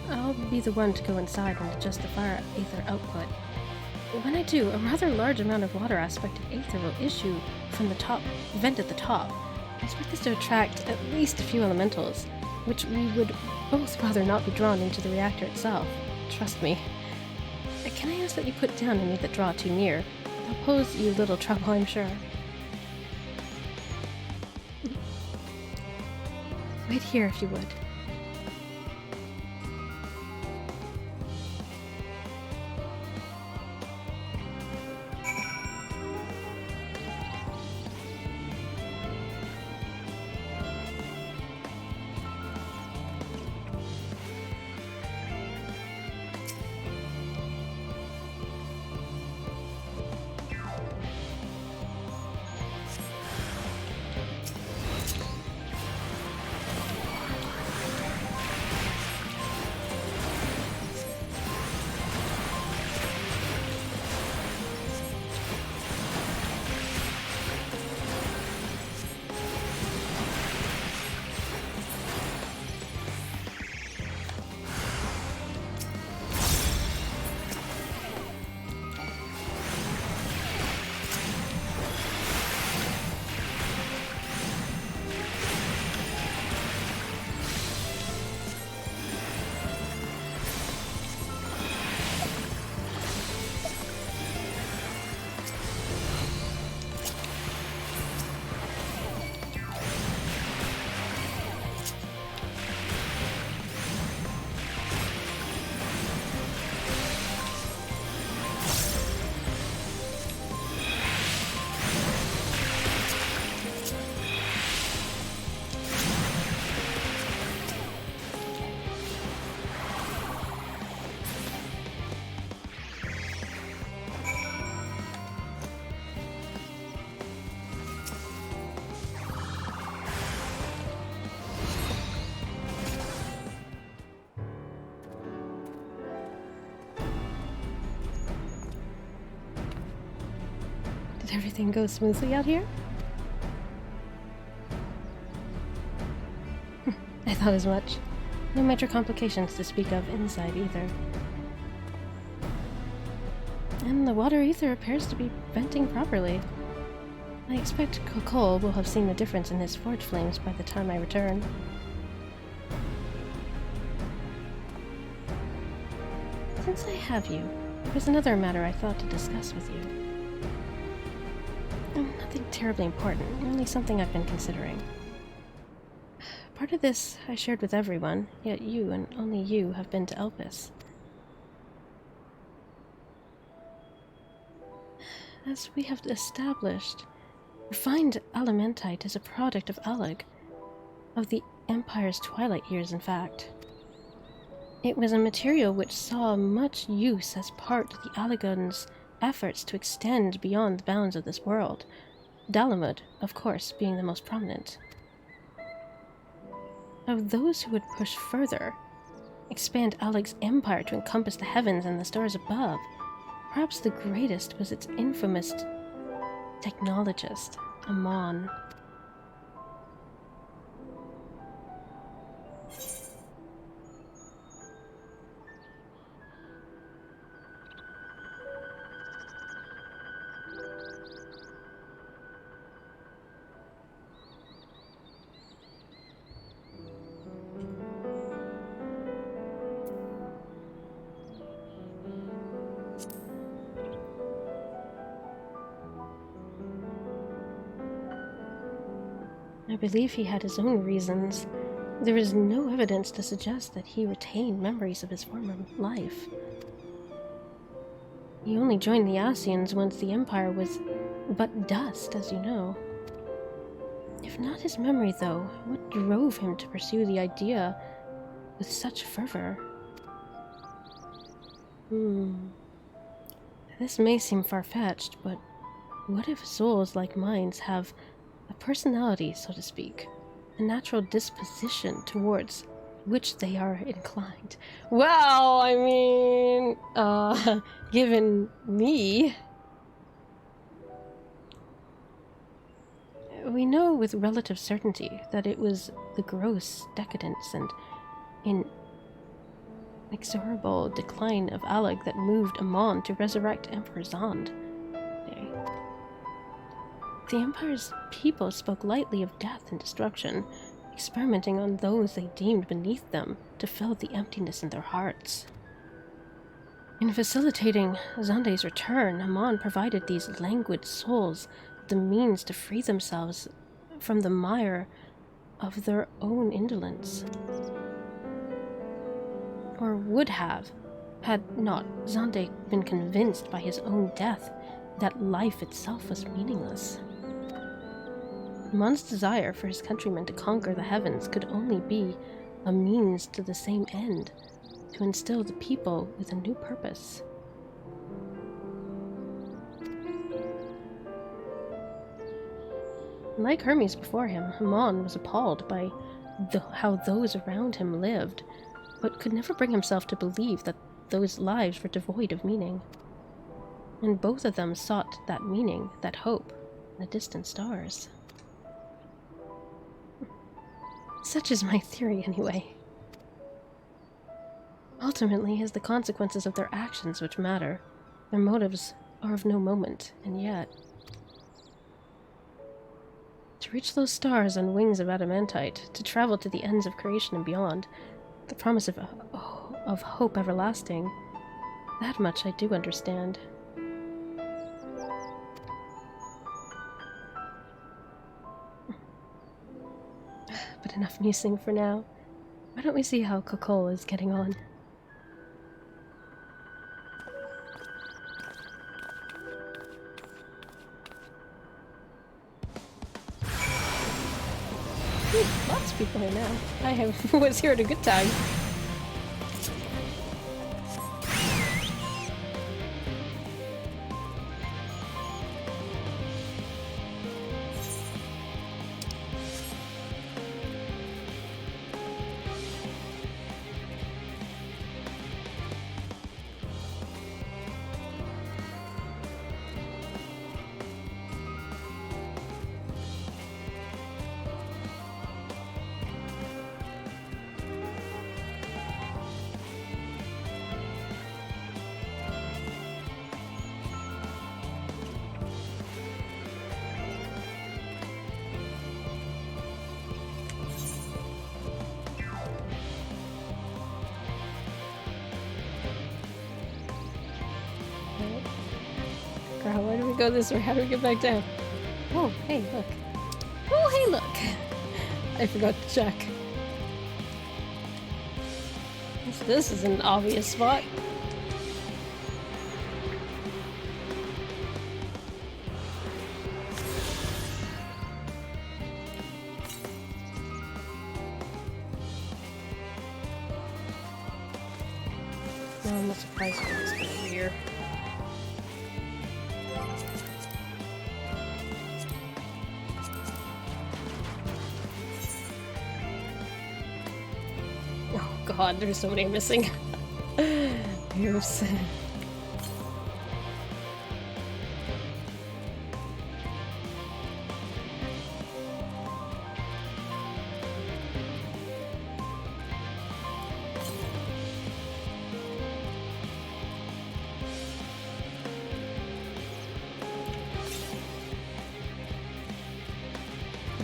I'll be the one to go inside and adjust the fire aether output. When I do, a rather large amount of water-aspected aether will issue from the top vent at the top. I expect this to attract at least a few elementals, which we would both rather not be drawn into the reactor itself. Trust me. Can I ask that you put down any that draw too near? They'll pose you little trouble, I'm sure. Wait here if you would. Did everything go smoothly out here? I thought as much. No major complications to speak of inside either. And the water ether appears to be venting properly. I expect Kokol will have seen the difference in his forge flames by the time I return. Since I have you, there was another matter I thought to discuss with you. Nothing terribly important, only something I've been considering. Part of this I shared with everyone, yet you and only you have been to Elpis. As we have established, refined elementite is a product of Alag, of the Empire's twilight years in fact. It was a material which saw much use as part of the Alagun's efforts to extend beyond the bounds of this world, Dalamud, of course, being the most prominent. Of those who would push further, expand Alag's empire to encompass the heavens and the stars above, perhaps the greatest was its infamous technologist, Amon. I believe he had his own reasons. There is no evidence to suggest that he retained memories of his former life. He only joined the Asians once the Empire was but dust, as you know. If not his memory, though, what drove him to pursue the idea with such fervor? This may seem far-fetched, but what if souls like mine have a personality, so to speak, a natural disposition towards which they are inclined? Well, I mean, given me, we know with relative certainty that it was the gross decadence and inexorable decline of Alag that moved Amon to resurrect Emperor Zond. The Empire's people spoke lightly of death and destruction, experimenting on those they deemed beneath them to fill the emptiness in their hearts. In facilitating Zonde's return, Amon provided these languid souls the means to free themselves from the mire of their own indolence. Or would have, had not Zonde been convinced by his own death that life itself was meaningless. Amon's desire for his countrymen to conquer the heavens could only be a means to the same end, to instill the people with a new purpose. Like Hermes before him, Amon was appalled by how those around him lived, but could never bring himself to believe that those lives were devoid of meaning. And both of them sought that meaning, that hope, in the distant stars. Such is my theory, anyway. Ultimately, it is the consequences of their actions which matter. Their motives are of no moment, and yet... To reach those stars on wings of adamantite, to travel to the ends of creation and beyond, the promise of hope everlasting, that much I do understand. But enough musing for now. Why don't we see how Kokol is getting on? Lots of people here now. I was here at a good time. go this way. How do we get back down? Oh, hey, look. Oh, hey, look. I forgot to check. This is an obvious spot. No, I'm not surprised by this guy here. Oh god, there's so many missing. Here's...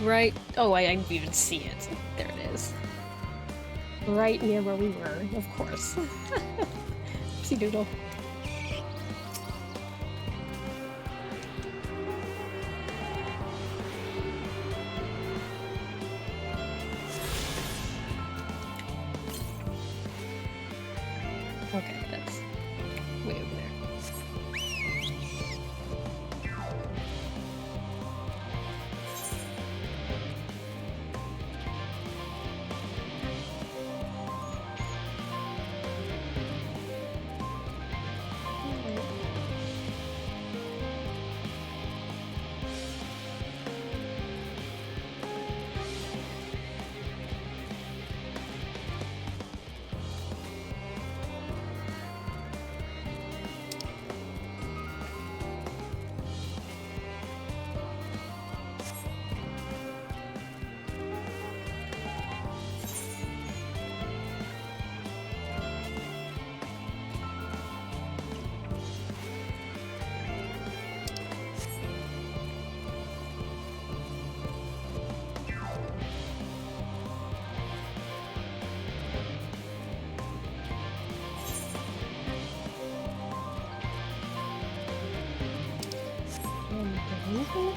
Right. Oh, I didn't even see it. There it is. Right near where we were, of course. Oopsie doodle. Okay, that's way over there.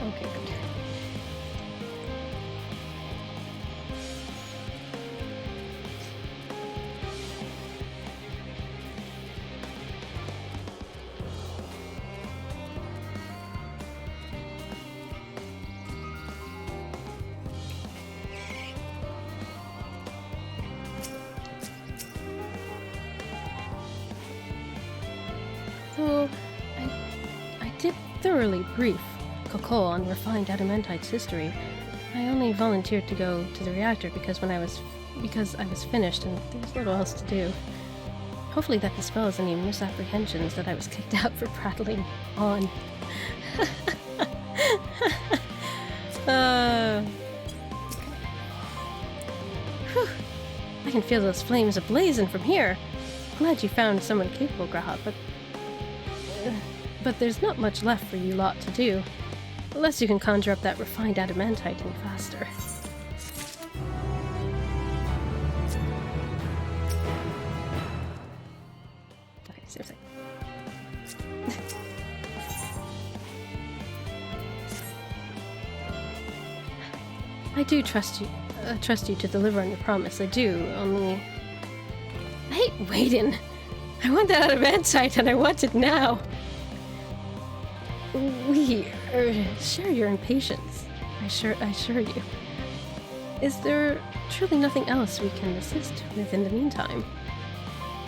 Okay, good. So, I did thoroughly brief Coco on refined adamantite's history. I only volunteered to go to the reactor because I was finished and there was little else to do. Hopefully that dispels any misapprehensions that I was kicked out for prattling on. Whew. I can feel those flames ablazing from here. Glad you found someone capable, Graha, but there's not much left for you lot to do. Unless you can conjure up that refined adamantite any faster. Okay, seriously. I do trust you to deliver on your promise. I do, only... I hate waiting. I want that adamantite and I want it now. We share your impatience. I assure you. Is there truly nothing else we can assist with in the meantime?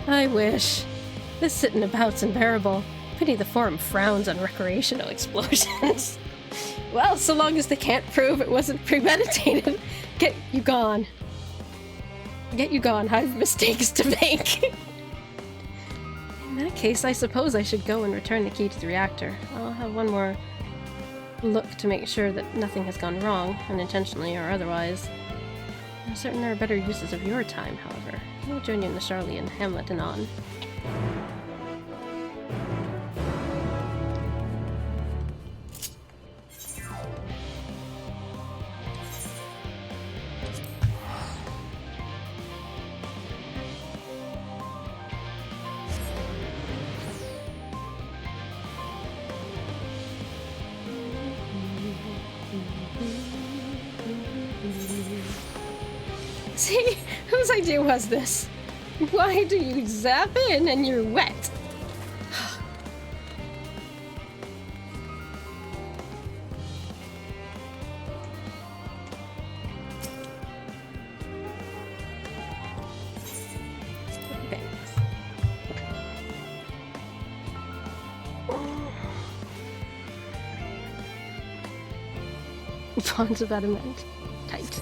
I wish. This sitting about's unbearable. Pity the Forum frowns on recreational explosions. Well, so long as they can't prove it wasn't premeditated. Get you gone. Get you gone. I have mistakes to make. In that case, I suppose I should go and return the key to the reactor. I'll have one more look to make sure that nothing has gone wrong, unintentionally or otherwise. I'm certain there are better uses of your time, however. I'll join you in the Charlie and Hamlet anon. See, whose idea was this? Why do you zap in and you're wet? Bonds of adamant. Tight.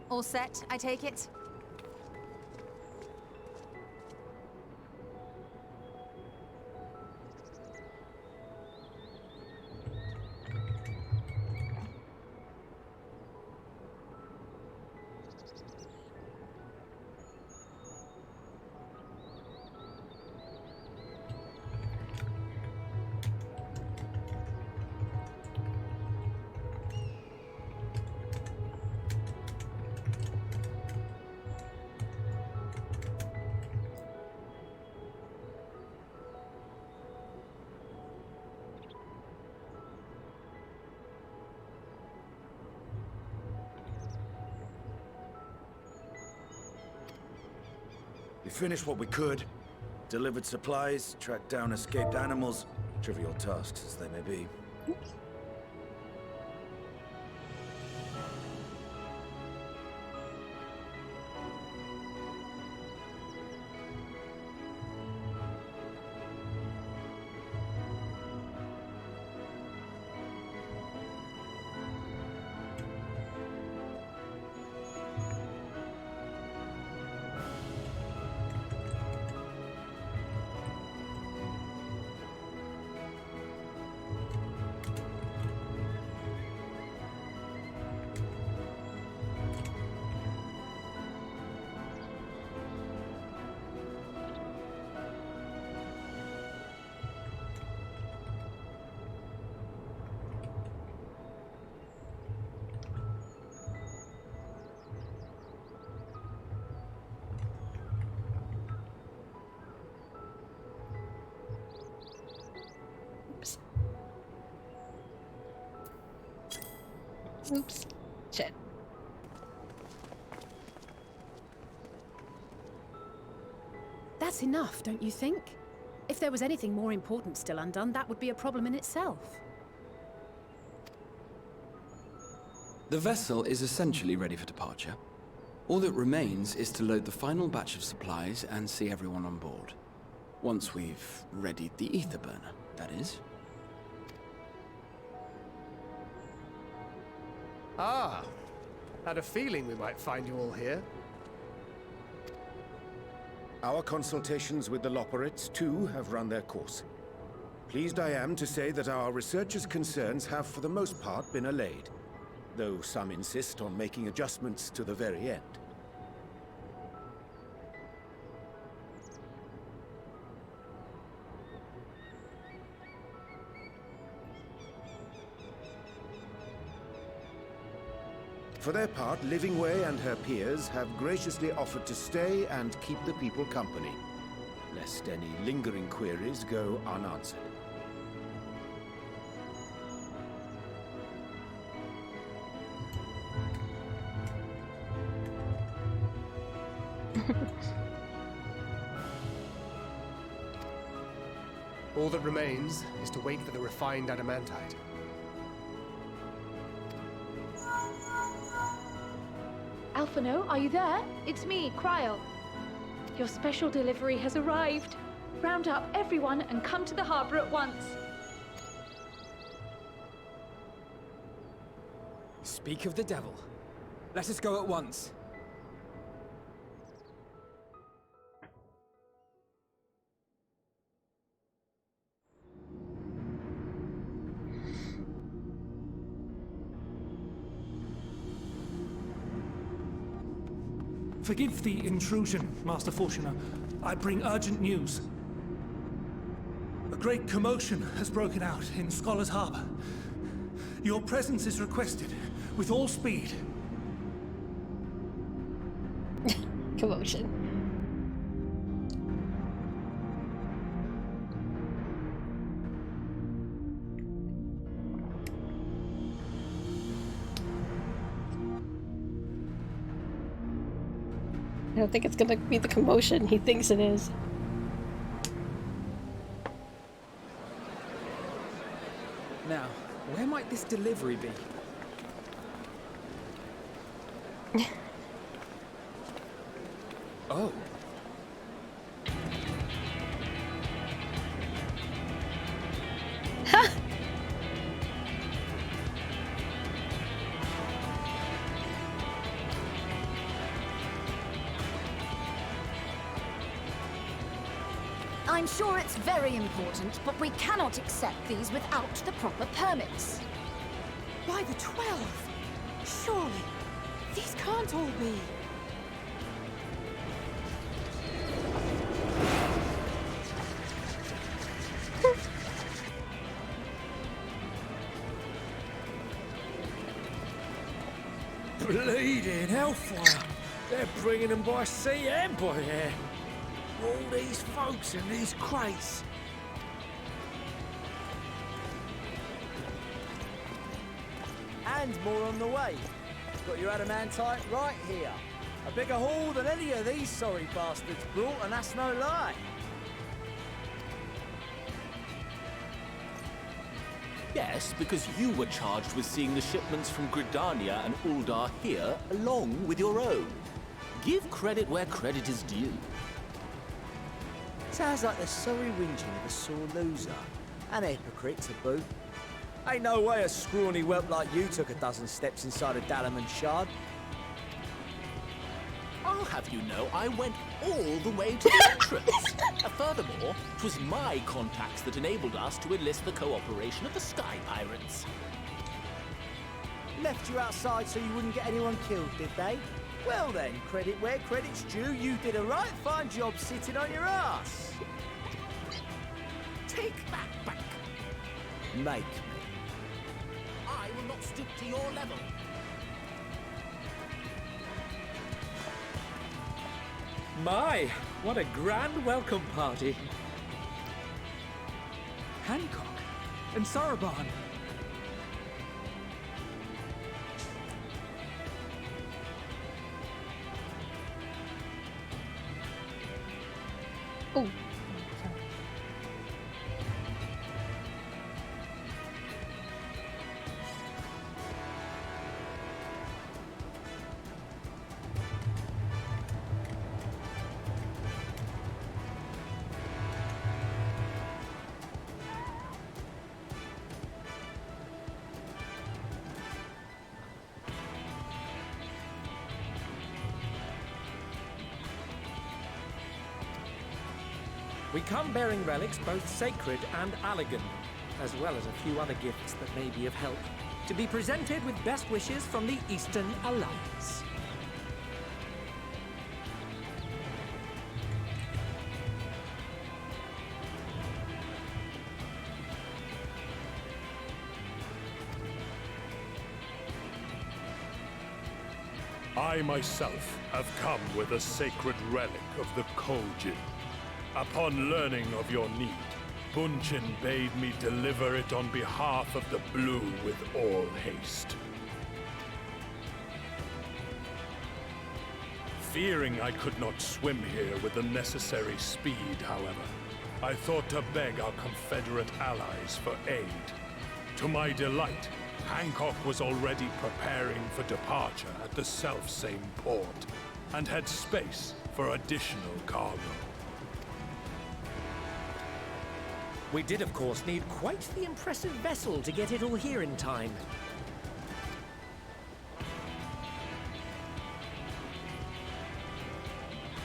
All set, I take it? We finished what we could. Delivered supplies, tracked down escaped animals. Trivial tasks as they may be. Oops. Shit. That's enough, don't you think? If there was anything more important still undone, that would be a problem in itself. The vessel is essentially ready for departure. All that remains is to load the final batch of supplies and see everyone on board. Once we've readied the ether burner, that is. Ah, had a feeling we might find you all here. Our consultations with the Loperites, too, have run their course. Pleased I am to say that our researchers' concerns have for the most part been allayed, though some insist on making adjustments to the very end. For their part, Livingway and her peers have graciously offered to stay and keep the people company, lest any lingering queries go unanswered. All that remains is to wait for the refined adamantite. Alphino, are you there? It's me, Cryo. Your special delivery has arrived. Round up everyone and come to the harbor at once. Speak of the devil. Let us go at once. Forgive the intrusion, Master Fortuner. I bring urgent news. A great commotion has broken out in Scholar's Harbor. Your presence is requested with all speed. Commotion. I don't think it's gonna be the commotion he thinks it is. Now, where might this delivery be? Oh. I'm sure it's very important, but we cannot accept these without the proper permits. By the 12! Surely, these can't all be. Bleeding hellfire! They're bringing them by sea and by air. All these folks in these crates. And more on the way. Got your adamantite right here. A bigger haul than any of these sorry bastards brought, and that's no lie. Yes, because you were charged with seeing the shipments from Gridania and Uldar here, along with your own. Give credit where credit is due. Sounds like the sorry whinging of a sore loser. And a hypocrite to boot. Ain't no way a scrawny whelp like you took a dozen steps inside a Dalaman shard. I'll have you know I went all the way to the entrance. Furthermore, 'twas my contacts that enabled us to enlist the cooperation of the Sky Pirates. Left you outside so you wouldn't get anyone killed, did they? Well then, credit where credit's due, you did a right fine job sitting on your ass. Take that back. Make me. I will not stoop to your level. My, what a grand welcome party. Hancock and Saraban. Oh. We come bearing relics both sacred and elegant, as well as a few other gifts that may be of help, to be presented with best wishes from the Eastern Alliance. I myself have come with a sacred relic of the Kojin. Upon learning of your need, Bunchin bade me deliver it on behalf of the Blue with all haste. Fearing I could not swim here with the necessary speed, however, I thought to beg our Confederate allies for aid. To my delight, Hancock was already preparing for departure at the self-same port, and had space for additional cargo. We did, of course, need quite the impressive vessel to get it all here in time.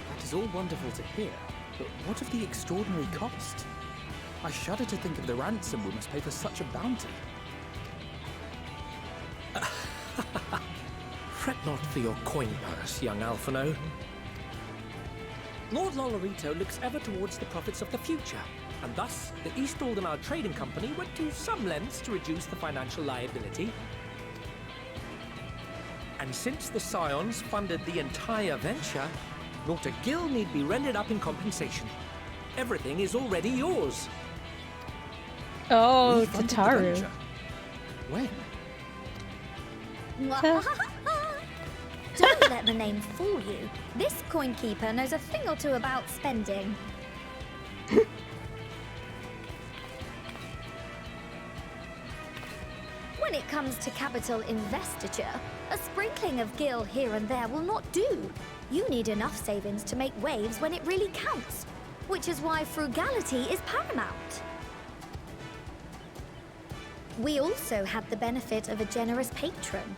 That is all wonderful to hear, but what of the extraordinary cost? I shudder to think of the ransom we must pay for such a bounty. Fret not for your coin purse, young Alphino. Lord Lolorito looks ever towards the profits of the future, and thus the East Aldenar Trading Company went to some lengths to reduce the financial liability. And since the Scions funded the entire venture, not a gill need be rendered up in compensation. Everything is already yours. Oh, Tataru. When? Don't let the name fool you. This coin keeper knows a thing or two about spending. When it comes to capital investiture, a sprinkling of gil here and there will not do. You need enough savings to make waves when it really counts, which is why frugality is paramount. We also had the benefit of a generous patron.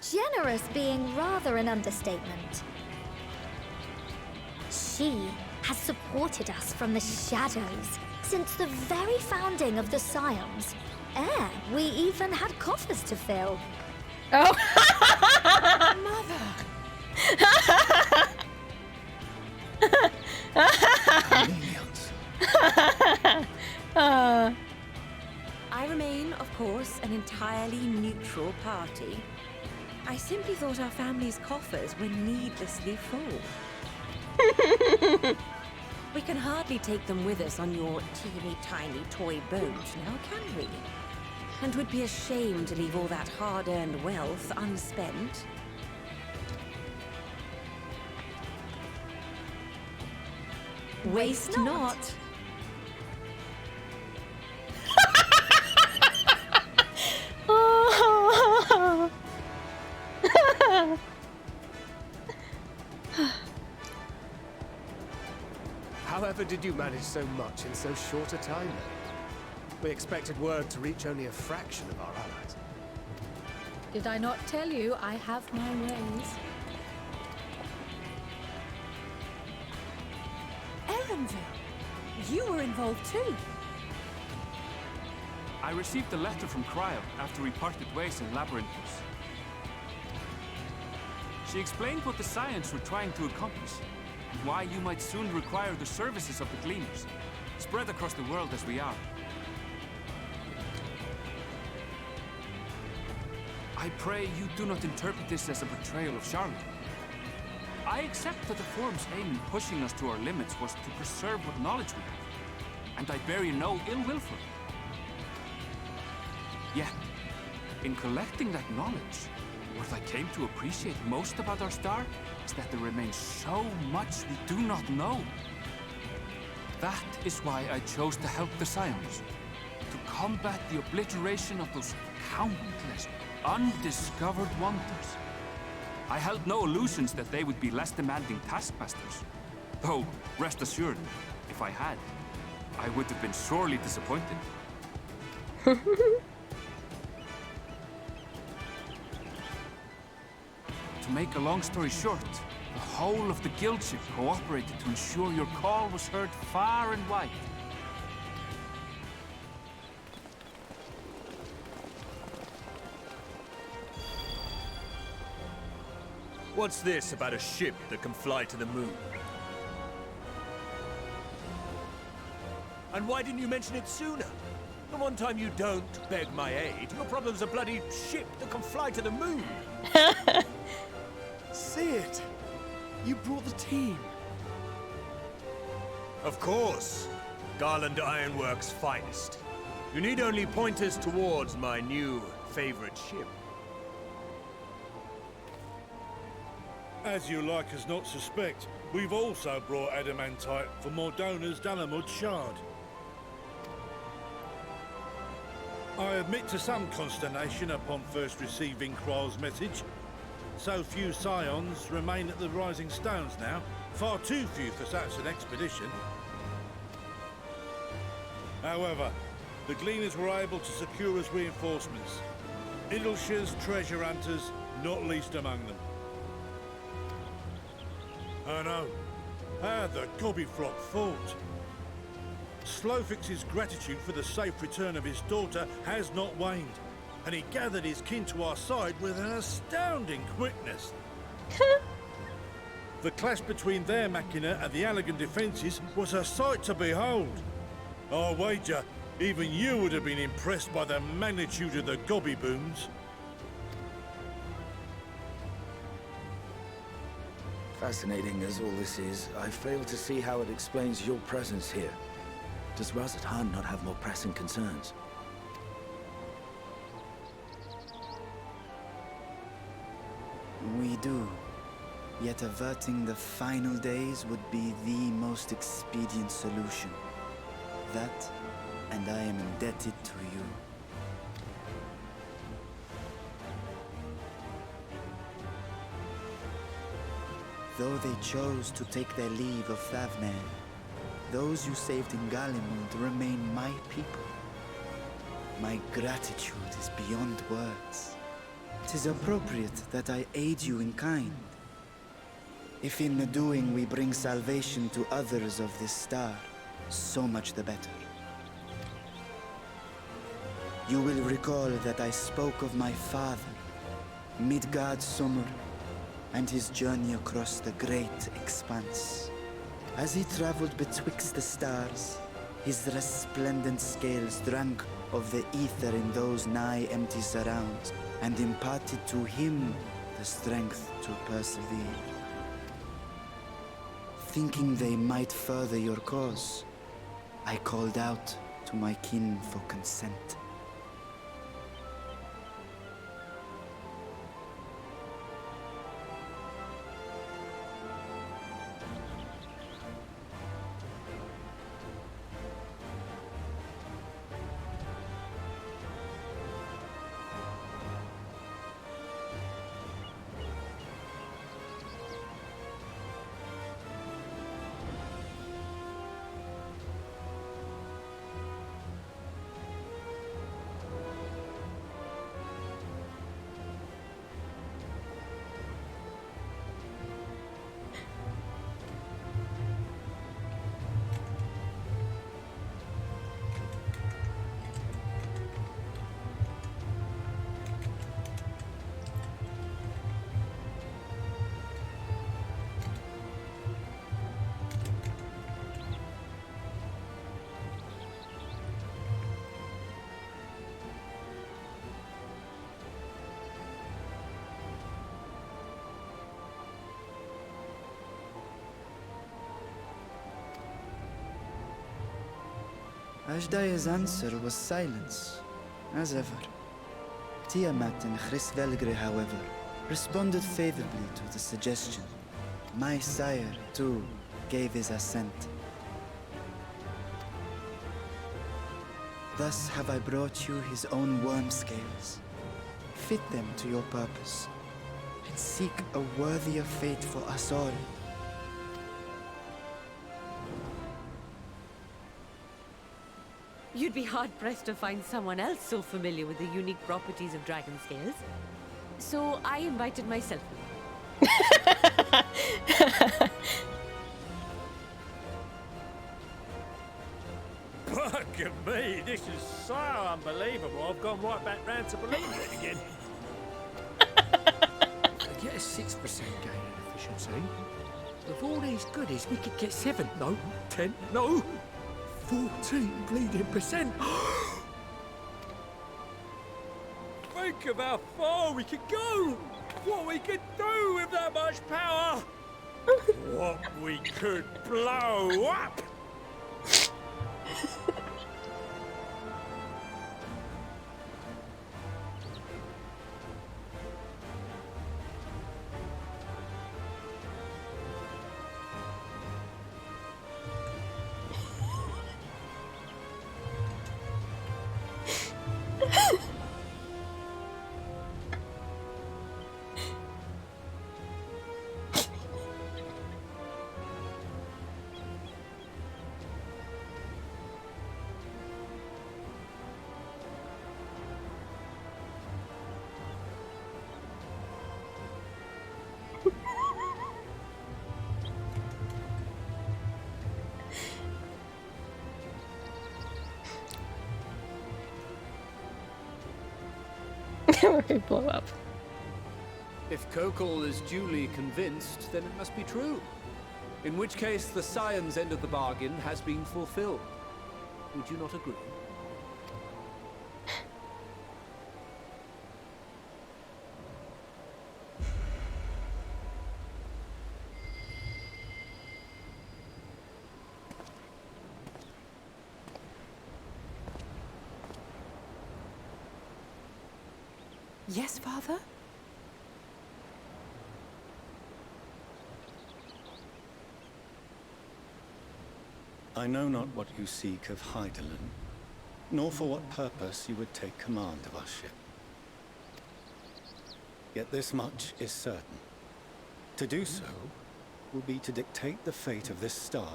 Generous being rather an understatement. She has supported us from the shadows since the very founding of the Scions. We even had coffers to fill. Oh! I remain, of course, an entirely neutral party. I simply thought our family's coffers were needlessly full. We can hardly take them with us on your teeny-tiny toy boat, now can we? And would be ashamed to leave all that hard-earned wealth unspent. Waste not. However did you manage so much in so short a time then? We expected word to reach only a fraction of our allies. Did I not tell you I have my ways? Erenville, you were involved too. I received a letter from Cryo after we parted ways in Labyrinthus. She explained what the Scions were trying to accomplish, and why you might soon require the services of the Gleaners, spread across the world as we are. I pray you do not interpret this as a betrayal of Charlotte. I accept that the Forum's aim in pushing us to our limits was to preserve what knowledge we have, and I bear you no ill will for it. Yet, in collecting that knowledge, what I came to appreciate most about our star is that there remains so much we do not know. That is why I chose to help the Scions, to combat the obliteration of those countless undiscovered wonders. I held no illusions that they would be less demanding taskmasters. Though, rest assured, if I had, I would have been sorely disappointed. To make a long story short, the whole of the guild ship cooperated to ensure your call was heard far and wide. What's this about a ship that can fly to the moon? And why didn't you mention it sooner? The one time you don't beg my aid, your problem's a bloody ship that can fly to the moon. Sid, you brought the team. Of course. Garland Ironworks' finest. You need only point us towards my new favorite ship. As you like us not suspect, we've also brought adamantite for Mordona's Dalamud shard. I admit to some consternation upon first receiving Kryl's message. So few Scions remain at the Rising Stones now. Far too few for such an expedition. However, the Gleaners were able to secure us reinforcements. Idleshires, treasure hunters, not least among them. I know. How the Gobbyflock fought. Slowfix's gratitude for the safe return of his daughter has not waned, and he gathered his kin to our side with an astounding quickness. The clash between their machina and the Allagan defences was a sight to behold. I wager even you would have been impressed by the magnitude of the Gobby booms. Fascinating as all this is, I fail to see how it explains your presence here. Does Razat-Han not have more pressing concerns? We do. Yet averting the final days would be the most expedient solution. That, and I am indebted to you. Though they chose to take their leave of Thavnair, those you saved in Galimund remain my people. My gratitude is beyond words. 'Tis appropriate that I aid you in kind. If in the doing we bring salvation to others of this star, so much the better. You will recall that I spoke of my father, Midgard Summer, and his journey across the great expanse. As he traveled betwixt the stars, his resplendent scales drank of the ether in those nigh empty surrounds, and imparted to him the strength to persevere. Thinking they might further your cause, I called out to my kin for consent. Ajdaya's answer was silence, as ever. Tiamat and Chrisvelgre, however, responded favorably to the suggestion. My sire, too, gave his assent. Thus have I brought you his own worm scales. Fit them to your purpose, and seek a worthier fate for us all. You'd be hard-pressed to find someone else so familiar with the unique properties of dragon scales. So I invited myself. Fuck me, this is so unbelievable. I've gone right back round to believing it again. To get a 6% gain in efficiency, with all these goodies, we could get 7, no, 10, no, 14 bleeding percent. Think of how far we could go! What we could do with that much power! What we could blow up! Or blow up. If Kokol is duly convinced, then it must be true. In which case, the Scion's end of the bargain has been fulfilled. Would you not agree? Yes, Father? I know not what you seek of Hydaelyn, nor for what purpose you would take command of our ship. Yet this much is certain. To do so will be to dictate the fate of this star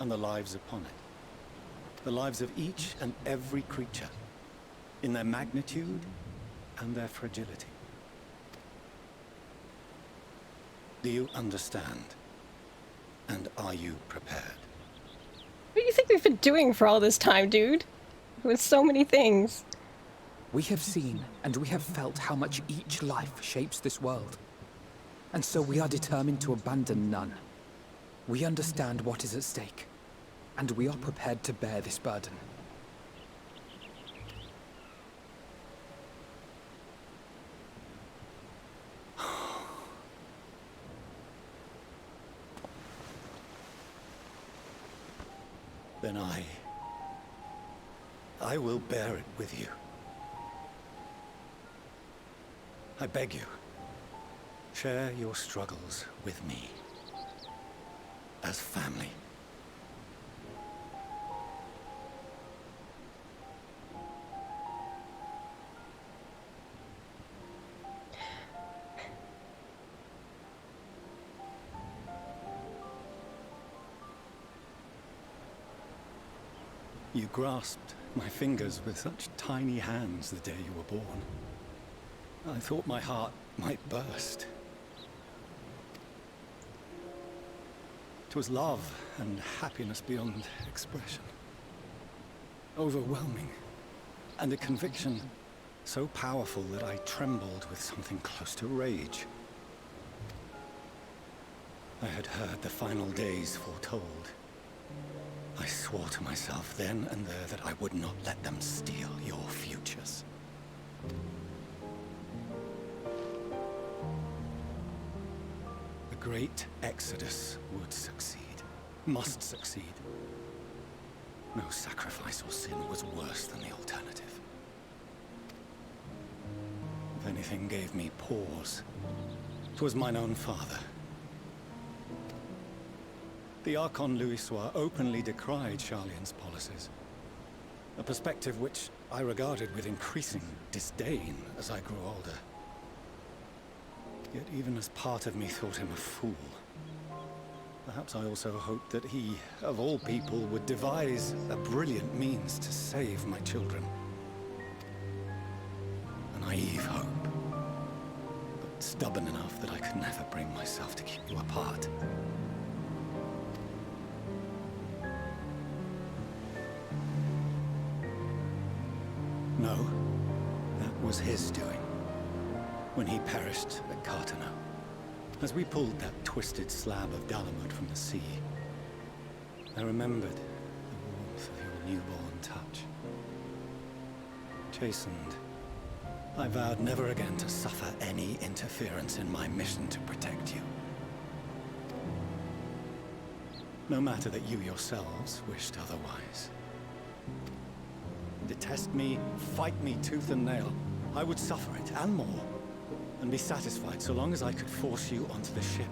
and the lives upon it. The lives of each and every creature, in their magnitude and their fragility. Do you understand? And are you prepared? What do you think we've been doing for all this time, dude? With so many things. We have seen and we have felt how much each life shapes this world. And so we are determined to abandon none. We understand what is at stake, and we are prepared to bear this burden. Then I will bear it with you. I beg you, share your struggles with me. As family. You grasped my fingers with such tiny hands the day you were born. I thought my heart might burst. 'Twas love and happiness beyond expression. Overwhelming. And a conviction so powerful that I trembled with something close to rage. I had heard the final days foretold. I swore to myself then and there that I would not let them steal your futures. The great exodus would succeed, must succeed. No sacrifice or sin was worse than the alternative. If anything gave me pause, 'twas mine own father. The Archon Louisoix openly decried Charlian's policies, a perspective which I regarded with increasing disdain as I grew older. Yet even as part of me thought him a fool, perhaps I also hoped that he, of all people, would devise a brilliant means to save my children. A naive hope, but stubborn enough that I could never bring myself to keep you apart. No, that was his doing, when he perished at Cartano, as we pulled that twisted slab of Dalamud from the sea. I remembered the warmth of your newborn touch. Chastened, I vowed never again to suffer any interference in my mission to protect you. No matter that you yourselves wished otherwise. Detest me, fight me tooth and nail, I would suffer it, and more, and be satisfied so long as I could force you onto the ship.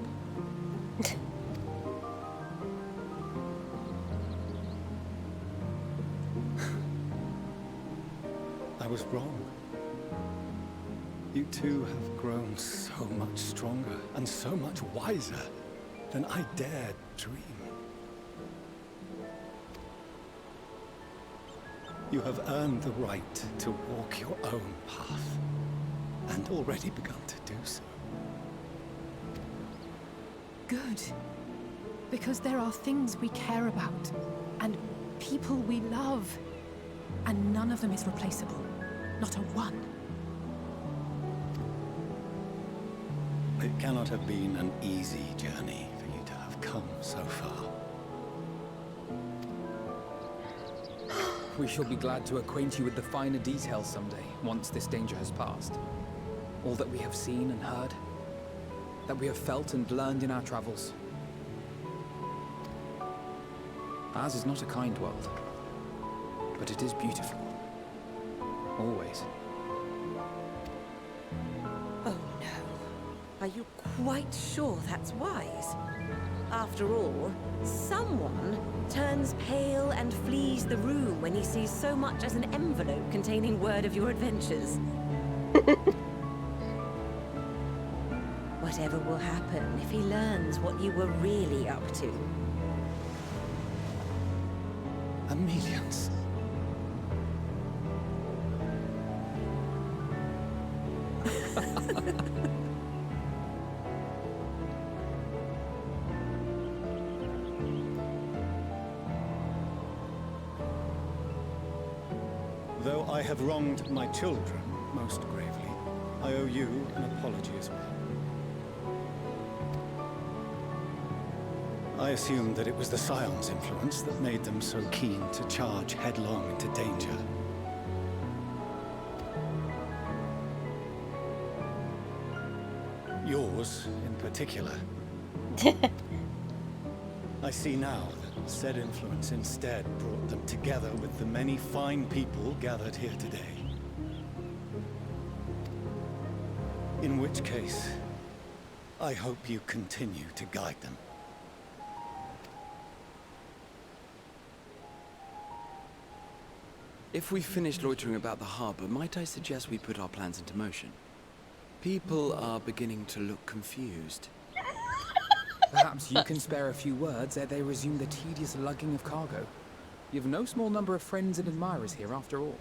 I was wrong. You two have grown so much stronger and so much wiser than I dared dream. You have earned the right to walk your own path, and already begun to do so. Good. Because there are things we care about, and people we love, and none of them is replaceable. Not a one. It cannot have been an easy journey for you to have come so far. We shall be glad to acquaint you with the finer details someday, once this danger has passed. All that we have seen and heard, that we have felt and learned in our travels. Ours is not a kind world, but it is beautiful. Always. Oh no. Are you quite sure that's wise? After all, someone turns pale and flees the room when he sees so much as an envelope containing word of your adventures. Whatever will happen if he learns what you were really up to? Amelians. Though I have wronged my children most gravely, I owe you an apology as well. I assumed that it was the Scion's influence that made them so keen to charge headlong into danger. Yours, in particular. I see now that said influence instead brought them together with the many fine people gathered here today. In which case, I hope you continue to guide them. If we finish loitering about the harbor, might I suggest we put our plans into motion? People are beginning to look confused. Perhaps you can spare a few words ere they resume the tedious lugging of cargo. You've no small number of friends and admirers here after all.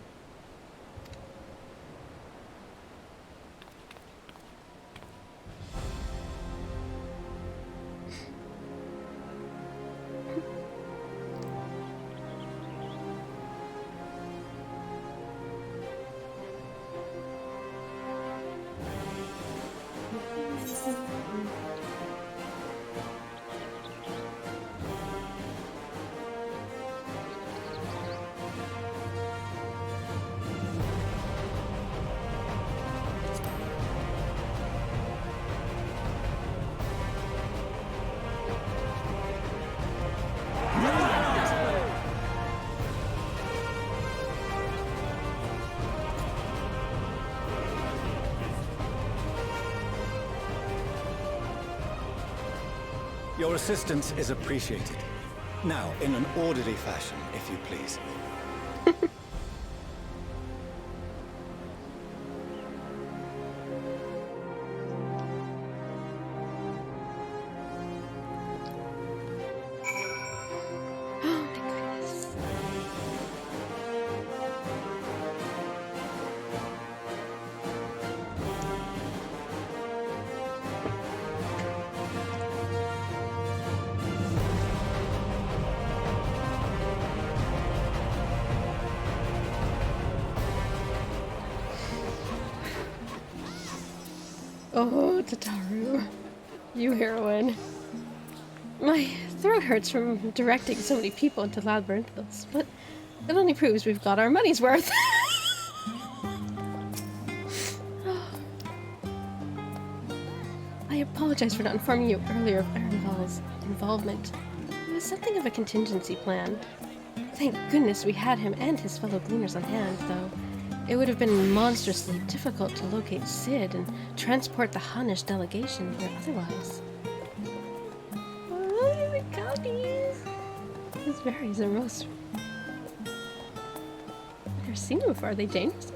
Your assistance is appreciated. Now, in an orderly fashion, if you please. Oh, Tataru. You heroine. My throat hurts from directing so many people into labyrinths, but it only proves we've got our money's worth. I apologize for not informing you earlier of Erenval's involvement. It was something of a contingency plan. Thank goodness we had him and his fellow gleaners on hand, though. It would have been monstrously difficult to locate Sid and transport the Hunnish delegation here otherwise. Oh, the copies! These berries are most... I've never seen them before. Are they dangerous?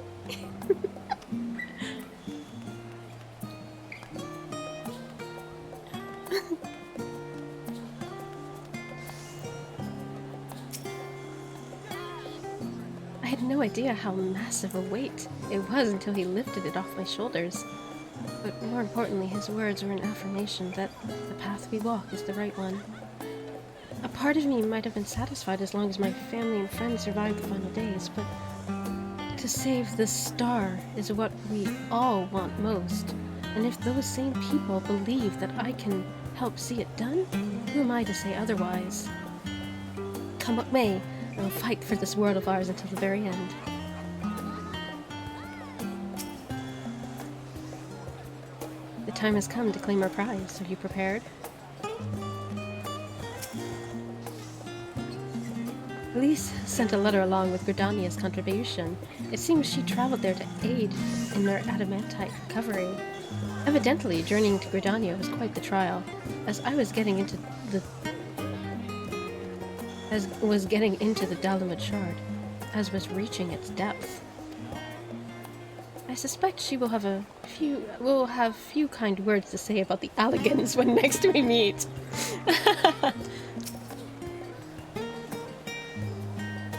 I had no idea how massive a weight it was until he lifted it off my shoulders. But more importantly, his words were an affirmation that the path we walk is the right one. A part of me might have been satisfied as long as my family and friends survived the final days, but to save the star is what we all want most. And if those same people believe that I can help see it done, who am I to say otherwise? Come what may, I will fight for this world of ours until the very end. The time has come to claim our prize. Are you prepared? Police sent a letter along with Gridania's contribution. It seems she traveled there to aid in their adamantite recovery. Evidently, journeying to Gridania was quite the trial, as I was getting into the Dalamud Shard, as was reaching its depth. I suspect she will have few kind words to say about the Alligans when next we meet.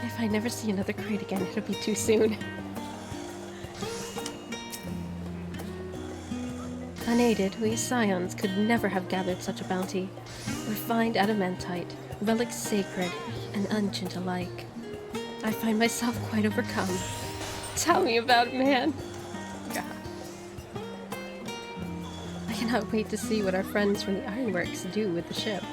If I never see another crate again, it'll be too soon. Unaided, we Scions could never have gathered such a bounty. Refined adamantite, relics sacred, and ancient alike. I find myself quite overcome. Tell me about it, man. God. I cannot wait to see what our friends from the Ironworks do with the ship.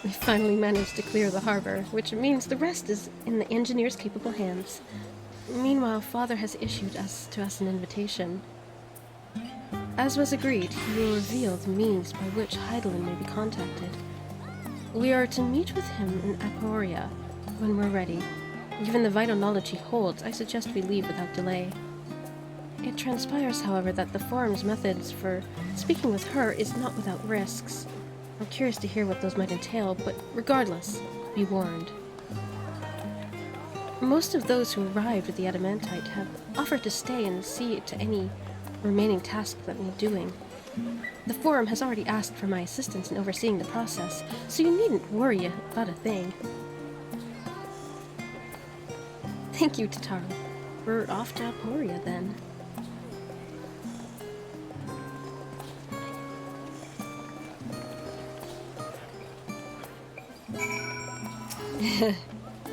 We finally managed to clear the harbor, which means the rest is in the engineer's capable hands. Meanwhile, Father has issued to us an invitation. As was agreed, he will reveal the means by which Heidelin may be contacted. We are to meet with him in Aporia when we're ready. Given the vital knowledge he holds, I suggest we leave without delay. It transpires, however, that the Forum's methods for speaking with her is not without risks. I'm curious to hear what those might entail, but regardless, be warned. Most of those who arrived at the Adamantite have offered to stay and see to any remaining tasks that need doing. The Forum has already asked for my assistance in overseeing the process, so you needn't worry about a thing. Thank you, Tataru. We're off to Aporia, then.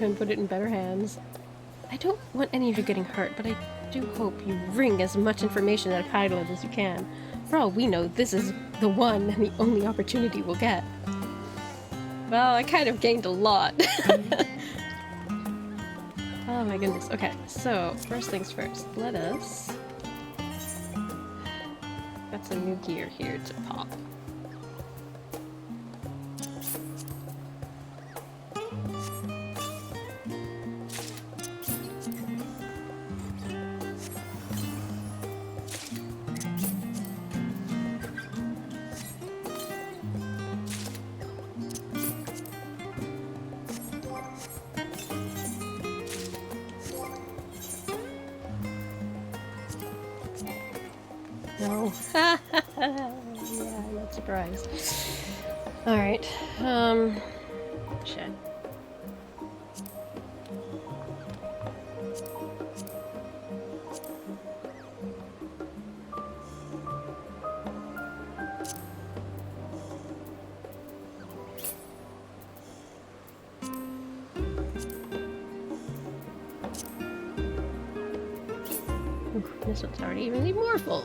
And put it in better hands. I don't want any of you getting hurt, but I do hope you wring as much information out of Heidelin as you can. For all we know, this is the one and the only opportunity we'll get. Well, I kind of gained a lot. Oh my goodness. Okay, so first things first. Let us... Got some new gear here to pop. No. Yeah, I'm not surprised. Alright, shed. Oof, this one's already even more full.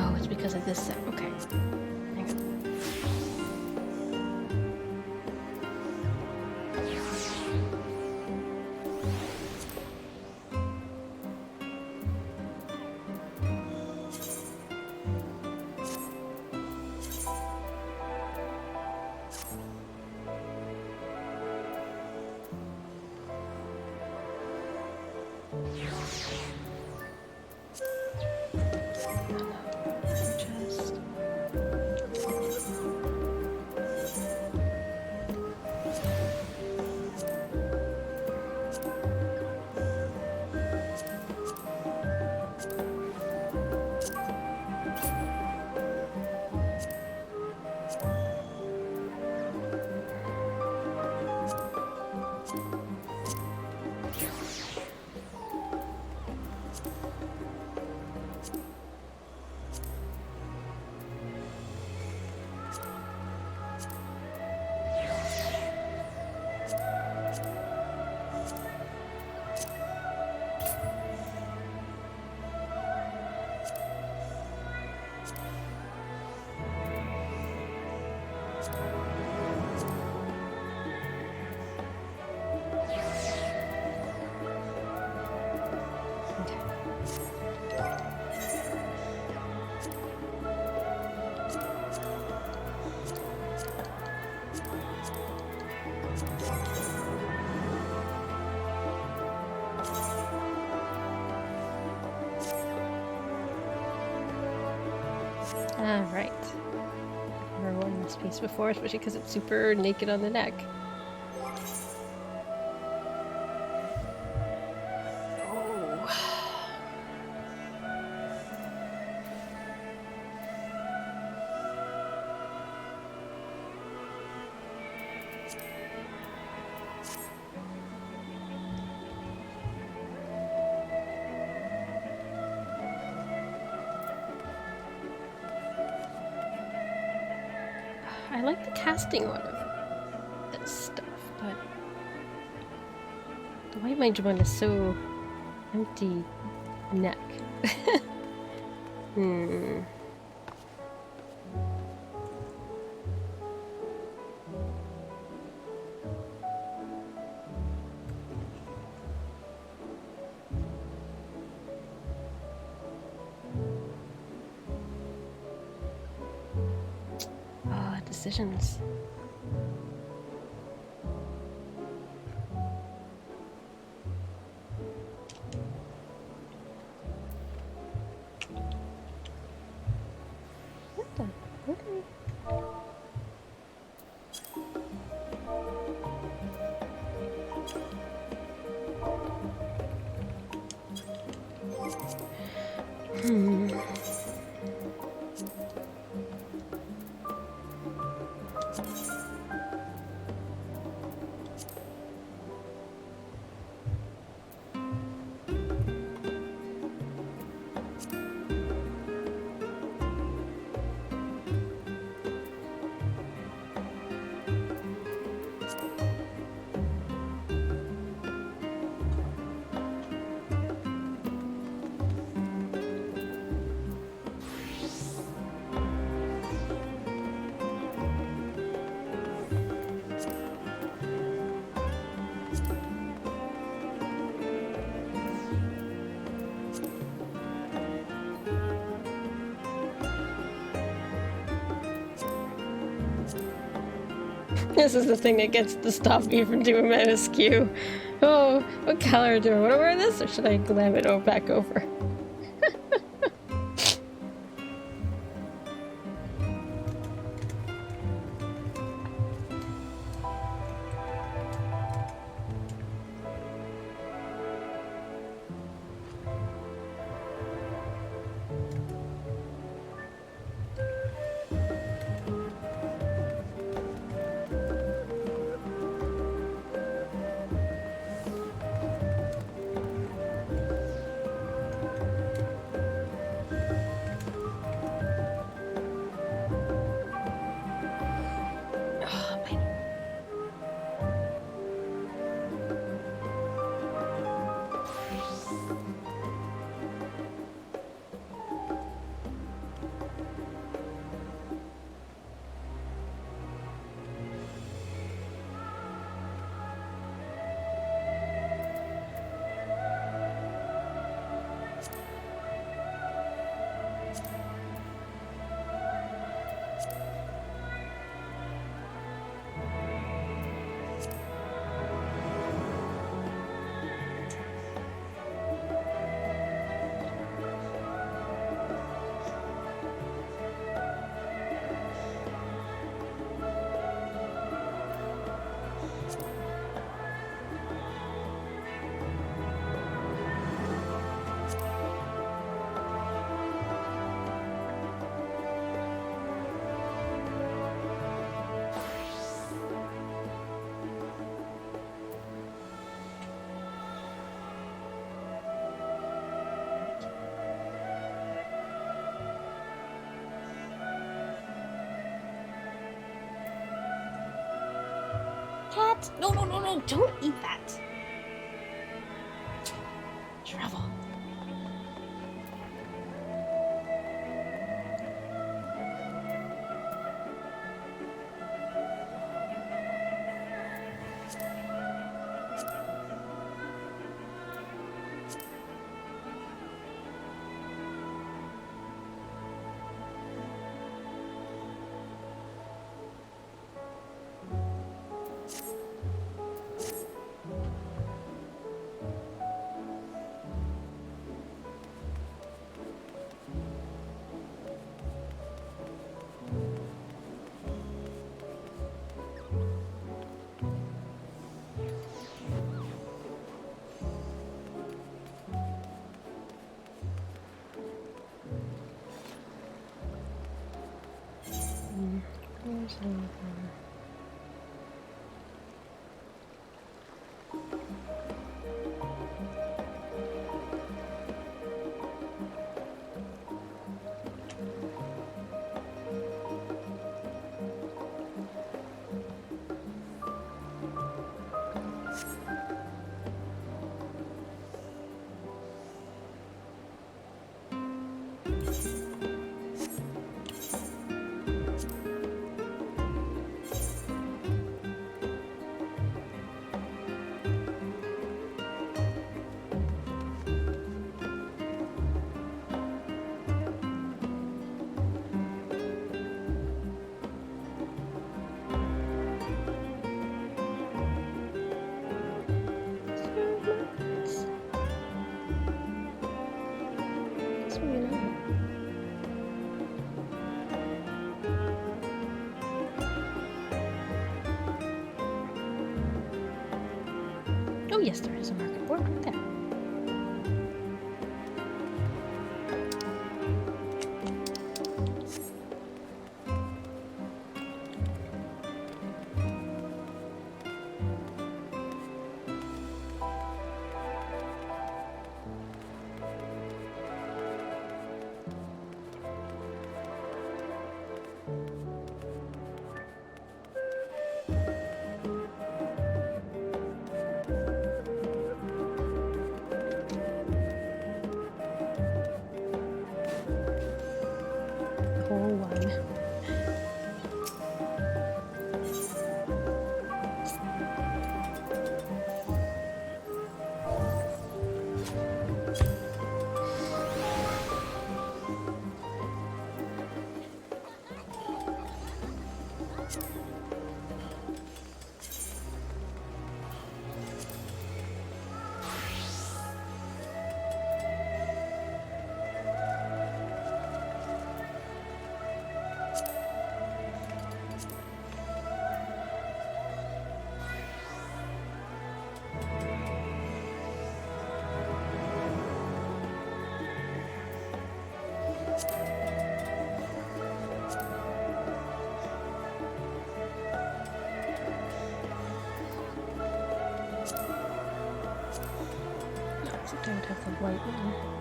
Oh, it's because of this set. Okay. Hang on. Ah, right. Never worn this piece before, especially because it's super naked on the neck. Oh. I like the casting one of this stuff, but the White Mage one is so empty neck. Hmm. Ah, decisions. What the? What are you? Hmm. This is the thing that gets to stop me from doing MSQ. Oh, what color do I want to wear this, or should I glam it back over? Cat! No, no, no, no! Don't eat that! Trouble. Oh yes, there is a market board right there. Whole one. I don't have the white one.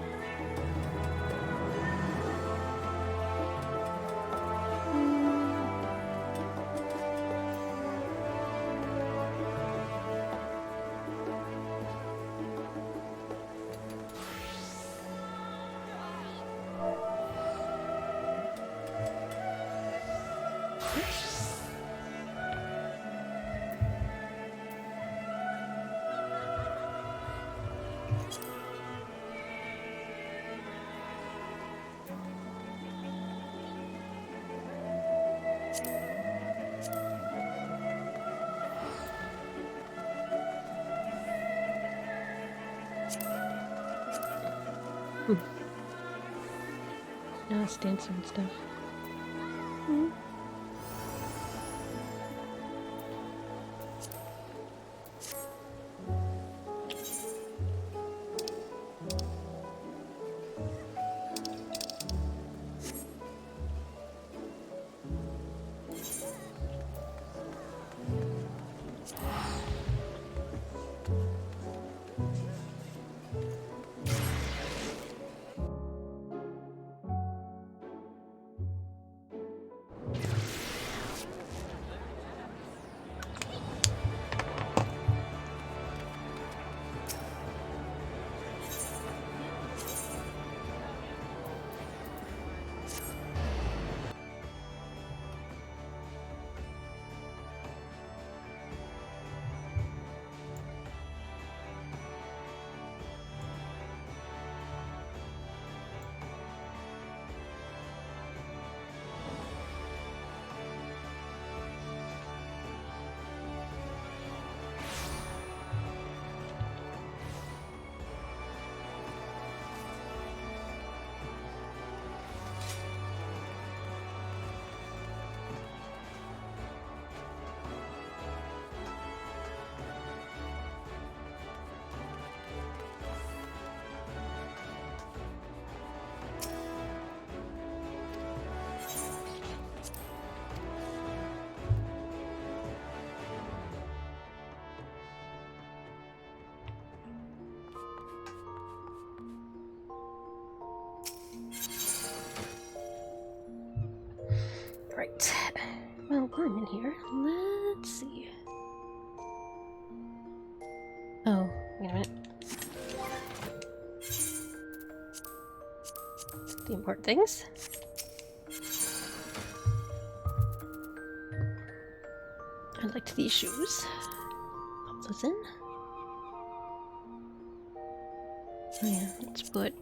No, stencil and stuff. here. Let's see. Oh, wait a minute. The important things. I liked these shoes. Pop those in. Oh yeah, let's put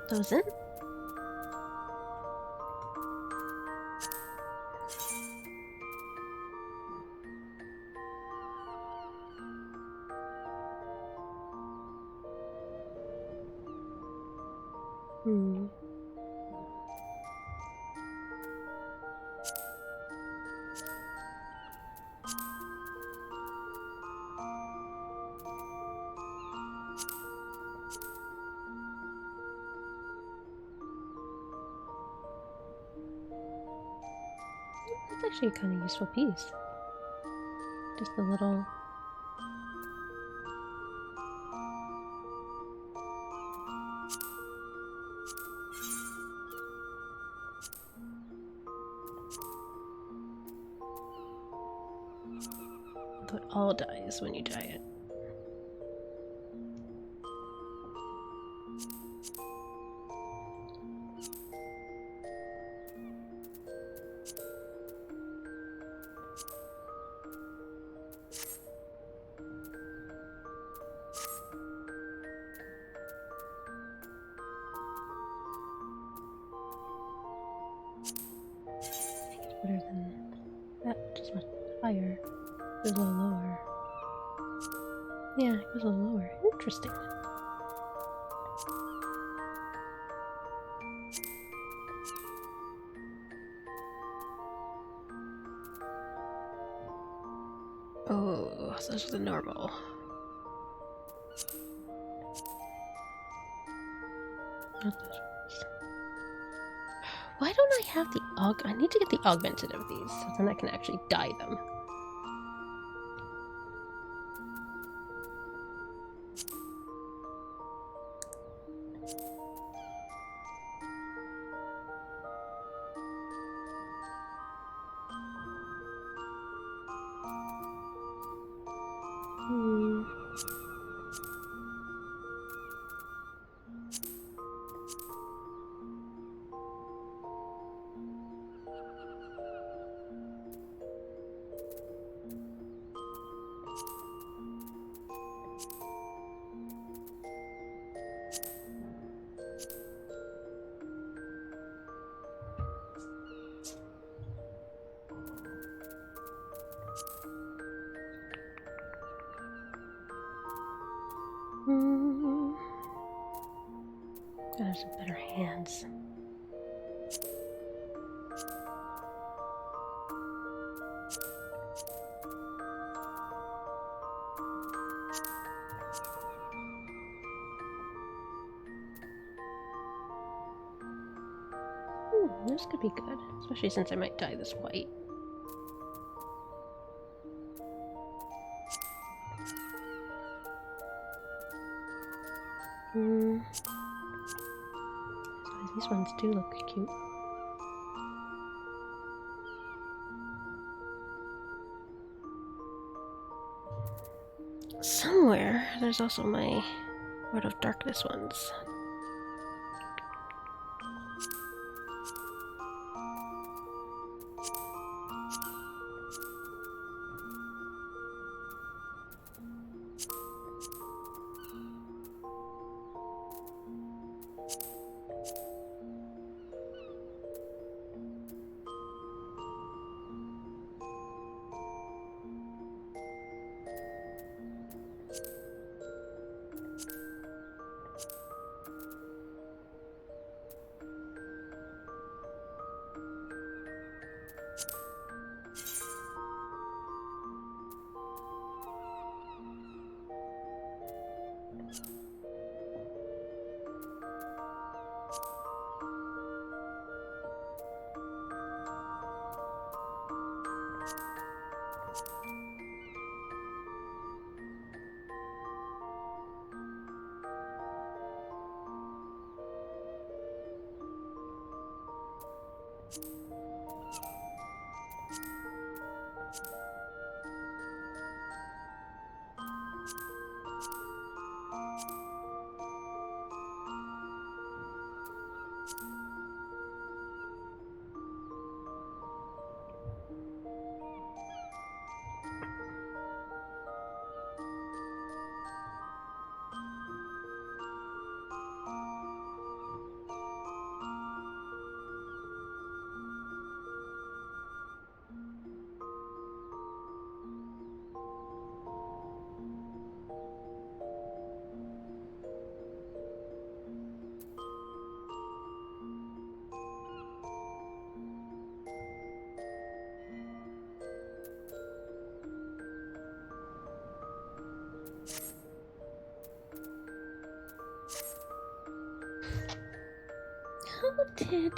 those in. That's actually a kind of useful piece. Just a little. But all dies when you dye it. Better than that, just much higher. It was a little lower. Yeah, it was a little lower. Interesting. Oh, those are the normal. Not those ones. Why don't I have the I need to get the augmented of these, so then I can actually dye them. Gotta have some better hands. This could be good, especially since I might dye this white. These ones do look cute. Somewhere there's also my Word of Darkness ones. How did...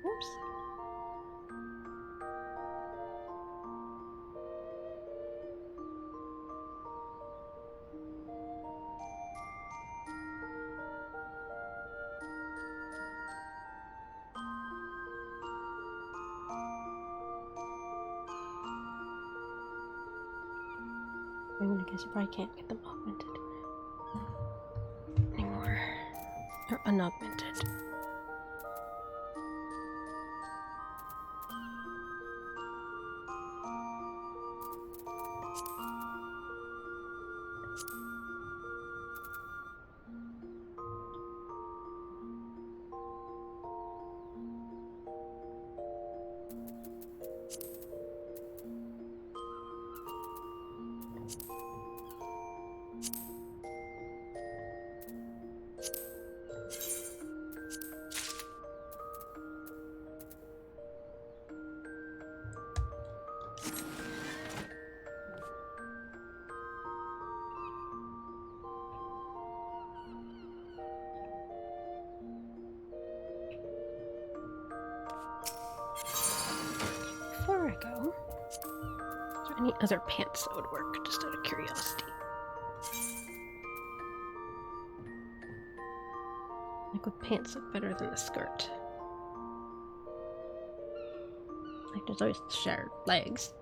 Oops. I'm gonna guess you probably can't get them augmented anymore. Or unaugmented. Before I go, is there any other pants that would work, just out of curiosity? Like, would pants look better than the skirt? Like, there's always shared legs.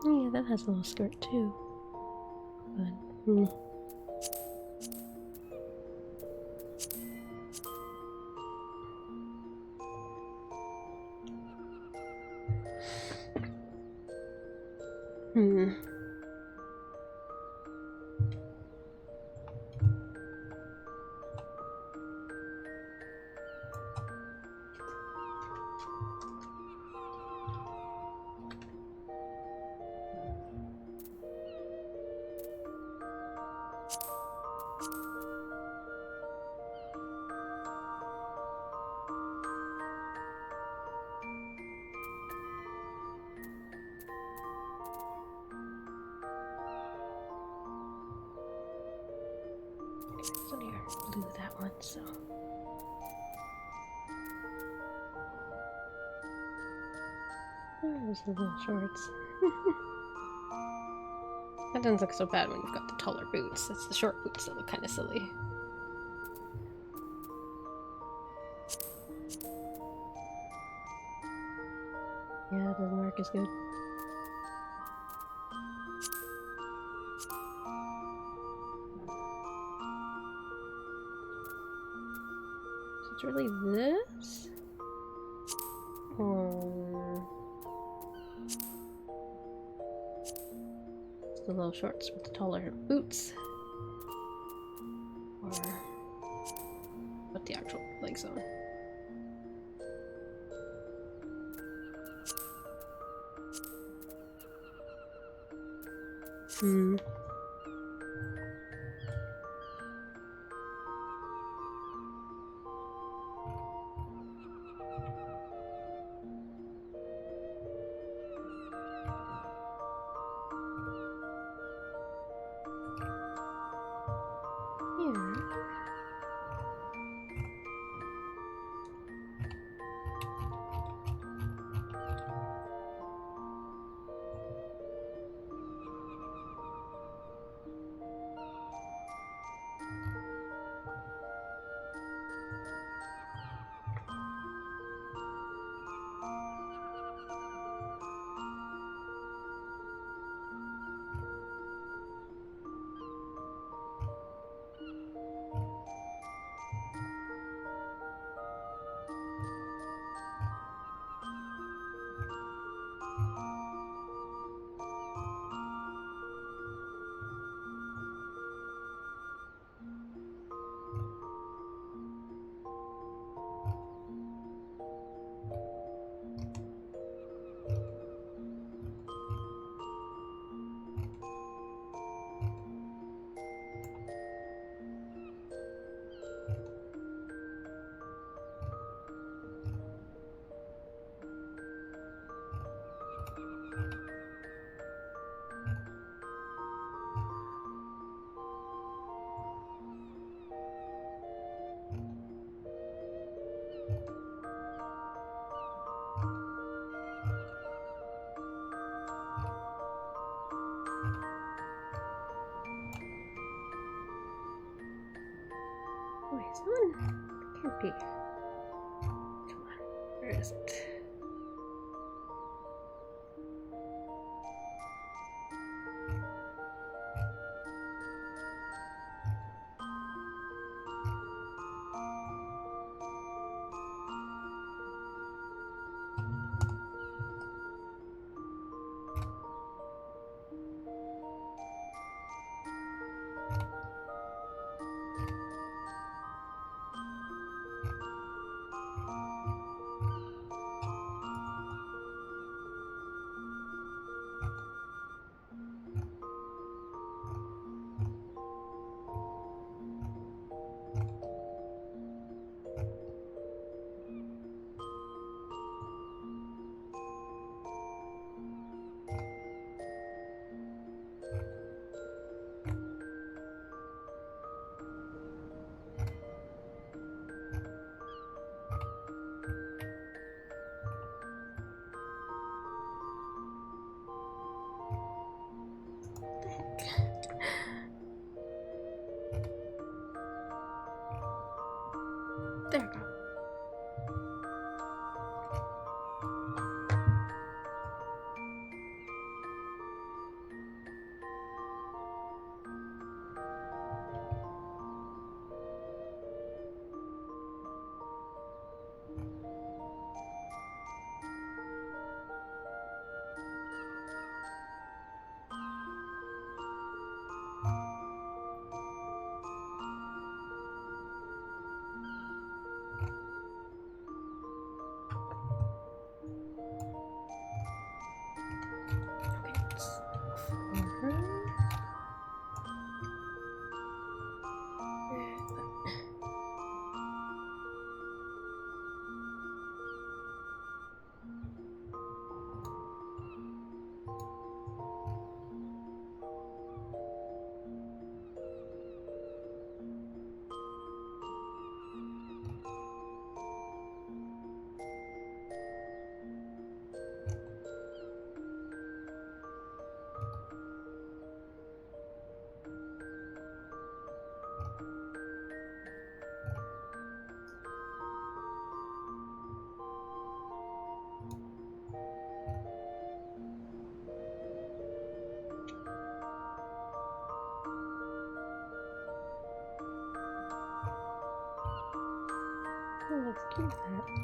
Yeah, that has a little skirt too. But, so here, blue that one, so. Oh, those little shorts. That doesn't look so bad when you've got the taller boots. It's the short boots that look kind of silly. Yeah, it doesn't work as good. So it's really this? Or... it's the little shorts with the taller boots. the actual like zone. Hmm. Wait, someone can't be. Come on, where is it? There we go. Oh, let's do that.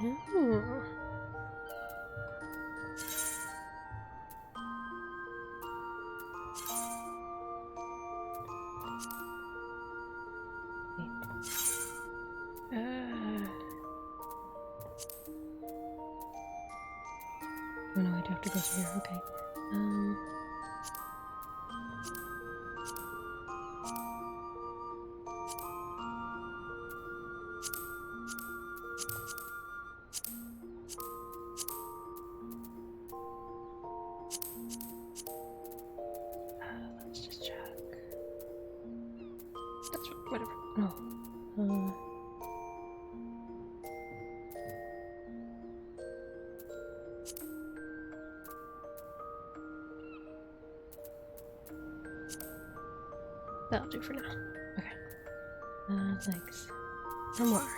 Oh. Oh no, I'd have to go through here. Okay. Let's just check. That's whatever. No. That'll do for now. Okay. Thanks. No more.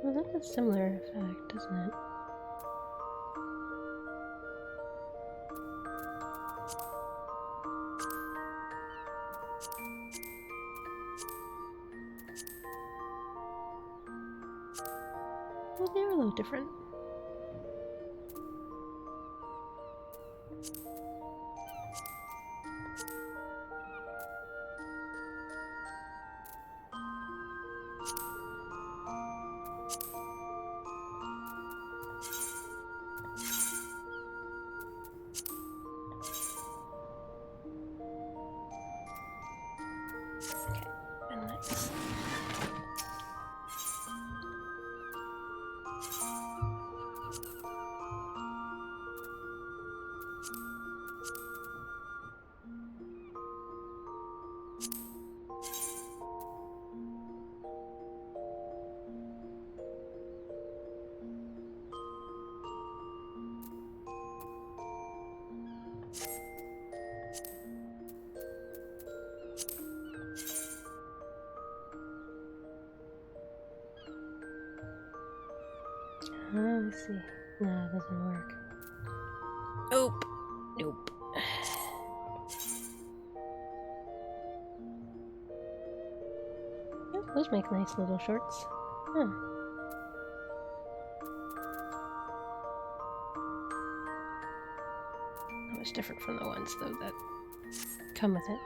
Well, that's a similar effect, doesn't it? Well, they're a little different. Okay, and next. Let's see. No, it doesn't work. Nope. Nope. Oh, those make nice little shorts. Huh. Not much different from the ones, though, that come with it.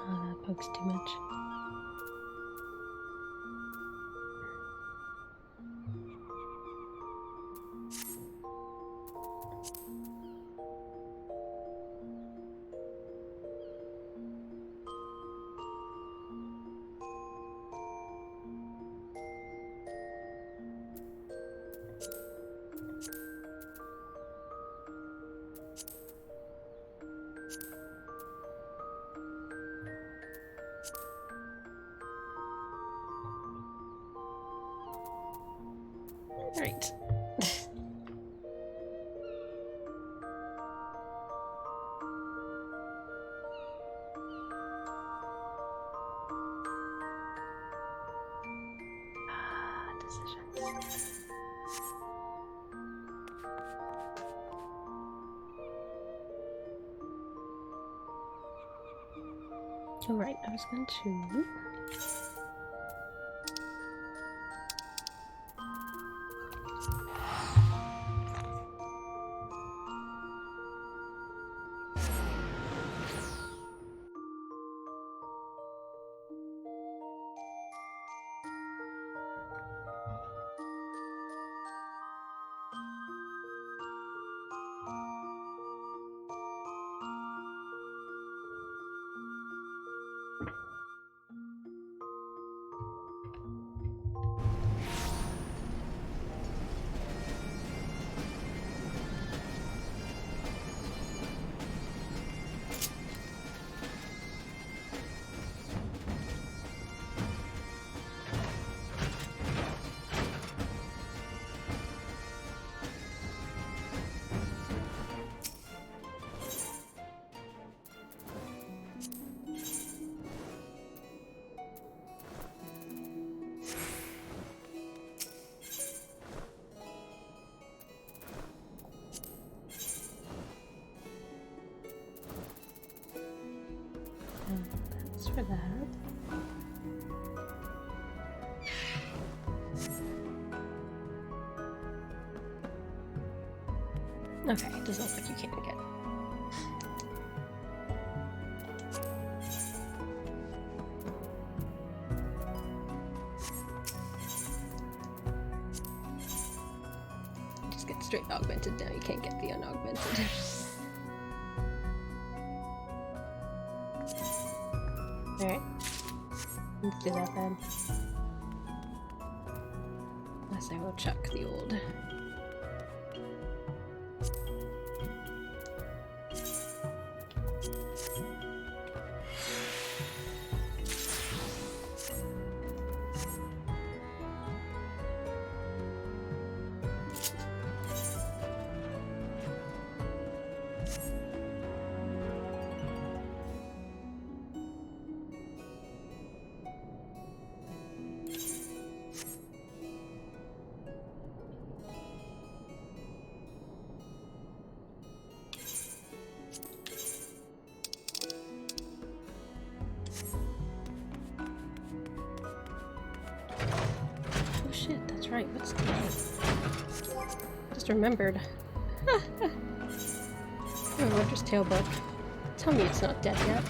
Oh, that pokes too much. Right. Decisions. Alright, I was going to... for that. Okay, it doesn't look like you can get. Just get straight augmented now, you can't get the unaugmented. Alright. Let's do that then. Unless I will chuck the old. Shit, that's right. What's today? Just remembered. Oh, Winter's Tale book. Tell me it's not dead yet.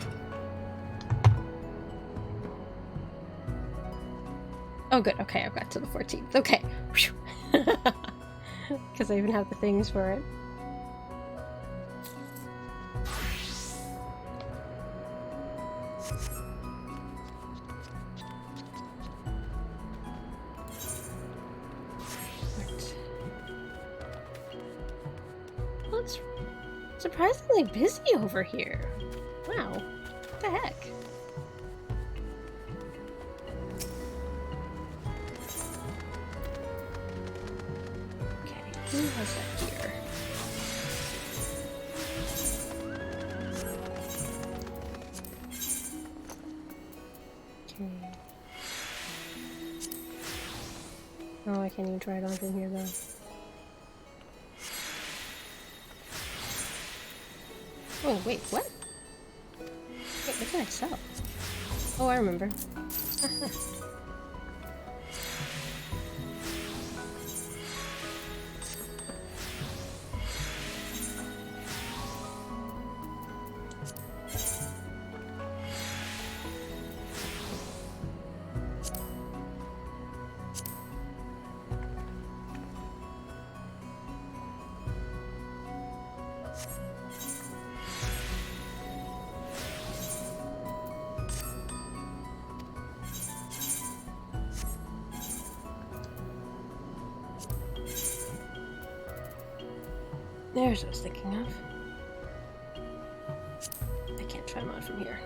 Oh, good. Okay, I've got to the 14th. Okay. Because I even have the things for it. Surprisingly busy over here. Wow. What the heck? Okay, who has that here? Okay. Oh, I can't even try it on from here though. Oh, wait, what? Wait, what can I sell? Oh, I remember. There's what I was thinking of. I can't try them on from here.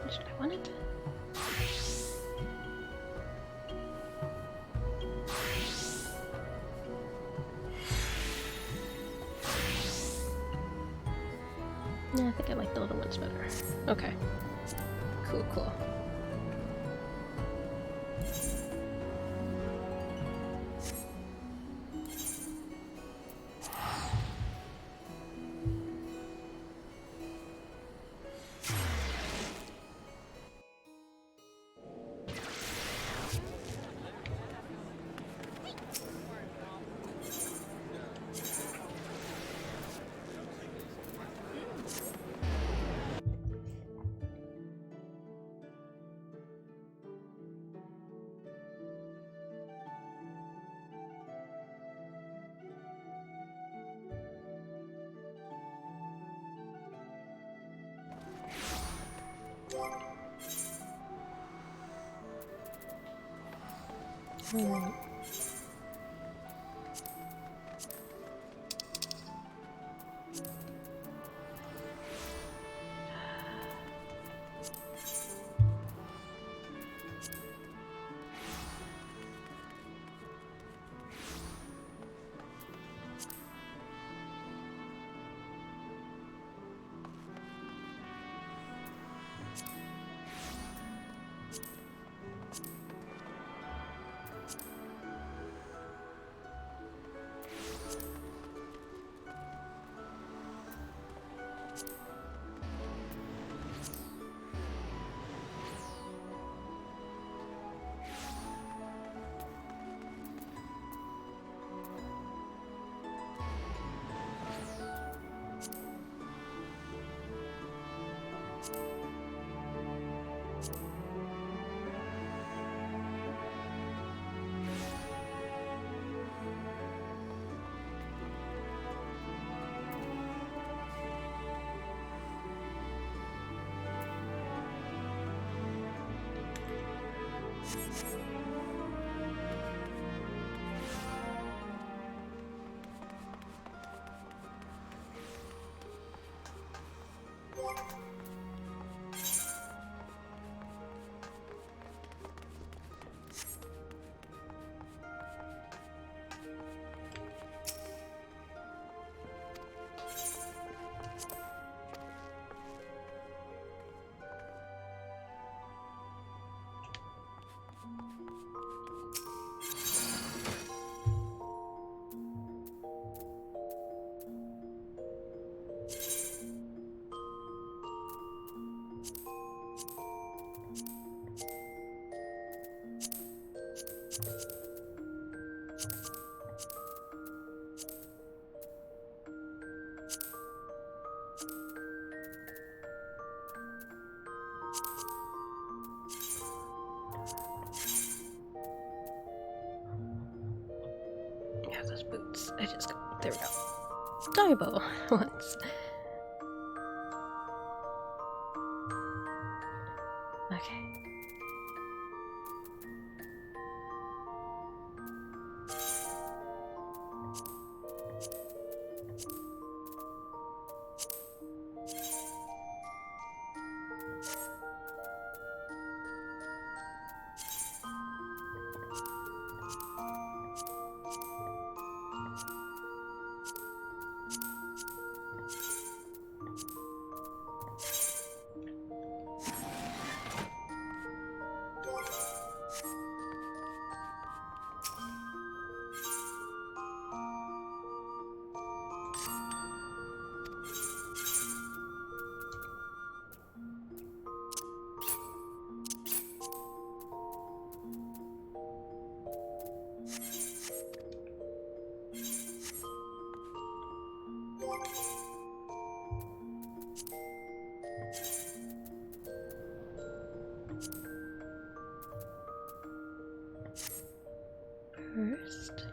Should I want it? Yeah, I think I like the little ones better. Okay. Cool, cool. Right. Yeah, those boots. I just got. There we go. Doggy once. Okay. First.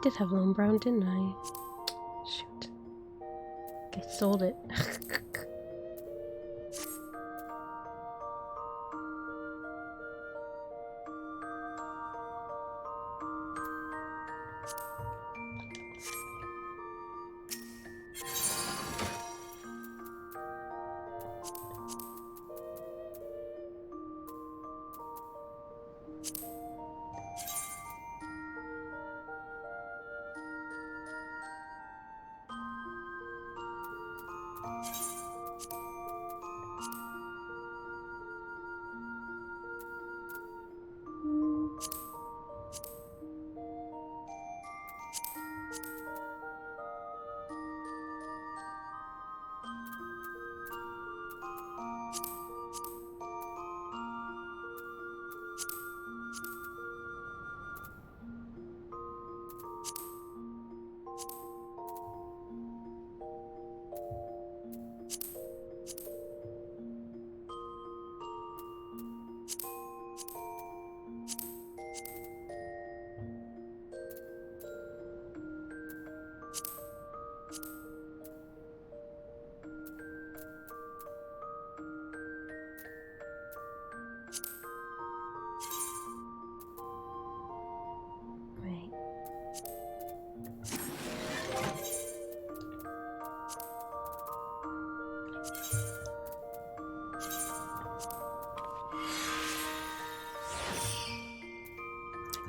Did have Lone Brown, didn't I? Shoot. I sold it.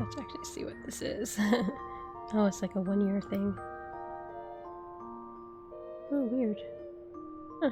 Let's actually see what this is. Oh, it's like a 1-year thing. Oh, weird. Huh.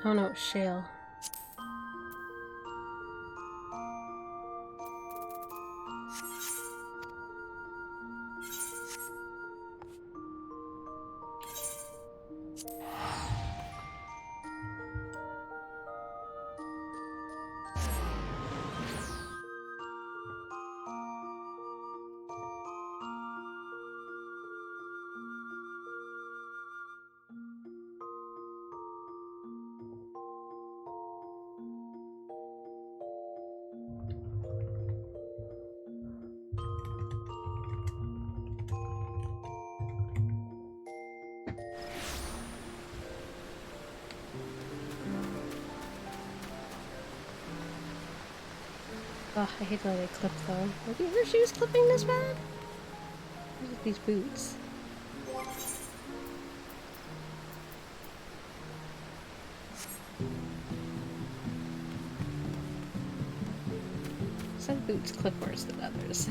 Oh no, it's shale. Oh, I hate the way they clip though. Like, are your shoes clipping this bad? Look at these boots. Some boots clip worse than others.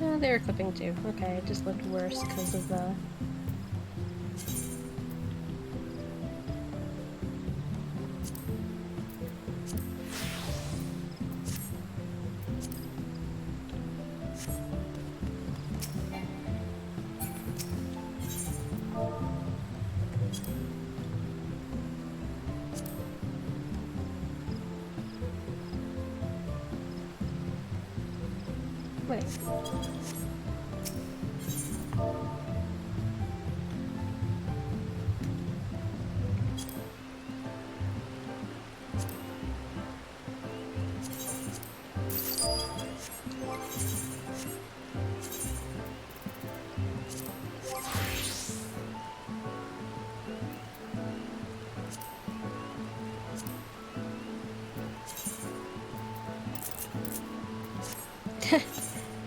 Oh, they were clipping too. Okay, it just looked worse because of the... way.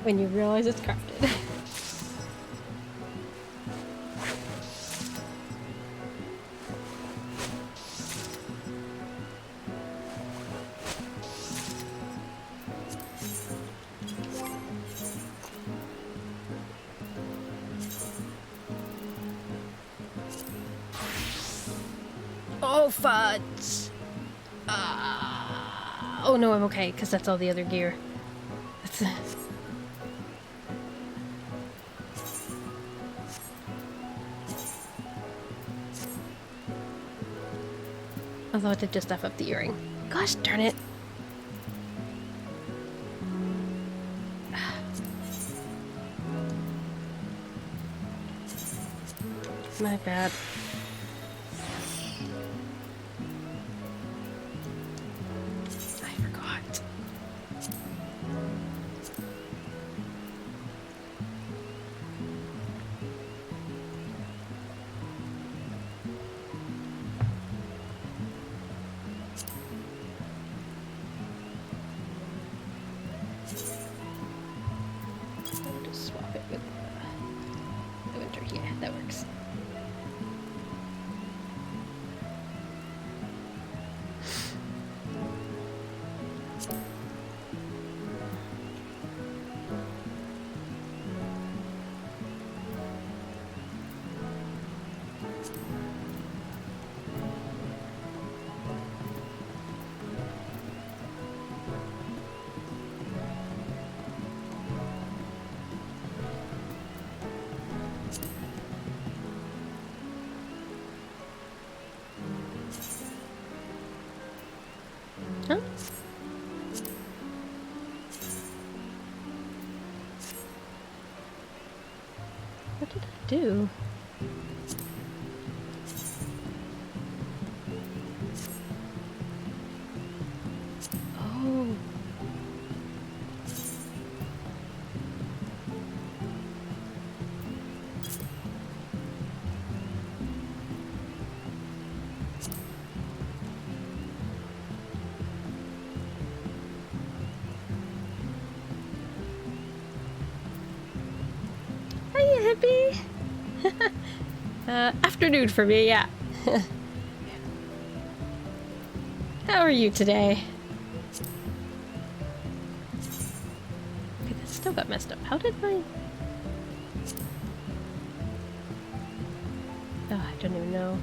When you realize it's crafted. Oh, fudge! Oh no, I'm okay, because that's all the other gear. That's I thought I'd just F up the earring. Gosh darn it. My bad. I forgot. I'll just swap it with the winter. Yeah, that works. Huh? What did I do? Oh. Hiya, hippie! Afternoon for me, yeah. How are you today? Okay, that still got messed up. How did my... Oh, I don't even know.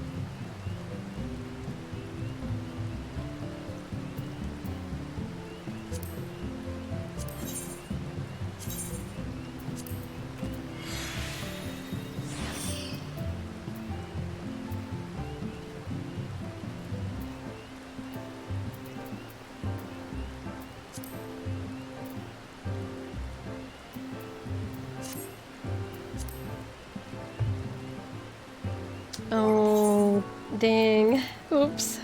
Oh, dang. Oops.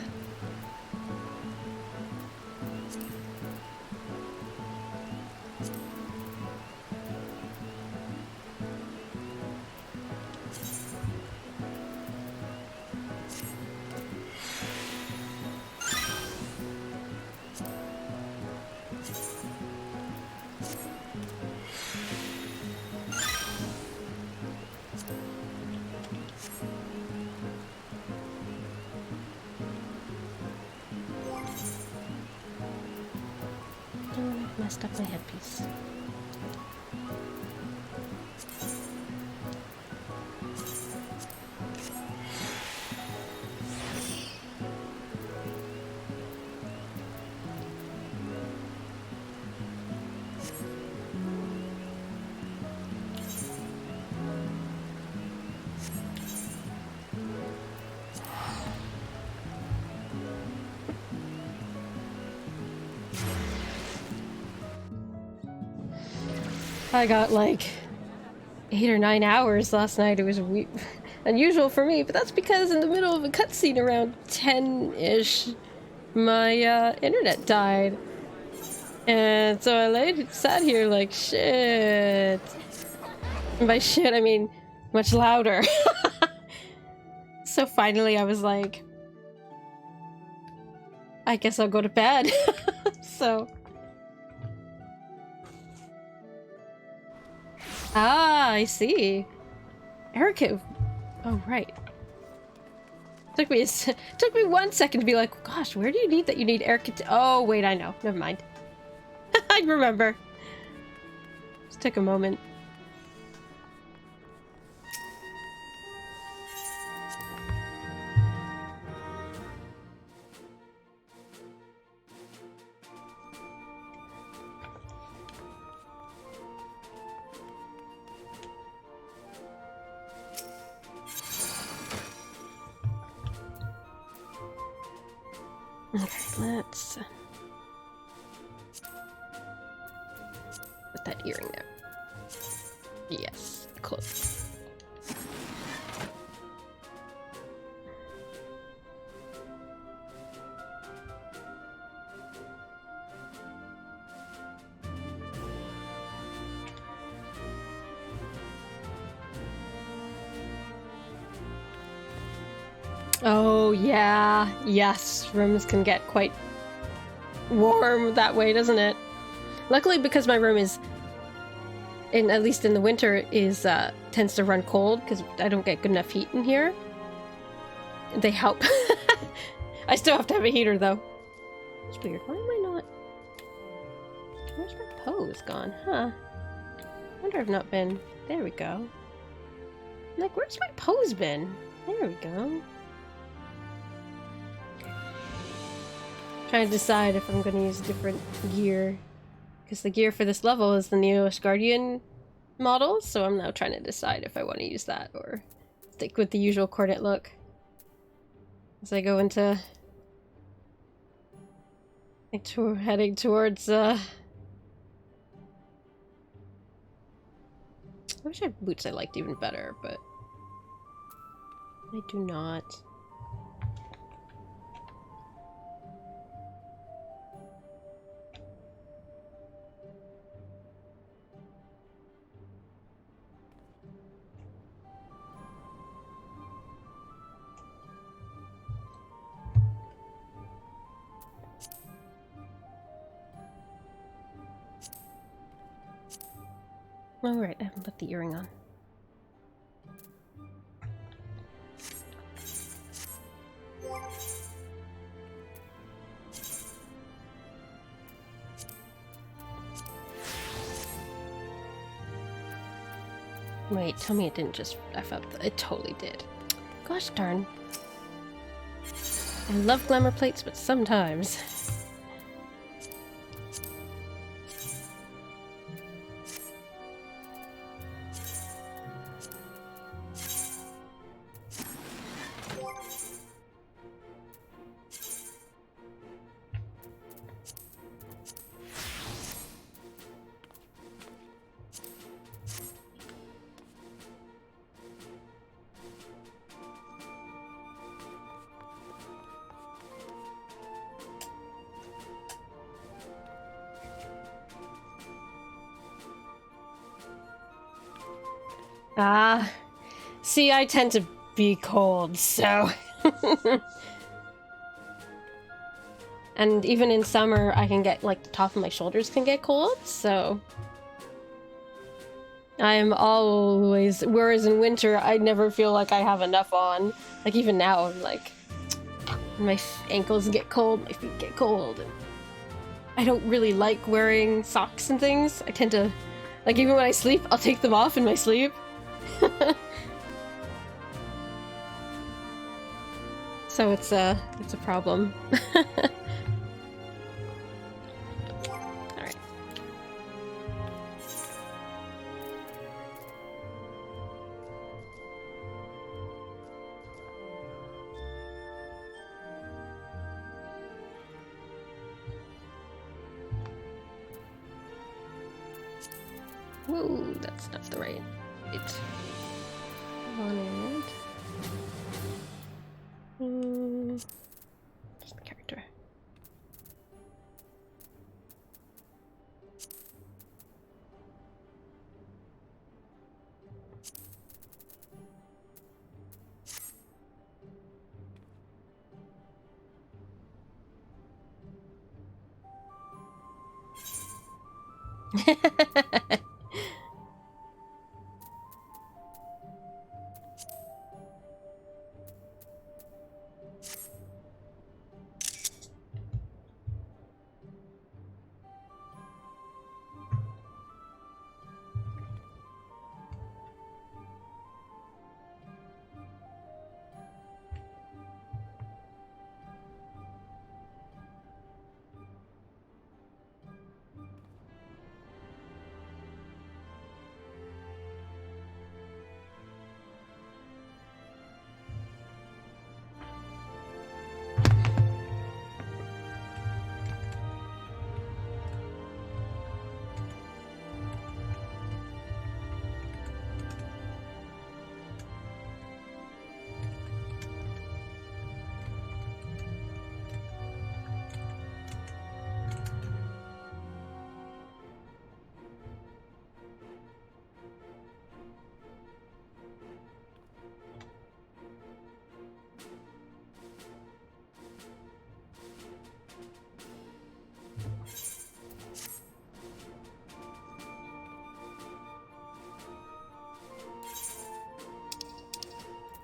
Oh, I've messed up my headpiece. I got like 8 or 9 hours last night. It was unusual for me, but that's because in the middle of a cutscene around 10-ish, my internet died. And so I sat here like, shit. And by shit, I mean much louder. So finally I was like, I guess I'll go to bed. So. Ah, I see. Erica. Oh, right. Took me 1 second to be like, gosh, where do you need that? You need Erica. Oh, wait, I know. Never mind. I remember. Just took a moment. Okay, let's put that earring there. Yes, close. Oh, yeah. Yes, rooms can get quite warm that way, doesn't it? Luckily, because my room is, at least in the winter, tends to run cold because I don't get good enough heat in here. They help. I still have to have a heater, though. It's weird. Why am I not... Where's my pose gone? Huh. I wonder if I've not been... There we go. Like, where's my pose been? There we go. Trying to decide if I'm going to use different gear. Because the gear for this level is the newest Guardian model, so I'm now trying to decide if I want to use that or stick with the usual coordinate look. As I go into... heading towards, I wish I had boots I liked even better, but... I do not. Oh, right, I haven't put the earring on. Wait, tell me it didn't just F up. It totally did. Gosh darn. I love glamour plates, but sometimes... Ah, see, I tend to be cold, so... And even in summer, I can get, like, the top of my shoulders can get cold, so... I'm always... Whereas in winter, I never feel like I have enough on. Like, even now, I'm like... My ankles get cold, my feet get cold, and... I don't really like wearing socks and things. I tend to... Like, even when I sleep, I'll take them off in my sleep. So it's a problem. Alright. Whoa, that's not the right. It. Wanted. Just the character.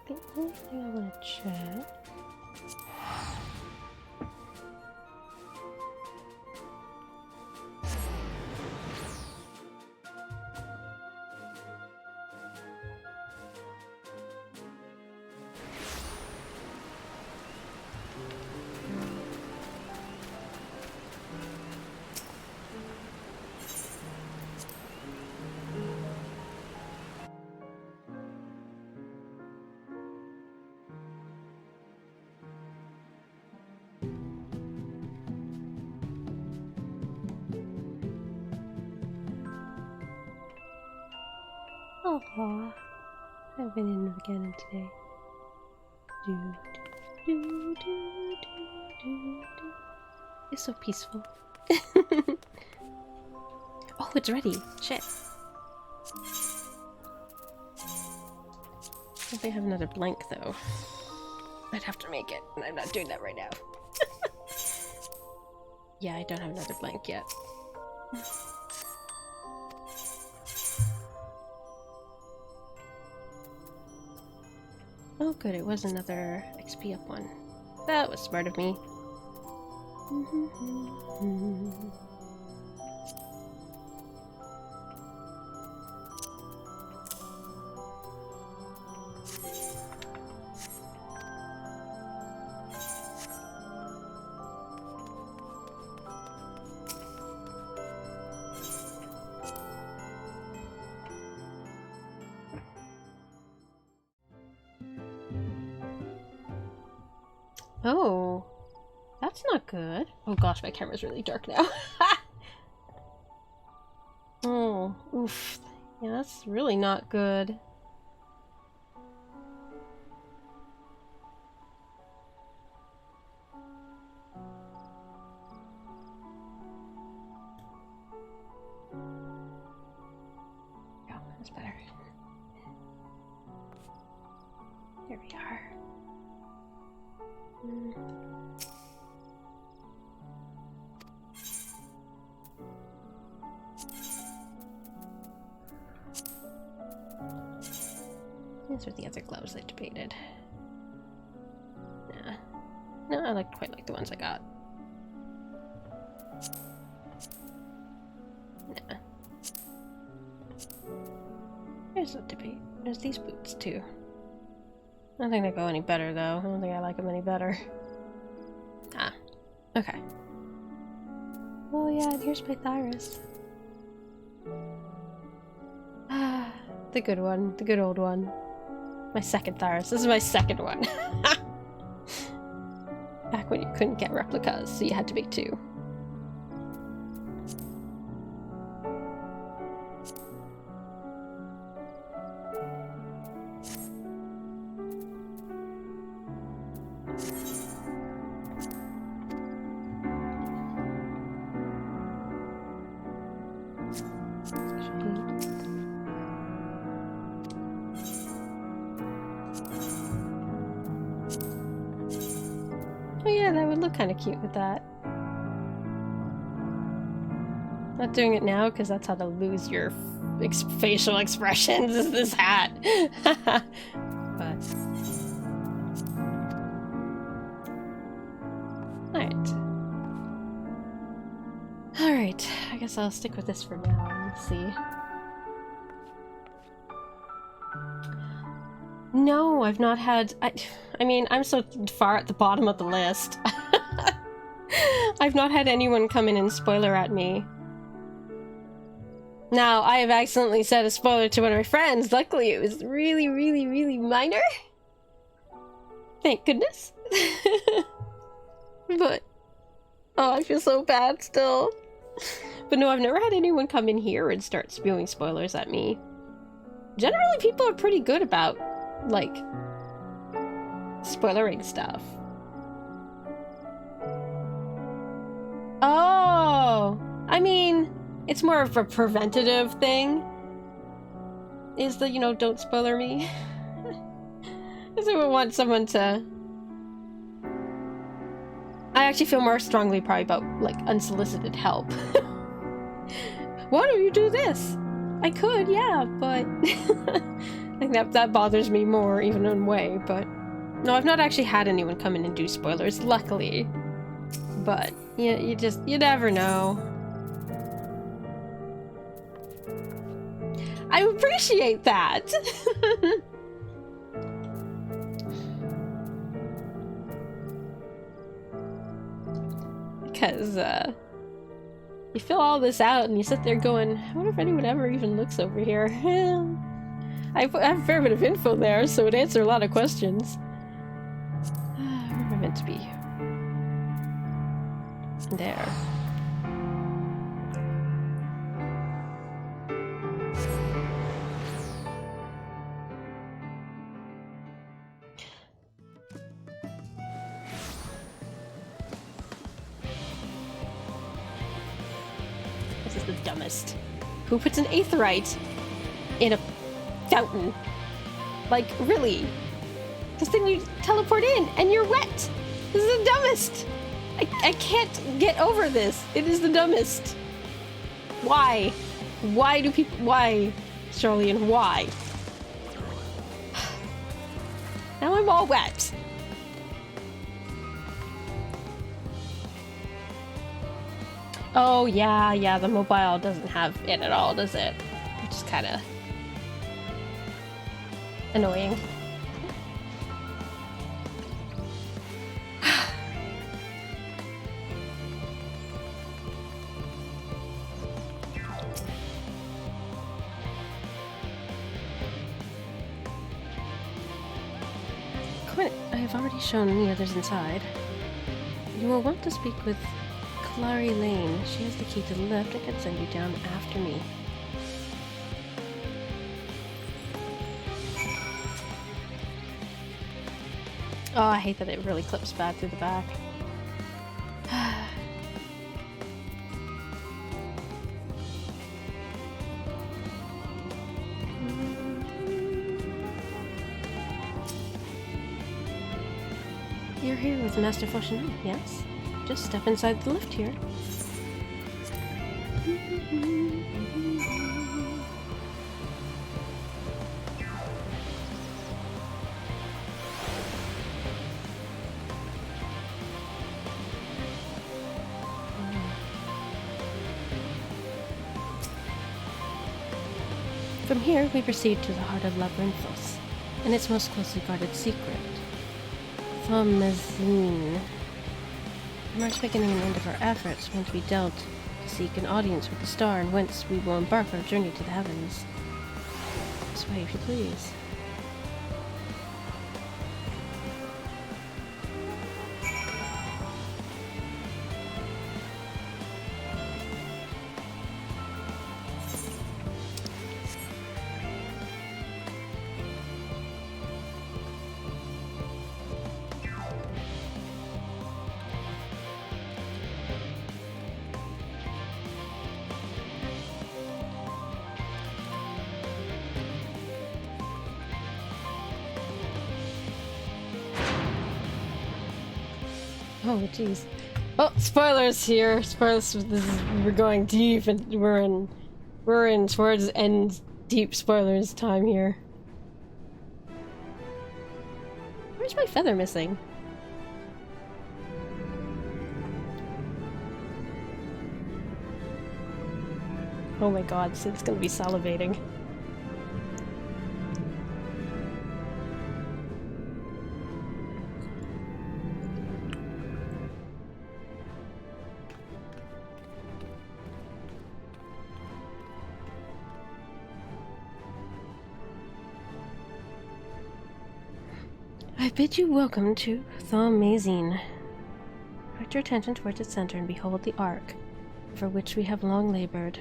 The only thing I want to check. Oh, I've been in again today. It's so peaceful. Oh, it's ready. Shit. If I have another blank though, I'd have to make it, and I'm not doing that right now. Yeah, I don't have another blank yet. Oh good, it was another XP up one. That was smart of me. Oh, that's not good. Oh gosh, my camera's really dark now. Oh, oof. Yeah, that's really not good. Oh, that's better. Here we are. These are the other gloves I debated. Nah. No, I quite like the ones I got. Nah. Here's a debate. There's these boots too. I don't think they go any better though. I don't think I like them any better. Ah. Okay. Oh yeah, and here's my Thyris. Ah, the good one. The good old one. My second Thyris. This is my second one. Back when you couldn't get replicas, so you had to make two. that would look kind of cute with that. Not doing it now because that's how to lose your facial expressions, is this hat. But Alright, I guess I'll stick with this for now. Let's see. No, I've not had... I mean, I'm so far at the bottom of the list. I've not had anyone come in and spoiler at me. Now, I have accidentally said a spoiler to one of my friends. Luckily, it was really, really, really minor. Thank goodness. But... oh, I feel so bad still. But no, I've never had anyone come in here and start spewing spoilers at me. Generally, people are pretty good about, like, spoilering stuff. Oh! I mean, it's more of a preventative thing. Is the, you know, don't spoiler me. Because I would want someone to... I actually feel more strongly probably about, like, unsolicited help. Why don't you do this? I could, yeah, but... I think that bothers me more, even in a way, but... No, I've not actually had anyone come in and do spoilers, luckily. But, yeah, you never know. I appreciate that! Because, you fill all this out and you sit there going, I wonder if anyone ever even looks over here. I have a fair bit of info there, so it would answer a lot of questions. Where am I meant to be? There. This is the dumbest. Who puts an aetheryte in a fountain? Like, really? Because then you teleport in and you're wet. This is the dumbest. I can't get over this. It is the dumbest. Why? Why do people... Why, Charlian, why? Now I'm all wet. Oh, yeah, the mobile doesn't have it at all, does it? Which is kind of annoying. Quit. I have already shown the others inside. You will want to speak with Clary Lane. She has the key to the lift and can send you down after me. Oh, I hate that it really clips bad through the back. You're here with Master Fauchelevent, yes? Just step inside the lift here. From here, we proceed to the heart of Labyrinthos, and its most closely guarded secret, the mezzanine. The mark's beginning and end of our efforts want to be dealt to seek an audience with the star, and whence we will embark on a journey to the heavens. This way, if you please. Oh, jeez. Oh, spoilers here. Spoilers. We're going deep, and we're in towards end deep spoilers time here. Where's my feather missing? Oh my god, Sid's gonna be salivating. I bid you welcome to Thaumazian. Direct your attention towards its center and behold the ark, for which we have long labored.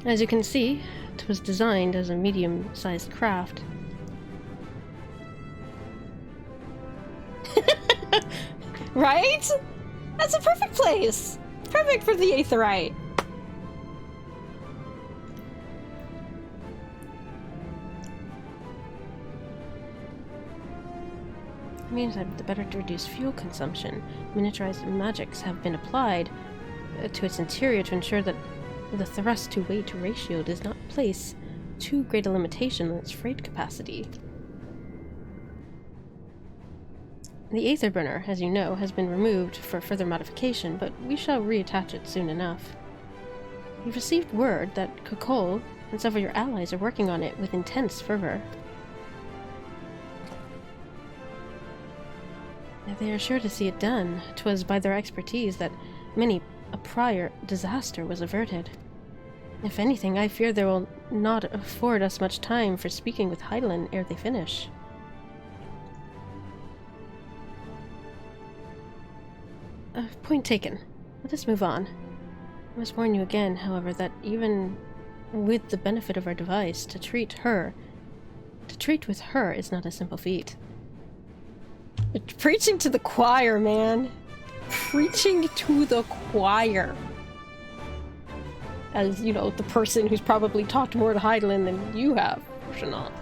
As you can see, it was designed as a medium-sized craft. Right? That's a perfect place! Perfect for the Aetherite! It means that the better to reduce fuel consumption, miniaturized magics have been applied to its interior to ensure that the thrust-to-weight ratio does not place too great a limitation on its freight capacity. The Aether Burner, as you know, has been removed for further modification, but we shall reattach it soon enough. We've received word that Kokol and several of your allies are working on it with intense fervor. They are sure to see it done. 'Twas by their expertise that many a prior disaster was averted. If anything, I fear they will not afford us much time for speaking with Hydaelyn ere they finish. Point taken. Let us move on. I must warn you again, however, that even with the benefit of our device, to treat with her is not a simple feat. Preaching to the choir, man. Preaching to the choir. As, you know, the person who's probably talked more to Hydaelyn than you have, Shana.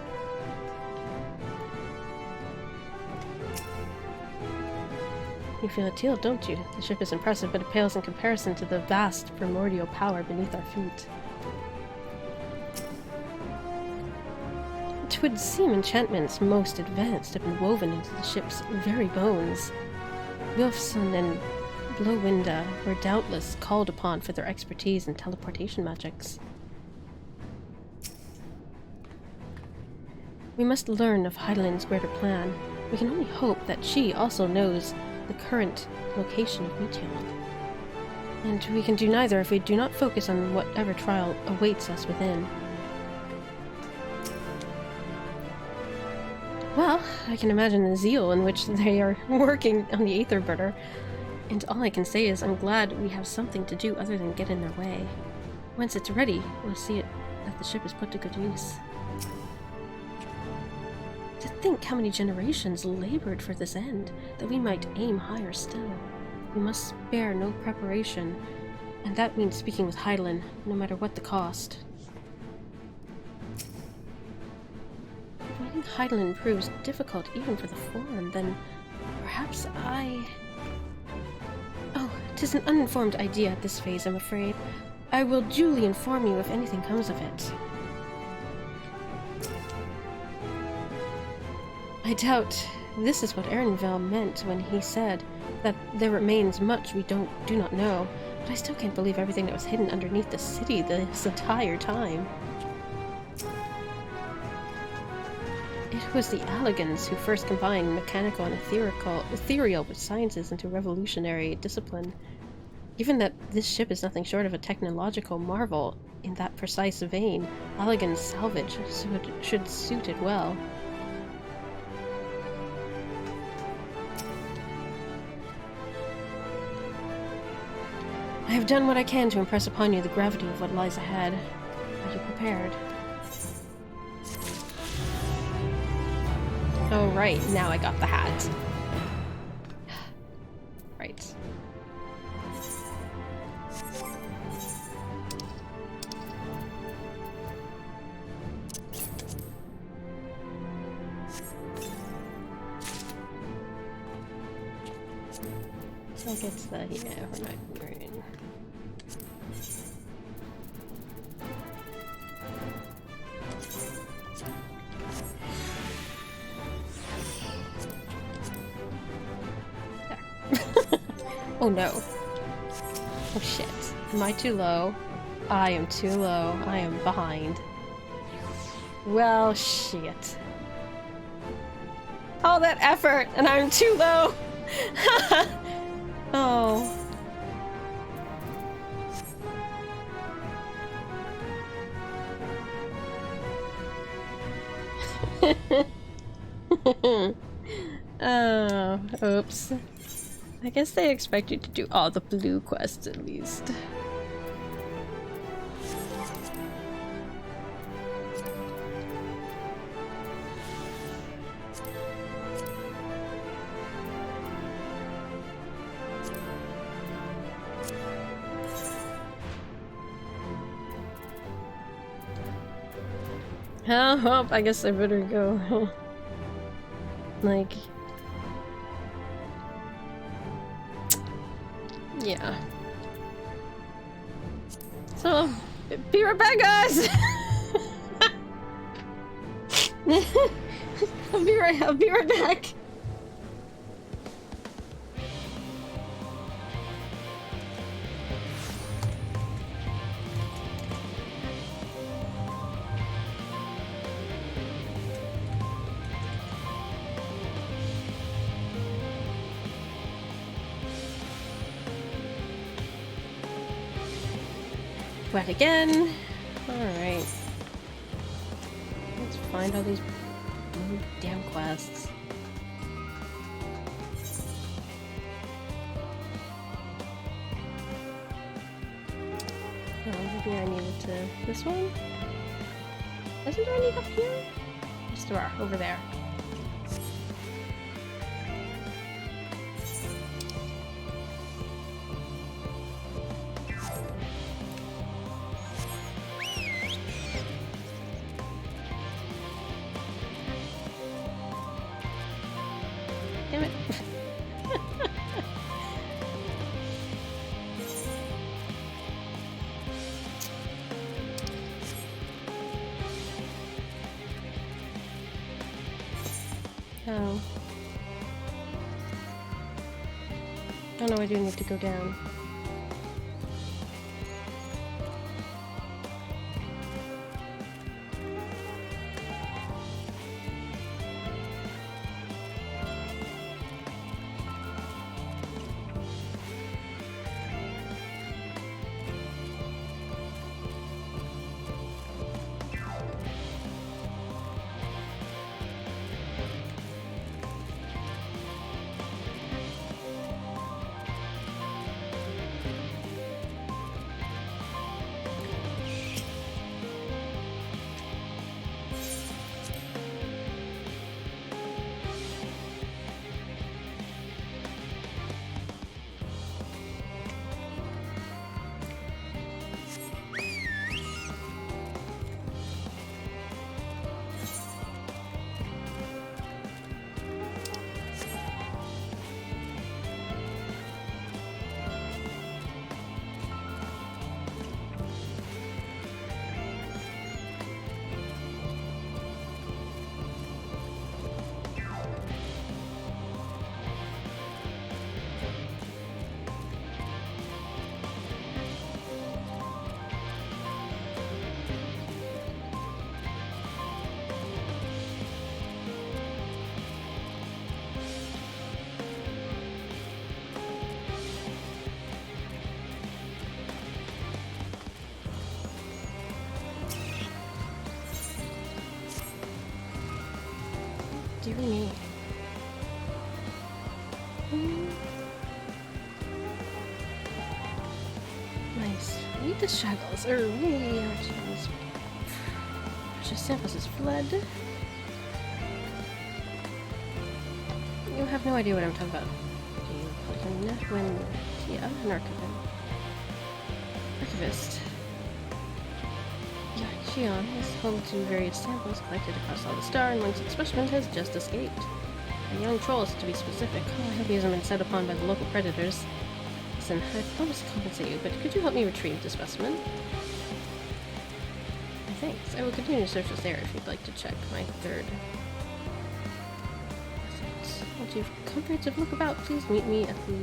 You feel it too, don't you? The ship is impressive, but it pales in comparison to the vast primordial power beneath our feet. It would seem enchantments most advanced have been woven into the ship's very bones. Wilfson and Blowwinda were doubtless called upon for their expertise in teleportation magics. We must learn of Hydaelyn's greater plan. We can only hope that she also knows the current location of Meteion. And we can do neither if we do not focus on whatever trial awaits us within. Well, I can imagine the zeal in which they are working on the Aether Burner, and all I can say is I'm glad we have something to do other than get in their way. Once it's ready, we'll see that the ship is put to good use. To think how many generations labored for this end, that we might aim higher still. We must spare no preparation, and that means speaking with Hydaelyn, no matter what the cost. If meeting Hydaelyn proves difficult even for the Forum, then perhaps Oh, 'tis an uninformed idea at this phase, I'm afraid. I will duly inform you if anything comes of it. I doubt this is what Erenvel meant when he said that there remains much we do not know, but I still can't believe everything that was hidden underneath the city this entire time. It was the Allegans who first combined mechanical and ethereal sciences into revolutionary discipline. Given that this ship is nothing short of a technological marvel in that precise vein, Allegan's salvage should suit it well. I have done what I can to impress upon you the gravity of what lies ahead. Are you prepared? Oh, right. Now I got the hat. Right. think it's the, yeah, we're not green. Oh no. Oh shit. Am I too low? I am too low. I am behind. Well, shit. All that effort and I'm too low! Oh. Oh, oops. I guess they expect you to do all the blue quests at least. Oh, I guess I better go. Like... yeah. So, be right back, guys! I'll be right back. Wet again. Alright. Let's find all these damn quests. Oh, maybe I needed to... this one? Isn't there any up here? Yes, there are. Over there. Damn it. Oh. Oh no, I do need to go down. Dear me. Nice. Read the shackles. Precious samples is fled. You have no idea what I'm talking about. When an archivist. Xion is home to various samples collected across all the star, and one such specimen has just escaped. A young troll is to be specific. Oh, I hope he hasn't been set upon by the local predators. Listen, I promise to compensate you, but could you help me retrieve the specimen? Thanks. I will continue to search this area if you'd like to check my third. Once you've a comprehensive look about, please meet me at the...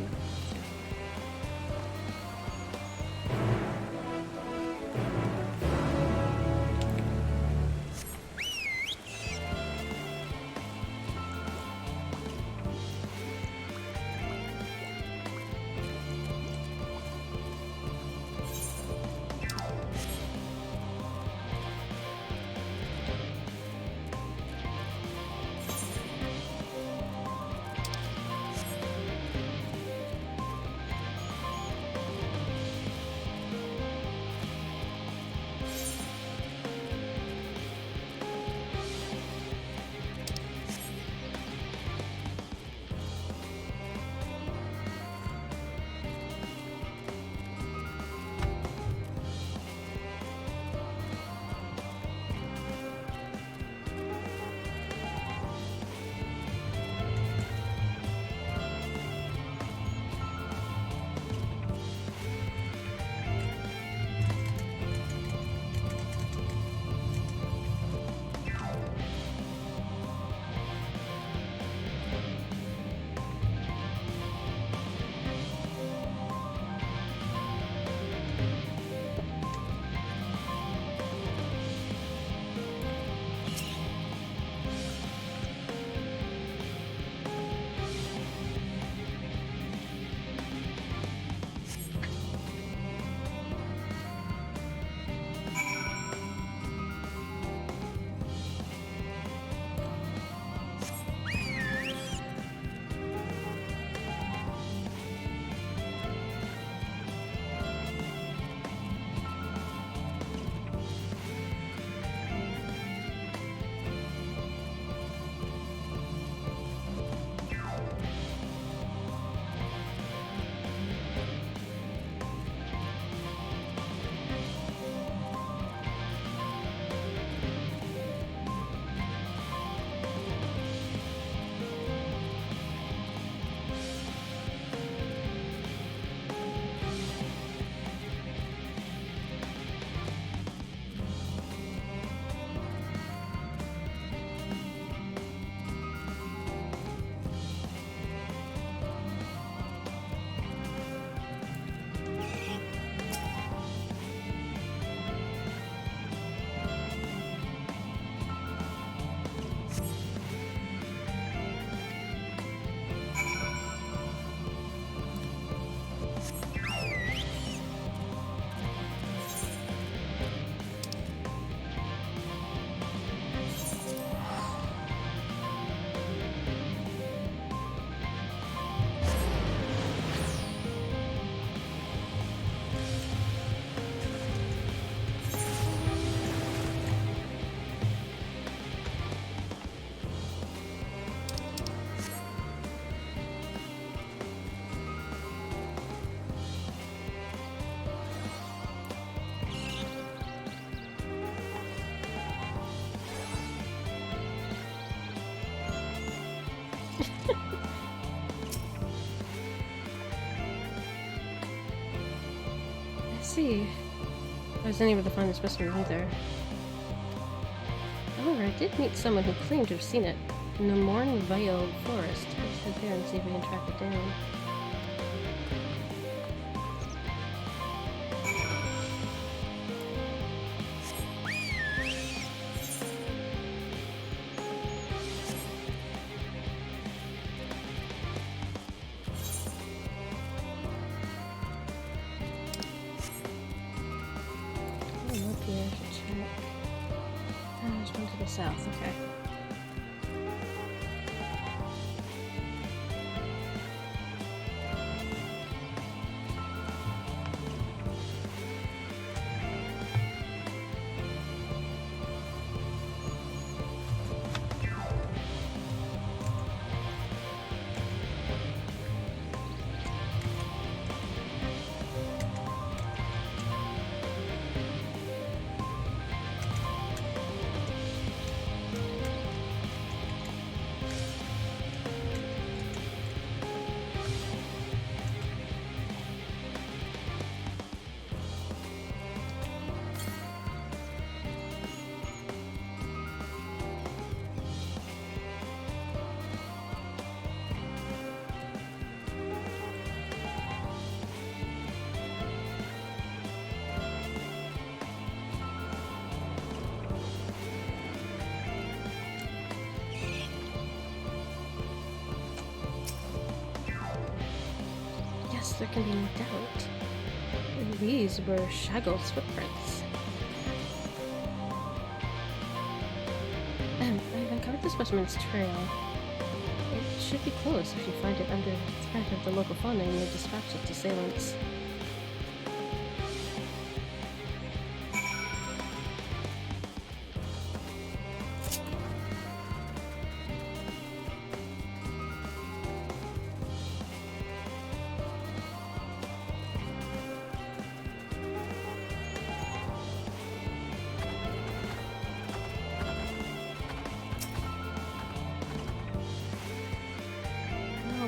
see. I wasn't able to find the specimen either. However, I did meet someone who claimed to have seen it in the Mornvale forest. Let's head there and see if we can track it down. South, okay. there can be no doubt. These were Shaggle's footprints. I've uncovered the specimen's trail. It should be close if you find it under threat of the local fauna and your dispatch its assailants.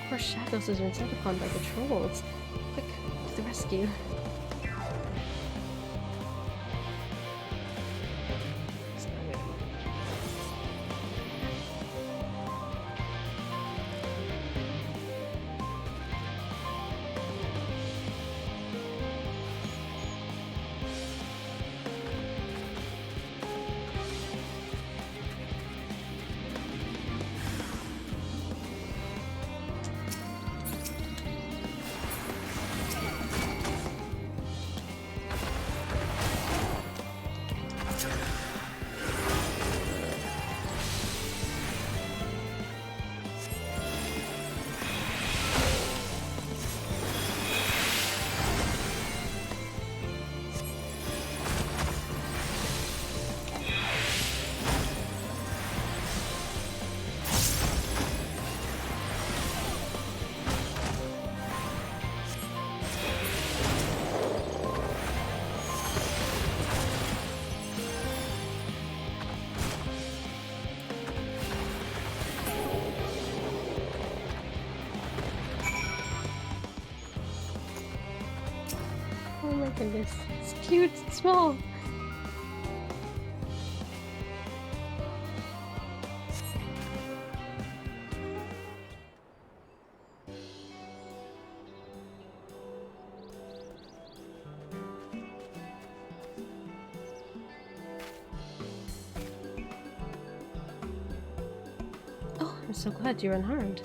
Poor Shackles has been set upon by the trolls. Quick, to the rescue. Oh my goodness, it's cute, it's small. Oh, I'm so glad you're unharmed.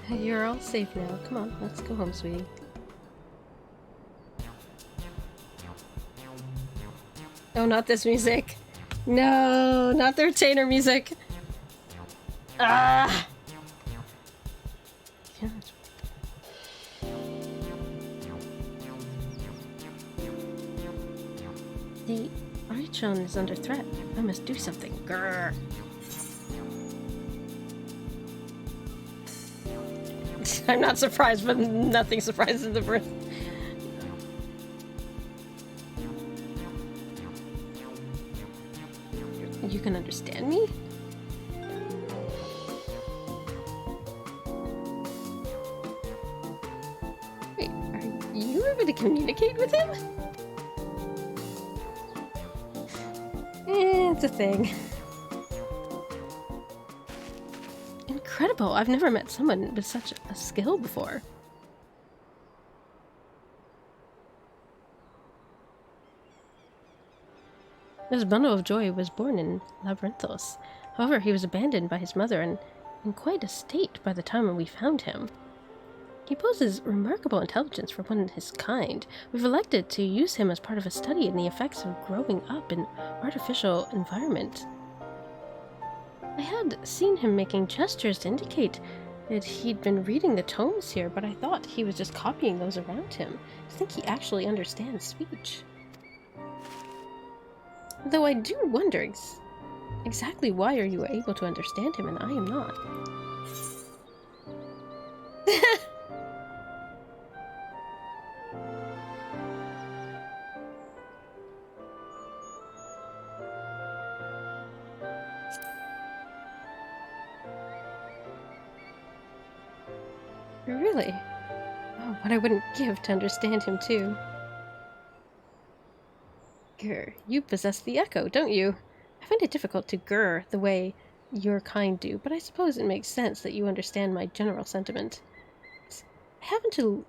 You're all safe now. Come on, let's go home, sweetie. Oh, not this music. No, not the retainer music. Ah! God. The Arichon is under threat. I must do something. Grrr. I'm not surprised, but nothing surprises the birth. You can understand me? Wait, are you able to communicate with him? It's a thing. Incredible! I've never met someone with such a skill before. This bundle of joy was born in Labyrinthos. However, he was abandoned by his mother and in quite a state by the time we found him. He poses remarkable intelligence for one of his kind. We've elected to use him as part of a study in the effects of growing up in artificial environment. I had seen him making gestures to indicate that he'd been reading the tomes here, but I thought he was just copying those around him. I think he actually understands speech. Though I do wonder exactly why are you able to understand him and I am not. Really? Oh, what I wouldn't give to understand him too. Grr, you possess the echo, don't you? I find it difficult to grr the way your kind do, but I suppose it makes sense that you understand my general sentiment. I happen to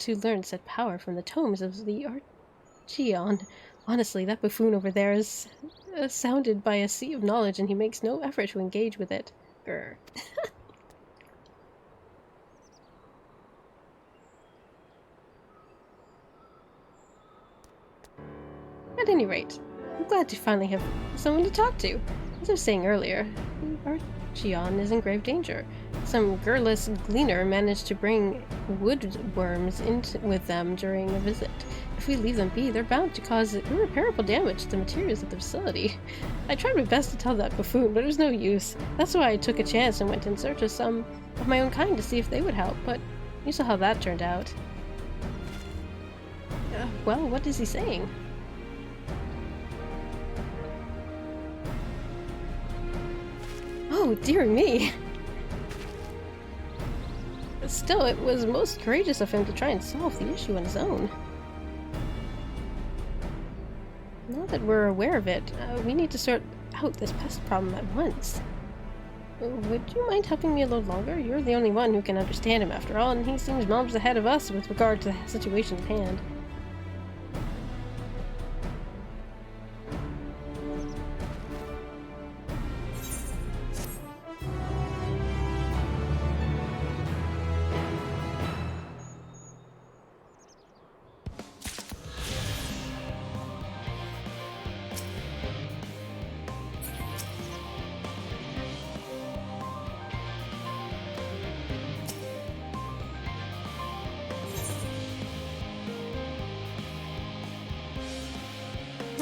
learn said power from the tomes of the Archeon. Honestly, that buffoon over there is sounded by a sea of knowledge, and he makes no effort to engage with it. Grr. any rate, I'm glad to finally have someone to talk to. As I was saying earlier, Archeon is in grave danger. Some girlless gleaner managed to bring woodworms with them during a visit. If we leave them be, they're bound to cause irreparable damage to the materials of the facility. I tried my best to tell that buffoon, but it was no use. That's why I took a chance and went in search of some of my own kind to see if they would help, but you saw how that turned out. Well, what is he saying? Oh, dear me! Still, it was most courageous of him to try and solve the issue on his own. Now that we're aware of it, we need to sort out this pest problem at once. Would you mind helping me a little longer? You're the only one who can understand him after all, and he seems miles ahead of us with regard to the situation at hand.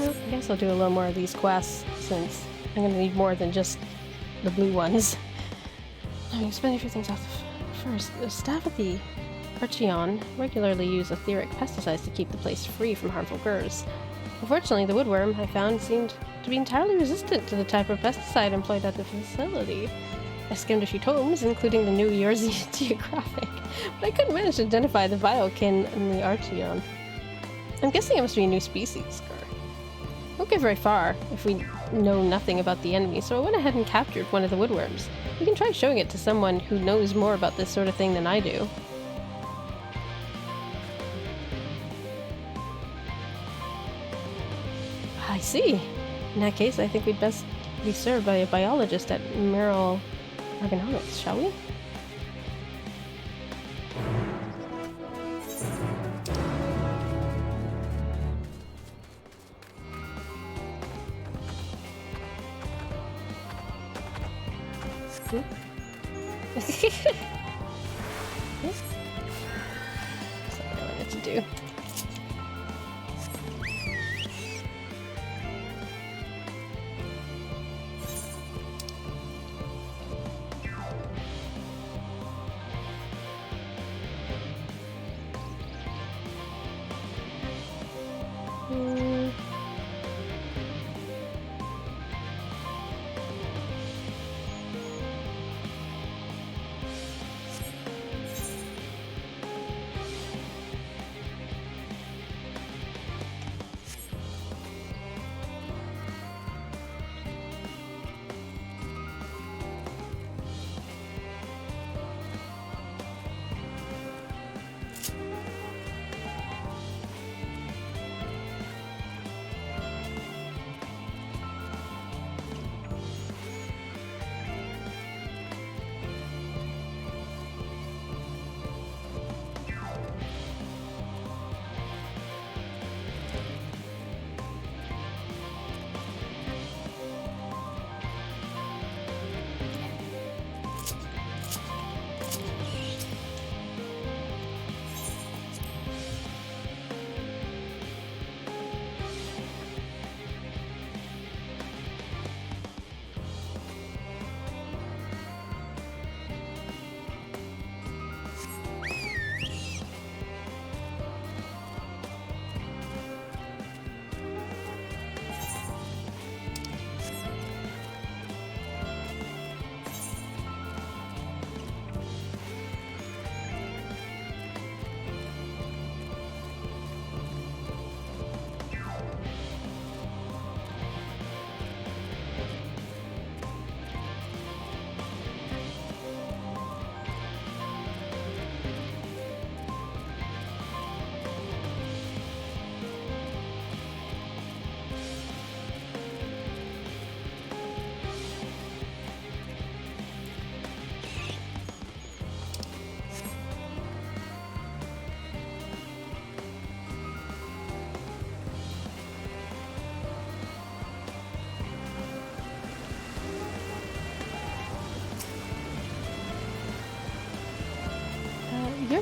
I guess I'll do a little more of these quests, since I'm gonna need more than just the blue ones. I'm gonna spend a few things off first. The staff at the Archeon regularly use etheric pesticides to keep the place free from harmful gurs. Unfortunately, the woodworm I found seemed to be entirely resistant to the type of pesticide employed at the facility. I skimmed a few tomes, including the New Year's Geographic, but I couldn't manage to identify the biokin in the Archeon. I'm guessing it must be a new species. Won't get very far if we know nothing about the enemy, so I went ahead and captured one of the woodworms. We can try showing it to someone who knows more about this sort of thing than I do. I see. In that case, I think we'd best be served by a biologist at Merrill Ergonomics, shall we? That's what I wanted to do.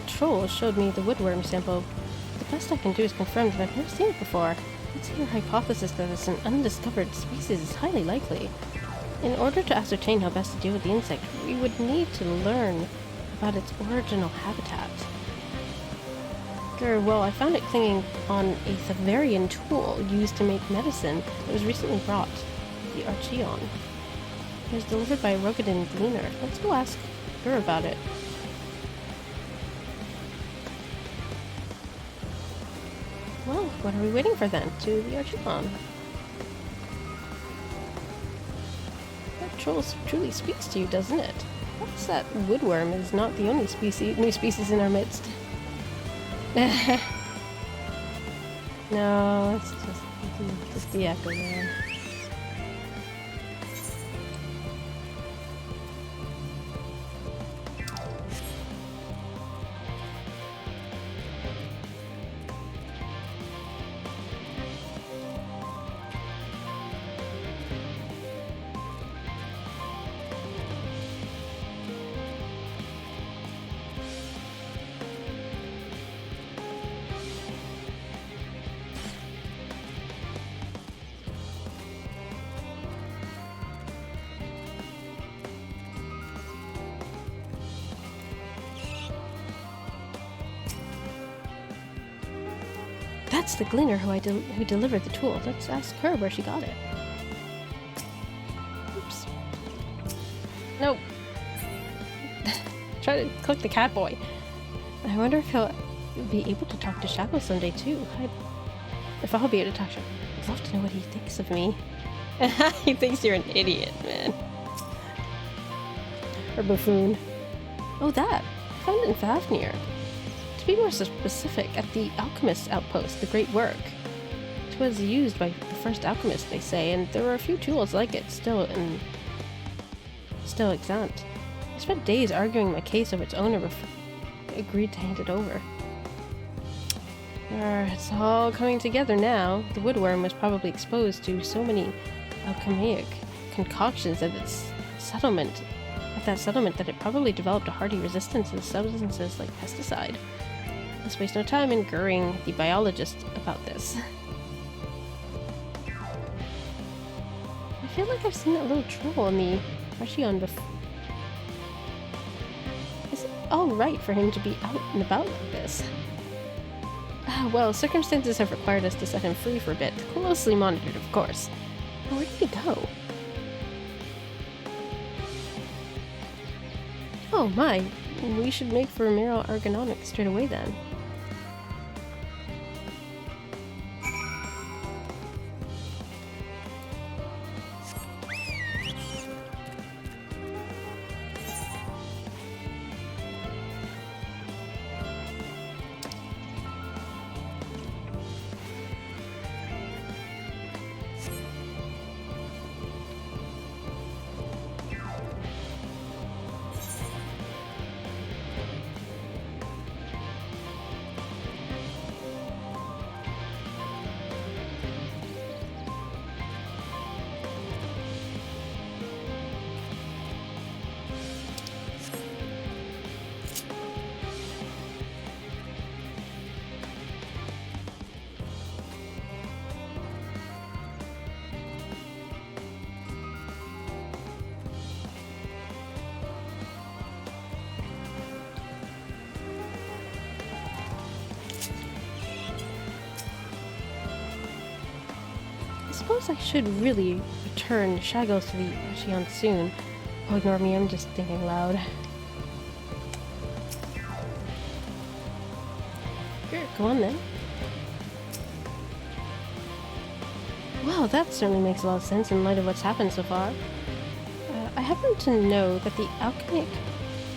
troll showed me the woodworm sample. The best I can do is confirm that I've never seen it before. I'd say your hypothesis that it's an undiscovered species is highly likely. In order to ascertain how best to deal with the insect, we would need to learn about its original habitat. Well, I found it clinging on a Thavarian tool used to make medicine that was recently brought, the Archeon. It was delivered by a Rogadin gleaner. Let's go ask her about it. Well, what are we waiting for then? To the Archeon. That troll truly speaks to you, doesn't it? Perhaps that woodworm is not the only new species in our midst. No, it's just the echo man. That's the gleaner who delivered the tool. Let's ask her where she got it. Oops. Nope. Try to click the cat boy. I wonder if he'll be able to talk to Shadow someday too. If I'll be able to talk to him, I'd love to know what he thinks of me. He thinks you're an idiot, man. Or buffoon. Oh, that. I found it in Fafnir. To be more specific, at the alchemist's outpost, the Great Work. It was used by the first alchemist, they say, and there were a few tools like it still extant. I spent days arguing my case of its owner before I agreed to hand it over. It's all coming together now. The woodworm was probably exposed to so many alchemic concoctions at that settlement that it probably developed a hardy resistance to substances like pesticide. Let's waste no time in gurring the biologist about this. I feel like I've seen that little troll in the Archeon before. Is it alright for him to be out and about like this? Well, circumstances have required us to set him free for a bit. Closely monitored, of course. But where did he go? Oh my, we should make for Miro Argononic straight away then. I suppose I should really return Shaggles to the Archeon soon. Oh, ignore me, I'm just thinking loud. Sure, go on then. Well, that certainly makes a lot of sense in light of what's happened so far. I happen to know that the alchemic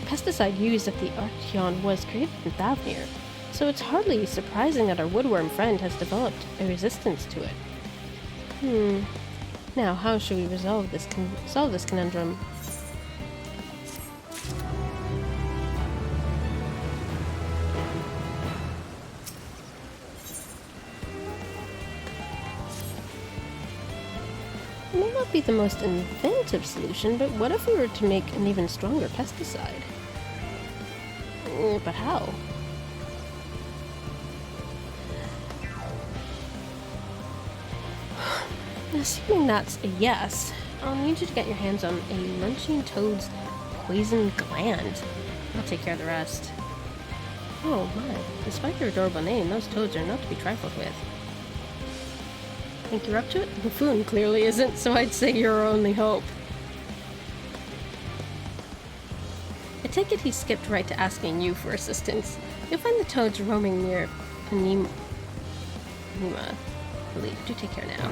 pesticide used at the Archeon was created in Thavnir, so it's hardly surprising that our woodworm friend has developed a resistance to it. Now, how should we solve this conundrum? It may not be the most inventive solution, but what if we were to make an even stronger pesticide? But how? Assuming that's a yes, I'll need you to get your hands on a munching toad's poison gland. I'll take care of the rest. Oh my, despite their adorable name, those toads are not to be trifled with. Think you're up to it? The buffoon clearly isn't, so I'd say you're our only hope. I take it he skipped right to asking you for assistance. You'll find the toads roaming near Panema. Believe. Do take care now.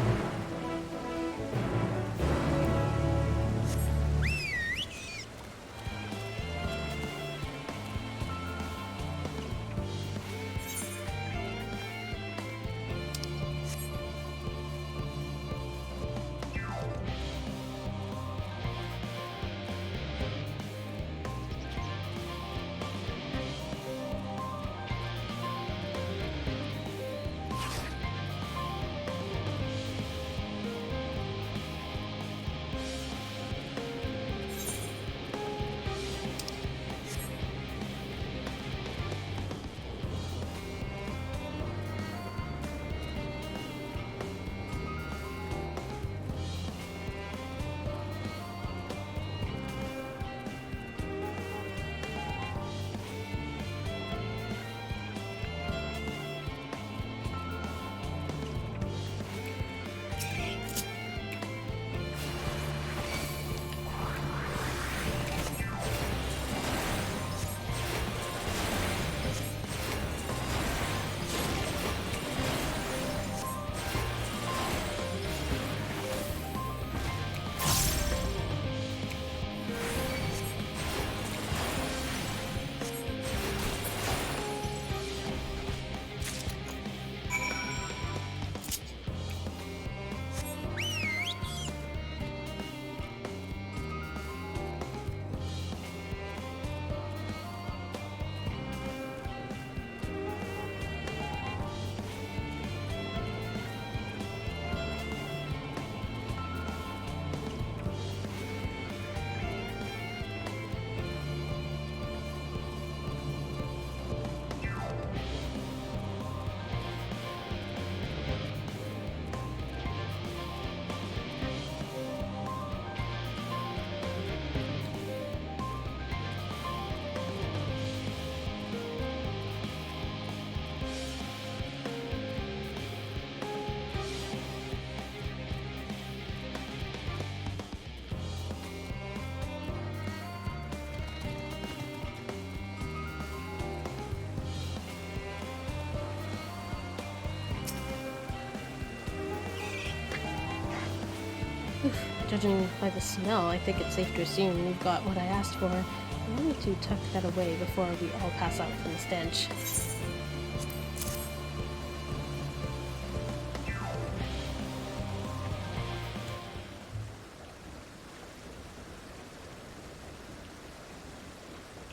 Judging by the smell, I think it's safe to assume we've got what I asked for. Allow me to tuck that away before we all pass out from the stench.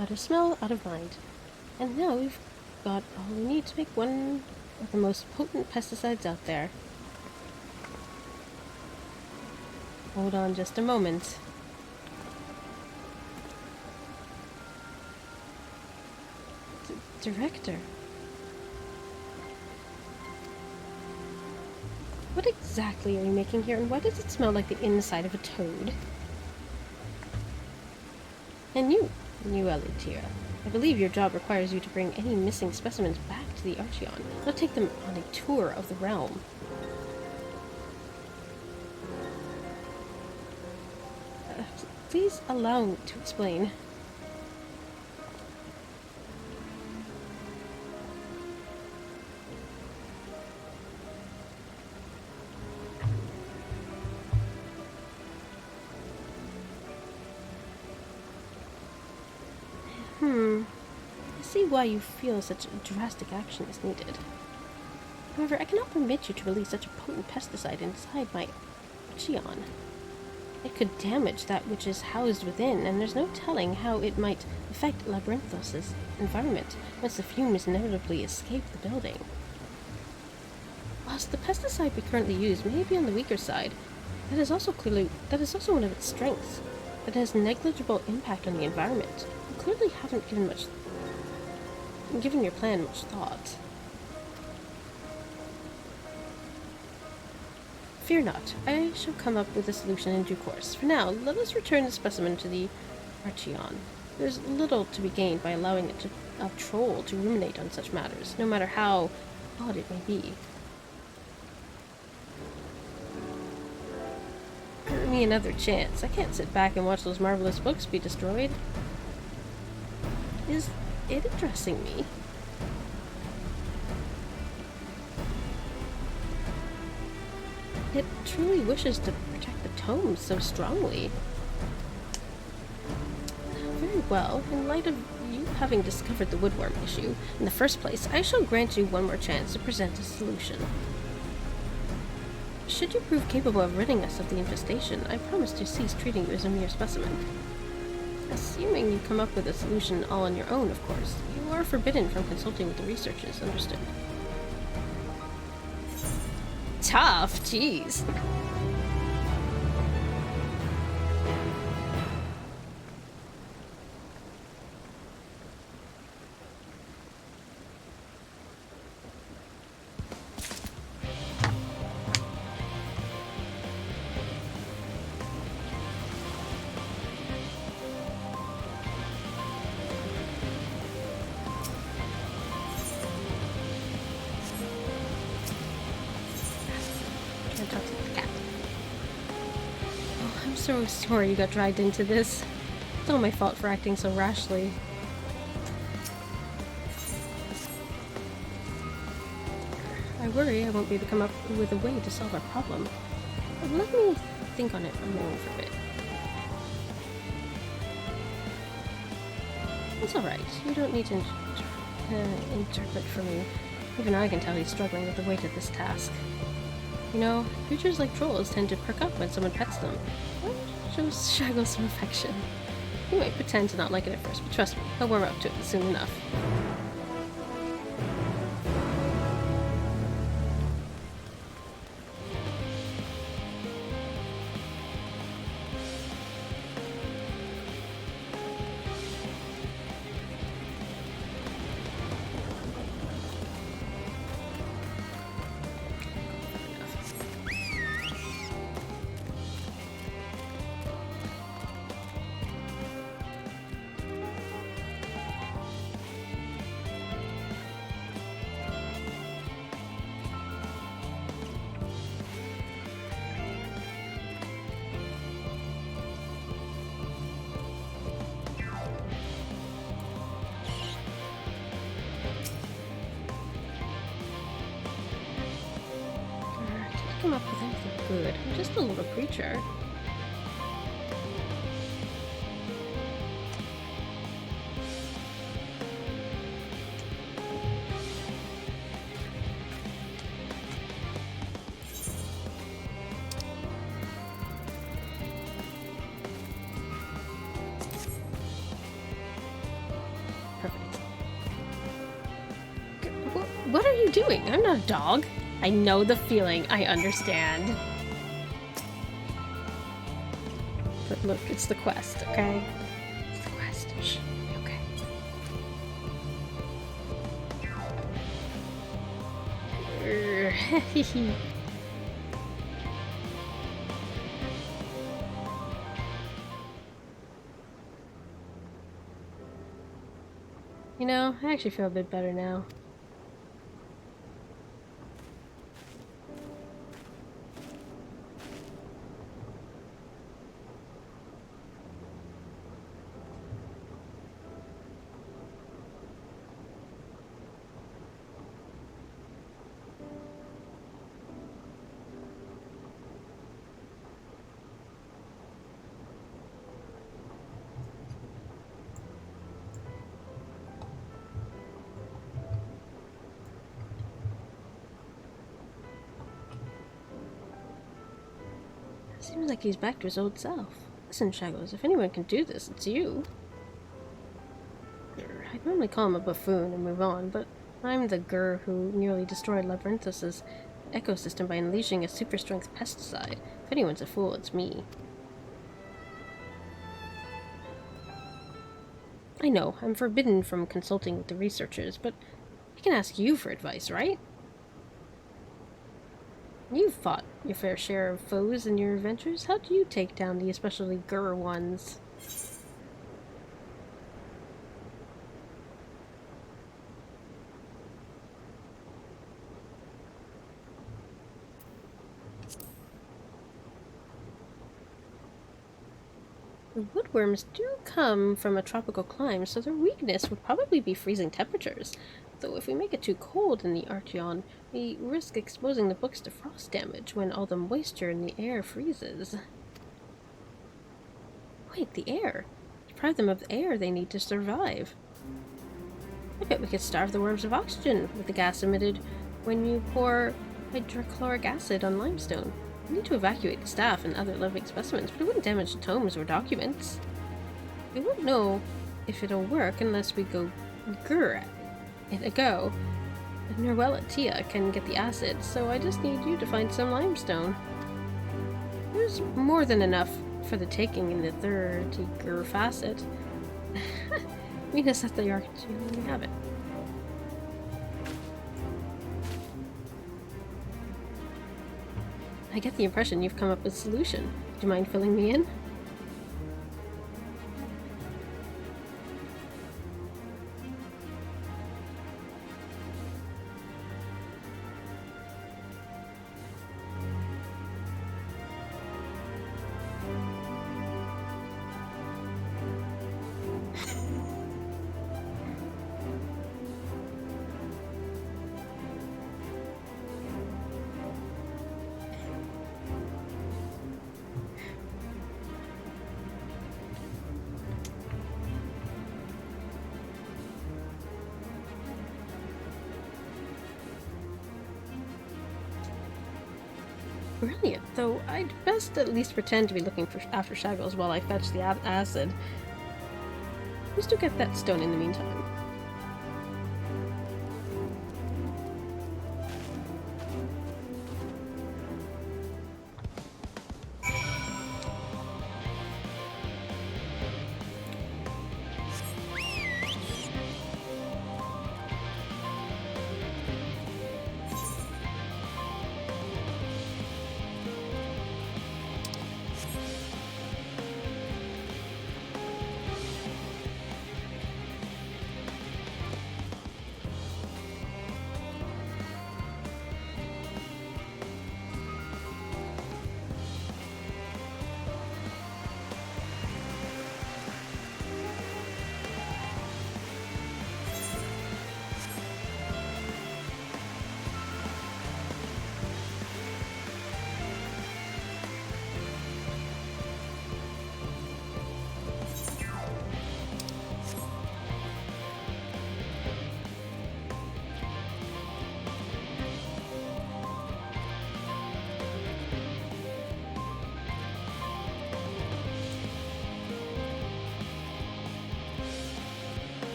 Out of smell, out of mind. And now we've got all we need to make one of the most potent pesticides out there. Hold on just a moment. Director. What exactly are you making here, and why does it smell like the inside of a toad? And you, Elitira. I believe your job requires you to bring any missing specimens back to the Archeon, not take them on a tour of the realm. Please allow me to explain. I see why you feel such drastic action is needed. However, I cannot permit you to release such a potent pesticide inside my Archeon. It could damage that which is housed within, and there's no telling how it might affect Labyrinthos' environment once the fumes inevitably escape the building. Whilst the pesticide we currently use may be on the weaker side, that is also one of its strengths. It has negligible impact on the environment. You clearly haven't given your plan much thought. Fear not. I shall come up with a solution in due course. For now, let us return the specimen to the Archeon. There's little to be gained by allowing a troll to ruminate on such matters, no matter how odd it may be. Give me another chance. I can't sit back and watch those marvelous books be destroyed. Is it addressing me? It truly wishes to protect the tomes so strongly. Very well. In light of you having discovered the woodworm issue in the first place, I shall grant you one more chance to present a solution. Should you prove capable of ridding us of the infestation, I promise to cease treating you as a mere specimen. Assuming you come up with a solution all on your own, of course. You are forbidden from consulting with the researchers, understood? Tough, jeez. So sorry you got dragged into this. It's all my fault for acting so rashly. I worry I won't be able to come up with a way to solve our problem. Let me think on it for a bit. It's alright. You don't need to interpret for me. Even I can tell he's struggling with the weight of this task. You know, creatures like trolls tend to perk up when someone pets them. Or shows Shaggle some affection. He might pretend to not like it at first, but trust me, he'll warm up to it soon enough. Come up with anything good. I'm just a little creature. Perfect. What are you doing? I'm not a dog. I know the feeling. I understand. But look, it's the quest, okay? It's the quest. Shh, okay. You know, I actually feel a bit better now. Seems like he's back to his old self. Listen, Shaggles, if anyone can do this, it's you. I'd normally call him a buffoon and move on, but I'm the Gur who nearly destroyed Labyrinthos' ecosystem by unleashing a super-strength pesticide. If anyone's a fool, it's me. I know, I'm forbidden from consulting with the researchers, but I can ask you for advice, right? You've fought your fair share of foes in your adventures. How do you take down the especially Gur ones? The woodworms do come from a tropical clime, so their weakness would probably be freezing temperatures. Though if we make it too cold in the Archeon, we risk exposing the books to frost damage when all the moisture in the air freezes. Wait, the air. Deprive them of the air they need to survive. I bet we could starve the worms of oxygen with the gas emitted when you pour hydrochloric acid on limestone. We need to evacuate the staff and other living specimens, but it wouldn't damage the tomes or documents. We won't know if it'll work unless we go Gur at it a go. And Norwella Tia can get the acid, so I just need you to find some limestone. There's more than enough for the taking in the 30 Gur facet. Meet us at the Archeon when we have it. I get the impression you've come up with a solution. Do you mind filling me in? Brilliant, though I'd best at least pretend to be looking after Shaggles while I fetch the acid. Please do get that stone in the meantime.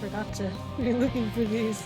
forgot to be looking for these.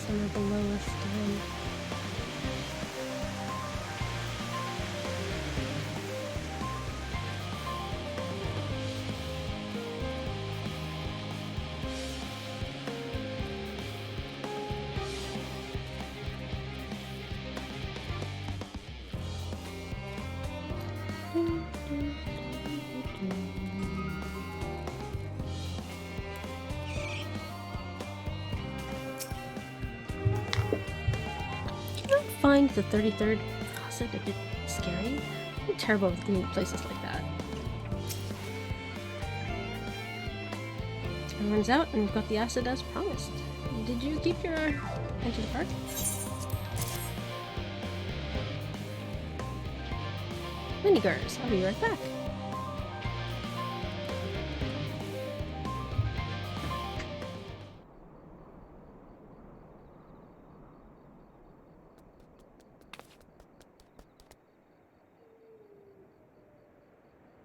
Some of the lowest end. Find the 33rd faucet a bit scary. I'm terrible with gloomy places like that. It runs out and we've got the acid as promised. Did you keep your into the park? Minigars, I'll be right back.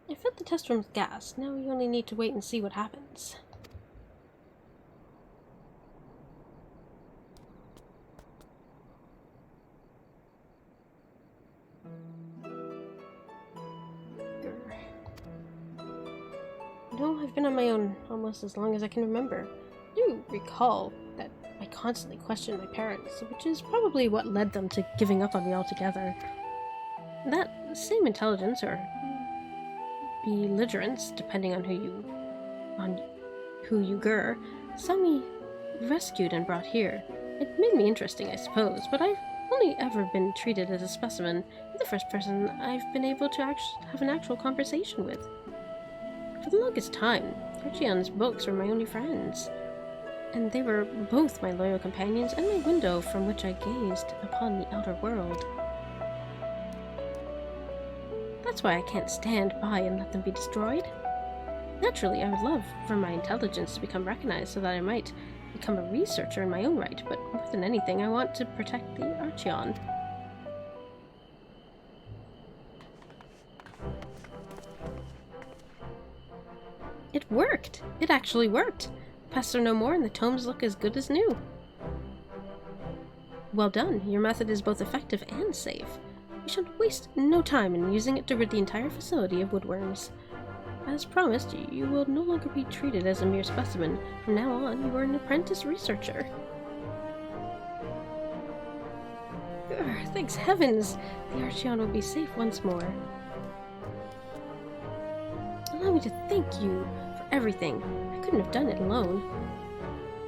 I filled the test room with gas. Now we only need to wait and see what happens. No, I've been on my own almost as long as I can remember. I do recall that I constantly questioned my parents, which is probably what led them to giving up on me altogether. That same intelligence, or belligerence, depending on who you gur, saw me rescued and brought here. It made me interesting, I suppose, but I've only ever been treated as a specimen. You're the first person I've been able to have an actual conversation with. For the longest time, Archeon's books were my only friends, and they were both my loyal companions and my window from which I gazed upon the outer world. That's why I can't stand by and let them be destroyed. Naturally, I would love for my intelligence to become recognized so that I might become a researcher in my own right, but more than anything, I want to protect the Archeon. It worked! It actually worked! Pests are no more and the tomes look as good as new. Well done. Your method is both effective and safe. We should waste no time in using it to rid the entire facility of woodworms. As promised, you will no longer be treated as a mere specimen. From now on, you are an apprentice researcher. Thanks heavens! The Archeon will be safe once more. Allow me to thank you for everything. I couldn't have done it alone.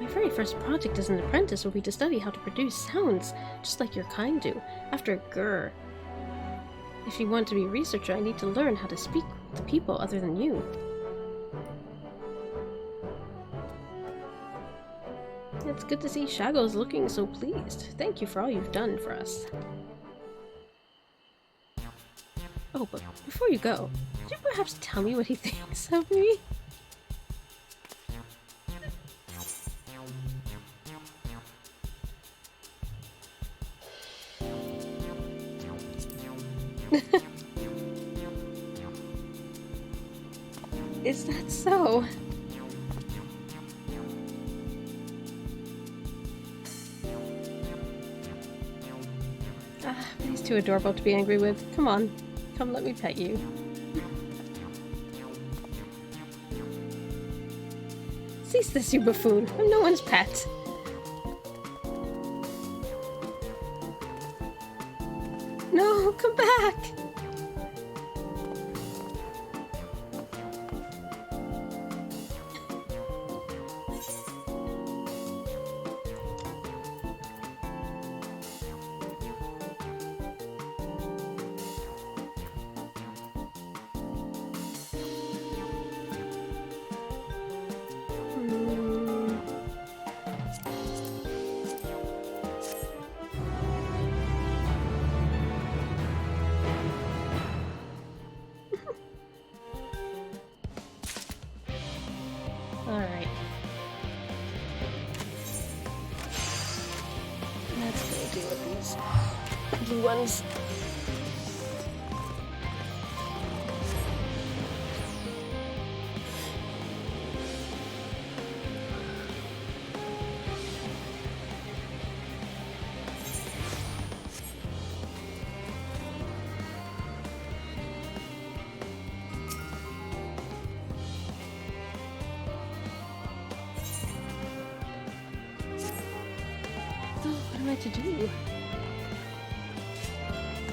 My very first project as an apprentice will be to study how to produce sounds, just like your kind do, after grr. If you want to be a researcher, I need to learn how to speak to people other than you. It's good to see Shaggles looking so pleased. Thank you for all you've done for us. Oh, but before you go, could you perhaps tell me what he thinks of me? Is that so? Ah, he's too adorable to be angry with. Come on. Come, let me pet you. Cease this, you buffoon. I'm no one's pet. No, come back! Alright. Let's go deal with these blue ones. What am I to do?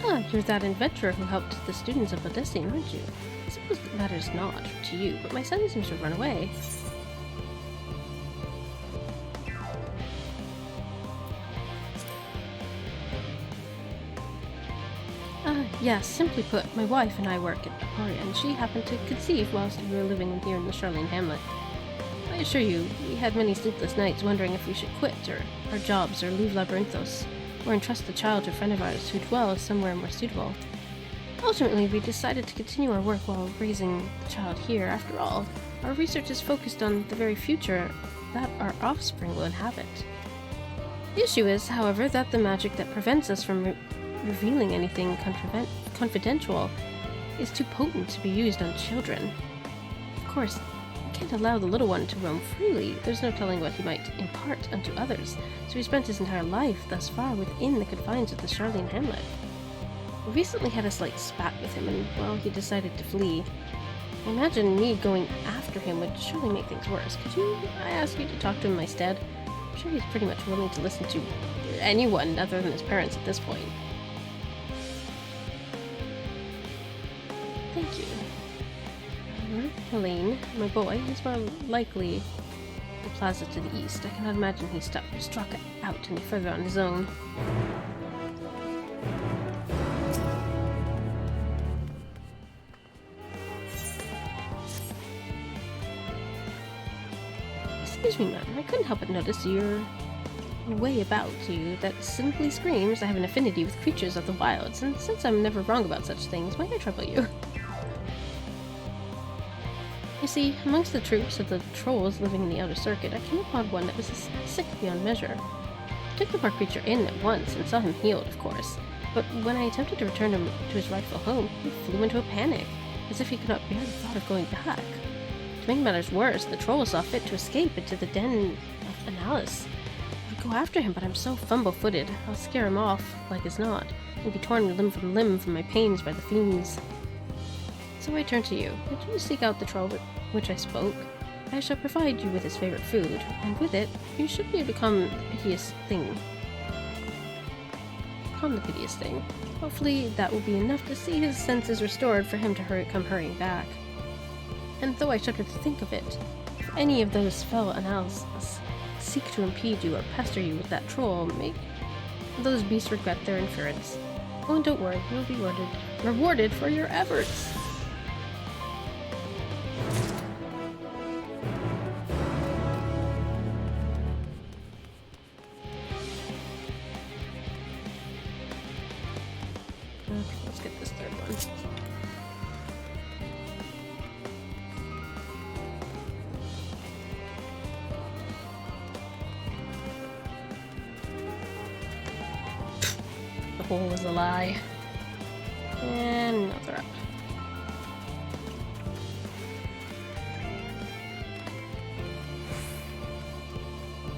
Ah, you're that inventor who helped the students of Odessa, aren't you? I suppose that matters not to you, but my son seems to have run away. Yes, simply put, my wife and I work at Aporia, and she happened to conceive whilst we were living here in the Charlene hamlet. I assure you, we had many sleepless nights wondering if we should quit our jobs or leave Labyrinthos, or entrust the child to a friend of ours who dwells somewhere more suitable. Ultimately, we decided to continue our work while raising the child here. After all, our research is focused on the very future that our offspring will inhabit. The issue is, however, that the magic that prevents us from revealing anything confidential is too potent to be used on children. Of course, we can't allow the little one to roam freely. There's no telling what he might impart unto others, so he spent his entire life thus far within the confines of the Charlene hamlet. We recently had a slight spat with him, and, well, he decided to flee. I imagine me going after him would surely make things worse. Could I ask you to talk to him in my stead? I'm sure he's pretty much willing to listen to anyone other than his parents at this point. Thank you. Helene, my boy, is more likely the plaza to the east. I cannot imagine he struck out any further on his own. Excuse me, ma'am. I couldn't help but notice your way about you that simply screams I have an affinity with creatures of the wilds, and since I'm never wrong about such things, might I trouble you? You see, amongst the troops of the trolls living in the outer circuit, I came upon one that was sick beyond measure. I took the poor creature in at once and saw him healed, of course, but when I attempted to return him to his rightful home, he flew into a panic, as if he could not bear the thought of going back. To make matters worse, the troll saw fit to escape into the den of Analysis. I would go after him, but I'm so fumble-footed, I'll scare him off like as not, and be torn limb from limb from my pains by the fiends. So I turn to you. Would you seek out the troll with which I spoke? I shall provide you with his favorite food, and with it, you should be able to calm the piteous thing. Hopefully that will be enough to see his senses restored for him to come hurrying back. And though I shudder to think of it, if any of those fell analyses seek to impede you or pester you with that troll, make those beasts regret their interference. Oh, and don't worry, you'll be rewarded for your efforts. Okay, let's get this third one. hole was a lie. And another up.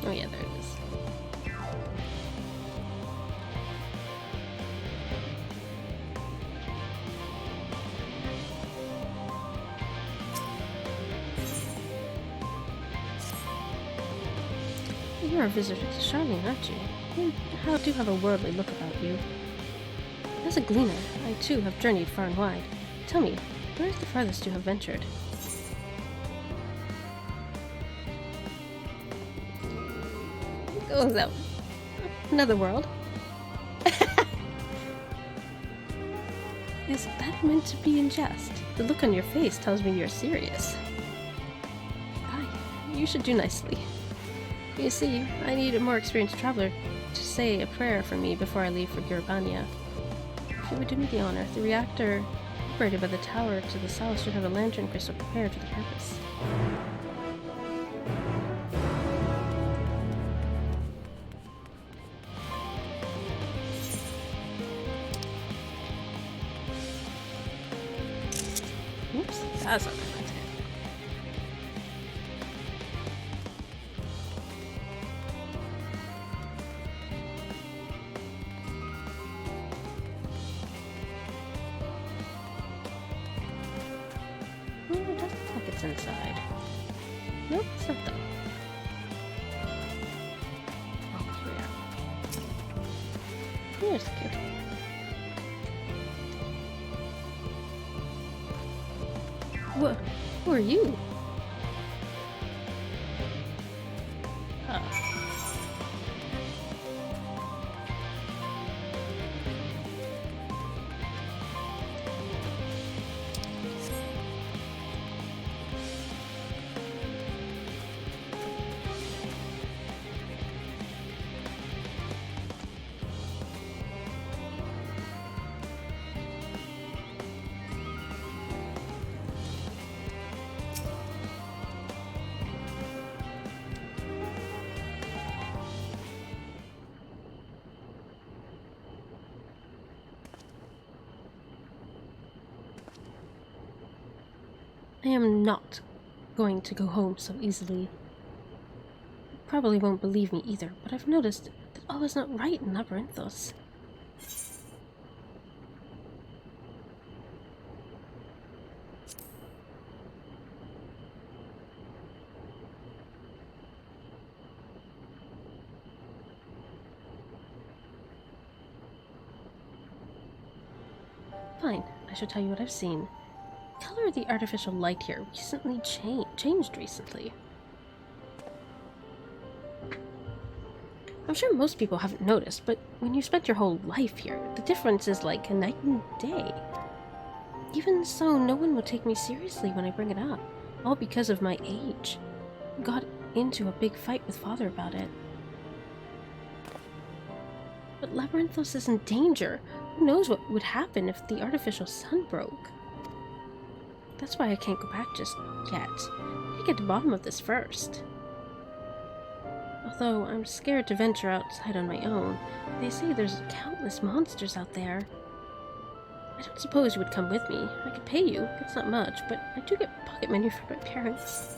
Oh yeah, there it is. You're a visitor to Charlene, aren't you? You do have a worldly look about you. As a gleaner, I too have journeyed far and wide. Tell me, where is the farthest you have ventured? Oh, no. Another world? Is that meant to be in jest? The look on your face tells me you're serious. Aye, you should do nicely. You see, I need a more experienced traveler to say a prayer for me before I leave for Gurabania. If you would do me the honor, the reactor operated by the tower to the south should have a lantern crystal prepared for the purpose. Oops, that's not what I meant. It doesn't look like it's inside. Nope, it's not though. Oh, yeah. Here's the kid. What? Who are you? I am not going to go home so easily. You probably won't believe me either, but I've noticed that all is not right in Labyrinthos. Fine, I shall tell you what I've seen. The color of the artificial light here recently changed recently. I'm sure most people haven't noticed, but when you spent your whole life here, the difference is like a night and day. Even so, no one will take me seriously when I bring it up, all because of my age. I got into a big fight with Father about it. But Labyrinthos is in danger. Who knows what would happen if the artificial sun broke? That's why I can't go back just yet. I need to get to the bottom of this first. Although I'm scared to venture outside on my own. They say there's countless monsters out there. I don't suppose you would come with me. I could pay you. It's not much, but I do get pocket money from my parents.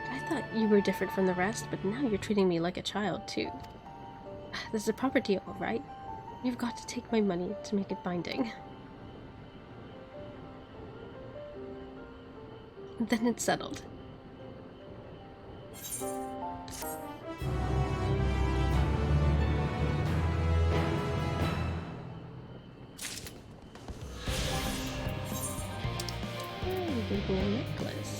I thought you were different from the rest, but now you're treating me like a child, too. This is a proper deal, right? You've got to take my money to make it binding. Then it's settled. Oh, necklace.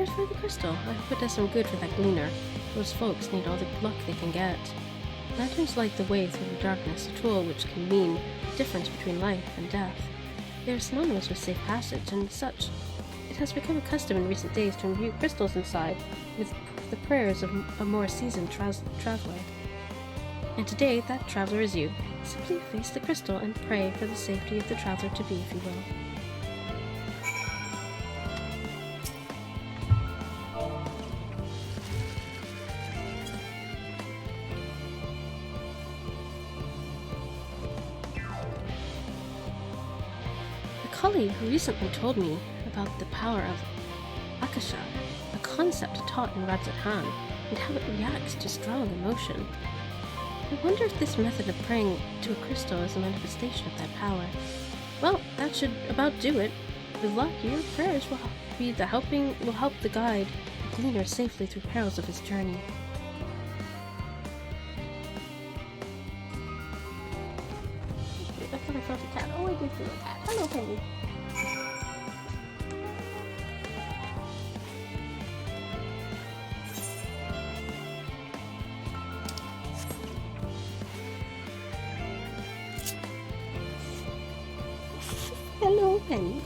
Here's for the crystal. I hope it does some good for that gleaner. Those folks need all the luck they can get. Lanterns light the way through the darkness, a tool which can mean the difference between life and death. They are synonymous with safe passage, and such. It has become a custom in recent days to imbue crystals inside with the prayers of a more seasoned traveler. And today, that traveler is you. Simply face the crystal and pray for the safety of the traveler to be, if you will. A colleague who recently told me about the power of Akasha, a concept taught in Radzat Han, and how it reacts to strong emotion. I wonder if this method of praying to a crystal is a manifestation of that power. Well, that should about do it. With luck, your prayers will help the guide the gleaner safely through perils of his journey. I thought I felt a cat. Oh, I did feel a cat. Hello, Penny. Hello, Penny.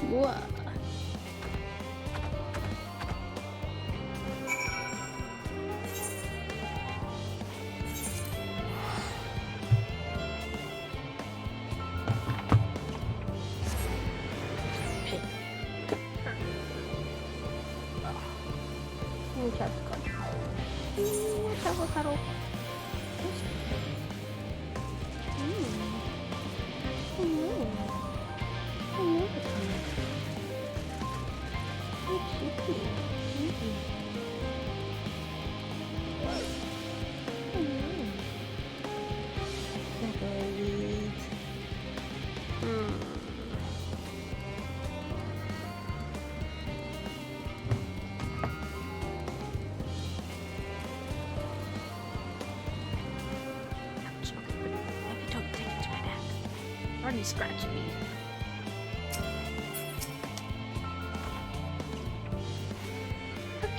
Whoa. Cuddle. Already scratched me.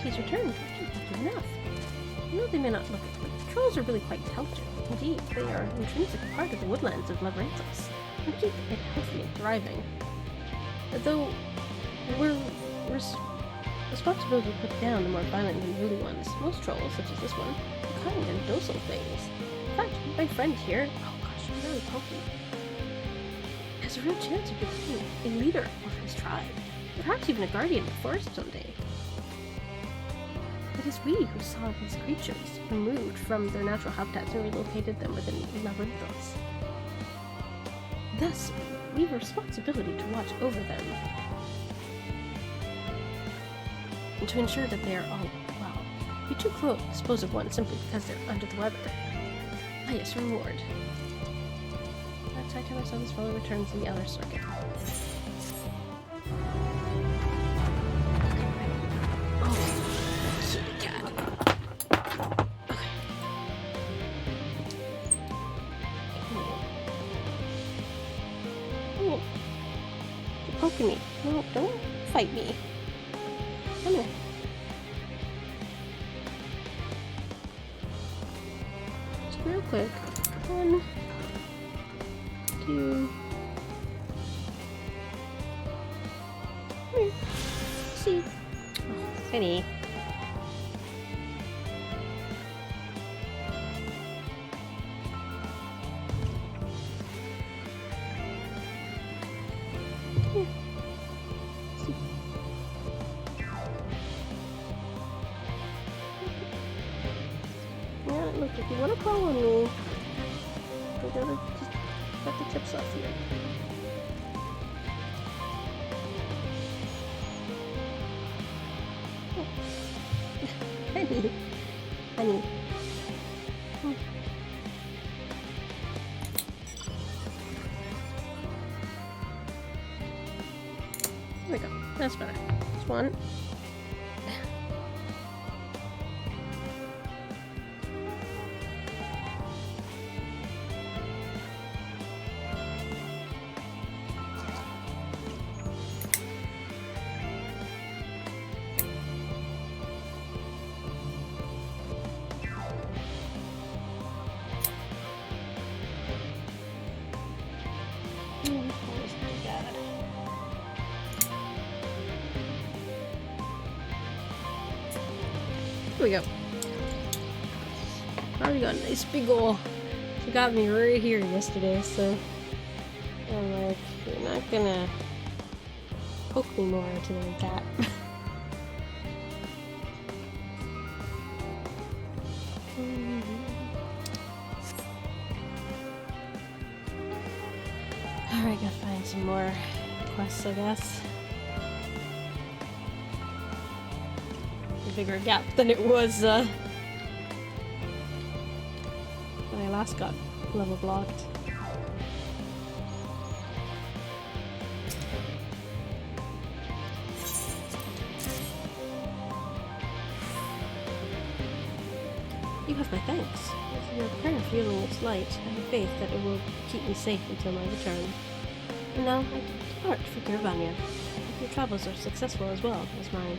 Keys returned. That's enough. I know they may not look it, but trolls are really quite intelligent. Indeed, they are an intrinsic part of the woodlands of Labyrinthos, and keep it healthy and thriving. Though we're responsibility to put down the more violent and unruly ones, most trolls, such as this one, are kind and docile things. In fact, my friend here, oh gosh, she's really pokey, has a real chance of becoming a leader of his tribe, perhaps even a guardian of the forest someday. It is we who saw these creatures removed from their natural habitats and relocated them within Labyrinthos. Thus, we have a responsibility to watch over them and to ensure that they are all well. It'd be too cruel to dispose of one simply because they're under the weather. Ah, yes, reward. That's I tell myself this fellow returns in the outer circuit. attacking me. No, don't fight me. Come here. Just real quick. 1, 2. Come here. See. Oh, Penny. Yeah, look, if you want to call on me, we gotta just cut the chips off here. Oh. Honey. Honey. Hmm. There we go. That's better. Just one. Here we go. Already got a nice big ol'. She got me right here yesterday, so I'm like, you're not gonna poke me more today, cat. Alright, gotta find some more quests, I guess. A bigger gap than it was when I last got level blocked. You have my thanks. With your prayer fueling its light, I have faith that it will keep me safe until my return. And now I depart for Caravania. If your travels are successful as well as mine.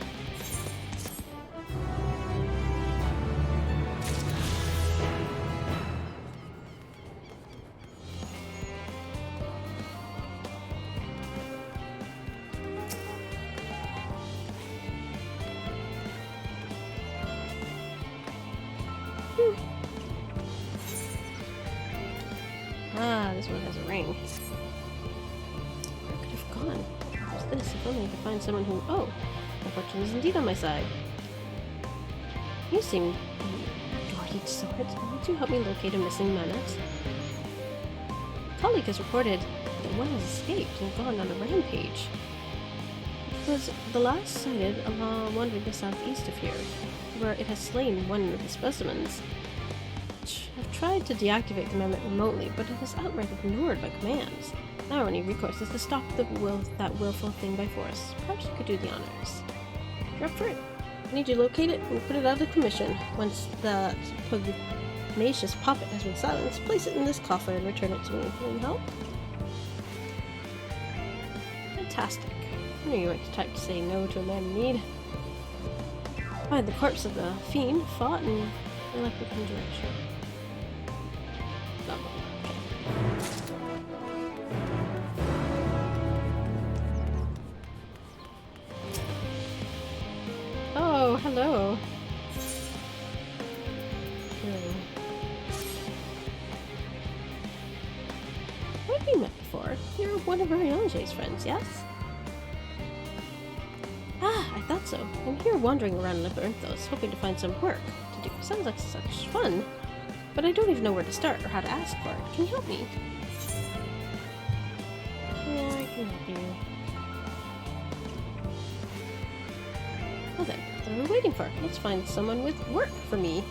Ah, this one has a ring. Where could it have gone? What's this? If only I could find someone who... Oh! My fortune is indeed on my side. You seem... Doherty Sword. Would you help me locate a missing Manet? A colleague has reported that one has escaped and gone on a rampage. It was the last sighted along wandering the southeast of here, where it has slain one of the specimens. I've tried to deactivate the Manet remotely, but it is outright ignored by commands. Now our only recourse is to stop that willful thing by force. Perhaps you could do the honors. You're up for it. I need you to locate it and put it out of commission. Once the pugnacious puppet has been silenced, place it in this coffer and return it to me. Will you help? Fantastic. I knew you weren't the type to say no to a man in need. Find the corpse of the fiend, fought, and elect the conjuration. Oh, hello. What have we met before? You're one of Ariange's friends, yes? Ah, I thought so. I'm here wandering around Labyrinthos, hoping to find some work to do. Sounds like such fun. But I don't even know where to start or how to ask for it. Can you help me? Yeah, I can help you. Well then, what are we waiting for? Let's find someone with work for me.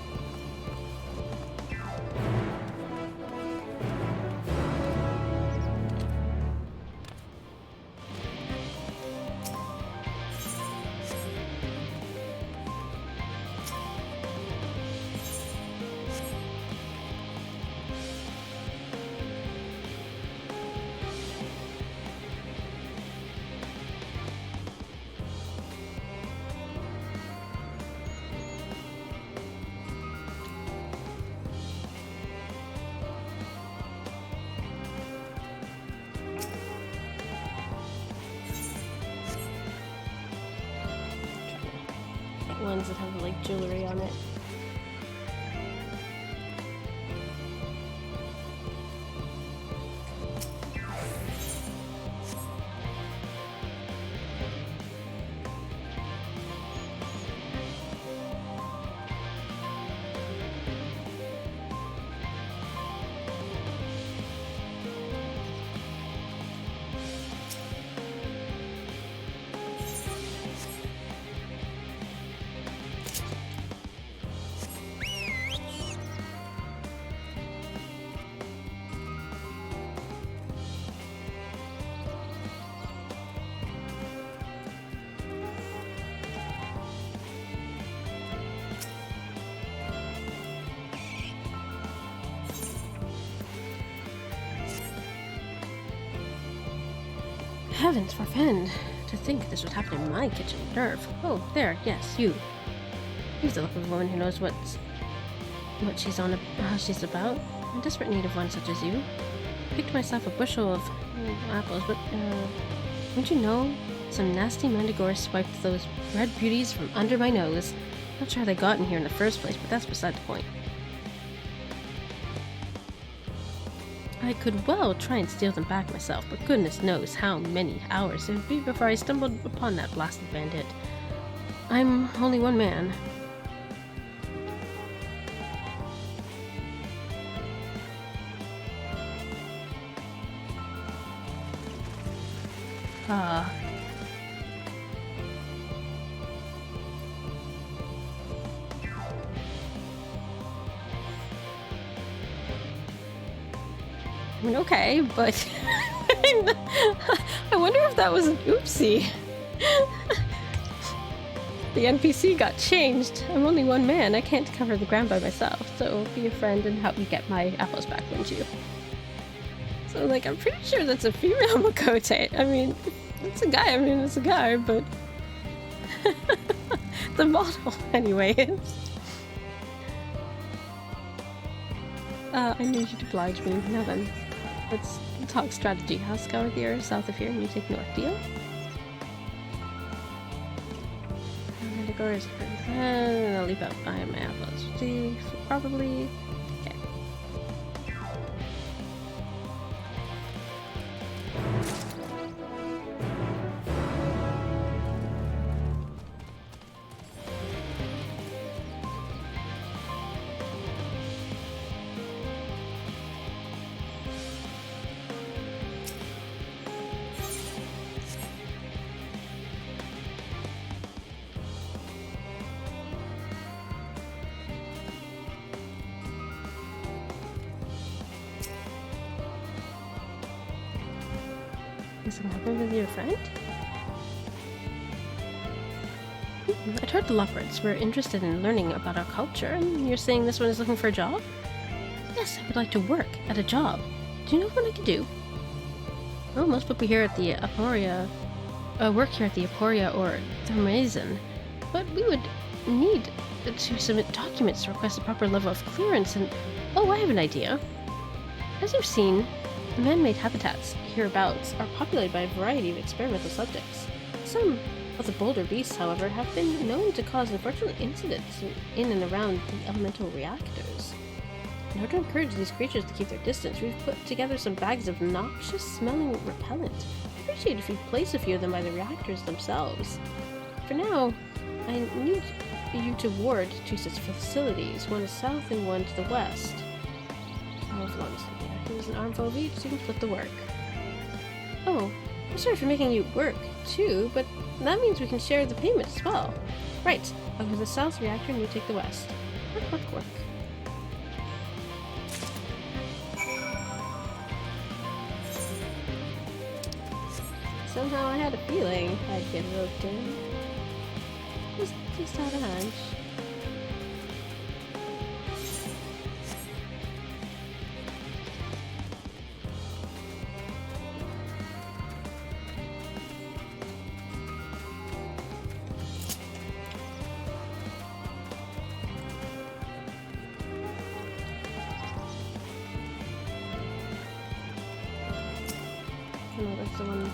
ones that have like jewelry on it. Heavens forfend! To think this would happen in my kitchen. Nerve. Oh, there, yes, you. He's the look of a woman who knows what she's on, how she's about. I'm in desperate need of one such as you. Picked myself a bushel of apples, but, don't you know? Some nasty mandragora swiped those red beauties from under my nose. Not sure how they got in here in the first place, but that's beside the point. I could well try and steal them back myself, but goodness knows how many hours it would be before I stumbled upon that blasted bandit. I'm only one man. I mean, okay, but I wonder if that was an oopsie. The NPC got changed. I'm only one man. I can't cover the ground by myself, so be a friend and help me get my apples back, won't you? So, like, I'm pretty sure that's a female Makote. I mean, it's a guy. I mean, it's a guy, but the model, anyways. I need you to oblige me. Now then, let's talk strategy. I'll scour the area south of here and you take north, deal? And I'll leave out my apples. See, probably. Okay. Is something happening with your friend? I heard the Lockwards were interested in learning about our culture, and you're saying this one is looking for a job? Yes, I would like to work at a job. Do you know what I could do? Well, most people here at the Aporia work here at the Aporia or Thermazen, but we would need to submit documents to request a proper level of clearance, and oh, I have an idea. As you've seen, the man-made habitats hereabouts are populated by a variety of experimental subjects. Some of the bolder beasts, however, have been known to cause unfortunate incidents in and around the elemental reactors. In order to encourage these creatures to keep their distance, we've put together some bags of noxious-smelling repellent. I'd appreciate if you place a few of them by the reactors themselves. For now, I need you to ward two such facilities, one is south and one to the west. Oh, as long as here's an armful of each, so you can split the work. Oh, I'm sorry for making you work, too, but that means we can share the payment as well. Right, I'll go to the south reactor and you take the west. Work, work, work. Somehow I had a feeling I'd get roped in. Just had a hunch. Oh, that's the one.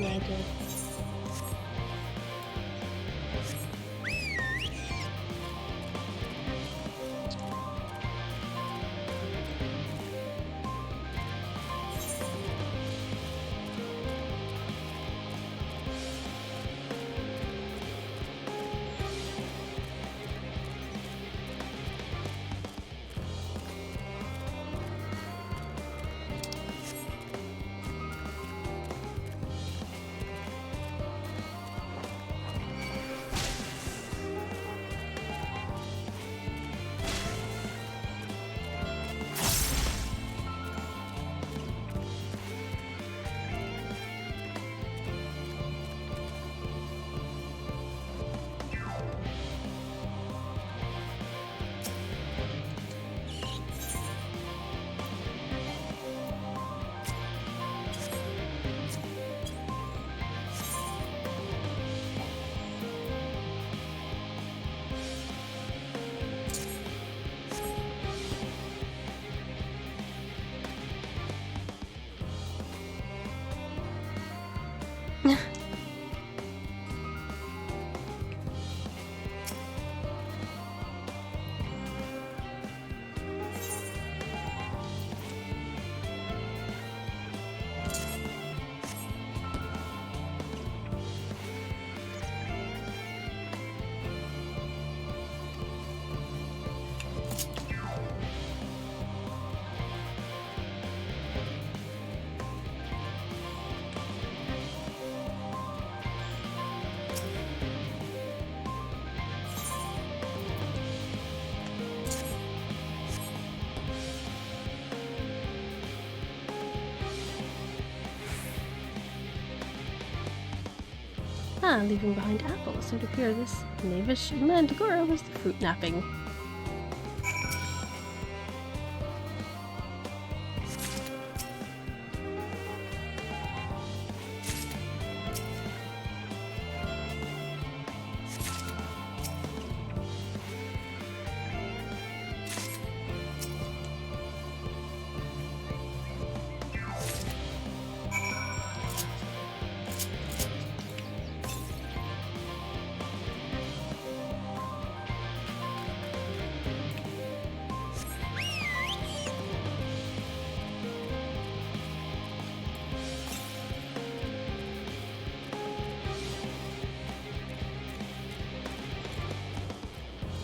I did. Ah, leaving behind apples. It would appear this knavish mandragora was the fruit napping.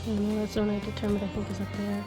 Oh no, that zone I determined I think is up there.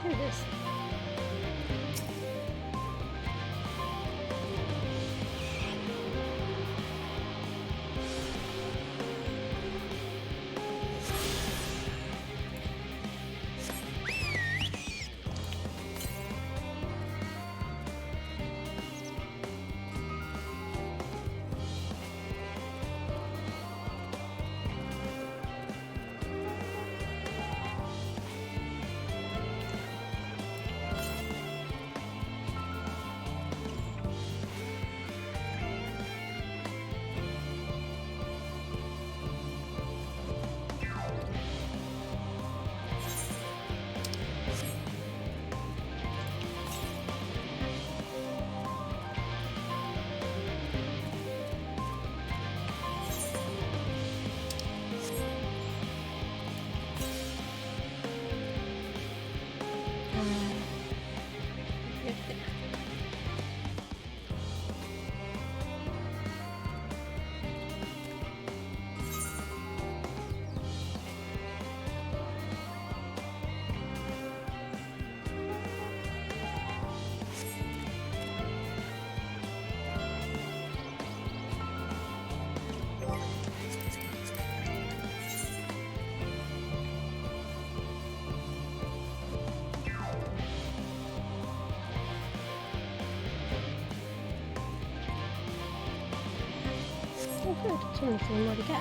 There it is. Oh good, there's only 3 more to get.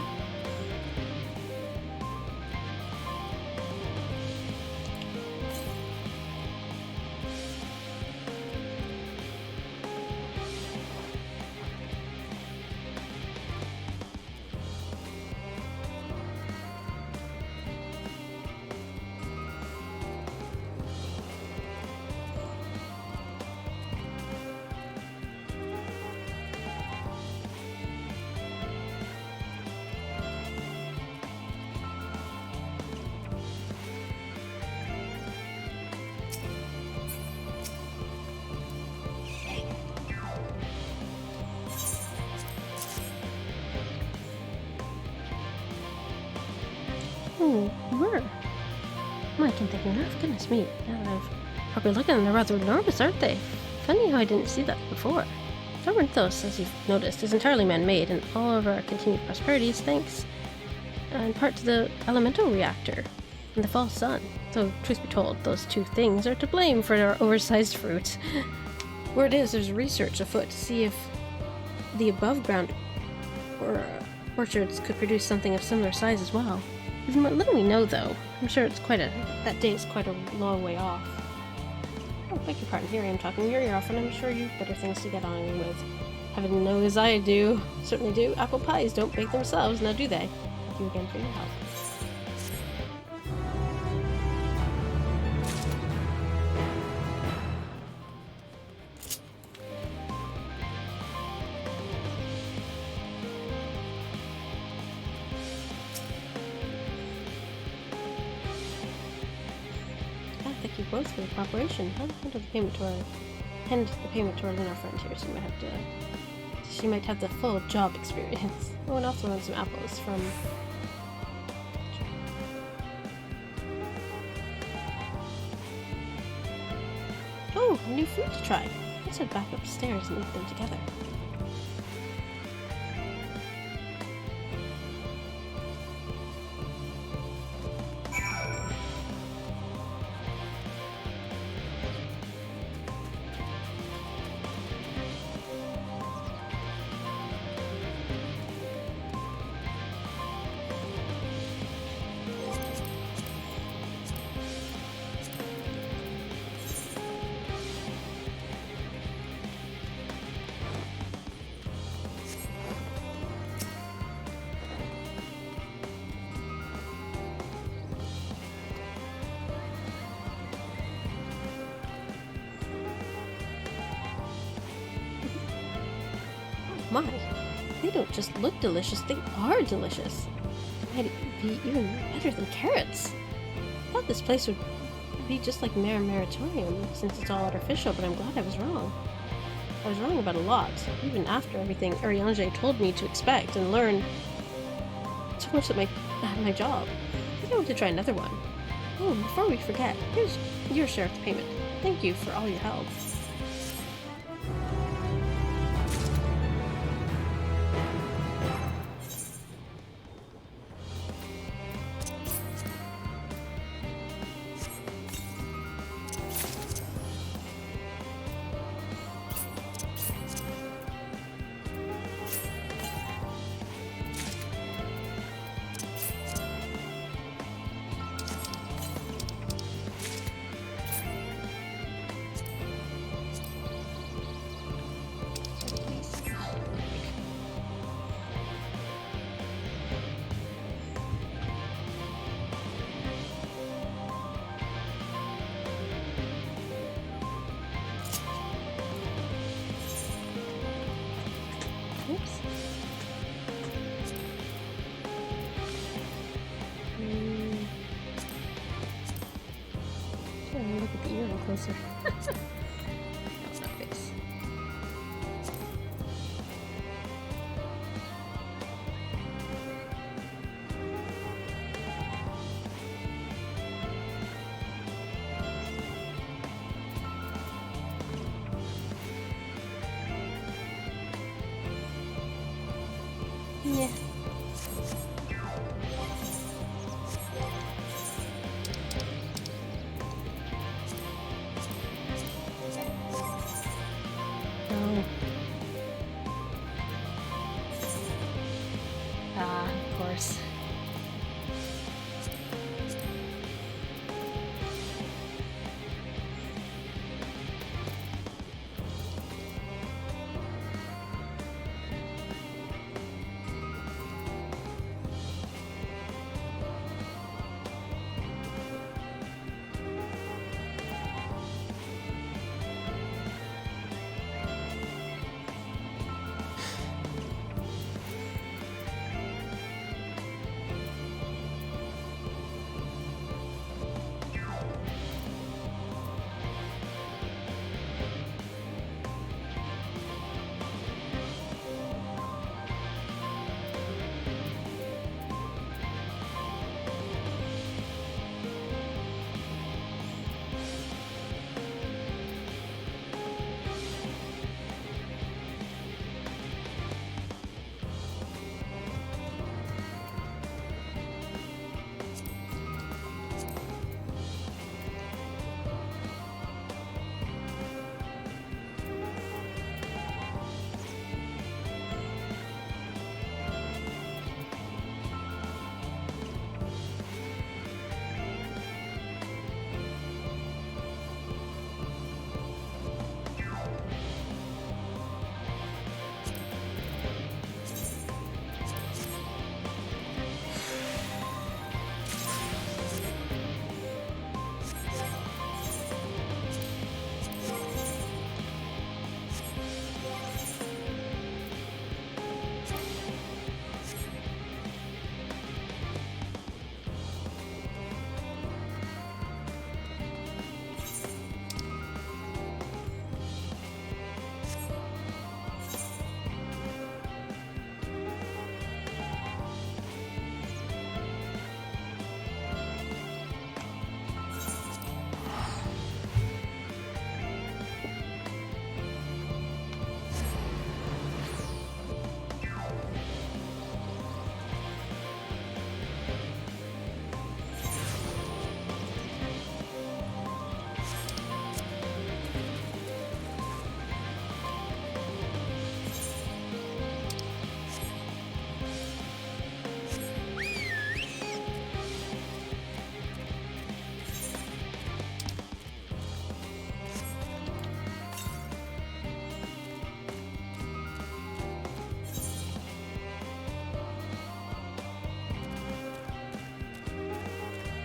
Where? I can't think enough. Goodness me. Now that I've probably looking, they're rather enormous, aren't they? Funny how I didn't see that before. Labyrinthos, as you've noticed, is entirely man-made, and all of our continued prosperity is thanks in part to the elemental reactor and the false sun. Though, truth be told, those 2 things are to blame for our oversized fruit. Word is, there's research afoot to see if the above-ground orchards could produce something of similar size as well. Even what little we know, though, I'm sure it's that day is quite a long way off. Oh, beg your pardon, here I am talking your ear off, and I'm sure you've better things to get on with. Heaven knows I do. Certainly do. Apple pies don't bake themselves, now do they? Thank you again for your help. Thank you both for the cooperation. I'll hand the payment to our Lunar friend here, so she might have the full job experience. Oh, and also want some apples from... Oh, a new food to try. Let's head back upstairs and eat them together. My, they don't just look delicious, they are delicious. They might be even better than carrots. I thought this place would be just like Meritorium, since it's all artificial, but I'm glad I was wrong. I was wrong about a lot, even after everything Urianger told me to expect and learn so much at my job. I think I want to try another one. Oh, before we forget, here's your share of the payment. Thank you for all your help. Oops. Trying to look at the ear a little closer. No, not face. Yeah. Oh. Ah, of course.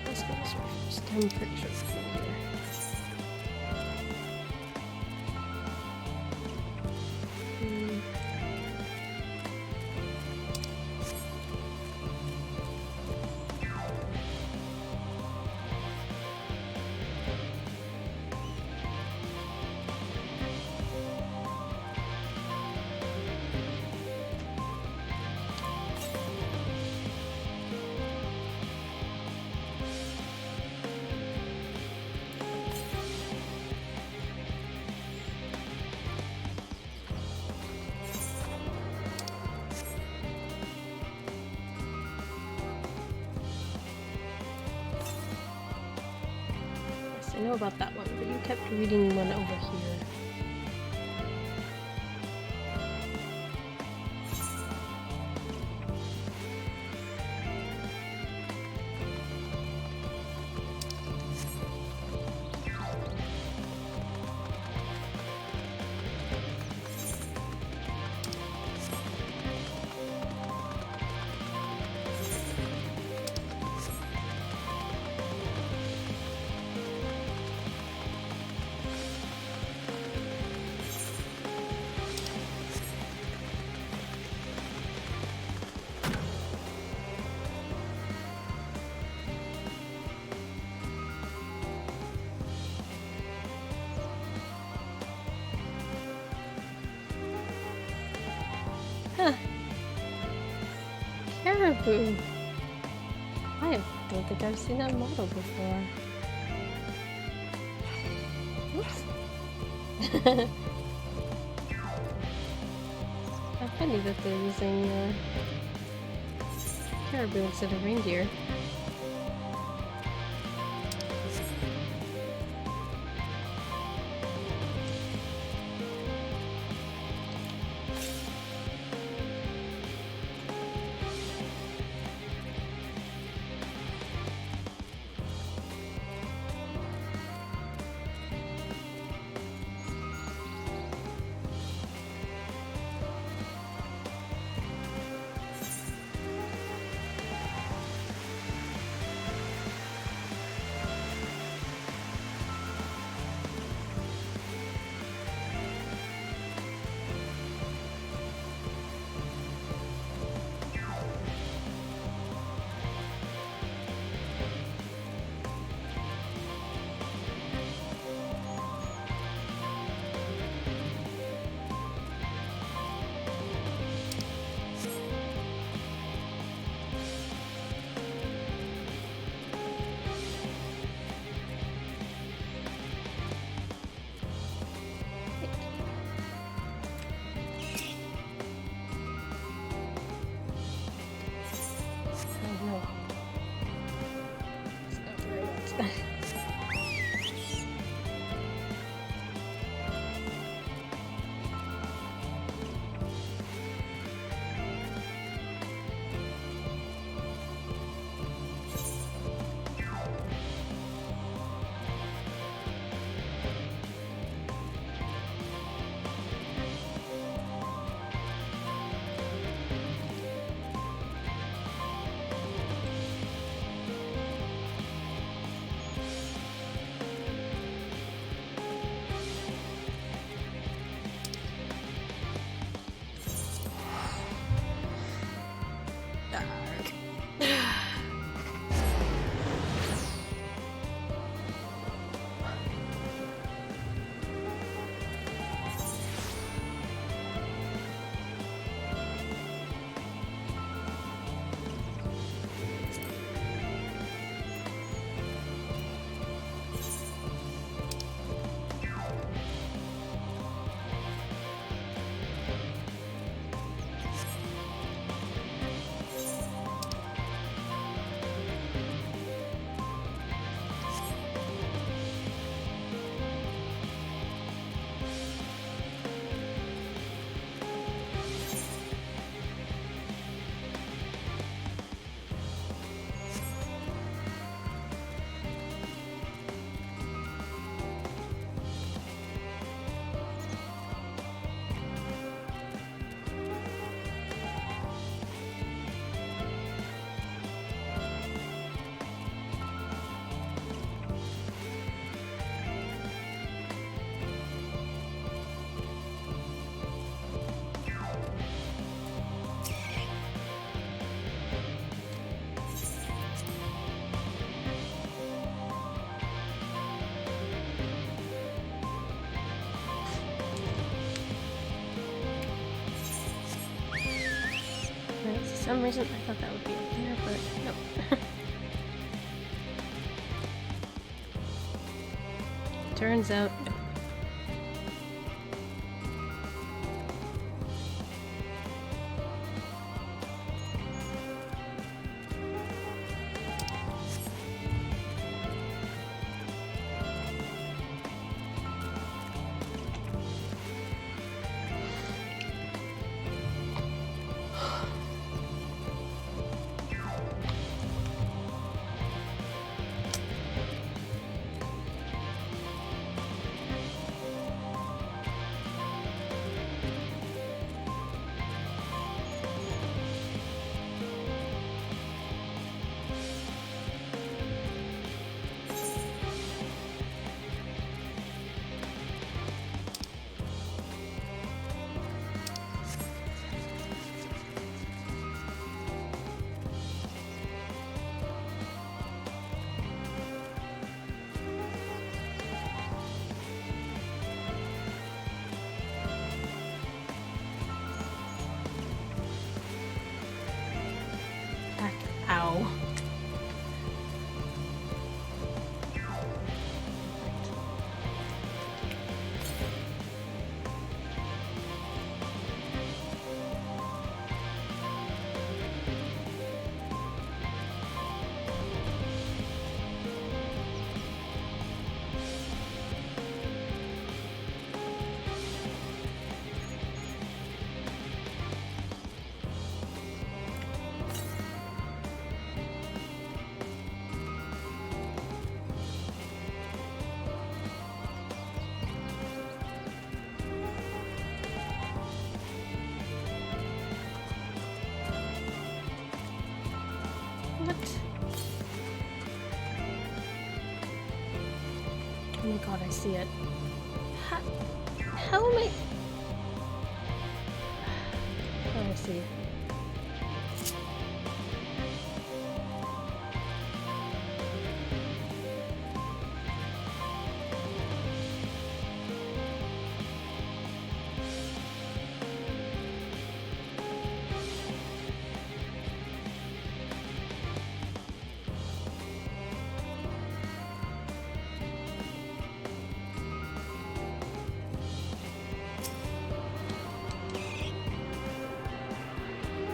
Let's go this way first. I'm pretty sure it's from here. I know about that one, but you kept reading one over here. Huh. Caribou. I don't think I've seen that model before. Oops. How funny that they're using caribou instead of reindeer. For some reason I thought that would be up there, but no. Turns out, no. Oh my god, I see it. How am I? Oh, I see.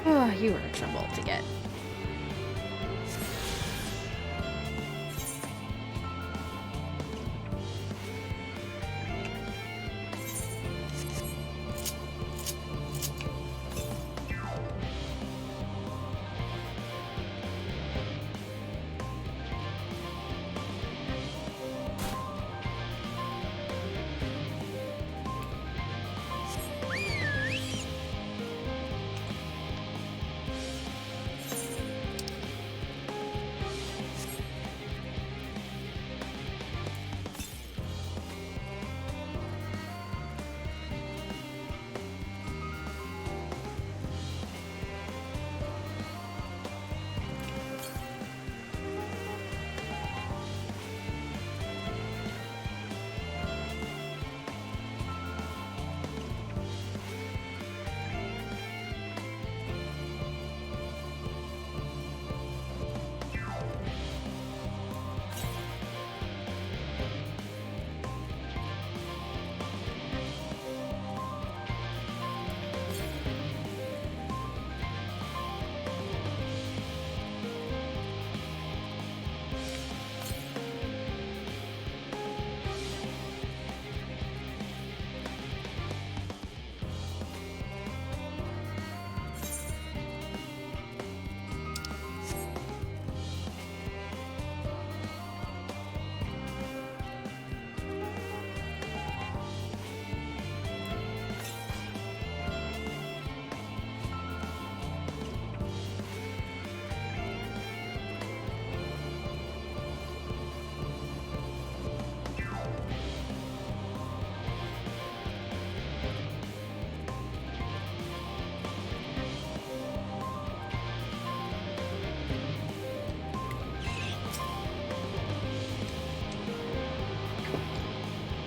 Oh, you were in trouble to get.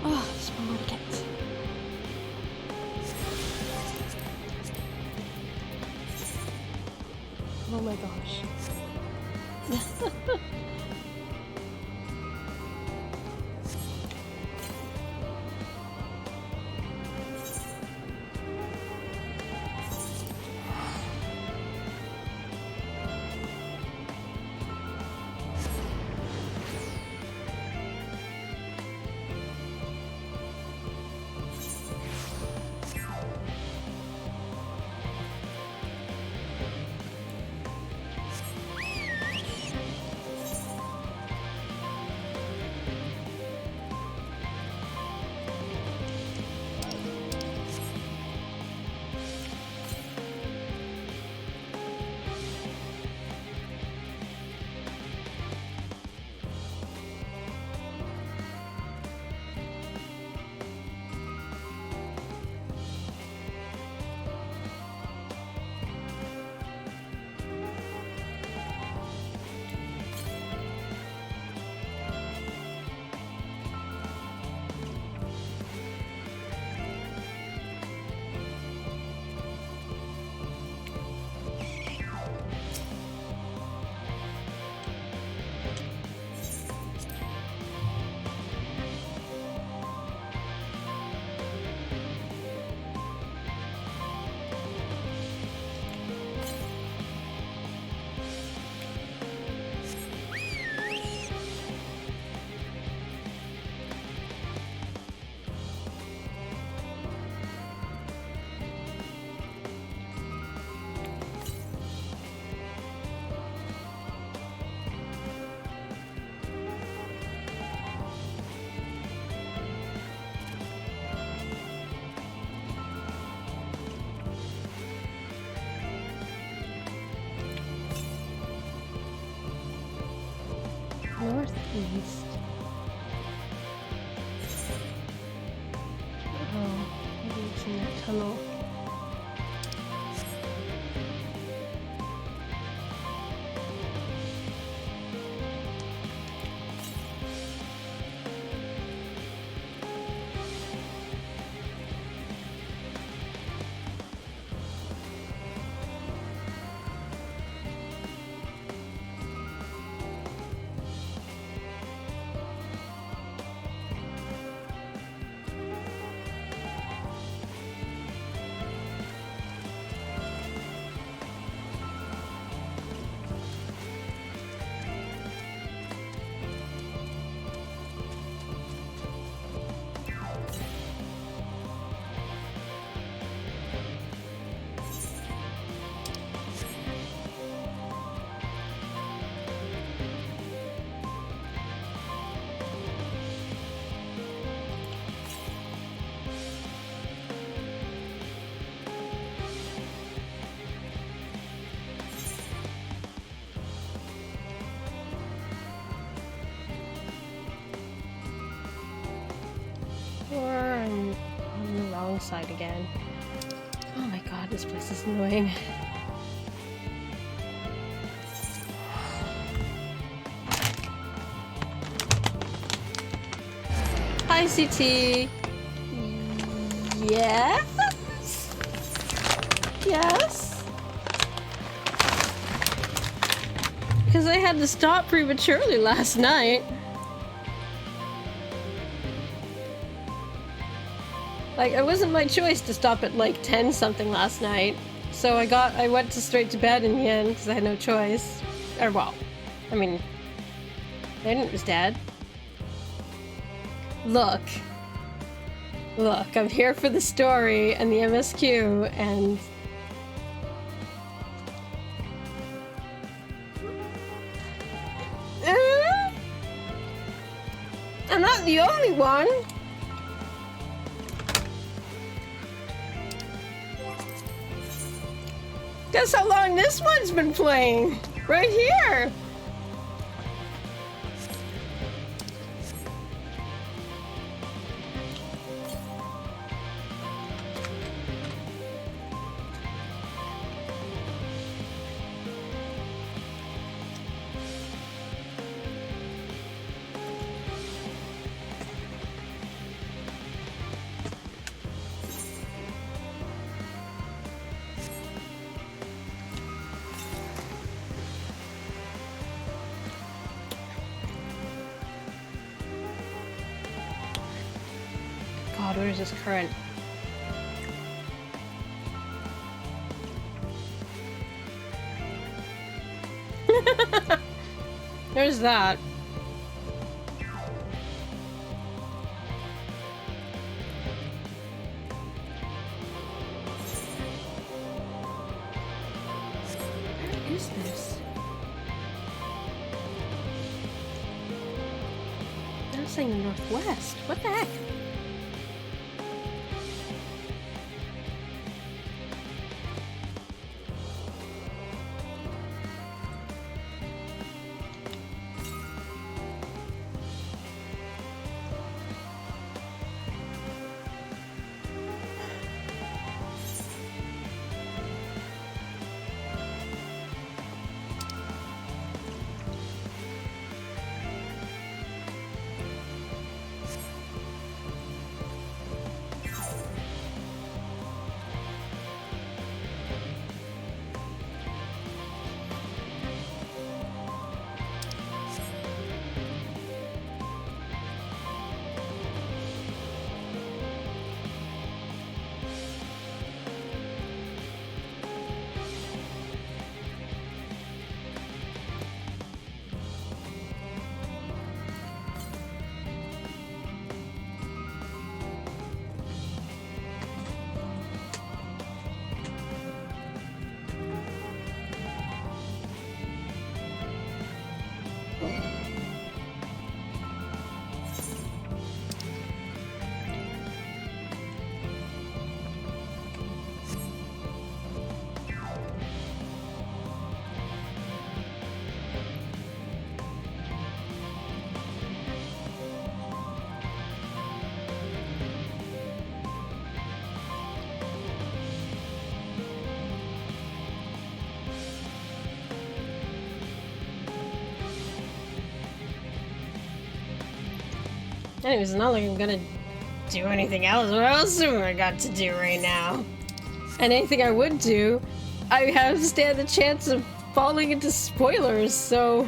Oh, there's one more to get. Oh my gosh. Northeast. tunnel. Or I'm on the wrong side again. Oh my god, this place is annoying. Hi, CT. Yes? Yes? Because I had to stop prematurely last night. Like, it wasn't my choice to stop at like 10 something last night. So I went straight to bed in the end because I had no choice. Or well, I mean, Aiden was dead. Look, I'm here for the story and the MSQ and I'm not the only one. Guess how long this one's been playing? Right here! God, where is this current? There's that. Where is this? I'm saying the northwest. What the heck? Anyways, it's not like I'm gonna do anything else. What else have I got to do right now? And anything I would do, I have to stand the chance of falling into spoilers, so...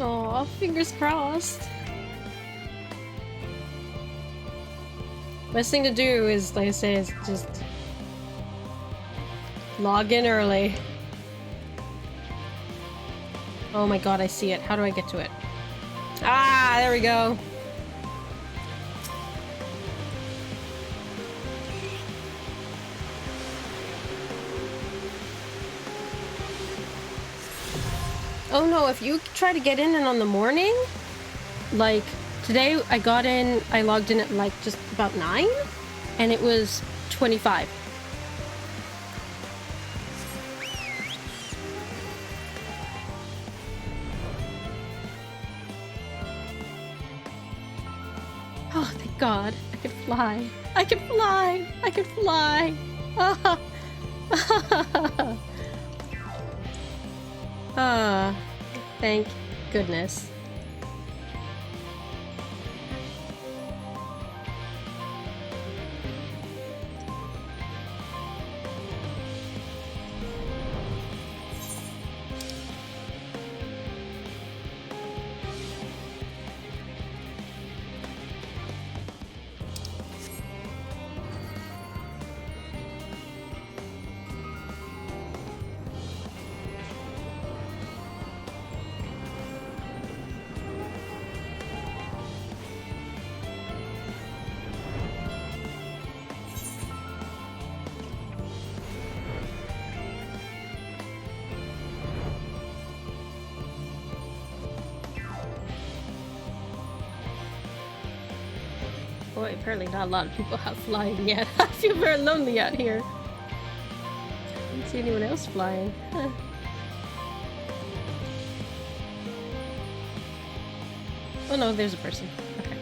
Aw, fingers crossed. Best thing to do is, like I say, is just log in early. Oh my god, I see it. How do I get to it? Ah, there we go. Oh no, if you try to get in on the morning, like today I logged in at like just about 9 and it was 25. Oh, thank God. I can fly. I can fly. I can fly. Ah, thank goodness. Boy, apparently not a lot of people have flying yet. I feel very lonely out here. I don't see anyone else flying. Huh. Oh no, there's a person. Okay.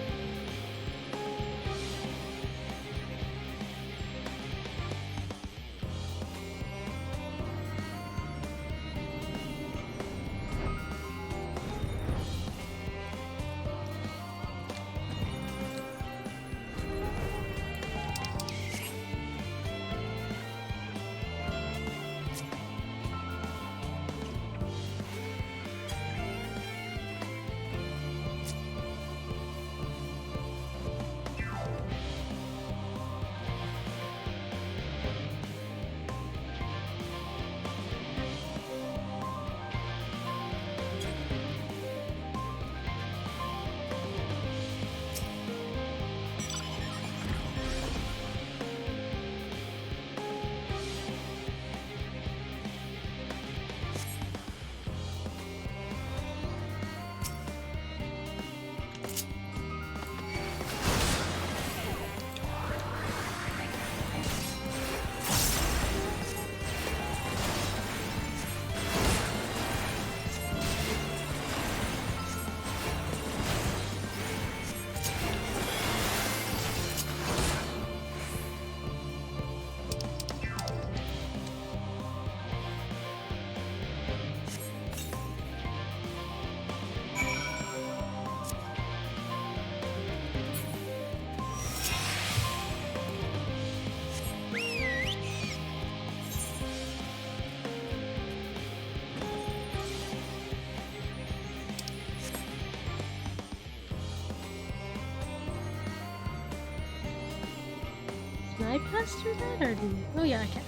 quest for that, or oh yeah, I can.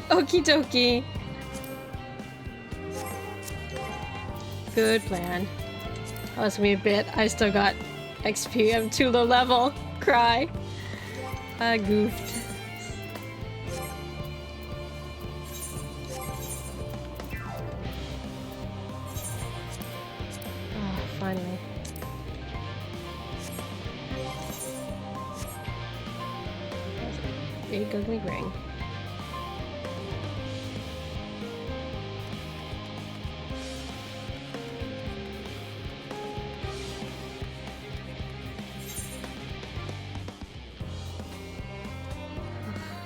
Okie dokie. Good plan. Oh, it's gonna be a bit. I still got XP. I'm too low level. Cry. I goofed. Oh, finally. Big ugly ring.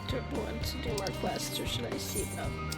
Do I want to do more quests, or should I see them?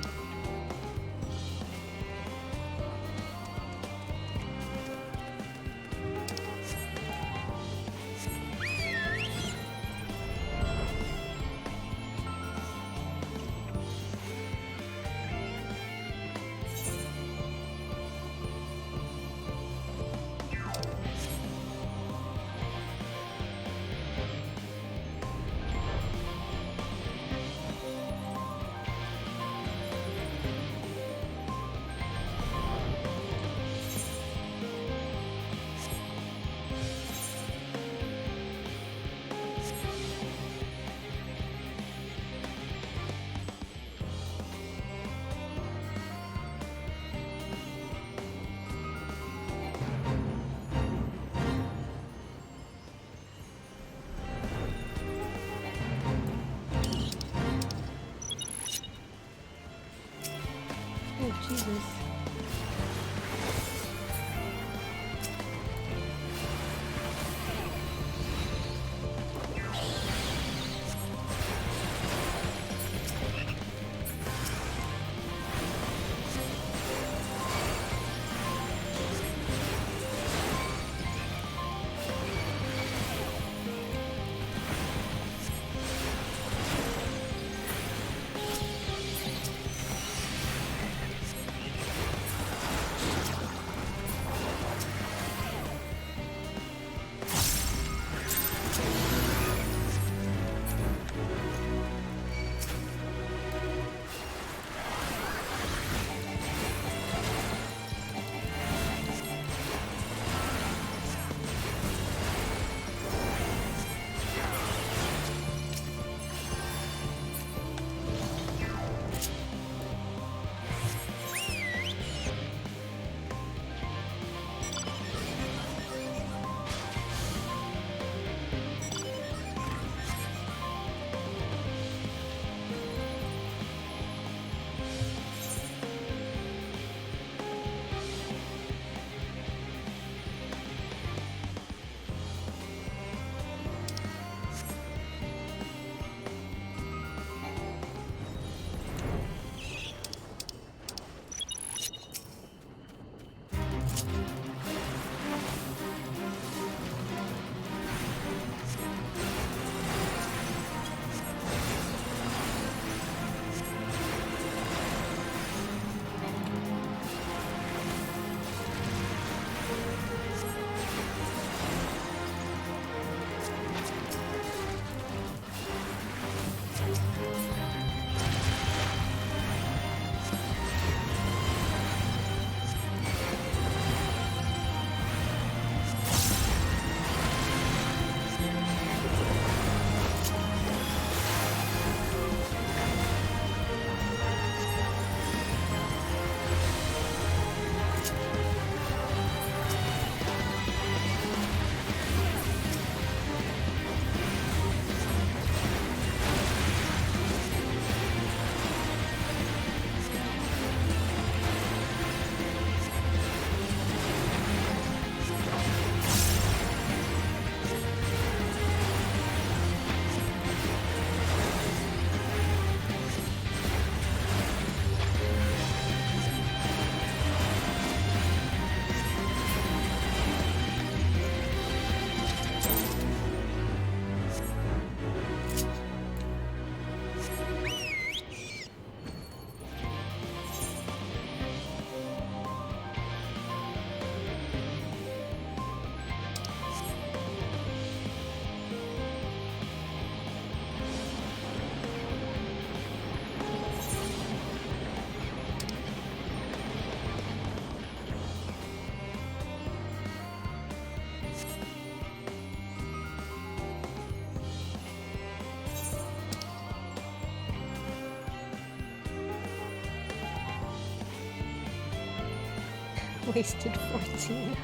Wasted 14.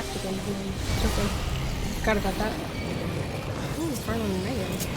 left again. It's okay. Forgot about that. Ooh, Farland and Megan.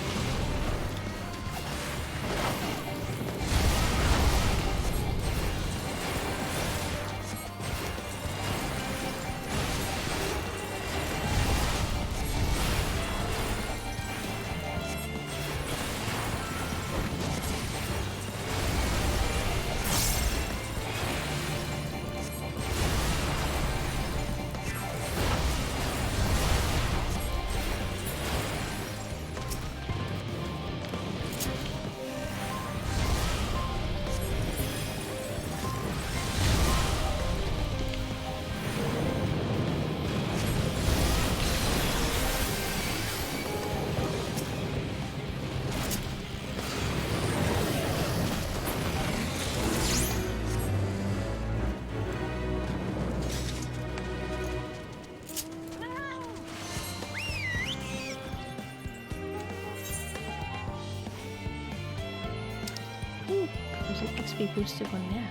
There's an XP boosted one there.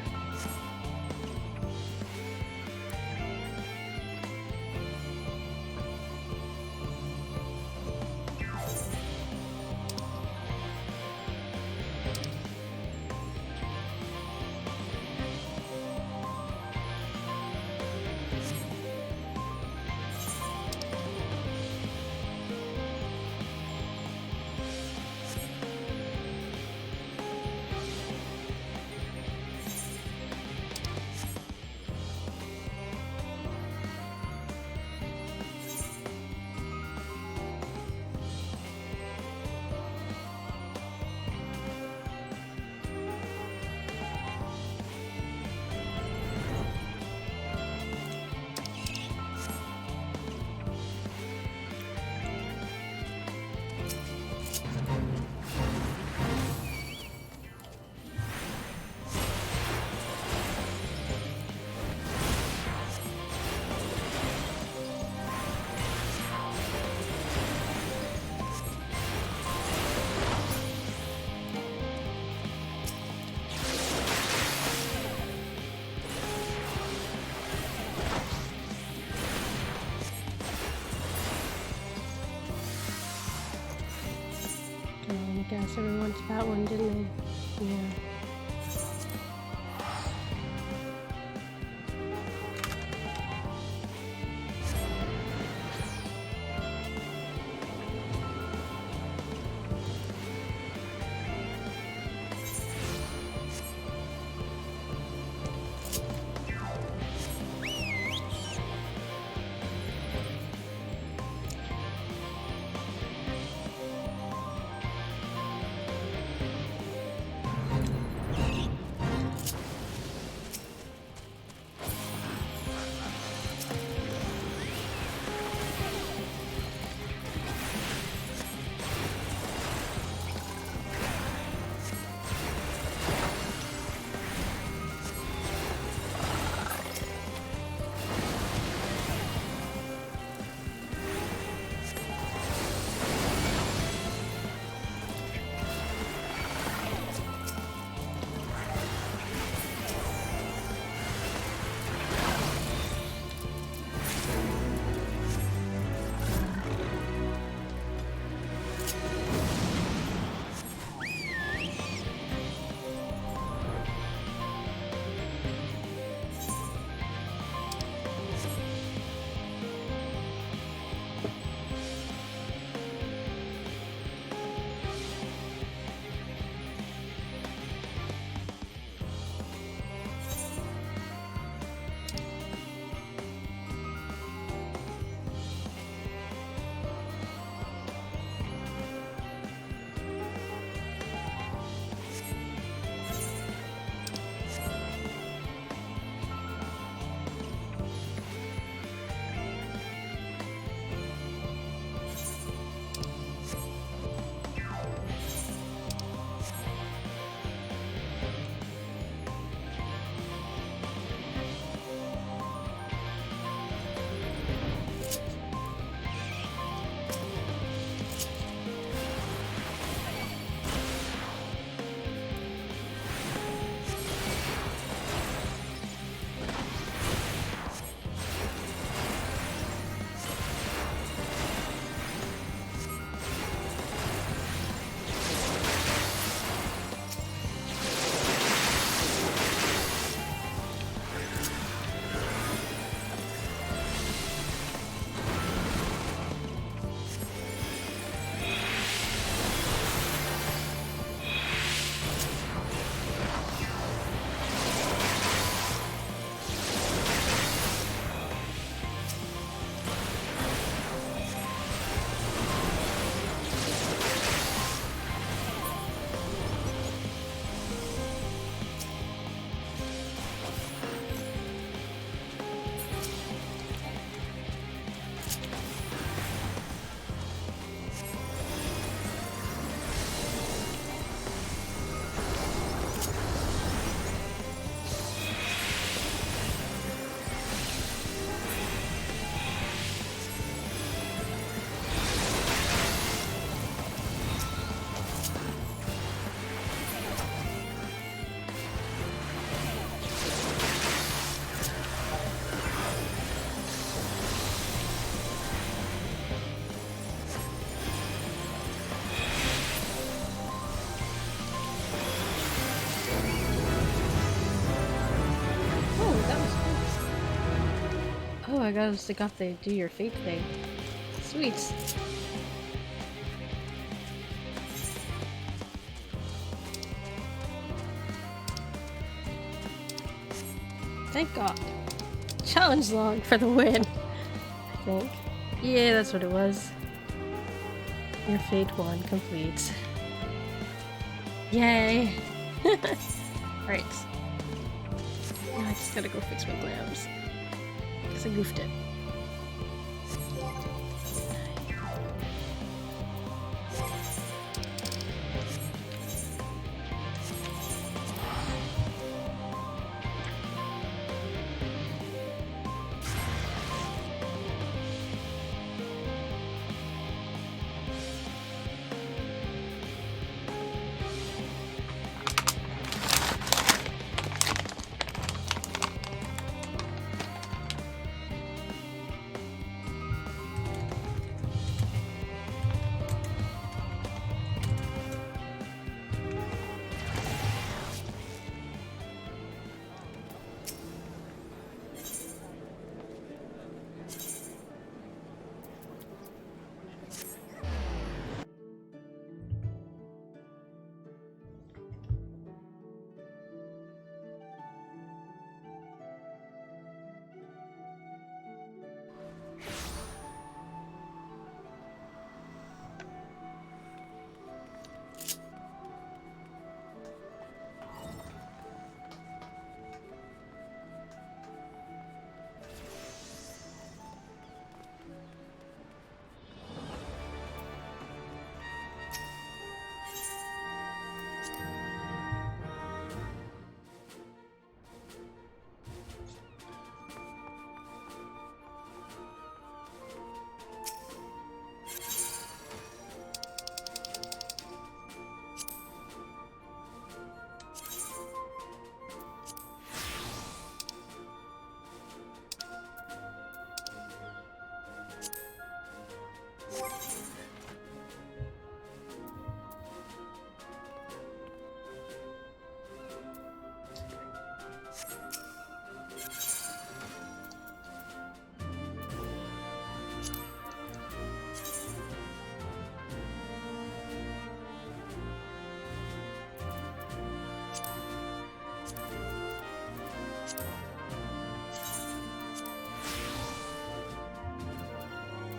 I guess everyone went to that one, didn't they? Yeah. Oh, I gotta stick off the do your fate thing. Sweet. Thank God. Challenge log for the win, I think. Yeah, that's what it was. Your fate 1 complete. Yay! Alright. Now I just gotta go fix my glams. Because I goofed it.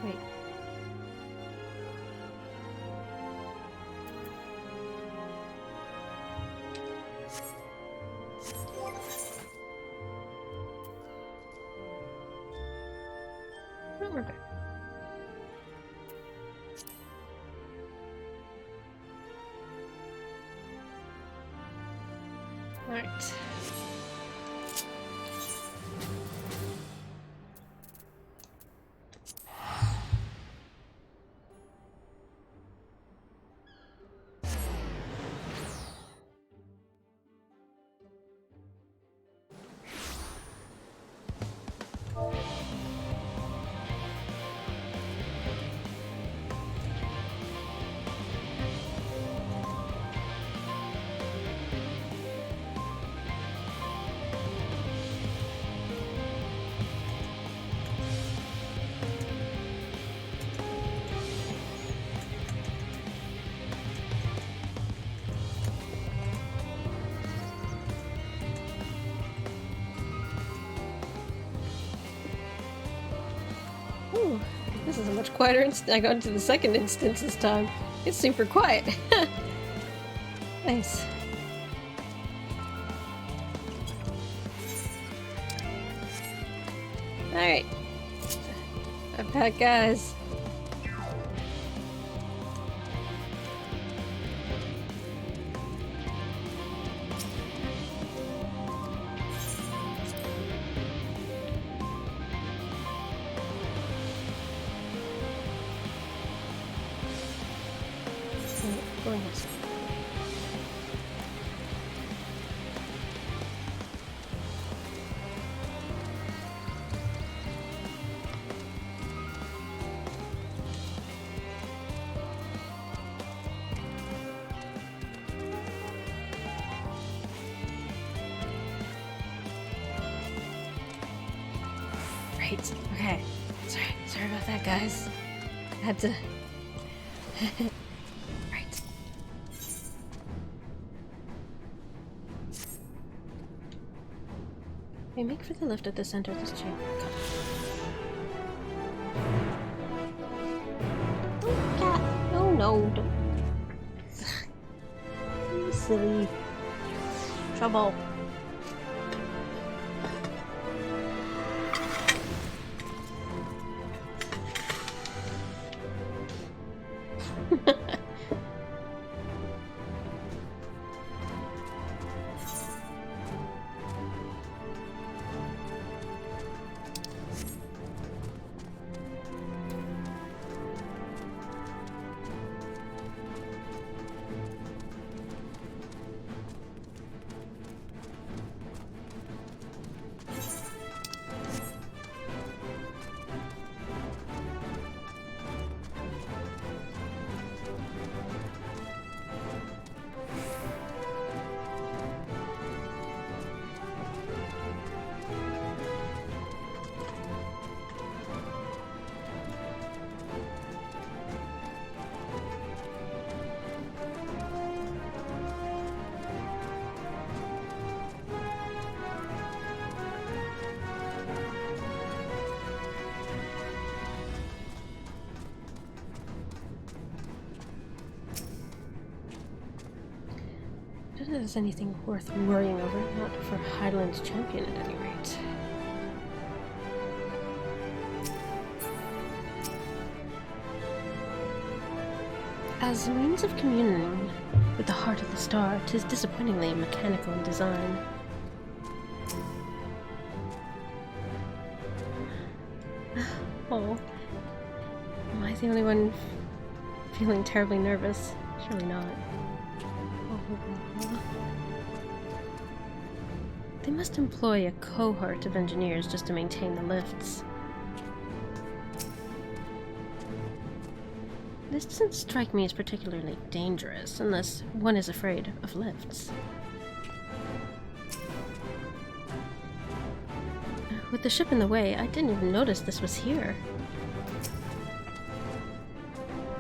Wait. Oh, we're back. All right. Ooh, this is a much quieter I got into the second instance this time. It's super quiet. Nice. Alright. I'm back, guys. Going this way. Right. Right, okay. Sorry about that, guys. I had to... Right. Okay, make for the lift at the center of this chamber. Oh, cat! No, don't... You silly. Trouble. I don't think there's anything worth worrying over, not for Highland's champion at any rate. As a means of communing with the heart of the star, 'tis disappointingly mechanical in design. Oh. Am I the only one feeling terribly nervous? Surely not. They must employ a cohort of engineers just to maintain the lifts. This doesn't strike me as particularly dangerous, unless one is afraid of lifts. With the ship in the way, I didn't even notice this was here.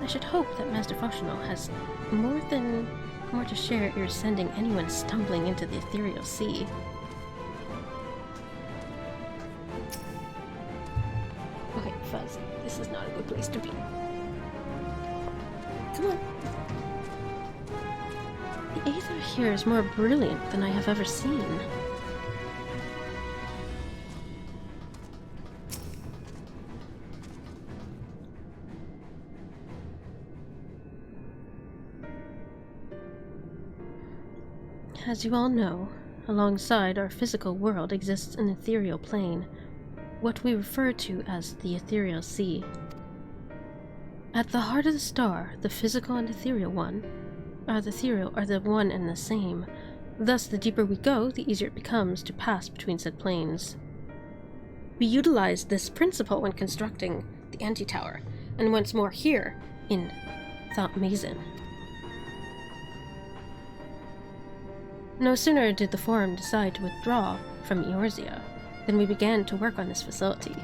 I should hope that Master Foshino has more to share ere sending anyone stumbling into the ethereal sea. Okay, Fuzz, this is not a good place to be. Come on. The aether here is more brilliant than I have ever seen. As you all know, alongside our physical world exists an ethereal plane, what we refer to as the ethereal sea. At the heart of the star, the physical and ethereal are the one and the same. Thus, the deeper we go, the easier it becomes to pass between said planes. We utilized this principle when constructing the anti-tower, and once more here in Thought Mason. No sooner did the Forum decide to withdraw from Eorzea than we began to work on this facility.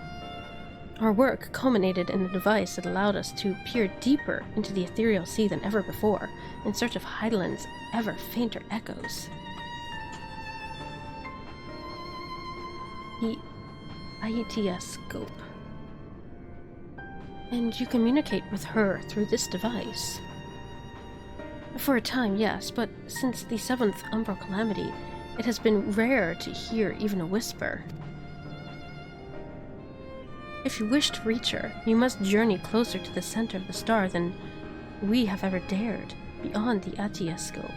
Our work culminated in a device that allowed us to peer deeper into the ethereal sea than ever before, in search of Heideland's ever fainter echoes. The IETS scope. And you communicate with her through this device. For a time, yes, but since the 7th Umbral Calamity, it has been rare to hear even a whisper. If you wish to reach her, you must journey closer to the center of the star than we have ever dared, beyond the ATIA scope.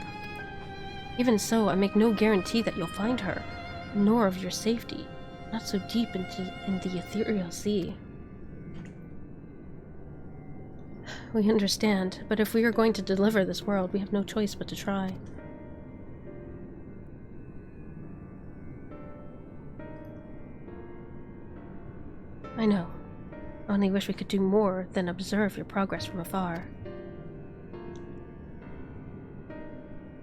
Even so, I make no guarantee that you'll find her, nor of your safety, not so deep in the ethereal sea. We understand, but if we are going to deliver this world, we have no choice but to try. I know. I only wish we could do more than observe your progress from afar.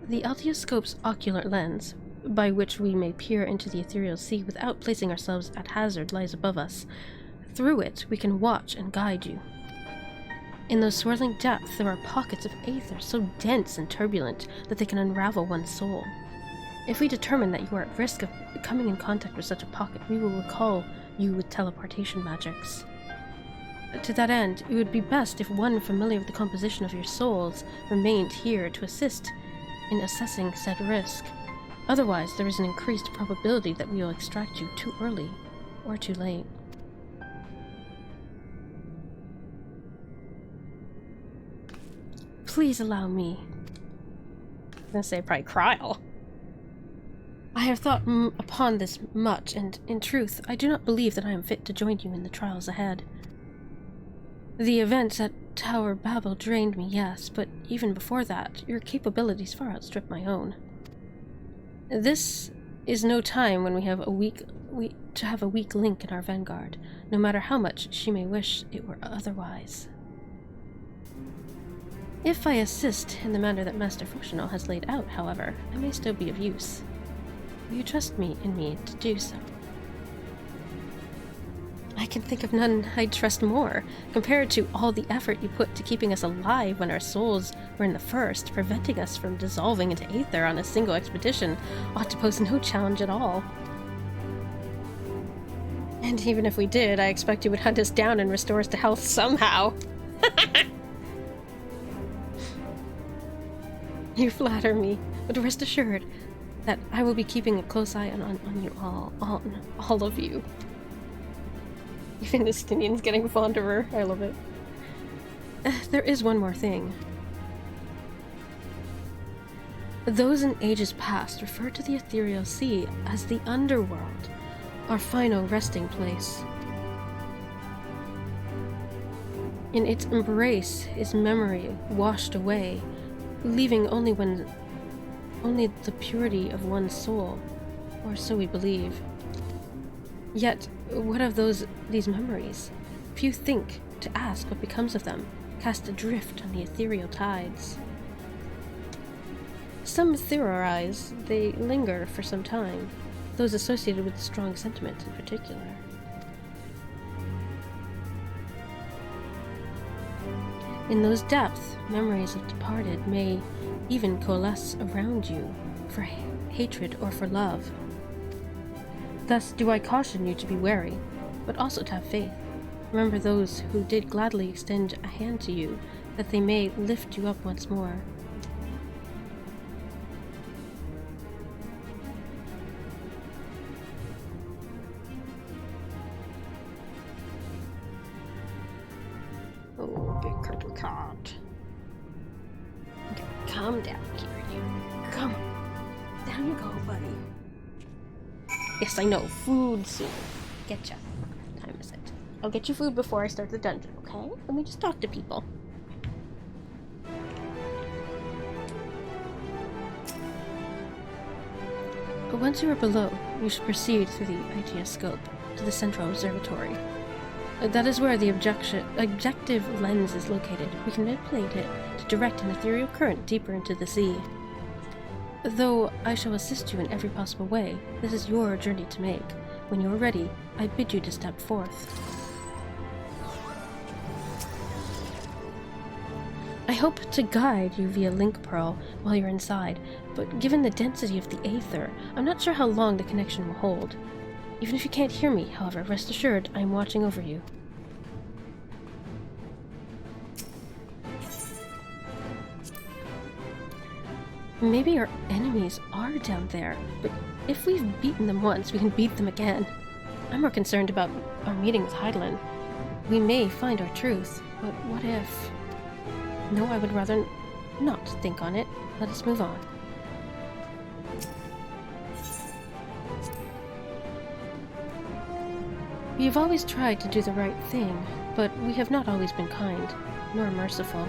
The Altioscope's ocular lens, by which we may peer into the ethereal sea without placing ourselves at hazard lies above us. Through it, we can watch and guide you. In those swirling depths, there are pockets of aether so dense and turbulent that they can unravel one's soul. If we determine that you are at risk of coming in contact with such a pocket, we will recall you with teleportation magics. To that end, it would be best if one familiar with the composition of your souls remained here to assist in assessing said risk. Otherwise, there is an increased probability that we will extract you too early or too late. Please allow me. I'm gonna say probably Kryl. I have thought upon this much, and in truth, I do not believe that I am fit to join you in the trials ahead. The events at Tower Babel drained me, yes, but even before that, your capabilities far outstrip my own. This is no time when we have a weak link in our vanguard, no matter how much she may wish it were otherwise. If I assist in the manner that Master Fushinol has laid out, however, I may still be of use. Will you trust me to do so? I can think of none I'd trust more, compared to all the effort you put to keeping us alive when our souls were in the first. Preventing us from dissolving into aether on a single expedition ought to pose no challenge at all. And even if we did, I expect you would hunt us down and restore us to health somehow. You flatter me, but rest assured that I will be keeping a close eye on you all of you. Even Justinian's getting fond of her. I love it. There is one more thing. Those in ages past referred to the ethereal sea as the underworld, our final resting place. In its embrace is memory washed away, leaving only the purity of one's soul, or so we believe. Yet, what of these memories? Few think to ask what becomes of them, cast adrift on the ethereal tides. Some theorize they linger for some time, those associated with strong sentiment in particular. In those depths, memories of departed may even coalesce around you for hatred or for love. Thus do I caution you to be wary, but also to have faith. Remember those who did gladly extend a hand to you, that they may lift you up once more. Oh, big purple cat. Calm down here, you. Come on. Down you go, buddy. Yes, I know. Food soon. Getcha. What time is it? I'll get you food before I start the dungeon, okay? Let me just talk to people. But once you are below, you should proceed through the IGS scope to the central observatory. That is where the objective lens is located. We can manipulate it to direct an ethereal current deeper into the sea. Though I shall assist you in every possible way, this is your journey to make. When you are ready, I bid you to step forth. I hope to guide you via link pearl while you're inside, but given the density of the aether, I'm not sure how long the connection will hold. Even if you can't hear me, however, rest assured I am watching over you. Maybe our enemies are down there, but if we've beaten them once, we can beat them again. I'm more concerned about our meeting with Heidelin. We may find our truth, but what if... No, I would rather not think on it. Let us move on. We have always tried to do the right thing, but we have not always been kind, nor merciful.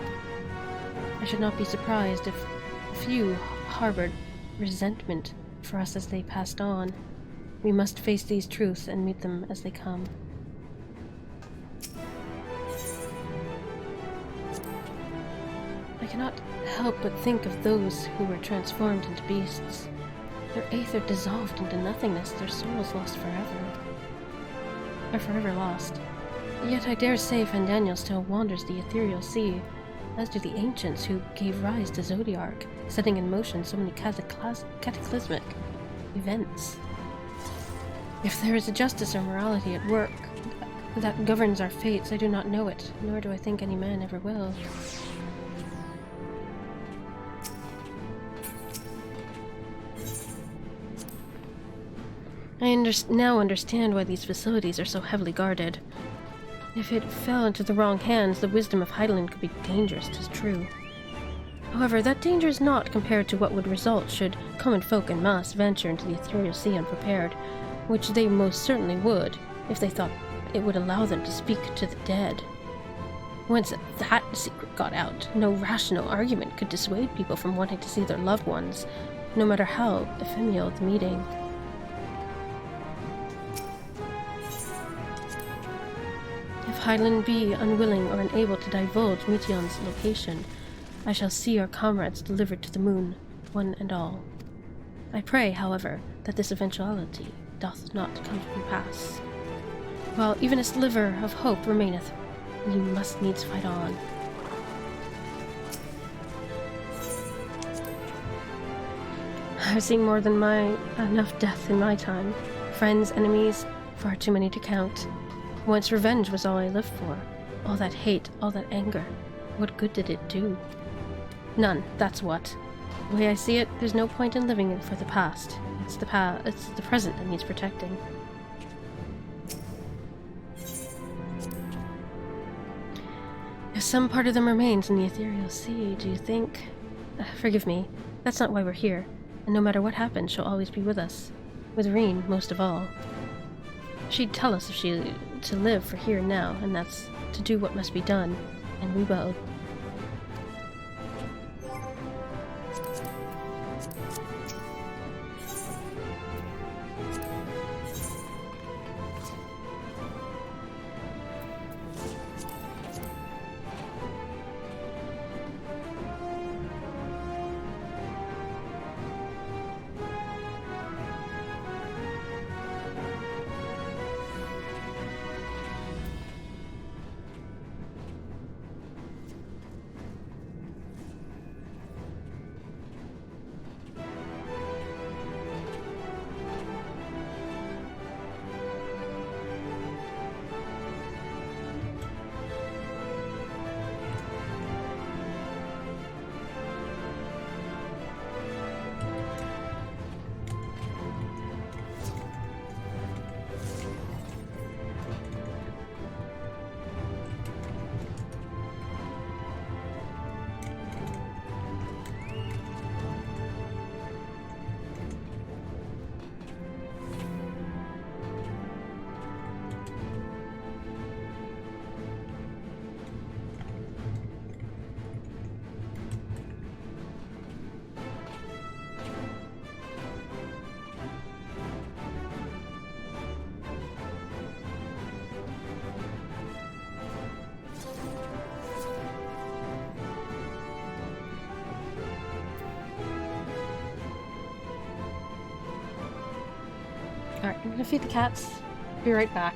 I should not be surprised if few harbored resentment for us as they passed on. We must face these truths and meet them as they come. I cannot help but think of those who were transformed into beasts. Their aether dissolved into nothingness, their souls lost forever. Are forever lost. Yet I dare say Fandaniel still wanders the ethereal sea, as do the ancients who gave rise to Zodiark, setting in motion so many cataclysmic events. If there is a justice or morality at work that governs our fates, I do not know it, nor do I think any man ever will. I now understand why these facilities are so heavily guarded. If it fell into the wrong hands, the wisdom of Hydaelyn could be dangerous, 'tis true. However, that danger is naught compared to what would result should common folk en masse venture into the ethereal sea unprepared, which they most certainly would, if they thought it would allow them to speak to the dead. Once that secret got out, no rational argument could dissuade people from wanting to see their loved ones, no matter how ephemeral the meeting. If Hydaelyn be unwilling or unable to divulge Meteion's location, I shall see our comrades delivered to the moon, one and all. I pray, however, that this eventuality doth not come to pass. While even a sliver of hope remaineth, we must needs fight on. I've seen more than enough death in my time. Friends, enemies, far too many to count. Once revenge was all I lived for. All that hate, all that anger. What good did it do? None, that's what. The way I see it, there's no point in living for the past. It's the present that needs protecting. If some part of them remains in the ethereal sea, do you think... forgive me, that's not why we're here, and no matter what happens, she'll always be with us. With Reen, most of all. She'd tell us if she to live for here and now, and that's to do what must be done, and we will. Alright, I'm gonna feed the cats. Be right back.